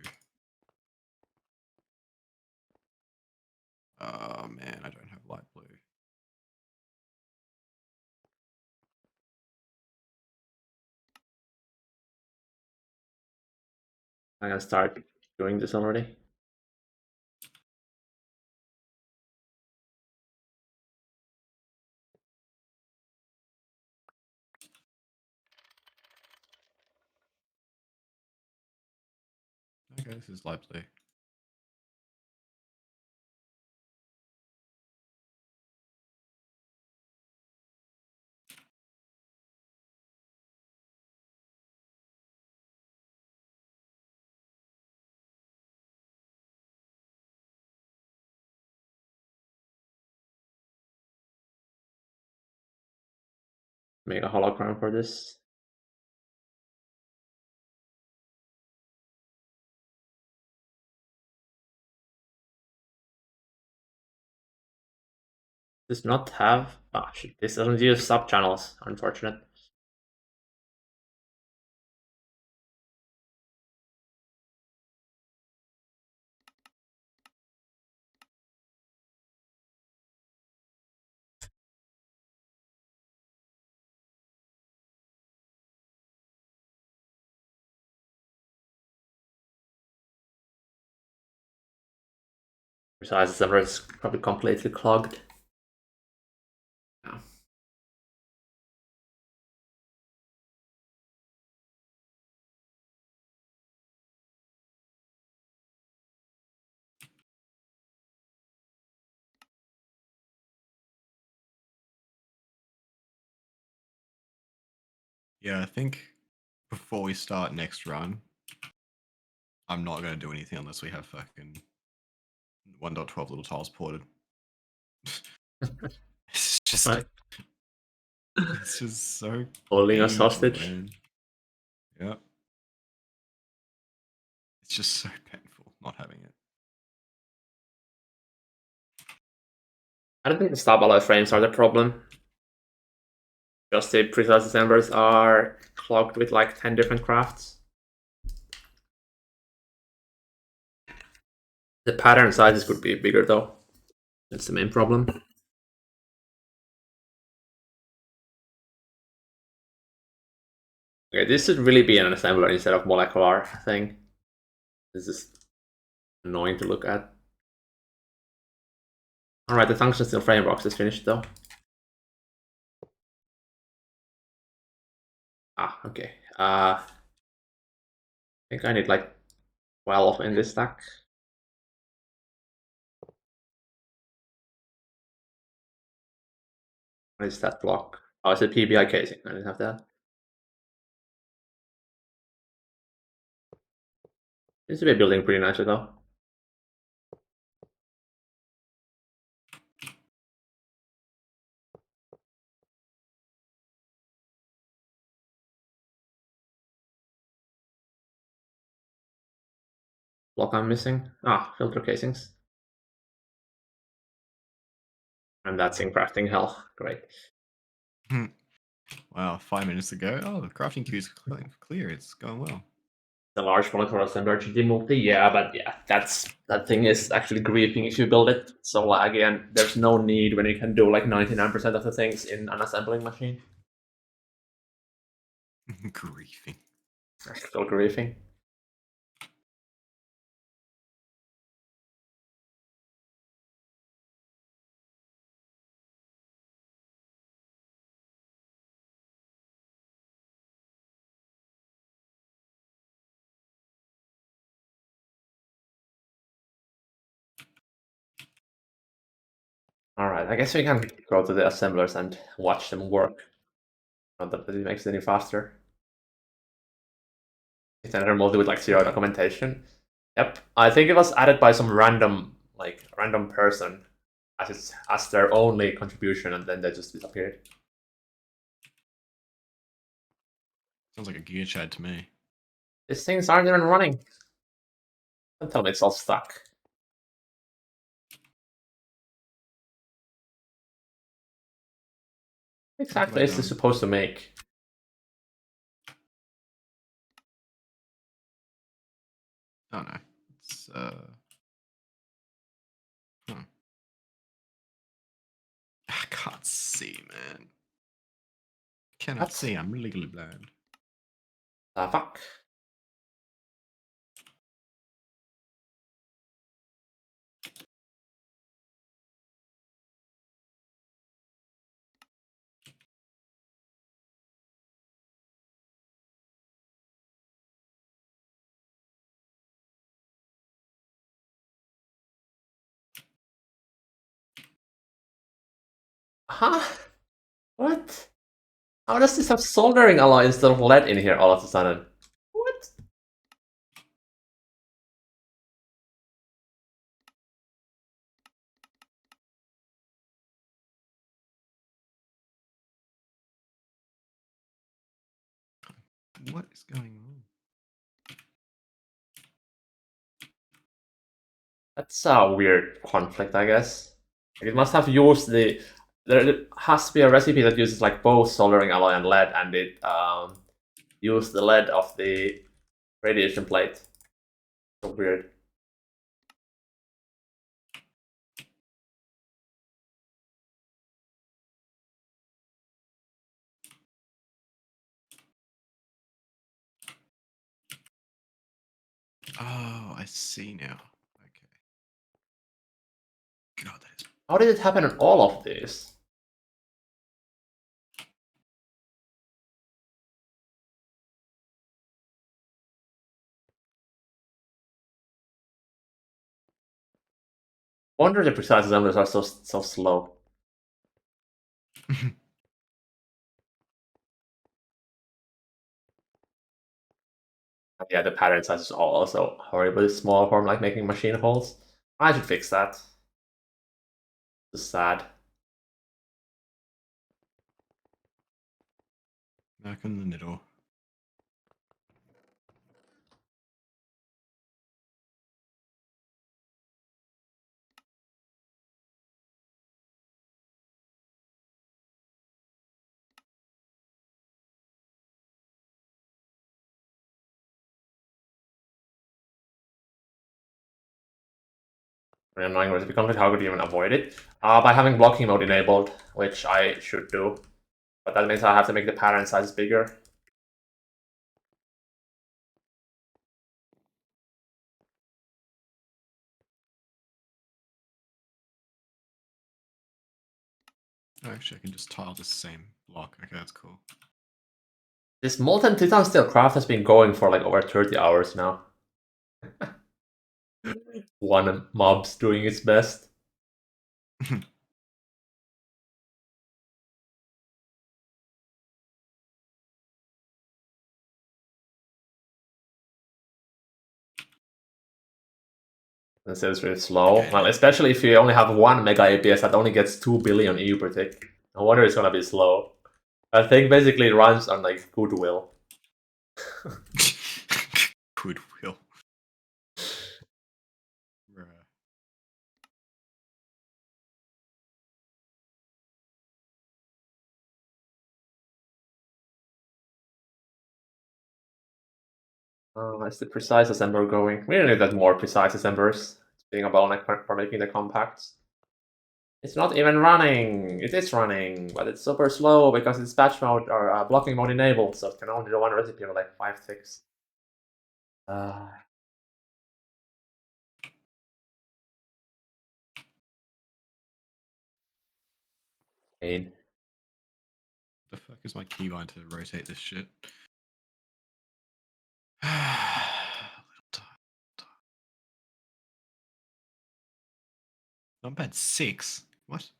Oh man, I don't have light blue. I'm gonna start doing this already. Okay, this is light blue. Make a hologram for this. Does not have. Ah, shit. This doesn't use sub channels. Unfortunate. Besides, the server is probably completely clogged. Yeah. Yeah, I think before we start next run, I'm not going to do anything unless we have fucking 1.12 little tiles ported. It's just, Right. it's just so Holding us painful, hostage. man. Yeah. It's just so painful not having it. I don't think the stab alloy frames are the problem. Just the precise assemblers are clogged with like 10 different crafts. The pattern sizes could be bigger though. That's the main problem. Okay, this should really be an assembler instead of molecular thing. This is annoying to look at. Alright, the tungsten steel frame box is finished though. Ah, okay. I think I need like 12 in this stack. What is that block? Oh, it's a PBI casing. I didn't have that. Seems to be building pretty nicely though. Block I'm missing. Ah, filter casings. And that's in crafting hell. Great. Wow, 5 minutes ago. Oh, the crafting queue is clear. It's going well. The large molecular assembler GT multi, yeah, but yeah, that thing is actually griefing if you build it. So again, there's no need when you can do like 99% of the things in an assembling machine. Griefing. Still griefing. Alright, I guess we can go to the assemblers and watch them work. Not that it makes it any faster. It's another multi with like zero Okay. documentation. Yep, I think it was added by some random person as their only contribution, and then they just disappeared. Sounds like a gear chad to me. These things aren't even running. Don't tell me it's all stuck. What What have exactly I is this done? supposed to make? Oh no. It's huh. I can't see, man. Cannot What see, I'm legally blind. the fuck? Huh? What? How does this have soldering alloy instead of lead in here all of a sudden? What? What is going on? That's a weird conflict, I guess. It must have used the. There has to be a recipe that uses like both soldering alloy and lead, and it used the lead of the radiation plate. So weird. Oh, I see now. Okay. God, that is. How did it happen in all of these? Wonder the precise assemblers are so slow. Yeah, the pattern size is also horribly small for like making machine holes. I should fix that. It's sad. Back in the middle. An annoying recipe conflict. How could you even avoid it? By having blocking mode enabled, which I should do. But that means I have to make the pattern size bigger. Oh, actually, I can just tile the same block. Okay, that's cool. This Molten Titan Steel craft has been going for like over 30 hours now. One mob's doing its best. And so it's really slow. Okay, Well, now. especially if you only have one Mega APS that only gets 2 billion EU per tick. No wonder it's gonna be slow. I think basically it runs on like goodwill. Goodwill. Bruh. Is the precise assembler going? We need that more precise assemblers. It's being a bottleneck for making the compacts. It's not even running. It is running, but it's super slow because it's batch mode or blocking mode enabled, so it can only do one recipe with like 5 ticks. Uh, pain. The fuck is my keybind to rotate this shit? Little time. Numpad 6? What?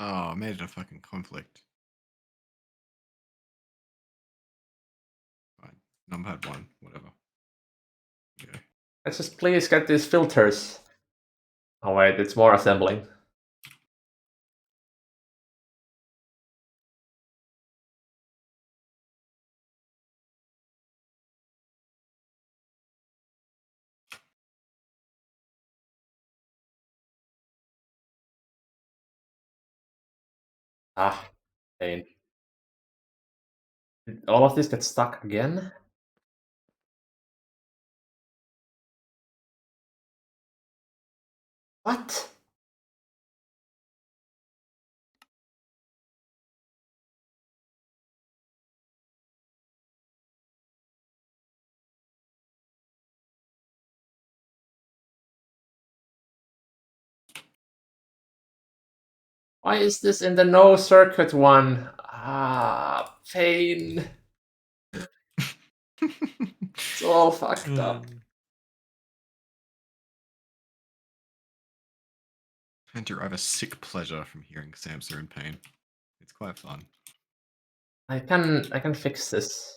Oh, I made it a fucking conflict. Fine. Numpad 1, whatever. Okay. Let's just please get these filters. Oh wait, it's more assembling. Ah, pain. Did all of this get stuck again? What? Why is this in the no circuit one? Ah, pain. It's all fucked up. I derive a sick pleasure from hearing Samsa in pain. It's quite fun. I can fix this.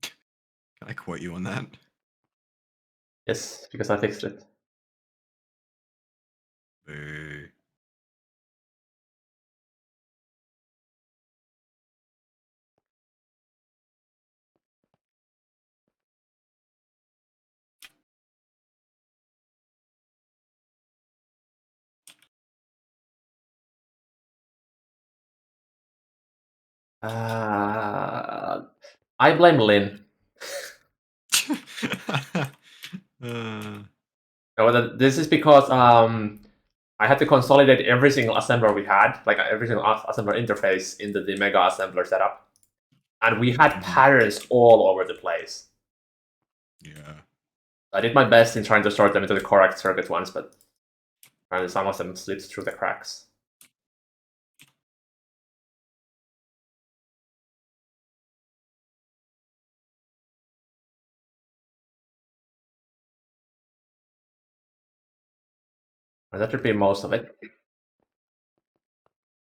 Can I quote you on that? Yes, because I fixed it. Boo. I blame Lin. uh, This is because I had to consolidate every single assembler we had, like every single assembler interface into the mega assembler setup. And we had patterns all over the place. yeah. I did my best in trying to sort them into the correct circuit ones, but apparently some of them slipped through the cracks. And that should be most of it.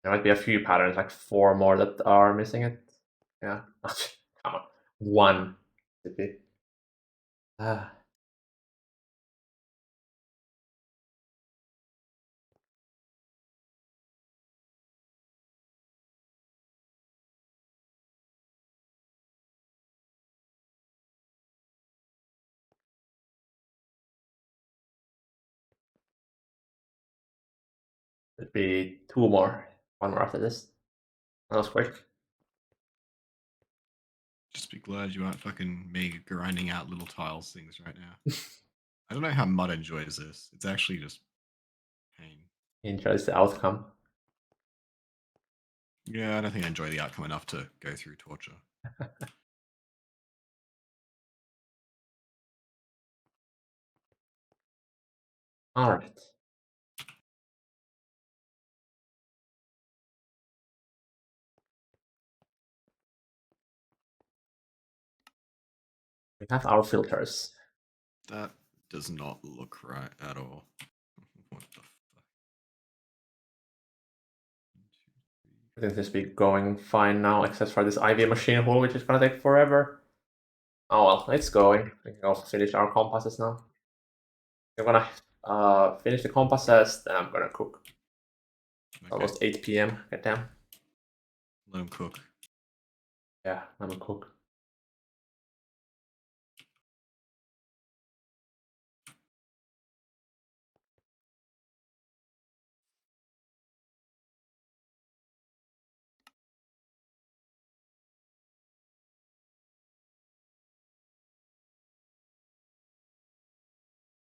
There might be a few patterns, like 4 more that are missing it. Yeah. Come on. 1 should be. Ah. Should be 2 more. 1 more after this. That was quick. Just be glad you aren't fucking me grinding out little tiles things right now. I don't know how Mud enjoys this. It's actually just pain. Enjoys the outcome. Yeah, I don't think I enjoy the outcome enough to go through torture. Alright. We have our filters. That does not look right at all. What the fuck? I think this be going fine now, except for this IV machine hole, which is gonna take forever. Oh well, it's going. We can also finish our compasses now. We're gonna finish the compasses, then I'm gonna cook. Okay. Almost 8 p.m. Get down. Let him cook. Yeah, I'm gonna cook.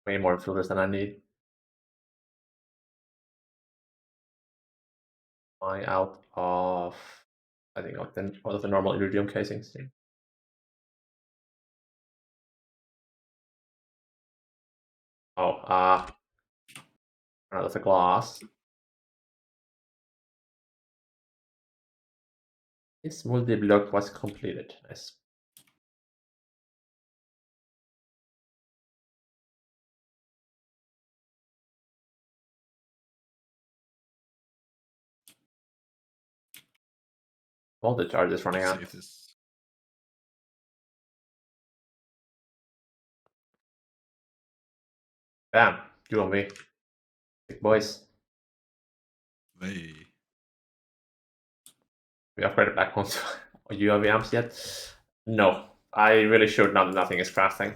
Way more filters than I need. I out of, I think, out of the normal iridium casings. Oh, out of the glass. This multi-block was completed. Nice. Voltage charge is running See out. if this. Damn, you and me. Big boys. Hey. We upgraded back onto UAV amps yet? No. I really should not. Nothing is crafting.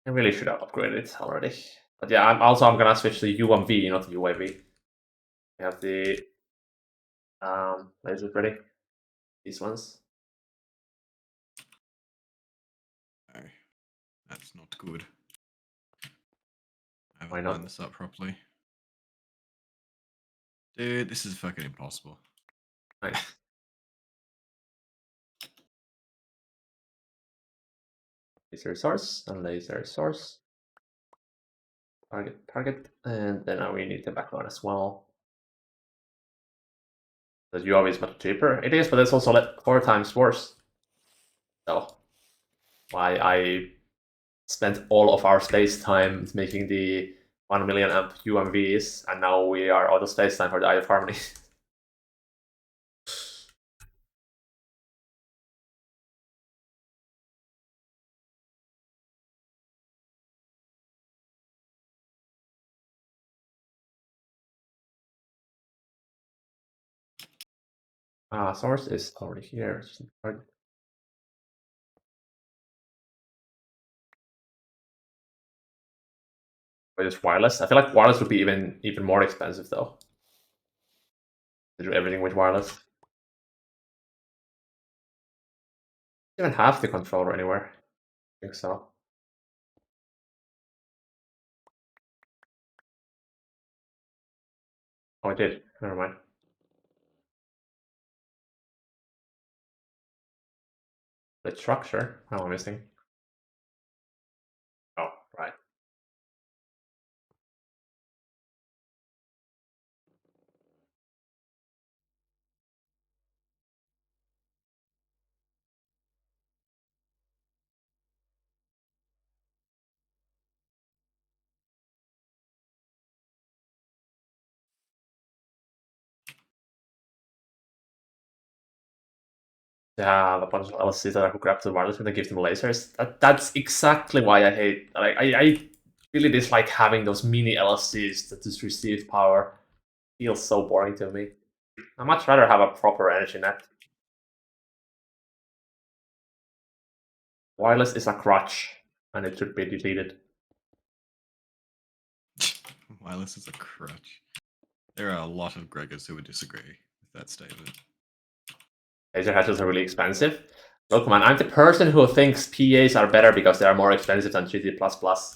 I really should have upgraded it already. But yeah, I'm gonna switch to UMV, not UAV. We have the lasers ready. These ones. No, that's not good. I Why haven't not? lined this up properly. Dude, this is fucking impossible. Nice. Laser source and laser source. Target, and then now we need the background as well. The UAV is much cheaper. It is, but it's also like 4 times worse. So why I spent all of our space time making the 1 million amp UMVs, and now we are out of space time for the Eye of Harmony. Source is already here. But it's wireless. I feel like wireless would be even more expensive though. To do everything with wireless. Even have the controller anywhere. I think so. Oh, I did. Never mind. The structure. How am I missing? Oh, right. Yeah, a bunch of LSCs that I could grab to the wireless and then give them lasers. That's exactly why I hate. Like, I really dislike having those mini LSCs that just receive power. Feels so boring to me. I'd much rather have a proper energy net. Wireless is a crutch, and it should be deleted. Wireless is a crutch. There are a lot of Gregors who would disagree with that statement. Laser hatches are really expensive. Look, man, I'm the person who thinks PAs are better because they are more expensive than GT++.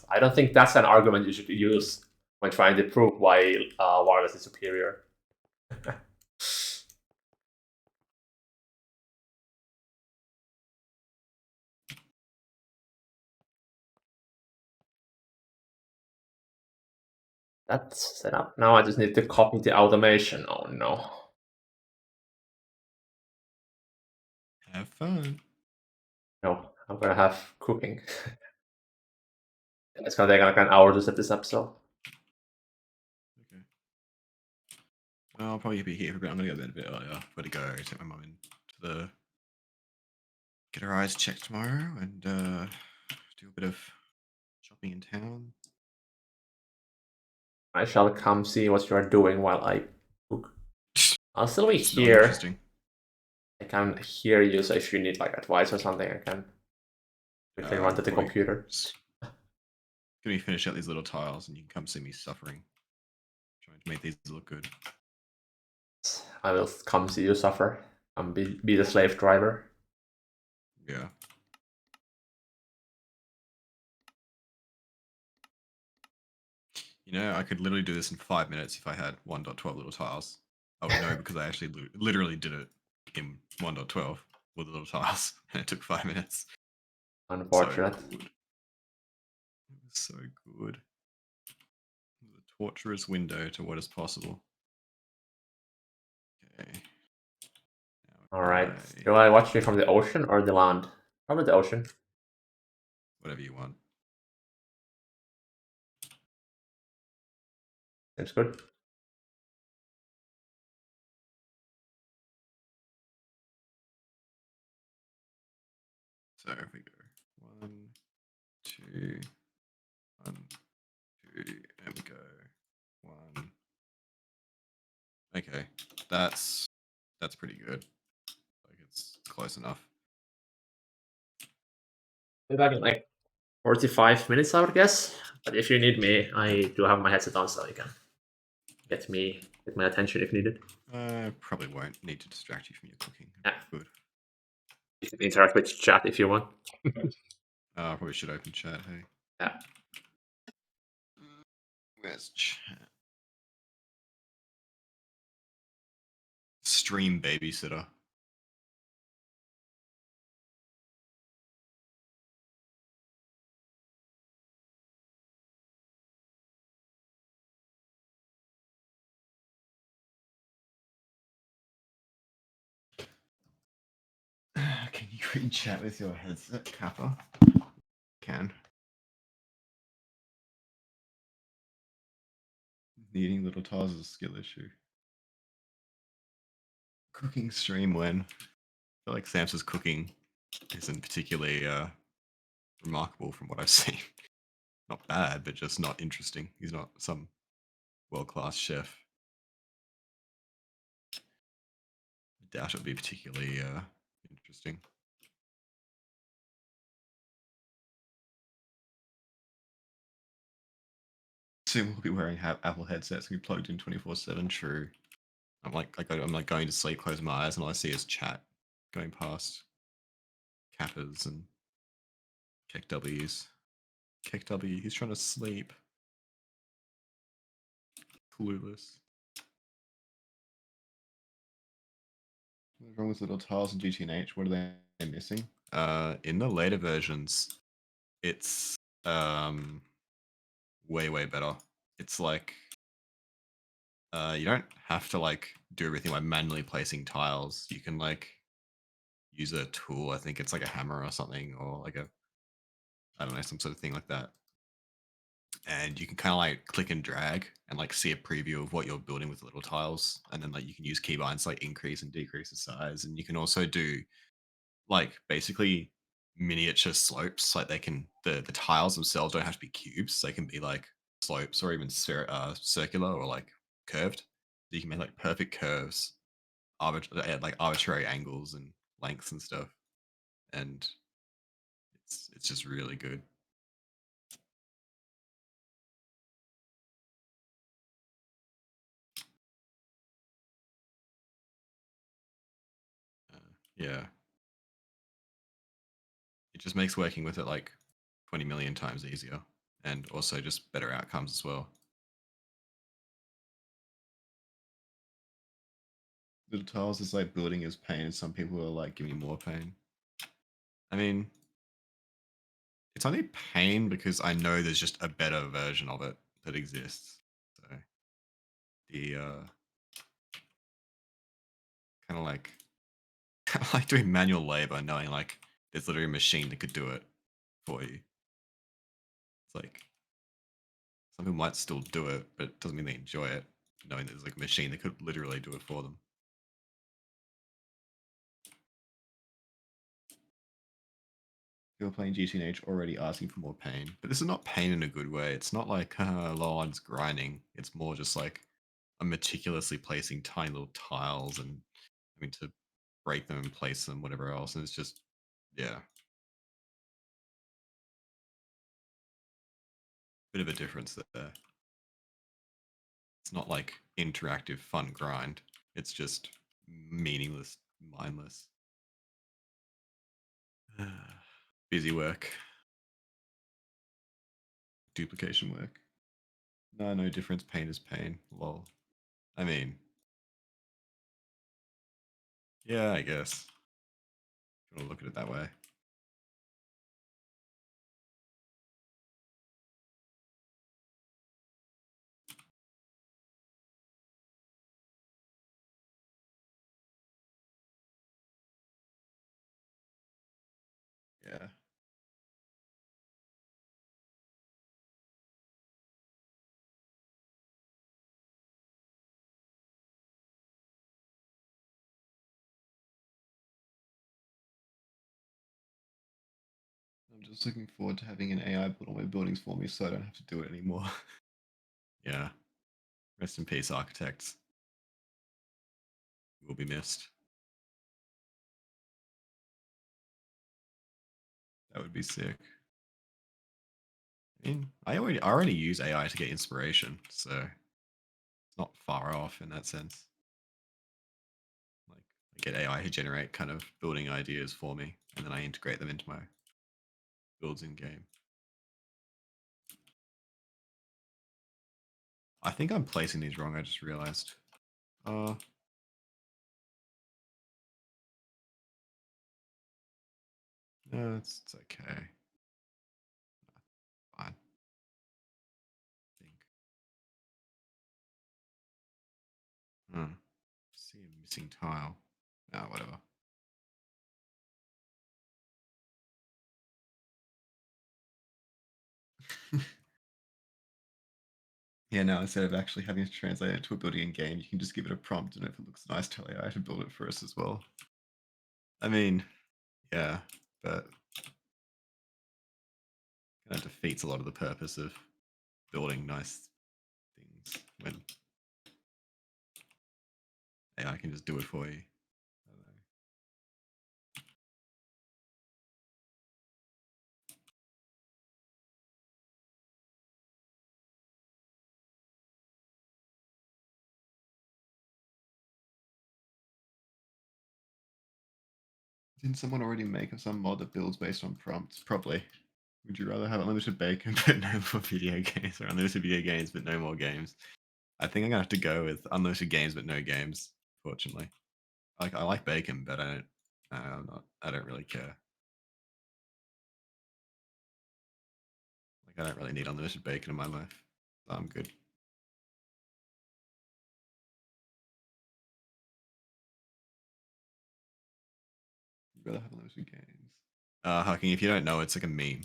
I don't think that's an argument you should use when trying to prove why wireless is superior. That's set up. Now I just need to copy the automation. Oh no. Have fun. No, I'm gonna have cooking. It's gonna take like an hour to set this up, so. Okay. I'll probably be here for a bit. I'm gonna go to bed a bit earlier. I've got to go take my mum in to the get her eyes checked tomorrow and do a bit of shopping in town. I shall come see what you are doing while I cook. I'll still be It's not here. interesting. I can hear you, so if you need like advice or something, I can quickly run to the Probably computer. just gonna finish out these little tiles, and you can come see me suffering, trying to make these look good. I will come see you suffer. Be the slave driver. Yeah. You know, I could literally do this in 5 minutes if I had 1.12 little tiles. I would know because I actually literally did it in 1.12 with the little tiles, and it took 5 minutes. Unfortunate. So good. It was so good. It was a torturous window to what is possible. Okay. Alright. Do I watch you from the ocean or the land? Probably the ocean. Whatever you want. Seems good. So if we go 1, 2, 1, 2, and we go 1. Okay, that's pretty good. Like it's close enough. Be back in like 45 minutes, I would guess. But if you need me, I do have my headset on, so you can get my attention if needed. Probably won't need to distract you from your cooking. Yeah. Good. You can interact with chat if you want. I probably should open chat. Hey, Yeah. where's chat? Stream babysitter. Can you read chat with your headset, Kappa? Can. Needing little tiles is a skill issue. Cooking stream when? I feel like Samsa's cooking isn't particularly remarkable from what I've seen. Not bad, but just not interesting. He's not some world-class chef. I doubt it'd be particularly interesting. Soon we'll be wearing Apple headsets and be plugged in 24/7. True. I'm like going to sleep, closing my eyes, and all I see is chat going past. Kappas and Kek W's. Kek W, he's trying to sleep. Clueless. What's wrong with little tiles in GTNH? What are they missing? In the later versions, it's way better. It's like you don't have to like do everything by manually placing tiles. You can like use a tool. I think it's like a hammer or something, or like a I don't know, some sort of thing like that. And you can kind of like click and drag and like see a preview of what you're building with little tiles, and then like you can use keybinds to like increase and decrease the size, and you can also do like basically miniature slopes. Like the tiles themselves don't have to be cubes; they can be like slopes or even circular or like curved. So you can make like perfect curves, at like arbitrary angles and lengths and stuff, and it's just really good. Yeah, it just makes working with it like 20 million times easier, and also just better outcomes as well. Little tiles is like building is pain, and some people are like giving you more pain. I mean, it's only pain because I know there's just a better version of it that exists. So the kind of like kind of like doing manual labor, knowing like there's literally a machine that could do it for you. It's like some people might still do it, but it doesn't mean they enjoy it, knowing there's like a machine that could literally do it for them. You're playing GTNH already asking for more pain, but this is not pain in a good way. It's not like low on grinding. It's more just like I'm meticulously placing tiny little tiles and having to break them and place them, whatever else. And it's just, yeah, bit of a difference there. It's not like interactive fun grind. It's just meaningless, mindless. Busy work, duplication work. No difference. Pain is pain. Lol. I mean, yeah, I guess. If you want to look at it that way. Yeah. just looking forward to having an AI build all my buildings for me so I don't have to do it anymore. Yeah. Rest in peace, architects. You will be missed. That would be sick. I mean, I already use AI to get inspiration, so it's not far off in that sense. Like I get AI to generate kind of building ideas for me, and then I integrate them into my builds in game. I think I'm placing these wrong. I just realized. Uh, no, it's okay. Fine. I think. See a missing tile. Ah, whatever. Yeah, now instead of actually having to translate it to a building in game, you can just give it a prompt, and if it looks nice, tell AI to build it for us as well. I mean, yeah, but kind of defeats a lot of the purpose of building nice things when AI can just do it for you. I don't know. Didn't someone already make some mod that builds based on prompts? Probably. Would you rather have unlimited bacon but no more video games, or unlimited video games but no more games? I think I'm gonna have to go with unlimited games but no games. Fortunately, like I like bacon, but I don't. I'm not. I don't really care. Like I don't really need unlimited bacon in my life. So I'm good. You'd rather have unlimited games. Hucking, if you don't know, it's like a meme.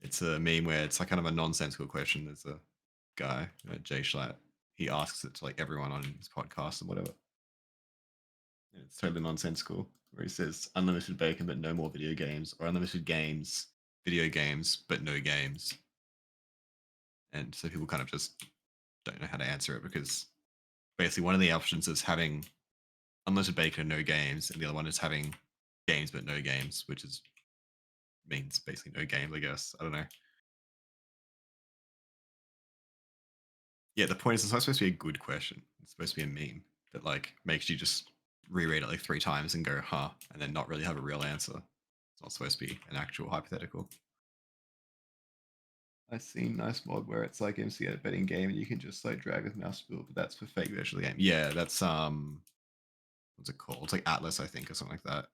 It's a meme where it's like kind of a nonsensical question. There's a guy, Jay Schlatt. He asks it to like everyone on his podcast and whatever. And it's totally nonsensical. Where he says unlimited bacon but no more video games, or unlimited games, video games but no games. And so people kind of just don't know how to answer it because basically one of the options is having unlimited bacon and no games, and the other one is having games but no games, which is means basically no games, I guess. I don't know. Yeah, the point is it's not supposed to be a good question. It's supposed to be a meme that like makes you just reread it like 3 times and go, huh, and then not really have a real answer. It's not supposed to be an actual hypothetical. I've seen nice mod where it's like MC at a betting game and you can just like drag with mouse build, but that's for fake virtual game. Yeah, that's what's it called? It's like Atlas, I think, or something like that.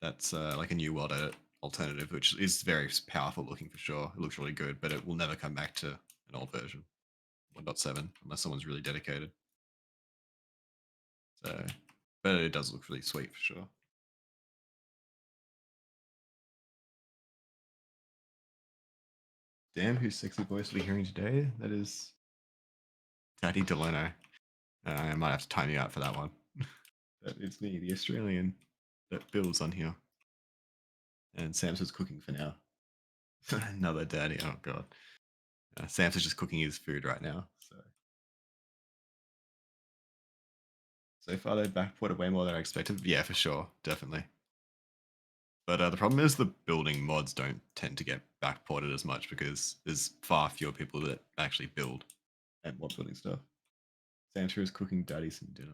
That's like a new world edit alternative, which is very powerful looking for sure. It looks really good, but it will never come back to an old version, 1.7, unless someone's really dedicated. So, but it does look really sweet for sure. Damn, whose sexy voice are we hearing today? That is Daddy Delano. I might have to time you out for that one. But it's me, the Australian that builds on here. And Sam's just cooking for now. Another daddy. Oh god. Sam's is just cooking his food right now. So far they've backported way more than I expected. Yeah, for sure, definitely. But the problem is the building mods don't tend to get backported as much because there's far fewer people that actually build and mod building stuff. Santa is cooking daddy some dinner.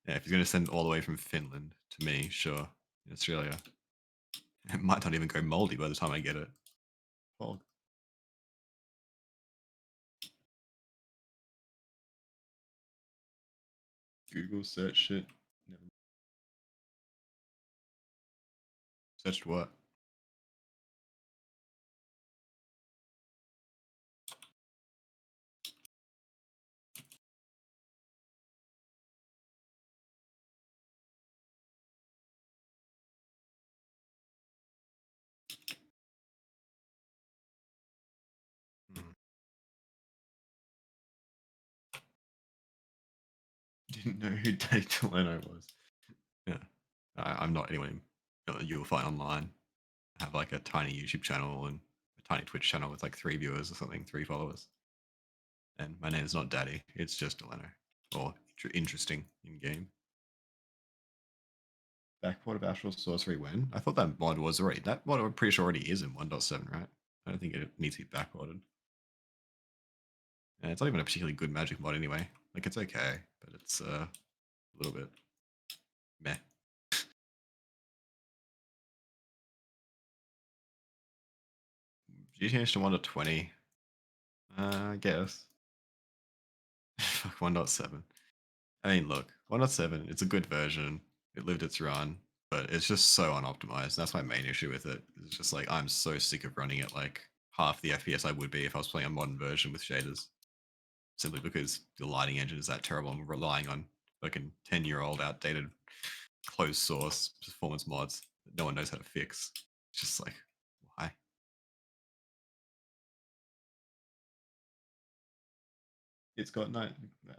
Yeah, if he's going to send it all the way from Finland to me, sure, in Australia. It might not even go moldy by the time I get it. Pog. Google search shit. Never searched what? Hmm. Didn't know who Daddy Delano was. Yeah. I'm not anyone you'll find online. I have like a tiny YouTube channel and a tiny Twitch channel with like 3 viewers or something, 3 followers. And my name's not Daddy. It's just Delano. Or interesting in game. Backport of Astral Sorcery when? I thought that mod was already. That mod I'm pretty sure already is in 1.7, right? I don't think it needs to be backported. And it's not even a particularly good magic mod anyway. Like it's okay, but it's a little bit meh. GTH to 1.20. I guess. Fuck 1.7. I mean, look, 1.7, it's a good version. It lived its run, but it's just so unoptimized. That's my main issue with it. It's just like I'm so sick of running it like half the FPS I would be if I was playing a modern version with shaders. Simply because the lighting engine is that terrible. I'm relying on fucking 10-year-old outdated closed source performance mods that no one knows how to fix. It's just like, why? It's got nice.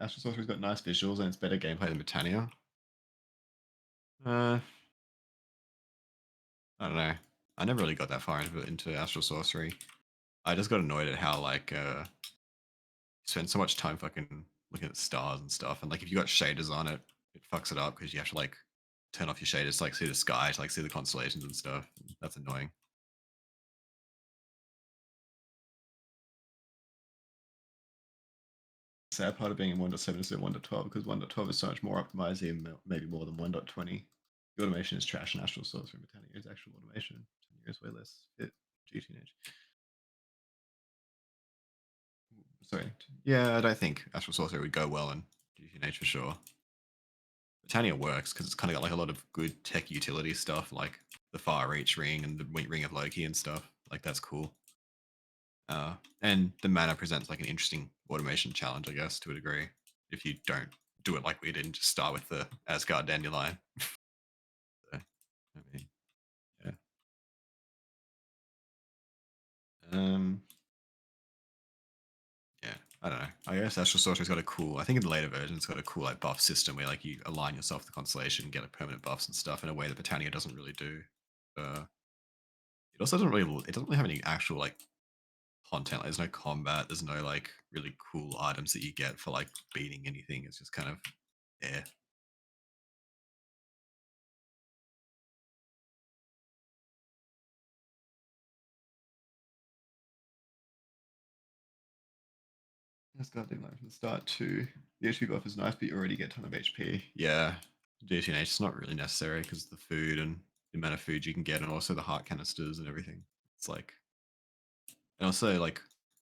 Astral Sorcery's got nice visuals and it's better gameplay than Britannia. Uh, I don't know. I never really got that far into Astral Sorcery. I just got annoyed at how like you spend so much time fucking looking at stars and stuff, and like if you got shaders on it, it fucks it up because you have to like turn off your shaders to like see the sky, to like see the constellations and stuff. That's annoying. Sad part of being in 1.7 is in 1.12 because 1.12 is so much more optimized, even maybe more than 1.20. The automation is trash and Astral Sorcery and 10 years actual automation. 10 years way less fit GTH. Sorry. Yeah, I don't think Astral Sorcery would go well in GTH for sure. Britannia works because it's kind of got like a lot of good tech utility stuff, like the Far Reach ring and the Ring of Loki and stuff. Like that's cool. And the mana presents like an interesting automation challenge, I guess, to a degree. If you don't do it like we did and just start with the Asgard Dandelion. So, I mean, yeah. Um, yeah, I don't know. I guess Astral Sorcery's got a cool. I think in the later version, it's got a cool like buff system where like you align yourself to the constellation and get a permanent buffs and stuff in a way that Britannia doesn't really do. Uh, it also doesn't really. It doesn't really have any actual like content. Like, there's no combat. There's no like really cool items that you get for like beating anything. It's just kind of yeah. That's goddamn like from the start too. The HP buff is nice, but you already get a ton of HP. Yeah, GTNH is not really necessary because the food and the amount of food you can get, and also the heart canisters and everything. It's like, and also like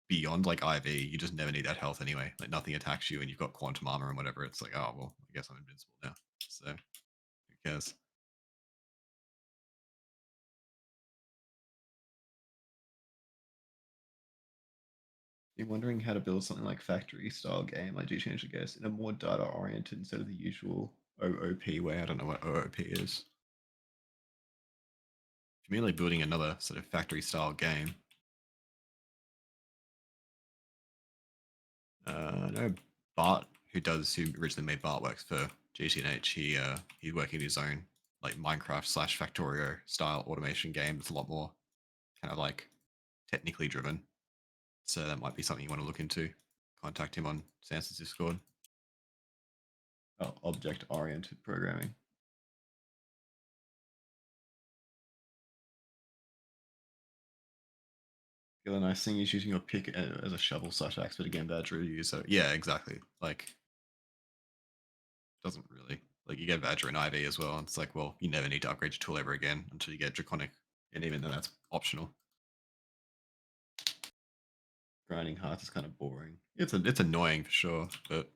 beyond like IV, you just never need that health anyway. Like nothing attacks you, and you've got quantum armor and whatever. It's like, oh well, I guess I'm invincible now. So who cares? Been wondering how to build something like factory style game like GTH, I guess, in a more data oriented instead of the usual OOP way. I don't know what OOP is. If you mean like building another sort of factory style game, I know Bart, who originally made Bart works for GTH. He's working his own like Minecraft slash Factorio style automation game. It's a lot more kind of like technically driven. So that might be something you want to look into. Contact him on Sansa's Discord. Oh, object oriented programming. The other nice thing is using your pick as a shovel slash axe, but again, bad reviews. So yeah, exactly. Like, doesn't really like you get Badger and IV as well. And it's like, well, you never need to upgrade your tool ever again until you get Draconic, and even then, that's optional. Grinding hearts is kind of boring. It's annoying for sure, but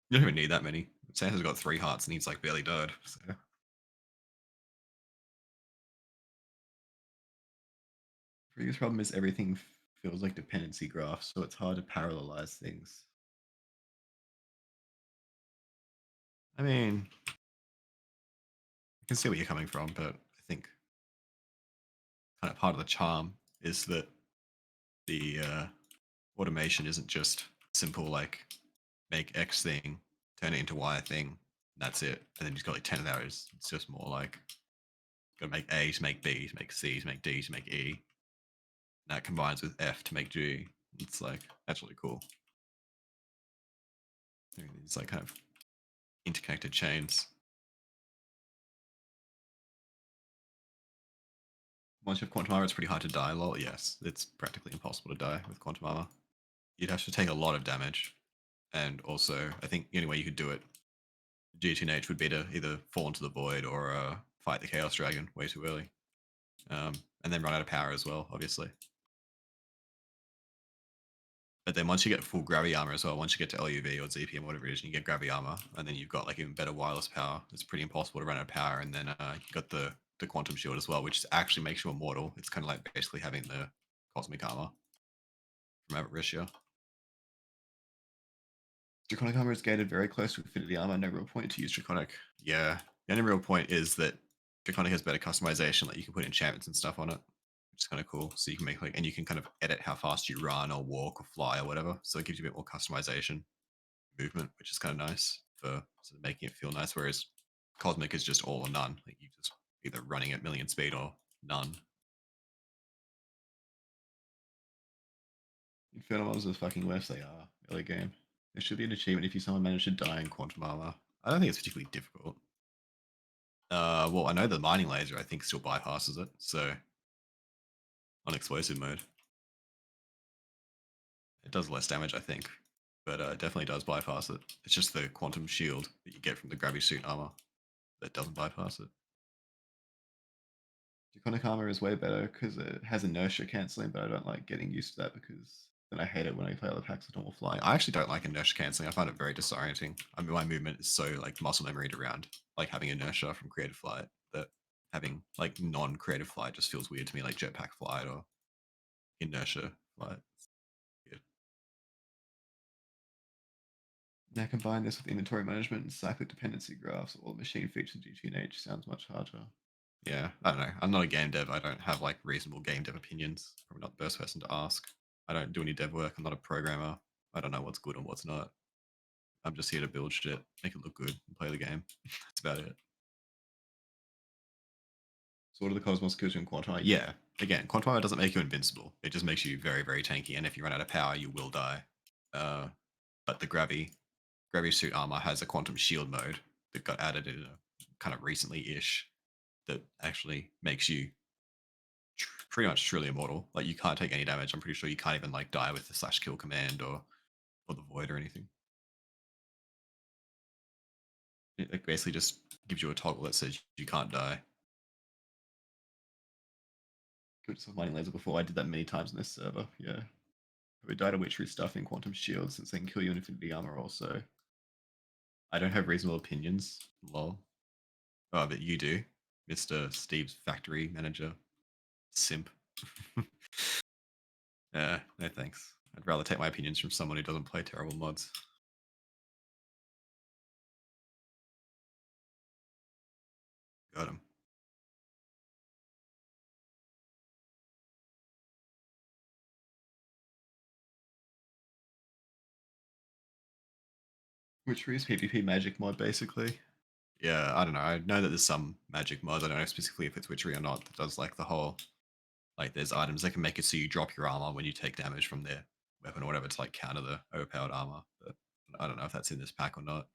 you don't even need that many. Santa's got 3 hearts and he's like barely died. So. The biggest problem is everything feels like dependency graphs, so it's hard to parallelize things. I mean, I can see where you're coming from, but I think kind of part of the charm is that the automation isn't just simple like make X thing, turn it into Y thing, That's it. And then he's got like 10 of those. It's just more like gotta make A to make B to make C to make D to make E. That combines with F to make G. It's like that's really cool. These like kind of interconnected chains. Once you have quantum armor, it's pretty hard to die. Lol, yes, it's practically impossible to die with quantum armor. You'd have to take a lot of damage, and also I think the only way you could do it, GTNH, would be to either fall into the void or fight the Chaos Dragon way too early, and then run out of power as well, obviously. But then once you get full gravity armor as well, once you get to LUV or ZPM, whatever it is, and you get gravity armor, and then you've got like even better wireless power. It's pretty impossible to run out of power. And then you got the quantum shield as well, which actually makes you immortal. It's kind of like basically having the cosmic armor from Avariccia. Draconic armor is gated very close to infinity armor. No real point to use Draconic. Yeah, the only real point is that Draconic has better customization. Like you can put enchantments and stuff on it, which is kind of cool. So you can make like, and you can kind of edit how fast you run or walk or fly or whatever. So it gives you a bit more customization, movement, which is kind of nice for sort of making it feel nice. Whereas Cosmic is just all or none. Like you just either running at million speed or none. Infernal Mobs are the fucking worst they are early game. There should be an achievement if you somehow manage to die in quantum armor. I don't think it's particularly difficult. Well, I know the mining laser I think still bypasses it, so on explosive mode, it does less damage, I think, but it definitely does bypass it. It's just the quantum shield that you get from the gravity suit armor that doesn't bypass it. Draconic armor is way better because it has inertia canceling, but I don't like getting used to that because then I hate it when I play other packs with normal flying. I actually don't like inertia canceling. I find it very disorienting. I mean, my movement is so like muscle memoried around like having inertia from creative flight that having like non-creative flight just feels weird to me, like jetpack flight or inertia flight. Weird. Now combine this with inventory management and cyclic dependency graphs or machine features GTNH sounds much harder. Yeah, I don't know. I'm not a game dev. I don't have like reasonable game dev opinions. Probably not the best person to ask. I don't do any dev work. I'm not a programmer. I don't know what's good and what's not. I'm just here to build shit, make it look good, and play the game. That's about it. So what are the Cosmos skills in Quantum? Yeah, again, Quantum doesn't make you invincible. It just makes you very, very tanky. And if you run out of power, you will die. But the gravity suit armor has a quantum shield mode that got added in a kind of recently-ish that actually makes you pretty much truly immortal. Like you can't take any damage. I'm pretty sure you can't even like die with the slash kill command or the void or anything. It like basically just gives you a toggle that says you can't die. Good stuff mining laser before. I did that many times in this server. Yeah. We died of witchery stuff in quantum shields since they can kill you in infinity armor also. I don't have reasonable opinions. Lol. Oh, but you do. Mr. Steve's factory manager. Simp. No thanks. I'd rather take my opinions from someone who doesn't play terrible mods. Got him. Witchery is PvP magic mod, basically. Yeah, I don't know. I know that there's some magic mods. I don't know specifically if it's witchery or not. That does like the whole, like there's items that can make it so you drop your armor when you take damage from their weapon or whatever to like counter the overpowered armor. But I don't know if that's in this pack or not.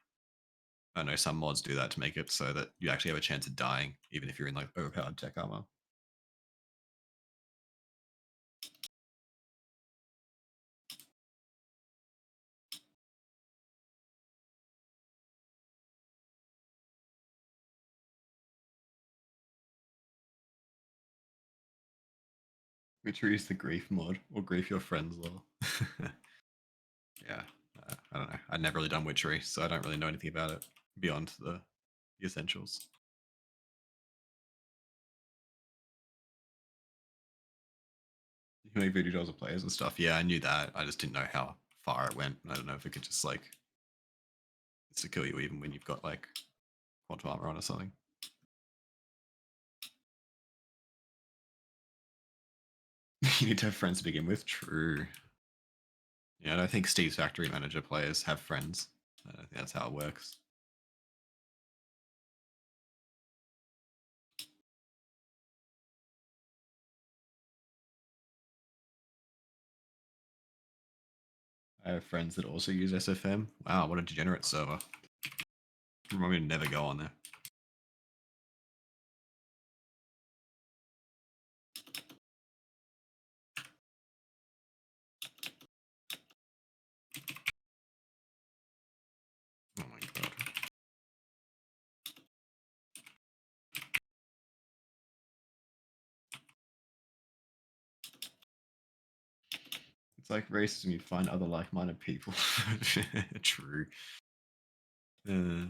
I know some mods do that to make it so that you actually have a chance of dying even if you're in like overpowered tech armor. Witchery is the grief mod or grief your friends law. Yeah, I don't know. I've never really done witchery, so I don't really know anything about it beyond the essentials. You can make voodoo dolls of players and stuff. Yeah, I knew that. I just didn't know how far it went. I don't know if it could just like it's to kill you even when you've got like quantum armor on or something. You need to have friends to begin with. True. Yeah, I don't think Steve's factory manager players have friends. I don't think that's how it works. I have friends that also use SFM. Wow, what a degenerate server. Remind me to never go on there. Oh my god. It's like racism, you find other like-minded people. True. Uh,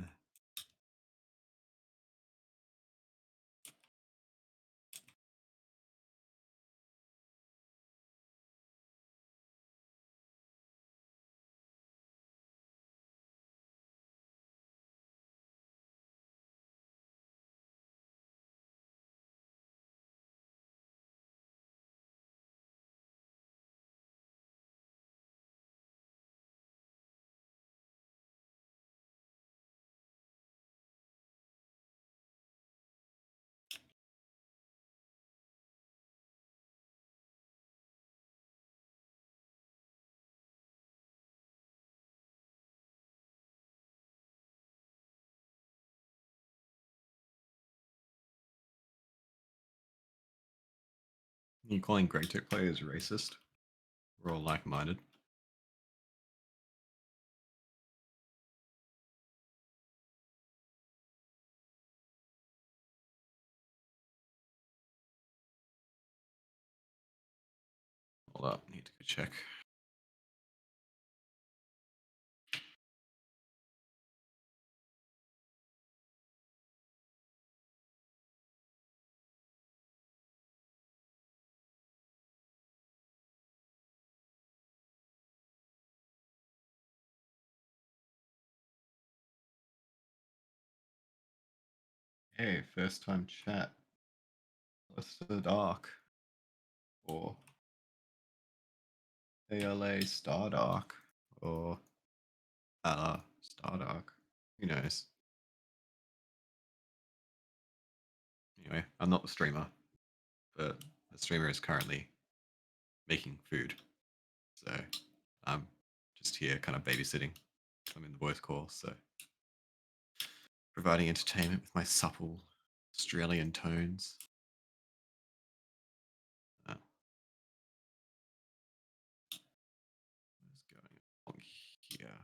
you calling Great Tech players racist? We're all like-minded. Hold up, need to go check. Hey, first time chat. What's the dark? Or ALA Star Dark? Or Star Dark? Who knows? Anyway, I'm not the streamer, but the streamer is currently making food. So I'm just here kind of babysitting. I'm in the voice call, so providing entertainment with my supple Australian tones. What is going on here?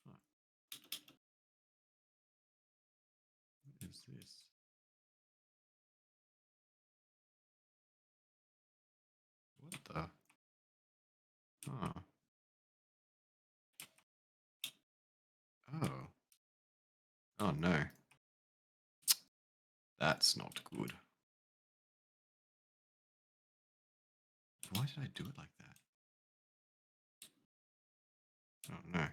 Oh, what is this? What the? Oh. Oh. Oh no. That's not good. Why did I do it like that? Oh no.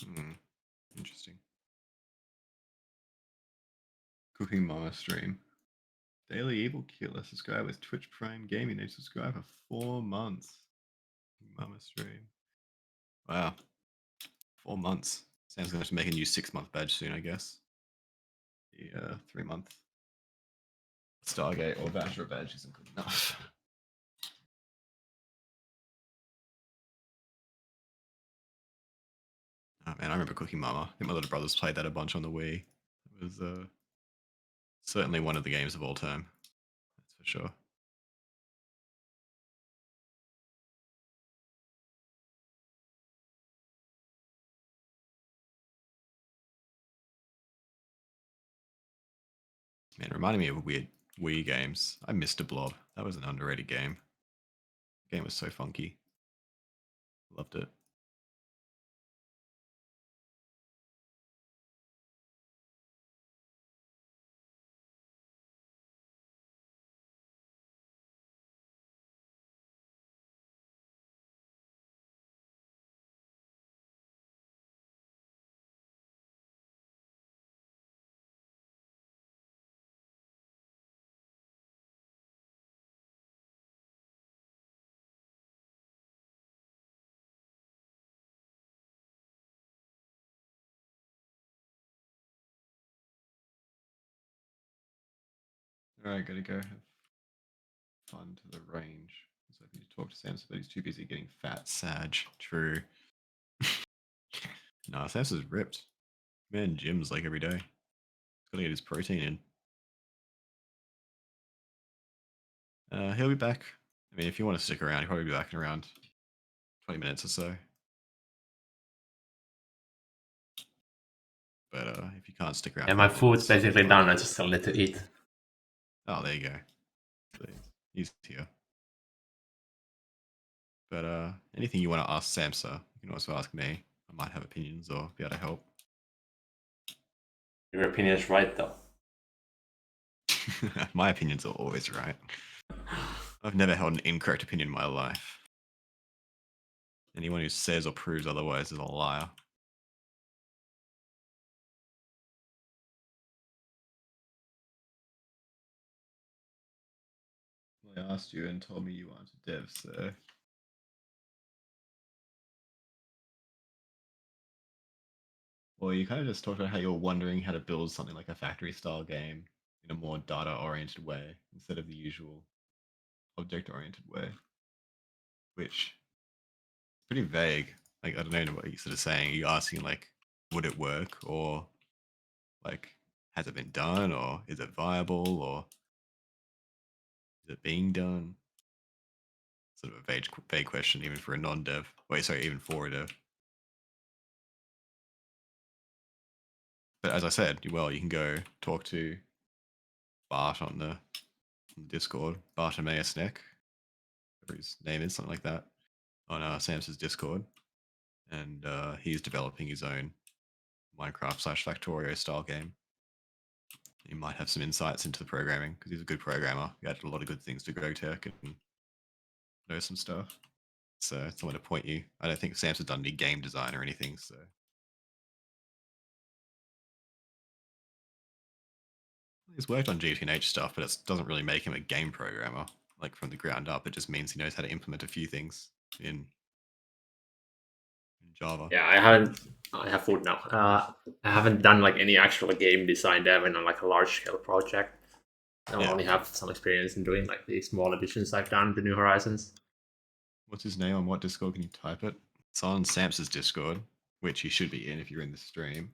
Hmm. Interesting. Cooking Mama stream. Daily Evil Killer. Subscribe with Twitch Prime Gaming. They subscribe for 4 months. Mama stream. Wow. 4 months. Sam's gonna have to make a new 6-month badge soon, I guess. The 3-month Stargate or Bachelor badge isn't good enough. Oh man, I remember Cooking Mama. I think my little brothers played that a bunch on the Wii. It was certainly one of the games of all time. That's for sure. Man, it reminded me of weird Wii games. I missed a Blob. That was an underrated game. The game was so funky. Loved it. Alright, gotta go have fun to the range. I was hoping to talk to Samson, but he's too busy getting fat. Sag. True. Nah, Samson's ripped. Man, gyms like every day. He's gotta get his protein in. He'll be back. I mean, if you want to stick around, he'll probably be back in around 20 minutes or so. But if you can't stick around Yeah, for my that long, food's it's basically fine. done. I just still need to eat. Oh, there you go. So he's here. But anything you want to ask Samsa, you can also ask me. I might have opinions or be able to help. Your opinion is right, though. My opinions are always right. I've never held an incorrect opinion in my life. Anyone who says or proves otherwise is a liar. Well, I asked you and told me you wanted dev, so... Well, you kind of just talked about how you're wondering how to build something like a factory-style game in a more data-oriented way instead of the usual object-oriented way, which is pretty vague. Like, I don't know what you're sort of saying. Are you asking, like, would it work, or, like, has it been done, or is it viable, or is it being done? Sort of a vague question, even for a non-dev. Wait, sorry, even for a dev. But as I said, well, you can go talk to Bart on the Discord, Bartimaeus Neck, whatever his name is, something like that, on Sam's Discord, and he's developing his own Minecraft/Factorio style game. He might have some insights into the programming because he's a good programmer. He added a lot of good things to GoTech and knows some stuff. So someone to point you. I don't think Sam's done any game design or anything. So he's worked on GTH stuff, but it doesn't really make him a game programmer like from the ground up. It just means he knows how to implement a few things in Java. Yeah, I have food now. I haven't done like any actual game design dev in like a large scale project. I only have some experience in doing like the small additions I've done to New Horizons. What's his name on what Discord? Can you type it? It's on Sam's Discord, which you should be in if you're in the stream.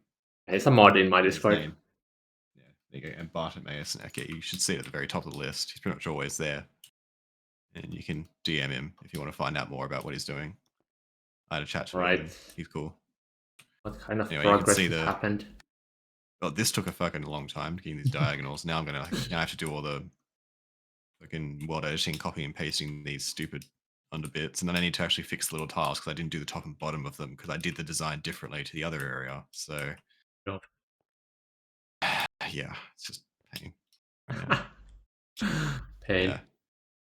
It's a mod in my And Discord. Yeah, there you go. And Bartimaeus, okay, you should see it at the very top of the list. He's pretty much always there. And you can DM him if you want to find out more about what he's doing. I had a chat to him Right. and he's cool. What kind of Anyway, you can progress see has happened? Well, this took a fucking long time getting these diagonals. Now I'm gonna have to do all the fucking world editing, copying and pasting these stupid under bits, and then I need to actually fix the little tiles because I didn't do the top and bottom of them because I did the design differently to the other area. So No. yeah, it's just pain. Pain. Yeah,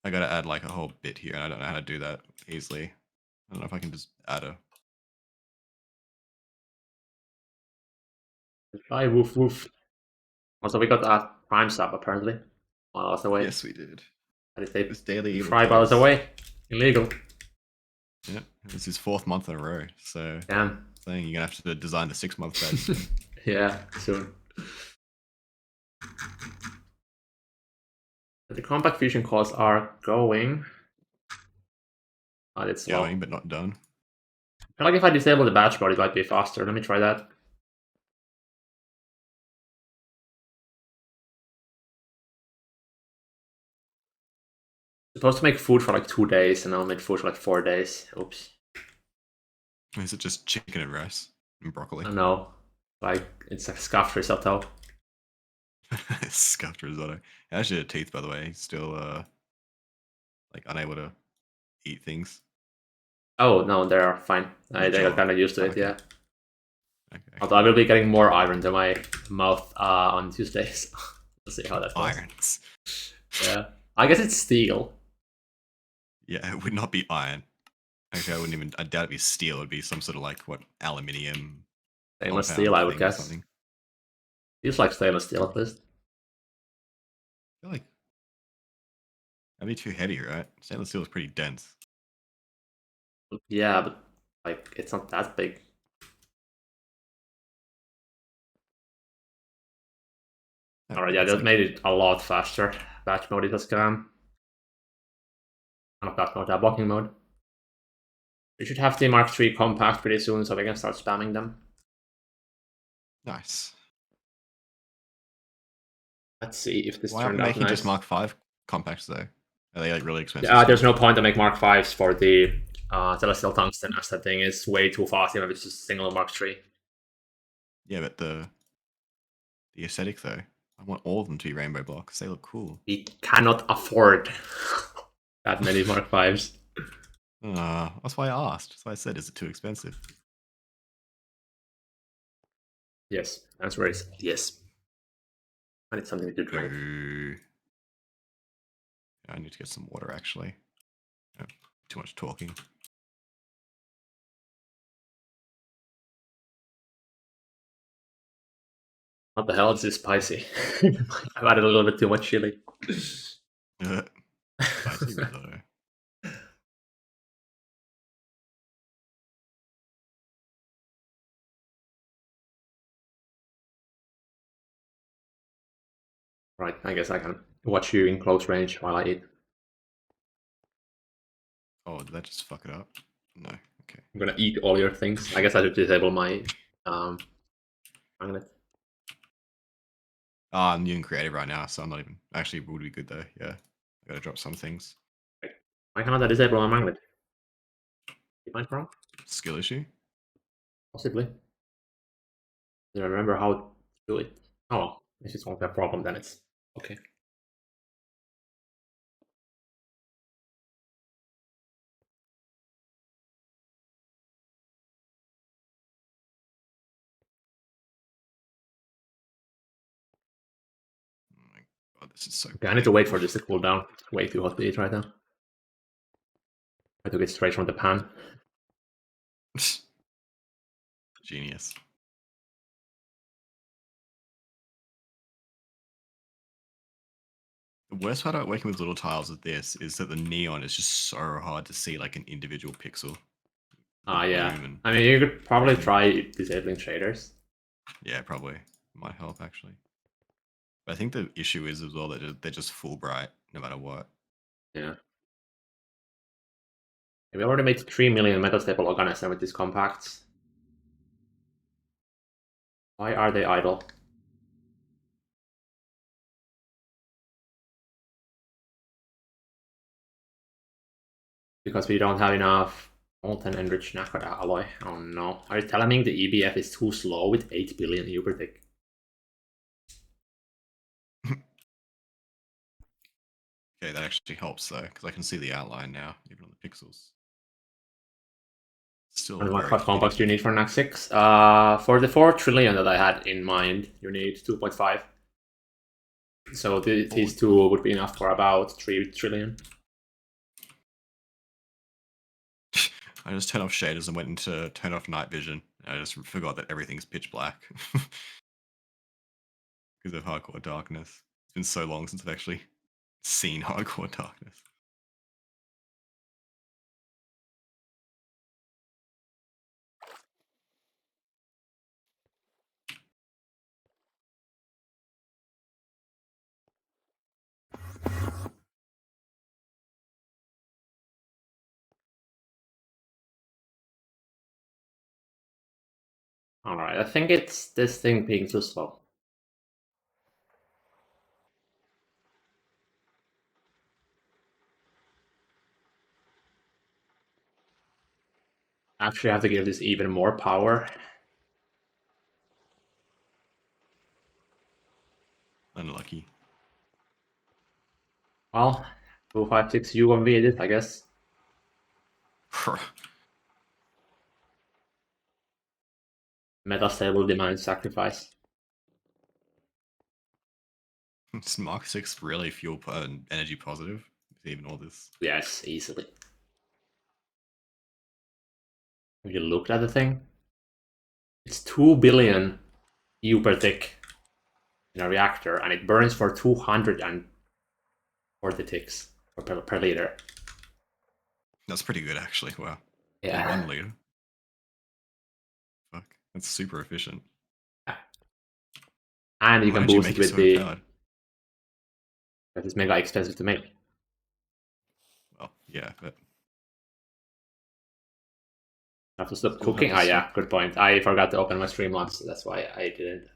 I gotta add like a whole bit here, and I don't know how to do that easily. I don't know if I can just add a. Hi, woof woof. Also, we got that Prime sub apparently. 1 hour away. Yes, we did. How did they This daily evil 5 hours away? Illegal. Yeah, it's his 4th month in a row. So Damn. saying you're gonna have to design the 6-month badge. Yeah, soon. The compact fusion calls are going. But it's slow. Going, but not done. I feel like if I disable the batch mode, it might be faster. Let me try that. Supposed to make food for like 2 days, and now I made food for like 4 days. Oops. Is it just chicken and rice and broccoli? I don't know. Like, it's like scuffed risotto. Scuffed risotto. He actually had teeth, by the way. He's still like unable to eat things. Oh, no, they're fine. They got kind of used to it, yeah. Okay. Although I will be getting more iron to my mouth on Tuesdays. We'll see how that goes. Irons. Yeah. I guess it's steel. Yeah, it would not be iron. Actually, I doubt it'd be steel. It'd be some sort of like, what, aluminium. Stainless steel, I would guess. Something. Feels like stainless steel at least. I feel like that'd be too heavy, right? Stainless steel is pretty dense. Yeah, but like it's not that big. Alright, yeah, that made it a lot faster. Batch mode is a scam. Not that mode, blocking mode. We should have the Mark III compact pretty soon so we can start spamming them. Nice. Let's see if this Why aren't turned we out making nice. just Mark V compacts though? Are they like really expensive? There's no point to make Mark Vs for the Celestial Tungsten, as that thing is way too fast even if it's just a single Mark III. Yeah, but the aesthetic though. I want all of them to be rainbow blocks. They look cool. We cannot afford that many Mark Vs. That's why I asked. That's why I said, is it too expensive? Yes, answer is yes. I need something to drink. I need to get some water actually. Oh, too much talking. What the hell is this spicy? I've added a little bit too much chili. Spicy risotto. Right, I guess I can watch you in close range while I eat. Oh, did that just fuck it up? No. Okay. I'm gonna eat all your things. I guess I should disable my magnet. I'm new and creative right now, so I'm not even. Actually, it would be good though. Yeah, I gotta drop some things. Why cannot I disable my magnet? Am I wrong? Skill issue. Possibly. Do I remember how to do it? Oh, if it's not a problem, then it's okay. Oh my god, this is so. Okay, I need to wait for this to cool down. It's way too hot to eat right now. I took it straight from the pan. Genius. The worst part about working with little tiles of this is that the neon is just so hard to see like an individual pixel. Yeah. I mean, you could probably try disabling shaders. Yeah, probably. Might help actually. But I think the issue is as well that they're just full bright no matter what. Yeah. We already made 3 million metastable organisms with these compacts. Why are they idle? Because we don't have enough molten enriched nacre alloy. Oh no. Are you telling me the EBF is too slow with 8 billion U per tick? Okay, that actually helps though, because I can see the outline now, even on the pixels. Still And what very compacts do you finicky. need for Mk6? For the 4 trillion that I had in mind, you need 2.5. So these two would be enough for about 3 trillion. I just turned off shaders and went into turn off night vision. I just forgot that everything's pitch black because of hardcore darkness. It's been so long since I've actually seen hardcore darkness. Alright, I think it's this thing being too slow. Actually, I have to give this even more power. Unlucky. Well, 256 UMV it is, I guess. Metastable demands sacrifice. Is Mark 6 really fuel energy positive? Even all this? Yes, easily. Have you looked at the thing? It's 2 billion U per tick in a reactor, and it burns for 240 ticks per liter. That's pretty good actually. Wow. Yeah. 1 liter. Fuck. That's super efficient. And you Why can don't you boost make it it with so the overpowered? That is mega expensive to make. Well, yeah, but I have to stop still have cooking. to Ah, yeah, stop. good point. I forgot to open my stream once, so that's why I didn't.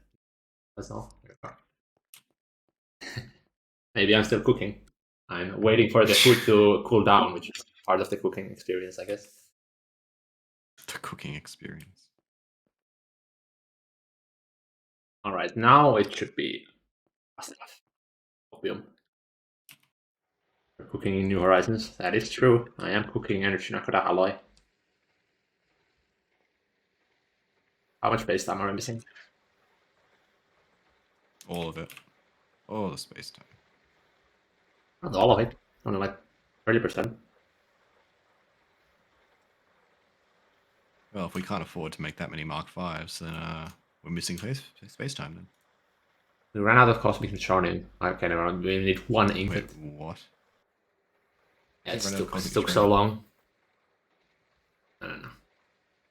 That's all. Maybe I'm still cooking. I'm waiting for the food to cool down, which is part of the cooking experience, I guess. The cooking experience. All right, now it should be fast enough. Opium. We're cooking in New Horizons. That is true. I am cooking energy Nakoda alloy. How much base time are we missing? All of it. All the space time. Not all of it. Only like 30%. Well, if we can't afford to make that many Mark Fives, then we're missing space time then. We ran out of cosmic Charnium. Okay, never mind. We need one Wait, ingot. what? Yeah, You it ran out of took, cosmic took so neutronium? long. I don't know.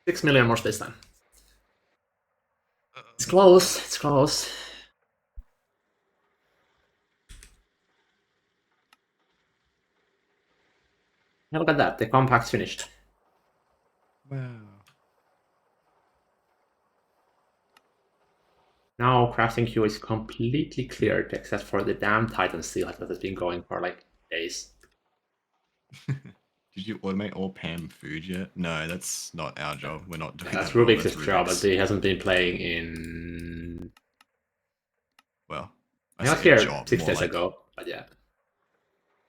6 million more space time. It's close. It's close. Yeah, look at that. The compact's finished. Wow. Now crafting queue is completely cleared except for the damn Titan steel that has been going for like days. Did you automate all Pam food yet? No, that's not our job. We're not doing That's that at all. Rubik's That's job, but Rubik's. he hasn't been playing in. Well, I He was say a here job, 6 days more like ago, but yeah.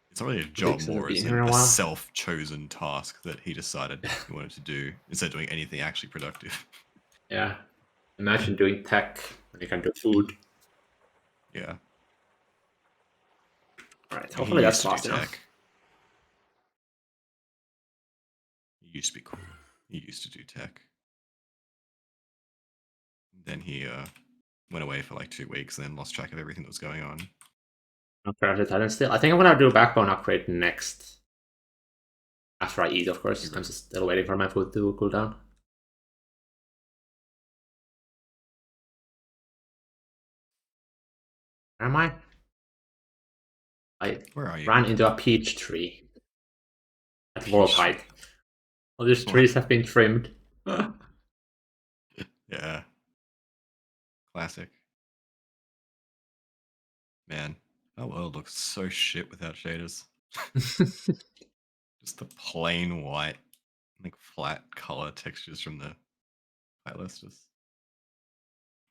it's not really a job, Rubik's hasn't more been as here in a a while. self-chosen task that he decided he wanted to do instead of doing anything actually productive. Yeah. Imagine doing tech when you can do food. Yeah. Alright, I mean, hopefully he that's used to do fast enough. tech. He used to be cool. He used to do tech. Then he went away for like 2 weeks and then lost track of everything that was going on. Upgrade the Titan steel. I think I'm gonna do a backbone upgrade next. After I eat, of course. I'm just still waiting for my food to cool down. Where am I? Where are you? Ran into a peach tree at world Peach height. tree. All these What? trees have been trimmed. Yeah. Classic. Man, our world looks so shit without shaders. Just the plain white, like flat color textures from the playlist. Just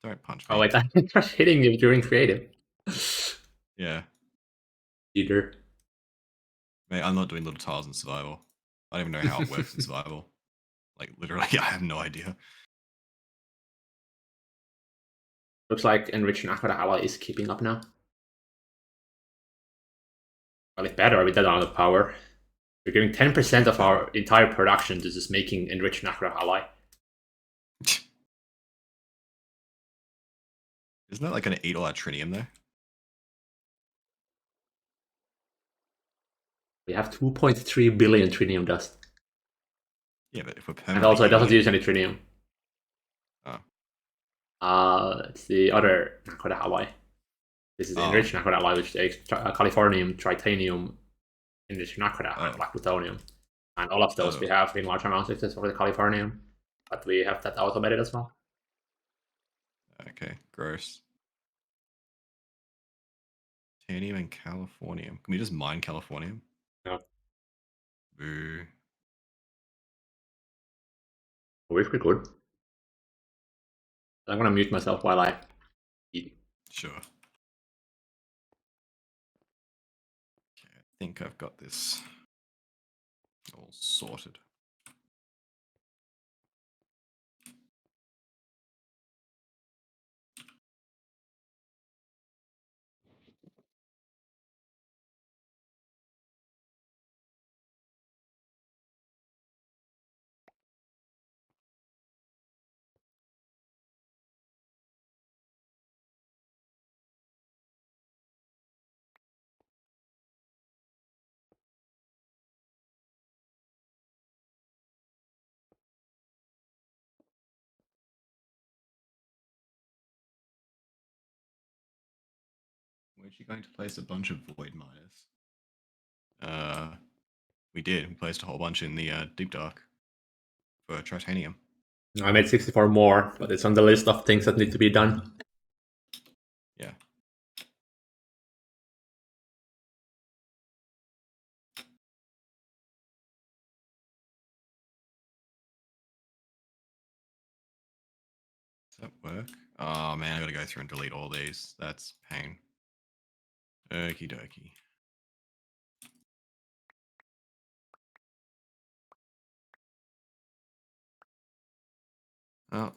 don't punch Oh me. wait, I'm just hitting you during creative. Yeah. Either. Mate, I'm not doing little tiles in survival. I don't even know how it works in survival. Like literally, I have no idea. Looks like Enriched Nakoda Ally is keeping up now. Well, it's better with that amount of power. We're giving 10% of our entire production to just making Enriched Nakoda Ally. Isn't that like going to eat all our trinium though? We have 2.3 billion trinium dust. Yeah, but if we're And permanently also, it eating doesn't it. use any trinium. Oh. It's the other Nakoda Ally. This is the Oh. Enriched Nakoda Ally, which takes Californium, Tritanium, Enriched Nakoda, and Oh. Black Plutonium. And all of those we have in large amounts except for the Californium. But we have that automated as well. Okay, gross. Titanium and Californium. Can we just mine Californium? No. Boo. Which we could. I'm gonna mute myself while I eat. Sure. Okay, I think I've got this all sorted. we're actually going to place a bunch of void miners. We did. We placed a whole bunch in the deep dark for titanium. I made 64 more, but it's on the list of things that need to be done. Yeah. Does that work? Oh man, I gotta go through and delete all these. That's pain. Okie dokie. Oh,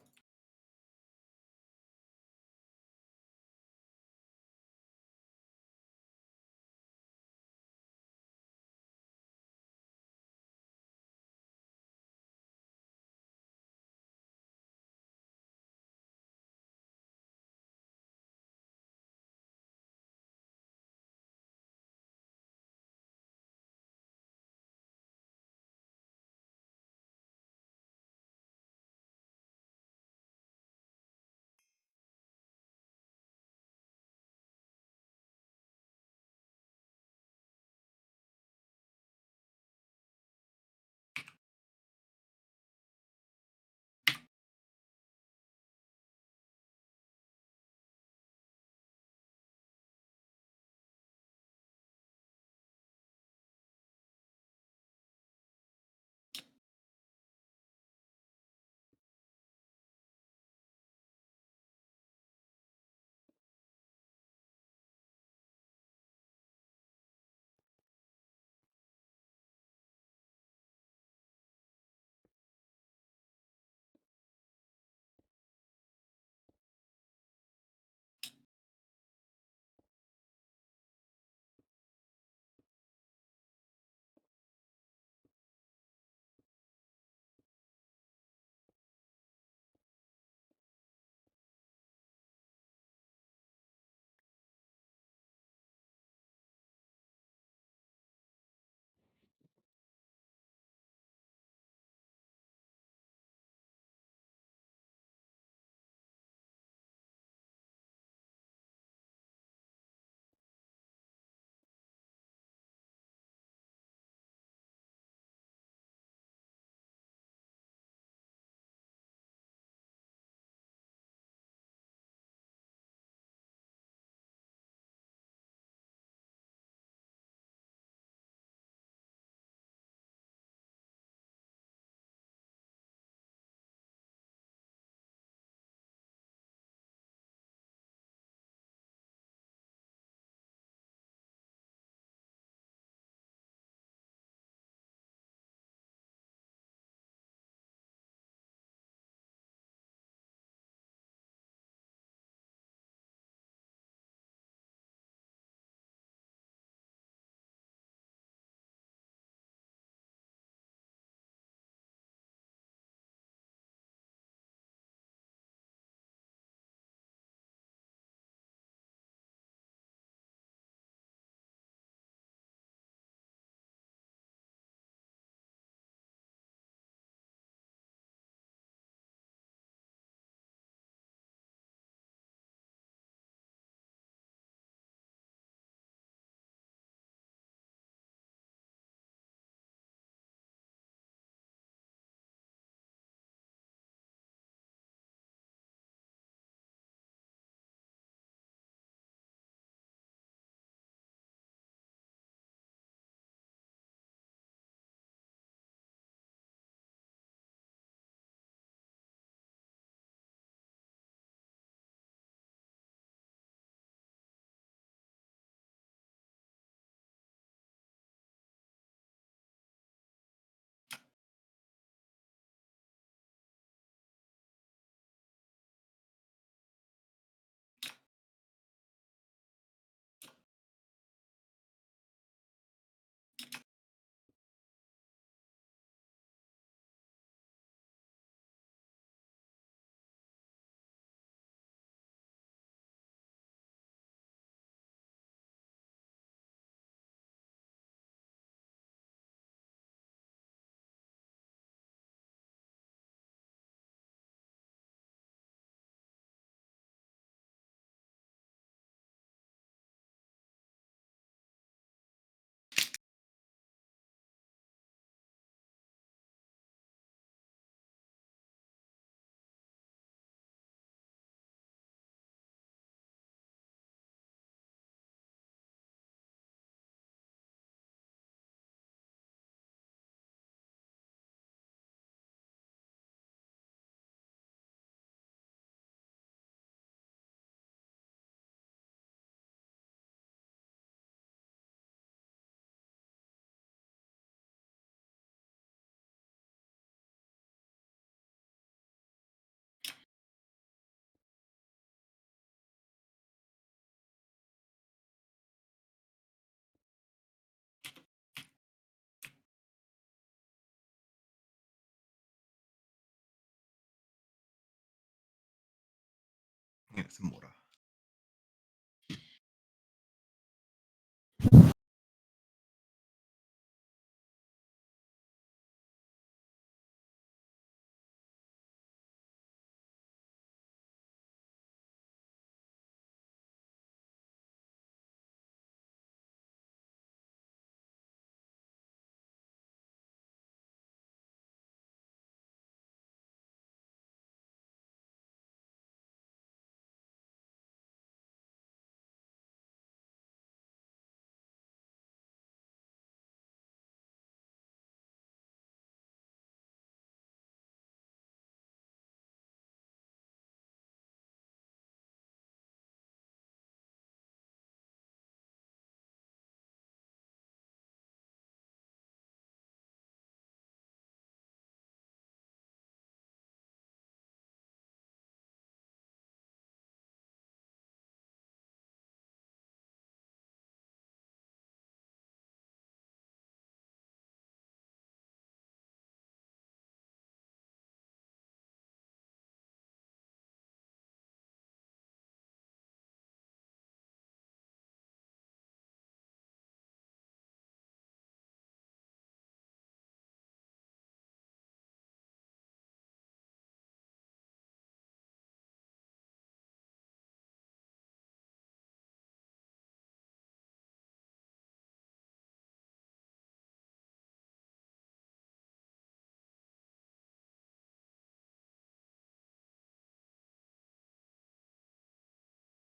get some water.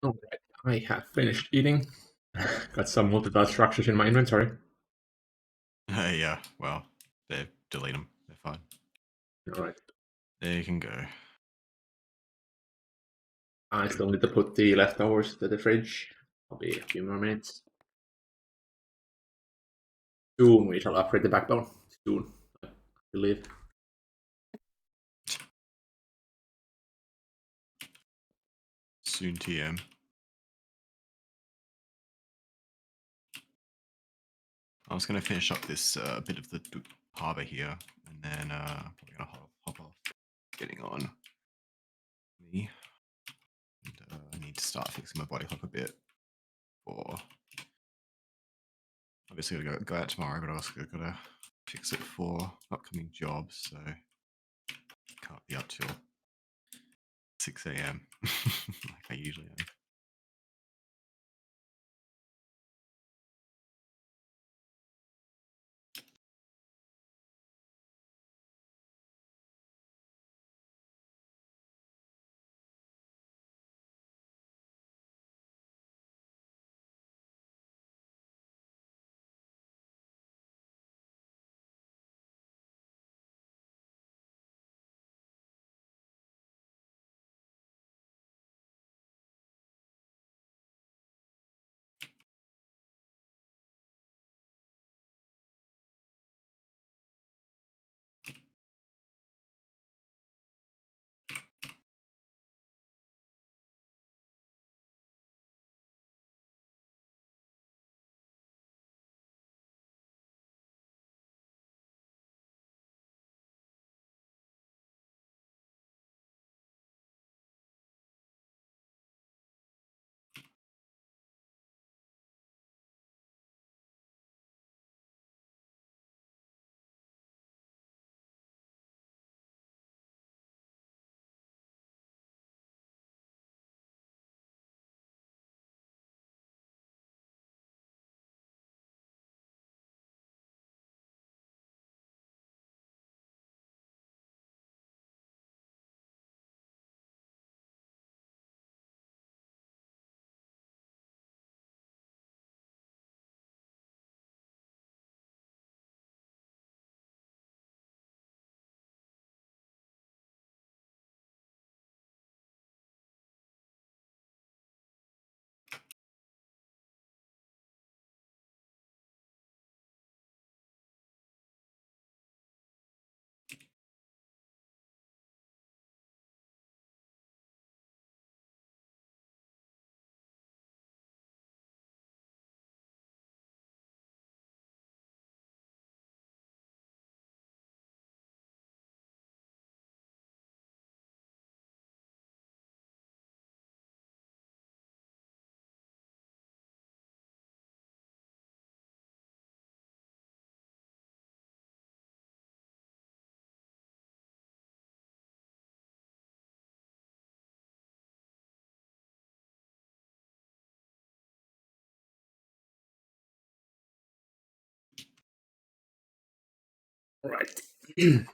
All right, I have finished eating. Got some multiple structures in my inventory. Yeah, well, they delete them. They're fine. All right. There you can go. I still need to put the leftovers to the fridge. Probably a few more minutes. Soon we shall upgrade the backbone. Soon, I believe. Soon TM. I was going to finish up this bit of the harbour here, and then probably going to hop off getting on me. And, I need to start fixing my body clock a bit. For obviously, I got to go out tomorrow, but I also got to fix it for upcoming jobs, so can't be up till 6 a.m. like I usually am. Alright. I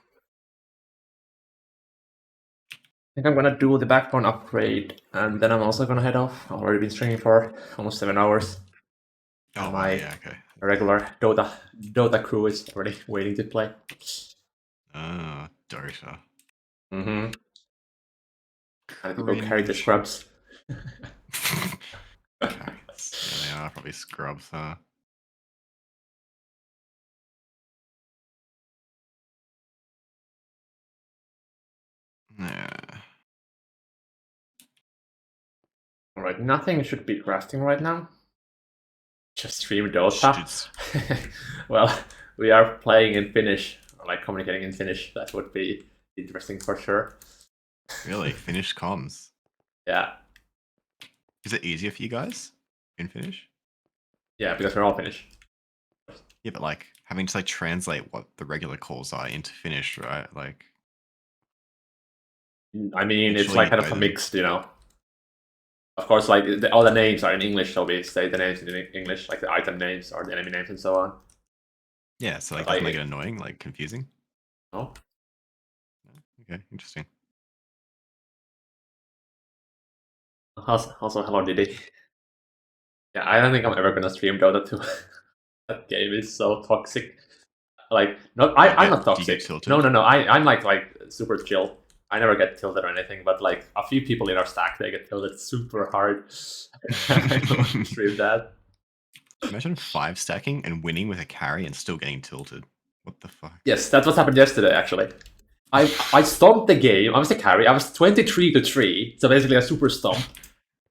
think I'm gonna do the backbone upgrade, and then I'm also gonna head off. I've already been streaming for almost 7 hours. Oh, And wow, my yeah, okay. regular Dota crew is already waiting to play. Dota. Mm-hmm. I need to go carry the scrubs. Carrots. Yeah, they are probably scrubs, huh? Yeah. Alright, nothing should be crafting right now. Just stream Dota. Well, we are playing in Finnish, or like communicating in Finnish. That would be interesting for sure. Really? Finnish comms? Yeah. Is it easier for you guys in Finnish? Yeah, because we're all Finnish. Yeah, but like having to like translate what the regular calls are into Finnish, right? Like, I mean, it's surely like you kind know of a them. mix, you know. Of course, like all the names are in English, so we say the names in English, like the item names or the enemy names and so on. Yeah, so like But doesn't make it annoying, like confusing? no. Okay, interesting. Also, hello, Diddy. Yeah, I don't think I'm ever gonna stream Dota 2. That game is so toxic. Like, not I'm not Do you get toxic. No, tilted? no, no. I'm like super chill. I never get tilted or anything, but like a few people in our stack, they get tilted super hard. I don't want to stream that. Imagine 5 stacking and winning with a carry and still getting tilted. What the fuck? Yes, that's what happened yesterday. Actually, I stomped the game. I was a carry. I was 23-3, so basically a super stomp.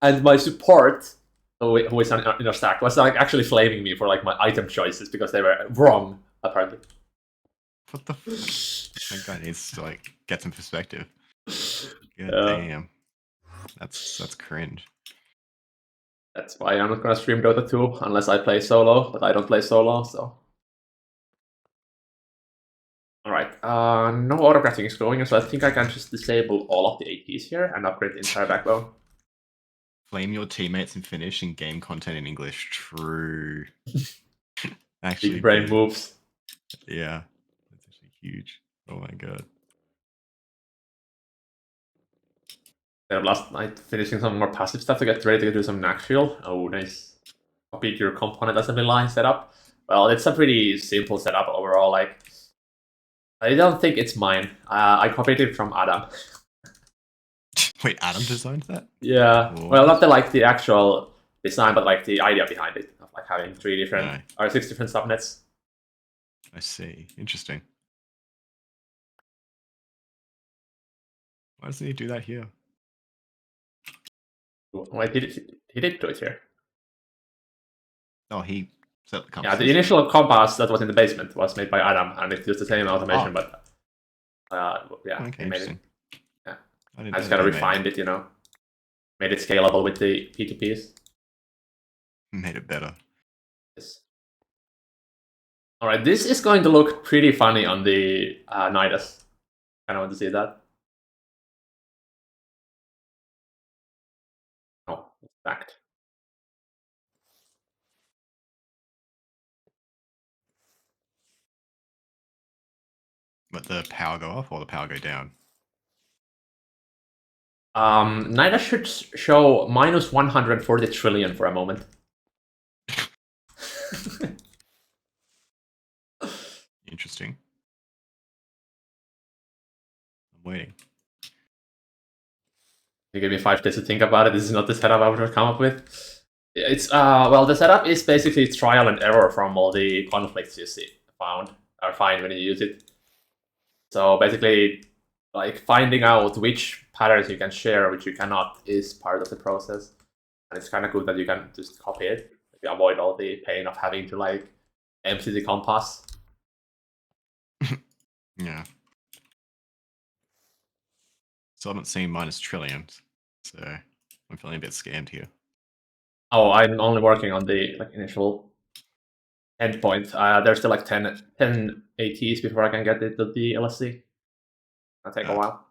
And my support, who is in our stack, was like actually flaming me for like my item choices because they were wrong apparently. What the fuck? That guy needs to like get some perspective. God Yeah. damn. That's cringe. That's why I'm not gonna stream Dota 2 unless I play solo, but I don't play solo, so. Alright, no autocrafting is going, so I think I can just disable all of the APs here and upgrade the entire backbone. Flame your teammates in Finnish and game content in English. True. Actually, Big brain big. moves. Yeah, that's actually huge. Oh my god. Then last night, finishing some more passive stuff to get ready to do some Naxial. Oh, nice. Copied your component assembly line setup. Well, it's a pretty simple setup overall. Like, I don't think it's mine. I copied it from Adam. Wait, Adam designed that? Yeah. What? Well, not like the actual design, but like the idea behind it of like having 3 different No. or 6 different subnets. I see. Interesting. Why doesn't he do that here? Wait, he did do it here. Oh, he set the Yeah, compasses? the initial compass that was in the basement was made by Adam, and it used the same automation, but yeah, Okay, he made it. interesting. Yeah. I I just gotta refine it, you know. Made it scalable with the P2Ps. Made it better. Yes. Alright, this is going to look pretty funny on the Nidus. Kinda want to see that. Oh, it's backed. Let the power go off or the power go down? Nidus should show minus 140 trillion for a moment. Interesting. I'm waiting. You give me 5 days to think about it. This is not the setup I would have come up with. It's well, the setup is basically trial and error from all the conflicts you see find when you use it. So basically, like finding out which patterns you can share, which you cannot, is part of the process. And it's kind of good that you can just copy it. You avoid all the pain of having to like empty the compass. Yeah. Still haven't seen minus trillions, so I'm feeling a bit scammed here. Oh, I'm only working on the like initial endpoint. There's still like 10 ATs before I can get it to the LSC. It'll take a while.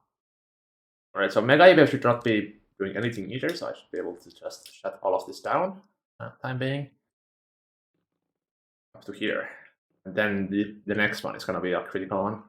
Alright, so Mega EOH should not be doing anything either, so I should be able to just shut all of this down. Time being. Up to here. And then the next one is gonna be a critical one.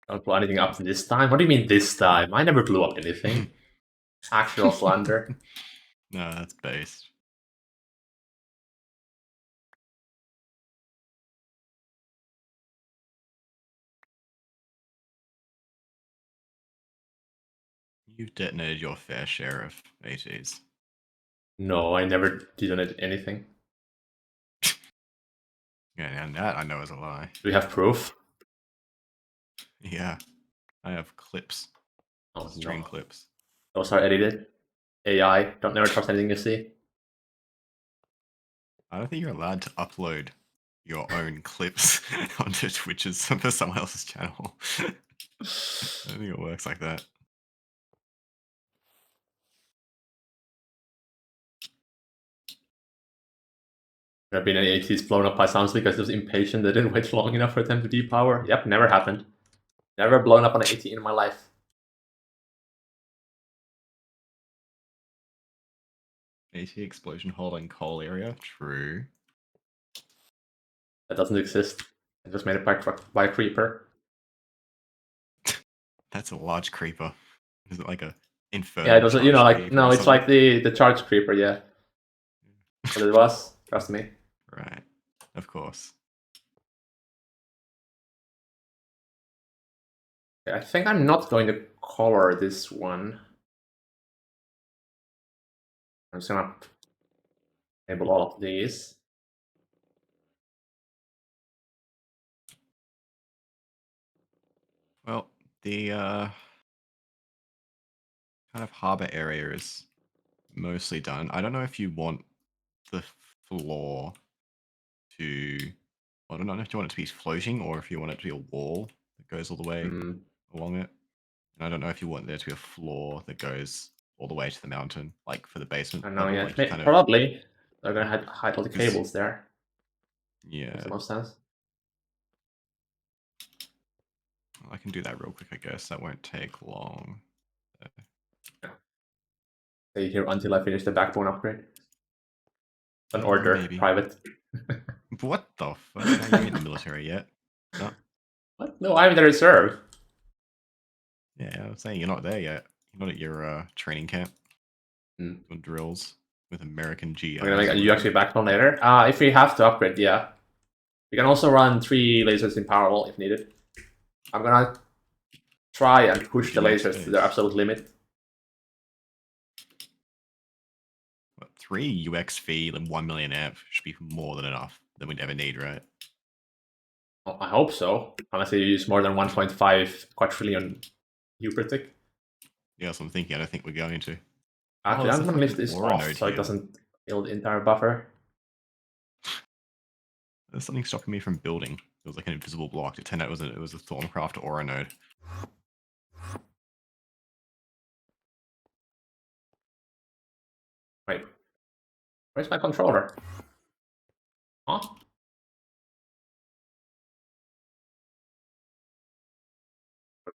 Don't blow anything up this time. What do you mean this time? I never blew up anything. Actual slander. No, that's based. You've detonated your fair share of ATs. No, I never did anything. Yeah, and that I know is a lie. Do we have proof? Yeah, I have clips. Oh Stream no. clips. Those are edited. AI. Don't never trust anything you see. I don't think you're allowed to upload your own clips onto Twitch's for someone else's channel. I don't think it works like that. There have been any ATs blown up by sounds because it was impatient. They didn't wait long enough for them to depower. Yep, never happened. Never blown up on an AT in my life. AT explosion holding coal area? True. That doesn't exist. I just made it by a creeper. That's a large creeper. Is it like a infernal Yeah, it was, you know, charged like, creeper no, or it's something? like the charge creeper, yeah. But it was, trust me. Right. Of course. I think I'm not going to color this one. I'm just gonna enable all of these. Well, the kind of harbor area is mostly done. I don't know if you want the floor to... I don't know if you want it to be floating or if you want it to be a wall that goes all the way along it. And I don't know if you want there to be a floor that goes all the way to the mountain, like for the basement I don't know level. yet. Like you kind of... Probably. They're gonna hide all the 'cause- cables there. yeah, Makes the most sense. I can do that real quick, I guess. That won't take long. Stay here until I finish the backbone upgrade. An Yeah, order, maybe. private. What the fuck? Are you in the military yet? No. What? No, I'm in the reserve. Yeah, I was saying you're not there yet. You're not at your training camp. Hmm. Doing drills with American GIs. I'm gonna make you actually backbone later. If we have to upgrade, yeah. We can also run 3 lasers in parallel if needed. I'm gonna try and push the lasers to their absolute limit. What, 3 UXV and 1 million amp should be more than enough than we'd ever need, right? Well, I hope so. Unless you use more than 1.5 quadrillion U-critic. Yeah, that's what I'm thinking. I don't think we're going to. Actually, I'm gonna lift this aura off node so it here. doesn't kill the entire buffer. There's something stopping me from building. It was like an invisible block. It turned out it was a Thorncraft aura node. Wait. Where's my controller? Huh?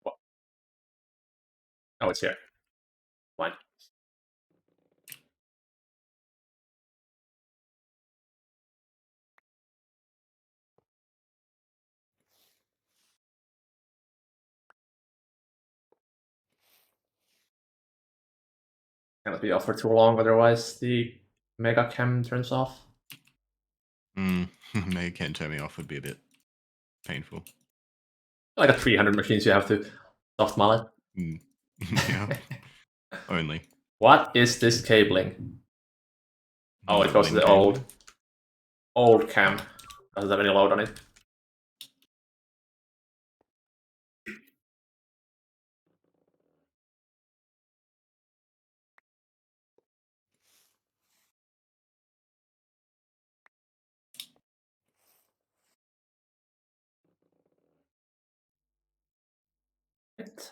What? Oh, it's here. Fine. Cannot be off for too long, otherwise the mega cam turns off. Maybe can't turn me off would be a bit painful. Like a 300 machines you have to soft mullet. Yeah. Only. What is this cabling? Oh, it goes to the old cam. Doesn't have any load on it.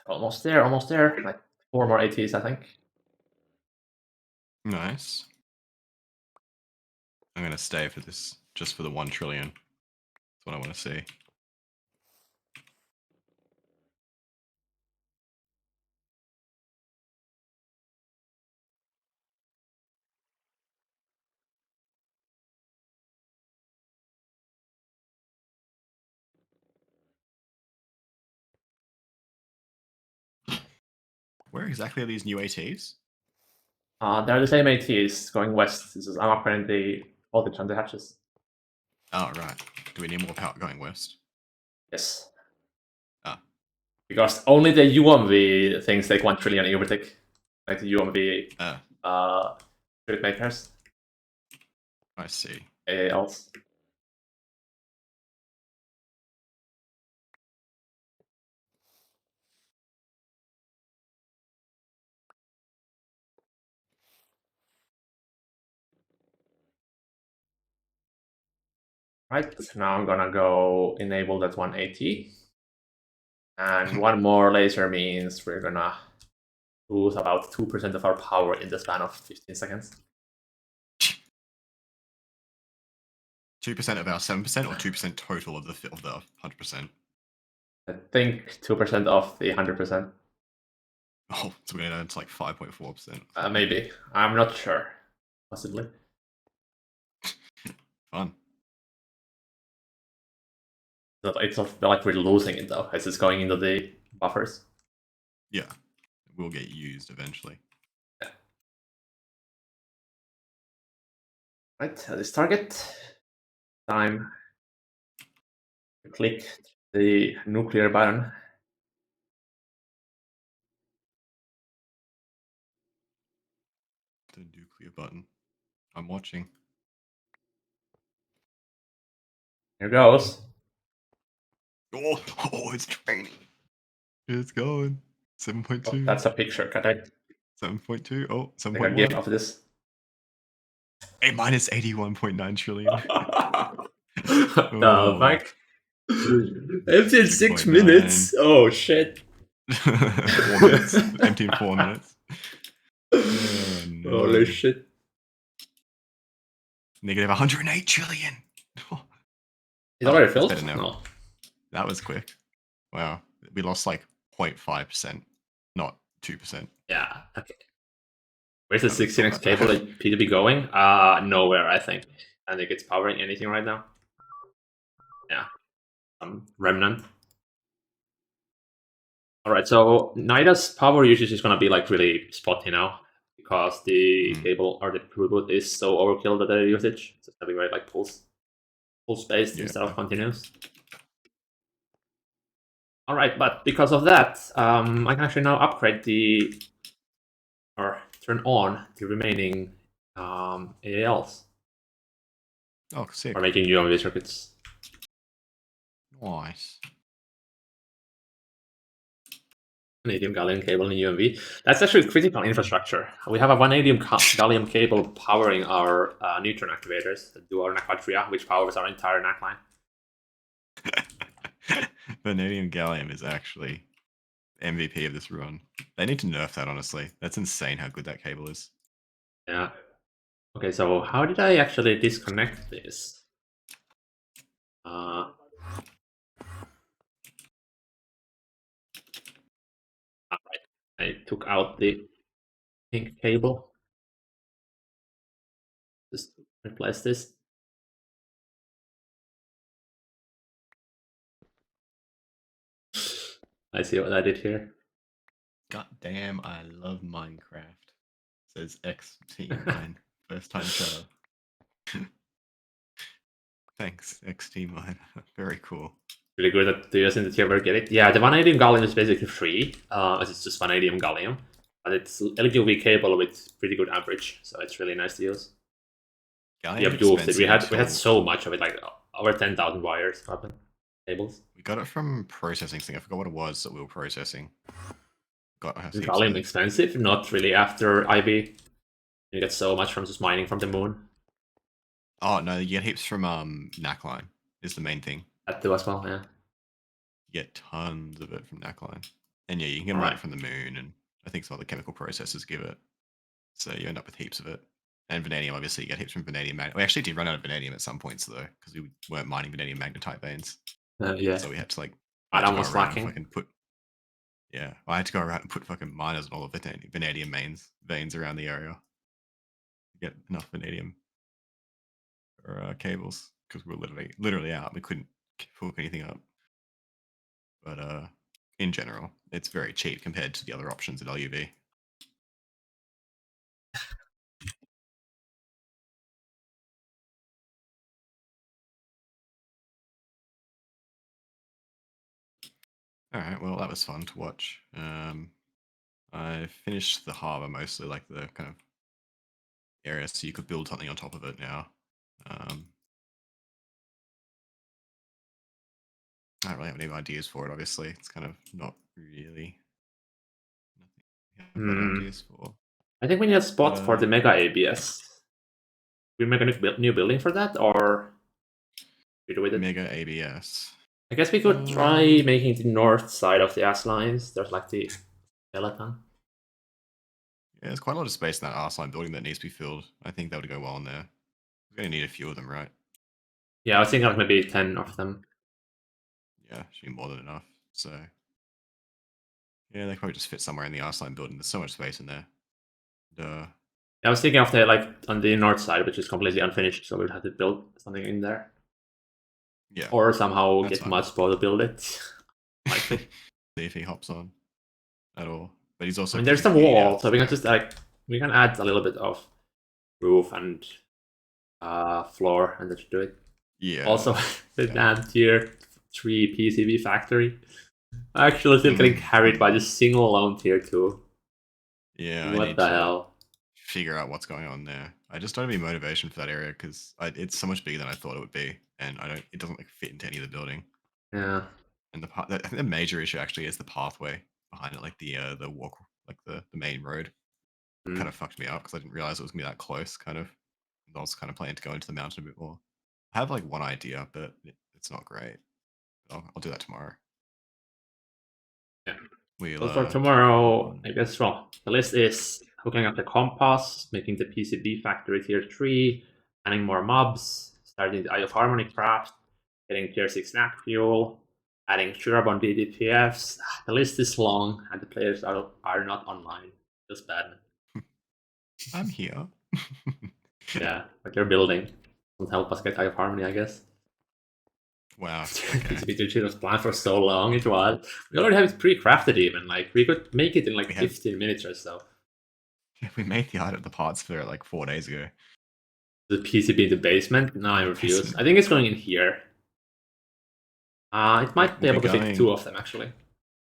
Almost there, almost there. Like 4 more ATs, I think. Nice. I'm gonna stay for this, just for the 1 trillion. That's what I want to see. Where exactly are these new ATs? They're the same ATs going west. I'm upgrading the voltage on the hatches. Oh, right. Do we need more power going west? Yes. Ah. Because only the UMV things take 1 trillion Ubertic. Like the UMV circuit makers. I see. AALs. Right, now I'm gonna go enable that 180. And one more laser means we're gonna lose about 2% of our power in the span of 15 seconds. 2% of our 7% or 2% total of the 100%? I think 2% of the 100%. Oh, so we're going to like 5.4%. Maybe. I'm not sure. Possibly. Fun. It's not like we're losing it though. It's just going into the buffers. Yeah, it will get used eventually. Yeah. Right, this target. Time to click the nuclear button. The nuclear button. I'm watching. Here goes. Oh, it's training. It's going. Oh, 7.2. that's a picture. Can I 7.2. Oh, take a GIF 7.1. of this? A minus 81.9 trillion. The Oh, fuck? Empty in 6 6.9. minutes. Oh shit. 4 minutes. Empty in 4 minutes. Oh, no. Holy shit. Negative 108 trillion. Is it already It's filled? better now. No. That was quick. Wow. We lost like 0.5%, not 2%. Yeah. Okay. Where's the That was 16x not that cable bad. that PTB going? Nowhere, I think. I think it's powering anything right now. Yeah. Some remnant. Alright, so NIDA's power usage is gonna be like really spotty now because the cable or the throughput is so overkill that the usage. So it's gonna be very like pulse based Yeah. instead of continuous. Alright, but because of that, I can actually now upgrade or turn on the remaining AALs Oh, sick. for making UMV circuits. Nice. Vanadium gallium cable in UMV. That's actually critical infrastructure. We have a vanadium gallium cable powering our neutron activators that do our NAC which powers our entire NAC line. Vanadium gallium is actually MVP of this run. They need to nerf that, honestly. That's insane how good that cable is. Yeah. Okay, so how did I actually disconnect this? Alright. I took out the pink cable. Just replace this. I see what I did here. God damn, I love Minecraft. Says X Team Mine. First time show. Thanks, X Team Mine. Very cool. Really good that the US in the tier will get it. Yeah, the vanadium gallium is basically free, as it's just vanadium gallium. But it's LQV cable with pretty good amperage, so it's really nice to use. We Gallium have used it. We expensive had until so much of it, like over 10,000 wires, cables. we got it from processing thing. I forgot what it was that we were processing. Got heaps of Gallium it. expensive, not really after IB. You get so much from just mining from the moon. Oh no, you get heaps from Knackline is the main thing. That too as well, yeah. You get tons of it from Knackline. And yeah, you can get All mine right. from the moon, and I think some other chemical processors give it. So you end up with heaps of it. And vanadium, obviously, you get hits from vanadium. We actually did run out of vanadium at some points though, because we weren't mining vanadium magnetite veins. Yeah. So we had to like Adam go was around and slacking. fucking put. Yeah, I had to go around and put fucking miners and all the vanadium veins around the area to get enough vanadium for cables, because we were literally out. We couldn't hook anything up. But in general, it's very cheap compared to the other options at LUV. All right, well, that was fun to watch. I finished the harbor mostly, like the kind of area, so you could build something on top of it now. I don't really have any ideas for it, obviously. It's kind of not really nothing I've got Hmm. ideas for. I think we need a spot for the But Mega ABS. We make a new building for that, or we do with it? Mega ABS. I guess we could try making the north side of the ass lines. There's like the skeleton. Yeah, there's quite a lot of space in that arse line building that needs to be filled. I think that would go well in there. We're going to need a few of them, right? Yeah, I was thinking like maybe 10 of them. Yeah, should be more than enough. So, yeah, they probably just fit somewhere in the arse line building. There's so much space in there. Duh. I was thinking of the like on the north side, which is completely unfinished, so we'd have to build something in there, Yeah. or somehow That's get fine. Mudspo to build it. Might be. See if he hops on at all. But he's also I mean, there's the pushing heat wall, out. so we can just like we can add a little bit of roof and floor, and that should do it. Yeah. Also, the damn tier 3 PCB factory. Actually, still getting carried by this single lone tier 2. Yeah, I What need the to hell? figure out what's going on there. I just don't have any motivation for that area because it's so much bigger than I thought it would be, and it doesn't like fit into any of the building. Yeah. And I think the major issue actually is the pathway behind it, like the walk, like the main road. Kind of fucked me up because I didn't realize it was gonna be that close. Kind of, I was kind of planning to go into the mountain a bit more. I have like one idea, but it's not great. I'll do that tomorrow. Yeah. We'll So for work tomorrow, on. I guess, well, the list is hooking up the compass, making the PCB factory tier 3, adding more mobs, starting the Eye of Harmony craft, getting tier 6 snack fuel, adding Shurabon DDPFs. The list is long, and the players are not online. Feels bad. I'm here. Yeah, but they're building. Don't help us get Eye of Harmony, I guess. Wow. Okay. PCB tier 3 was planned for so long, it was. We already have it pre-crafted even. Like, we could make it in like 15 minutes or so. We made the parts for it like 4 days ago. The PCB in the basement? No, I In the refuse. basement. I think it's going in here. It might be We'll able to fit going, 2 of them, actually.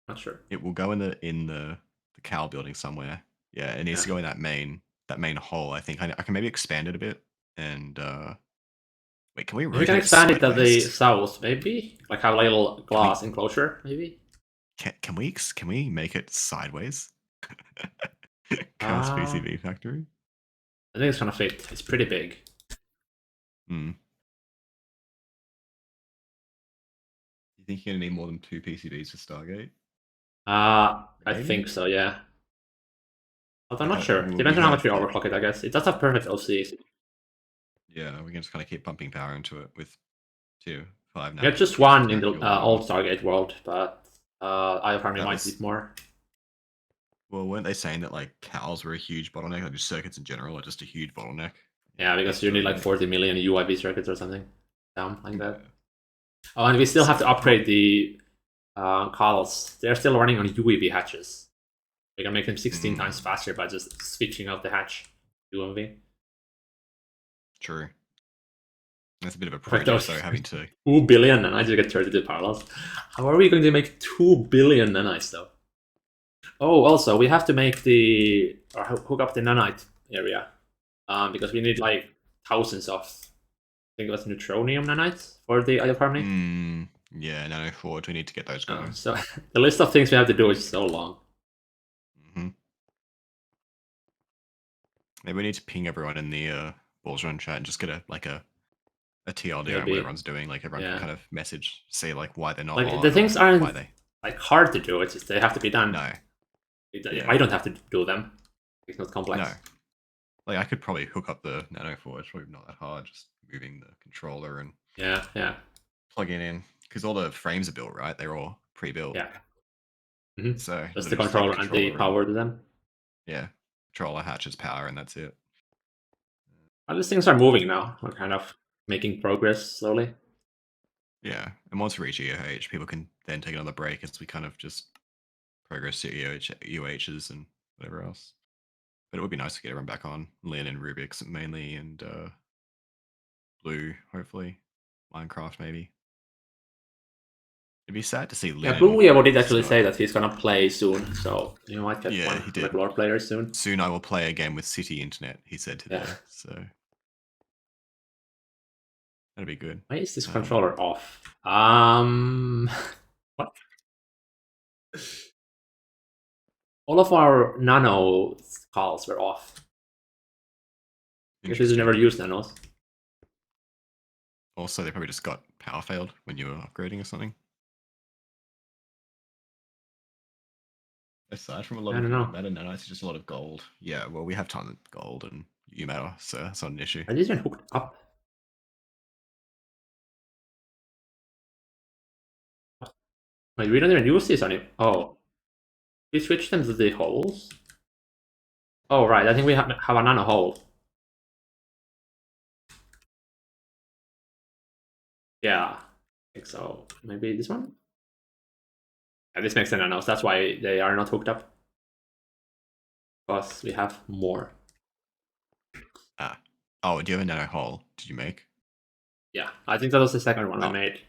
Not sure. It will go in the cow building somewhere. Yeah, it needs to go in that main hole. I think I can maybe expand it a bit. And wait, can we rotate We can expand it to the sideways? south, maybe? Like have a little glass enclosure, maybe? Can we make it sideways? Cow's Uh, PCB factory. I think it's gonna fit. It's pretty big. Hmm. You think you're gonna need more than 2 PCBs for Stargate? I Maybe? think so, yeah. Although I'm not Yeah, sure. we Depends on how much have we the overclock it, I guess. It does have perfect OCs. Yeah, we can just kind of keep pumping power into it with 5 We had just tier 6 one in the fuel or whatever. old Stargate world, but Eye of Harmony might need more. Well, weren't they saying that like cows were a huge bottleneck, like just circuits in general are just a huge bottleneck? Yeah, because you need like 40 million UIV circuits or something. Down like that. Yeah. Oh, and we still have to So, upgrade the calls. They're still running on UEV hatches. We can make them 16 times faster by just switching out the hatch to UMV. True. That's a bit of a project, though, having to. 2 billion nanites to get 32 parallels. How are we going to make 2 billion nanites, though? Oh, also, we have to make the. Or hook up the nanite area. Because we need like thousands of. I think it was neutronium nanites for the Eye of Harmony. Yeah, nanoforge. We need to get those going. So the list of things we have to do is so long. Maybe we need to ping everyone in the Balls Run chat and just get a TLD on what everyone's doing. Like everyone can kind of message, say like why they're not like on. The things aren't why they like hard to do. It's just they have to be done. No. I don't have to do them. It's not complex. No. Like I could probably hook up the Nano 4. It's probably not that hard. Just moving the controller and Yeah. plugging it in because all the frames are built right. They're all pre-built. Yeah. Mm-hmm. So Just the literally just take the controller and the controller and power to them. yeah, controller hatches power and that's it. Well, these things are moving now. We're kind of making progress slowly. Yeah, and once we reach EOH, people can then take another break as we kind of just progress to EOHs and whatever else. But it would be nice to get everyone back on. Lynn and Rubik's mainly, and Blue, hopefully. Minecraft, maybe. It'd be sad to see Yeah, Lynn Blue and Weavo did actually Scott. say that he's gonna play soon, so you might get Yeah, one he did. regular player soon. Soon I will play a game with City Internet, he said today. Yeah. So that'd be good. Why is this Um, controller off? What? All of our nano calls were off. I guess we never used nanos. Also, they probably just got power failed when you were upgrading or something. Aside from a lot I of don't know. matter nanites, it's just a lot of gold. Yeah, well, we have tons of gold and U matter, so that's not an issue. Are these even hooked up? Wait, we don't even use these anymore. Oh. We switched them to the holes? Oh, right. I think we have a nano hole. Yeah. I think so. Maybe this one? Yeah, this makes the nanos. That's why they are not hooked up. Because we have more. Ah. Oh, do you have a nano hole? Did you make? Yeah, I think that was the second one I made.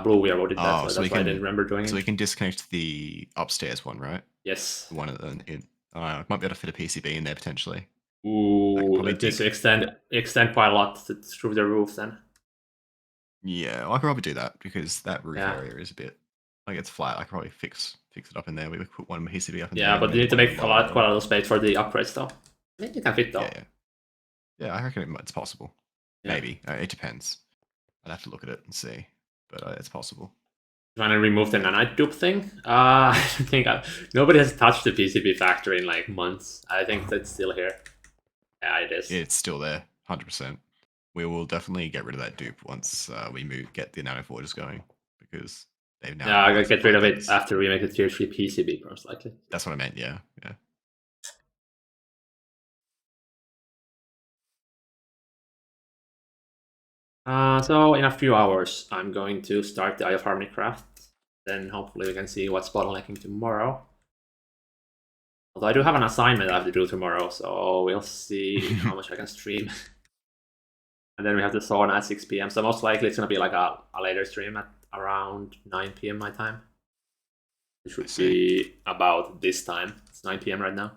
Blue Weavo did that, so that's why I didn't remember doing it. So we can disconnect the upstairs one, right? Yes. The one in. Might be able to fit a PCB in there potentially. Ooh, that needs to extend quite a lot through the roof then. Yeah, well, I could probably do that because that roof area is a bit like it's flat. I could probably fix it up in there. We could put one PCB up in there. Yeah, but you need to make quite a lot of space for the upgrades though. I think you can fit though. Yeah, I reckon it's possible. Yeah. Maybe. It depends. I'd have to look at it and see, but it's possible. Trying to remove the nanite dupe thing. I think nobody has touched the PCB factory in like months. I think that's still here. Yeah, it is. It's still there, 100%. We will definitely get rid of that dupe once we get the nano forges going because they've now. Yeah, I gotta get rid of it after we make the tier 3 PCB, most likely. That's what I meant. Yeah. So in a few hours, I'm going to start the Eye of Harmony craft. Then hopefully we can see what's bottlenecking tomorrow. Although I do have an assignment I have to do tomorrow, so we'll see how much I can stream. And then we have the sauna at 6 p.m. So most likely it's going to be like a later stream at around 9 p.m. my time. It should be about this time. It's 9 p.m. right now.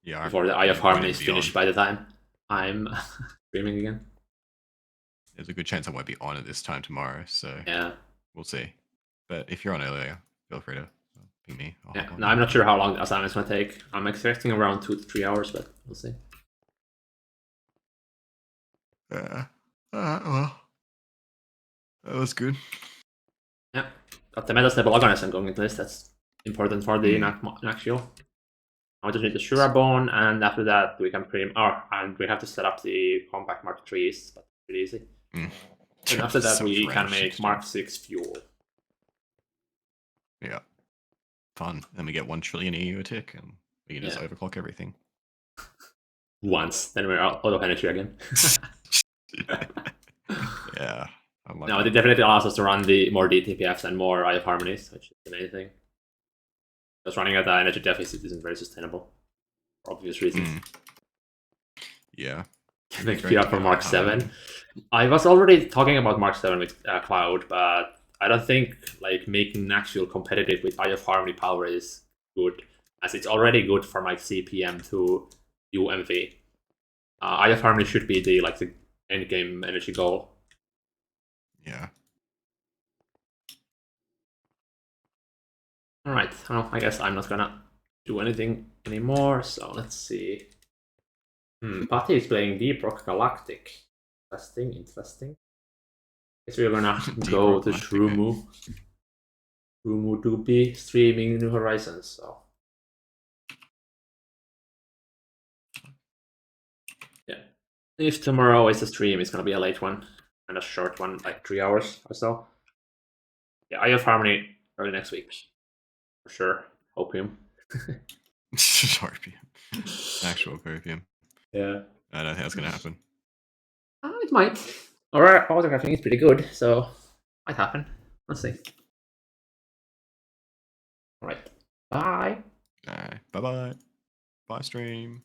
Yeah. Before the Eye of Harmony is finished by the time I'm streaming again. There's a good chance I won't be on at this time tomorrow, so yeah, we'll see. But if you're on earlier, feel free to ping me. Yeah, no, I'm not sure how long the assignment's going to take. I'm expecting around 2 to 3 hours, but we'll see. Well, that was good. Yeah, got the metastable organism going into this. That's important for the Naxial. I just need the Shura bone, and after that we can and we have to set up the compact Mark 3s, but it's pretty easy. And after that we can make Mark 6 fuel. Yeah. Fun. Then we get 1 trillion EU tick, and we can just overclock everything. Once, then we're auto energy again. Yeah. No, it definitely allows us to run the more DTPFs and more Eye of Harmonies, which is the main thing. Just running at the energy deficit isn't very sustainable, for obvious reasons. Yeah. Make PR for Mark 7. I was already talking about Mark 7 with Cloud, but I don't think like making Naxial competitive with Eye of Harmony power is good, as it's already good for like CPM to UMV. Eye of Harmony should be the end game energy goal. Yeah. Alright, well, I guess I'm not gonna do anything anymore, so let's see. Patti is playing Deep Rock Galactic. Interesting. Guess we're gonna go to Shrumu. Shrumu to be streaming New Horizons, so if tomorrow is a stream, it's gonna be a late one and a short one, like 3 hours or so. Yeah, I have Harmony early next week for sure. Hopium. Sorry, actual opium. Yeah. I don't think that's gonna happen. It might. Or autographing is pretty good, so might happen. Let's see. All right. Bye. Bye bye. Bye stream.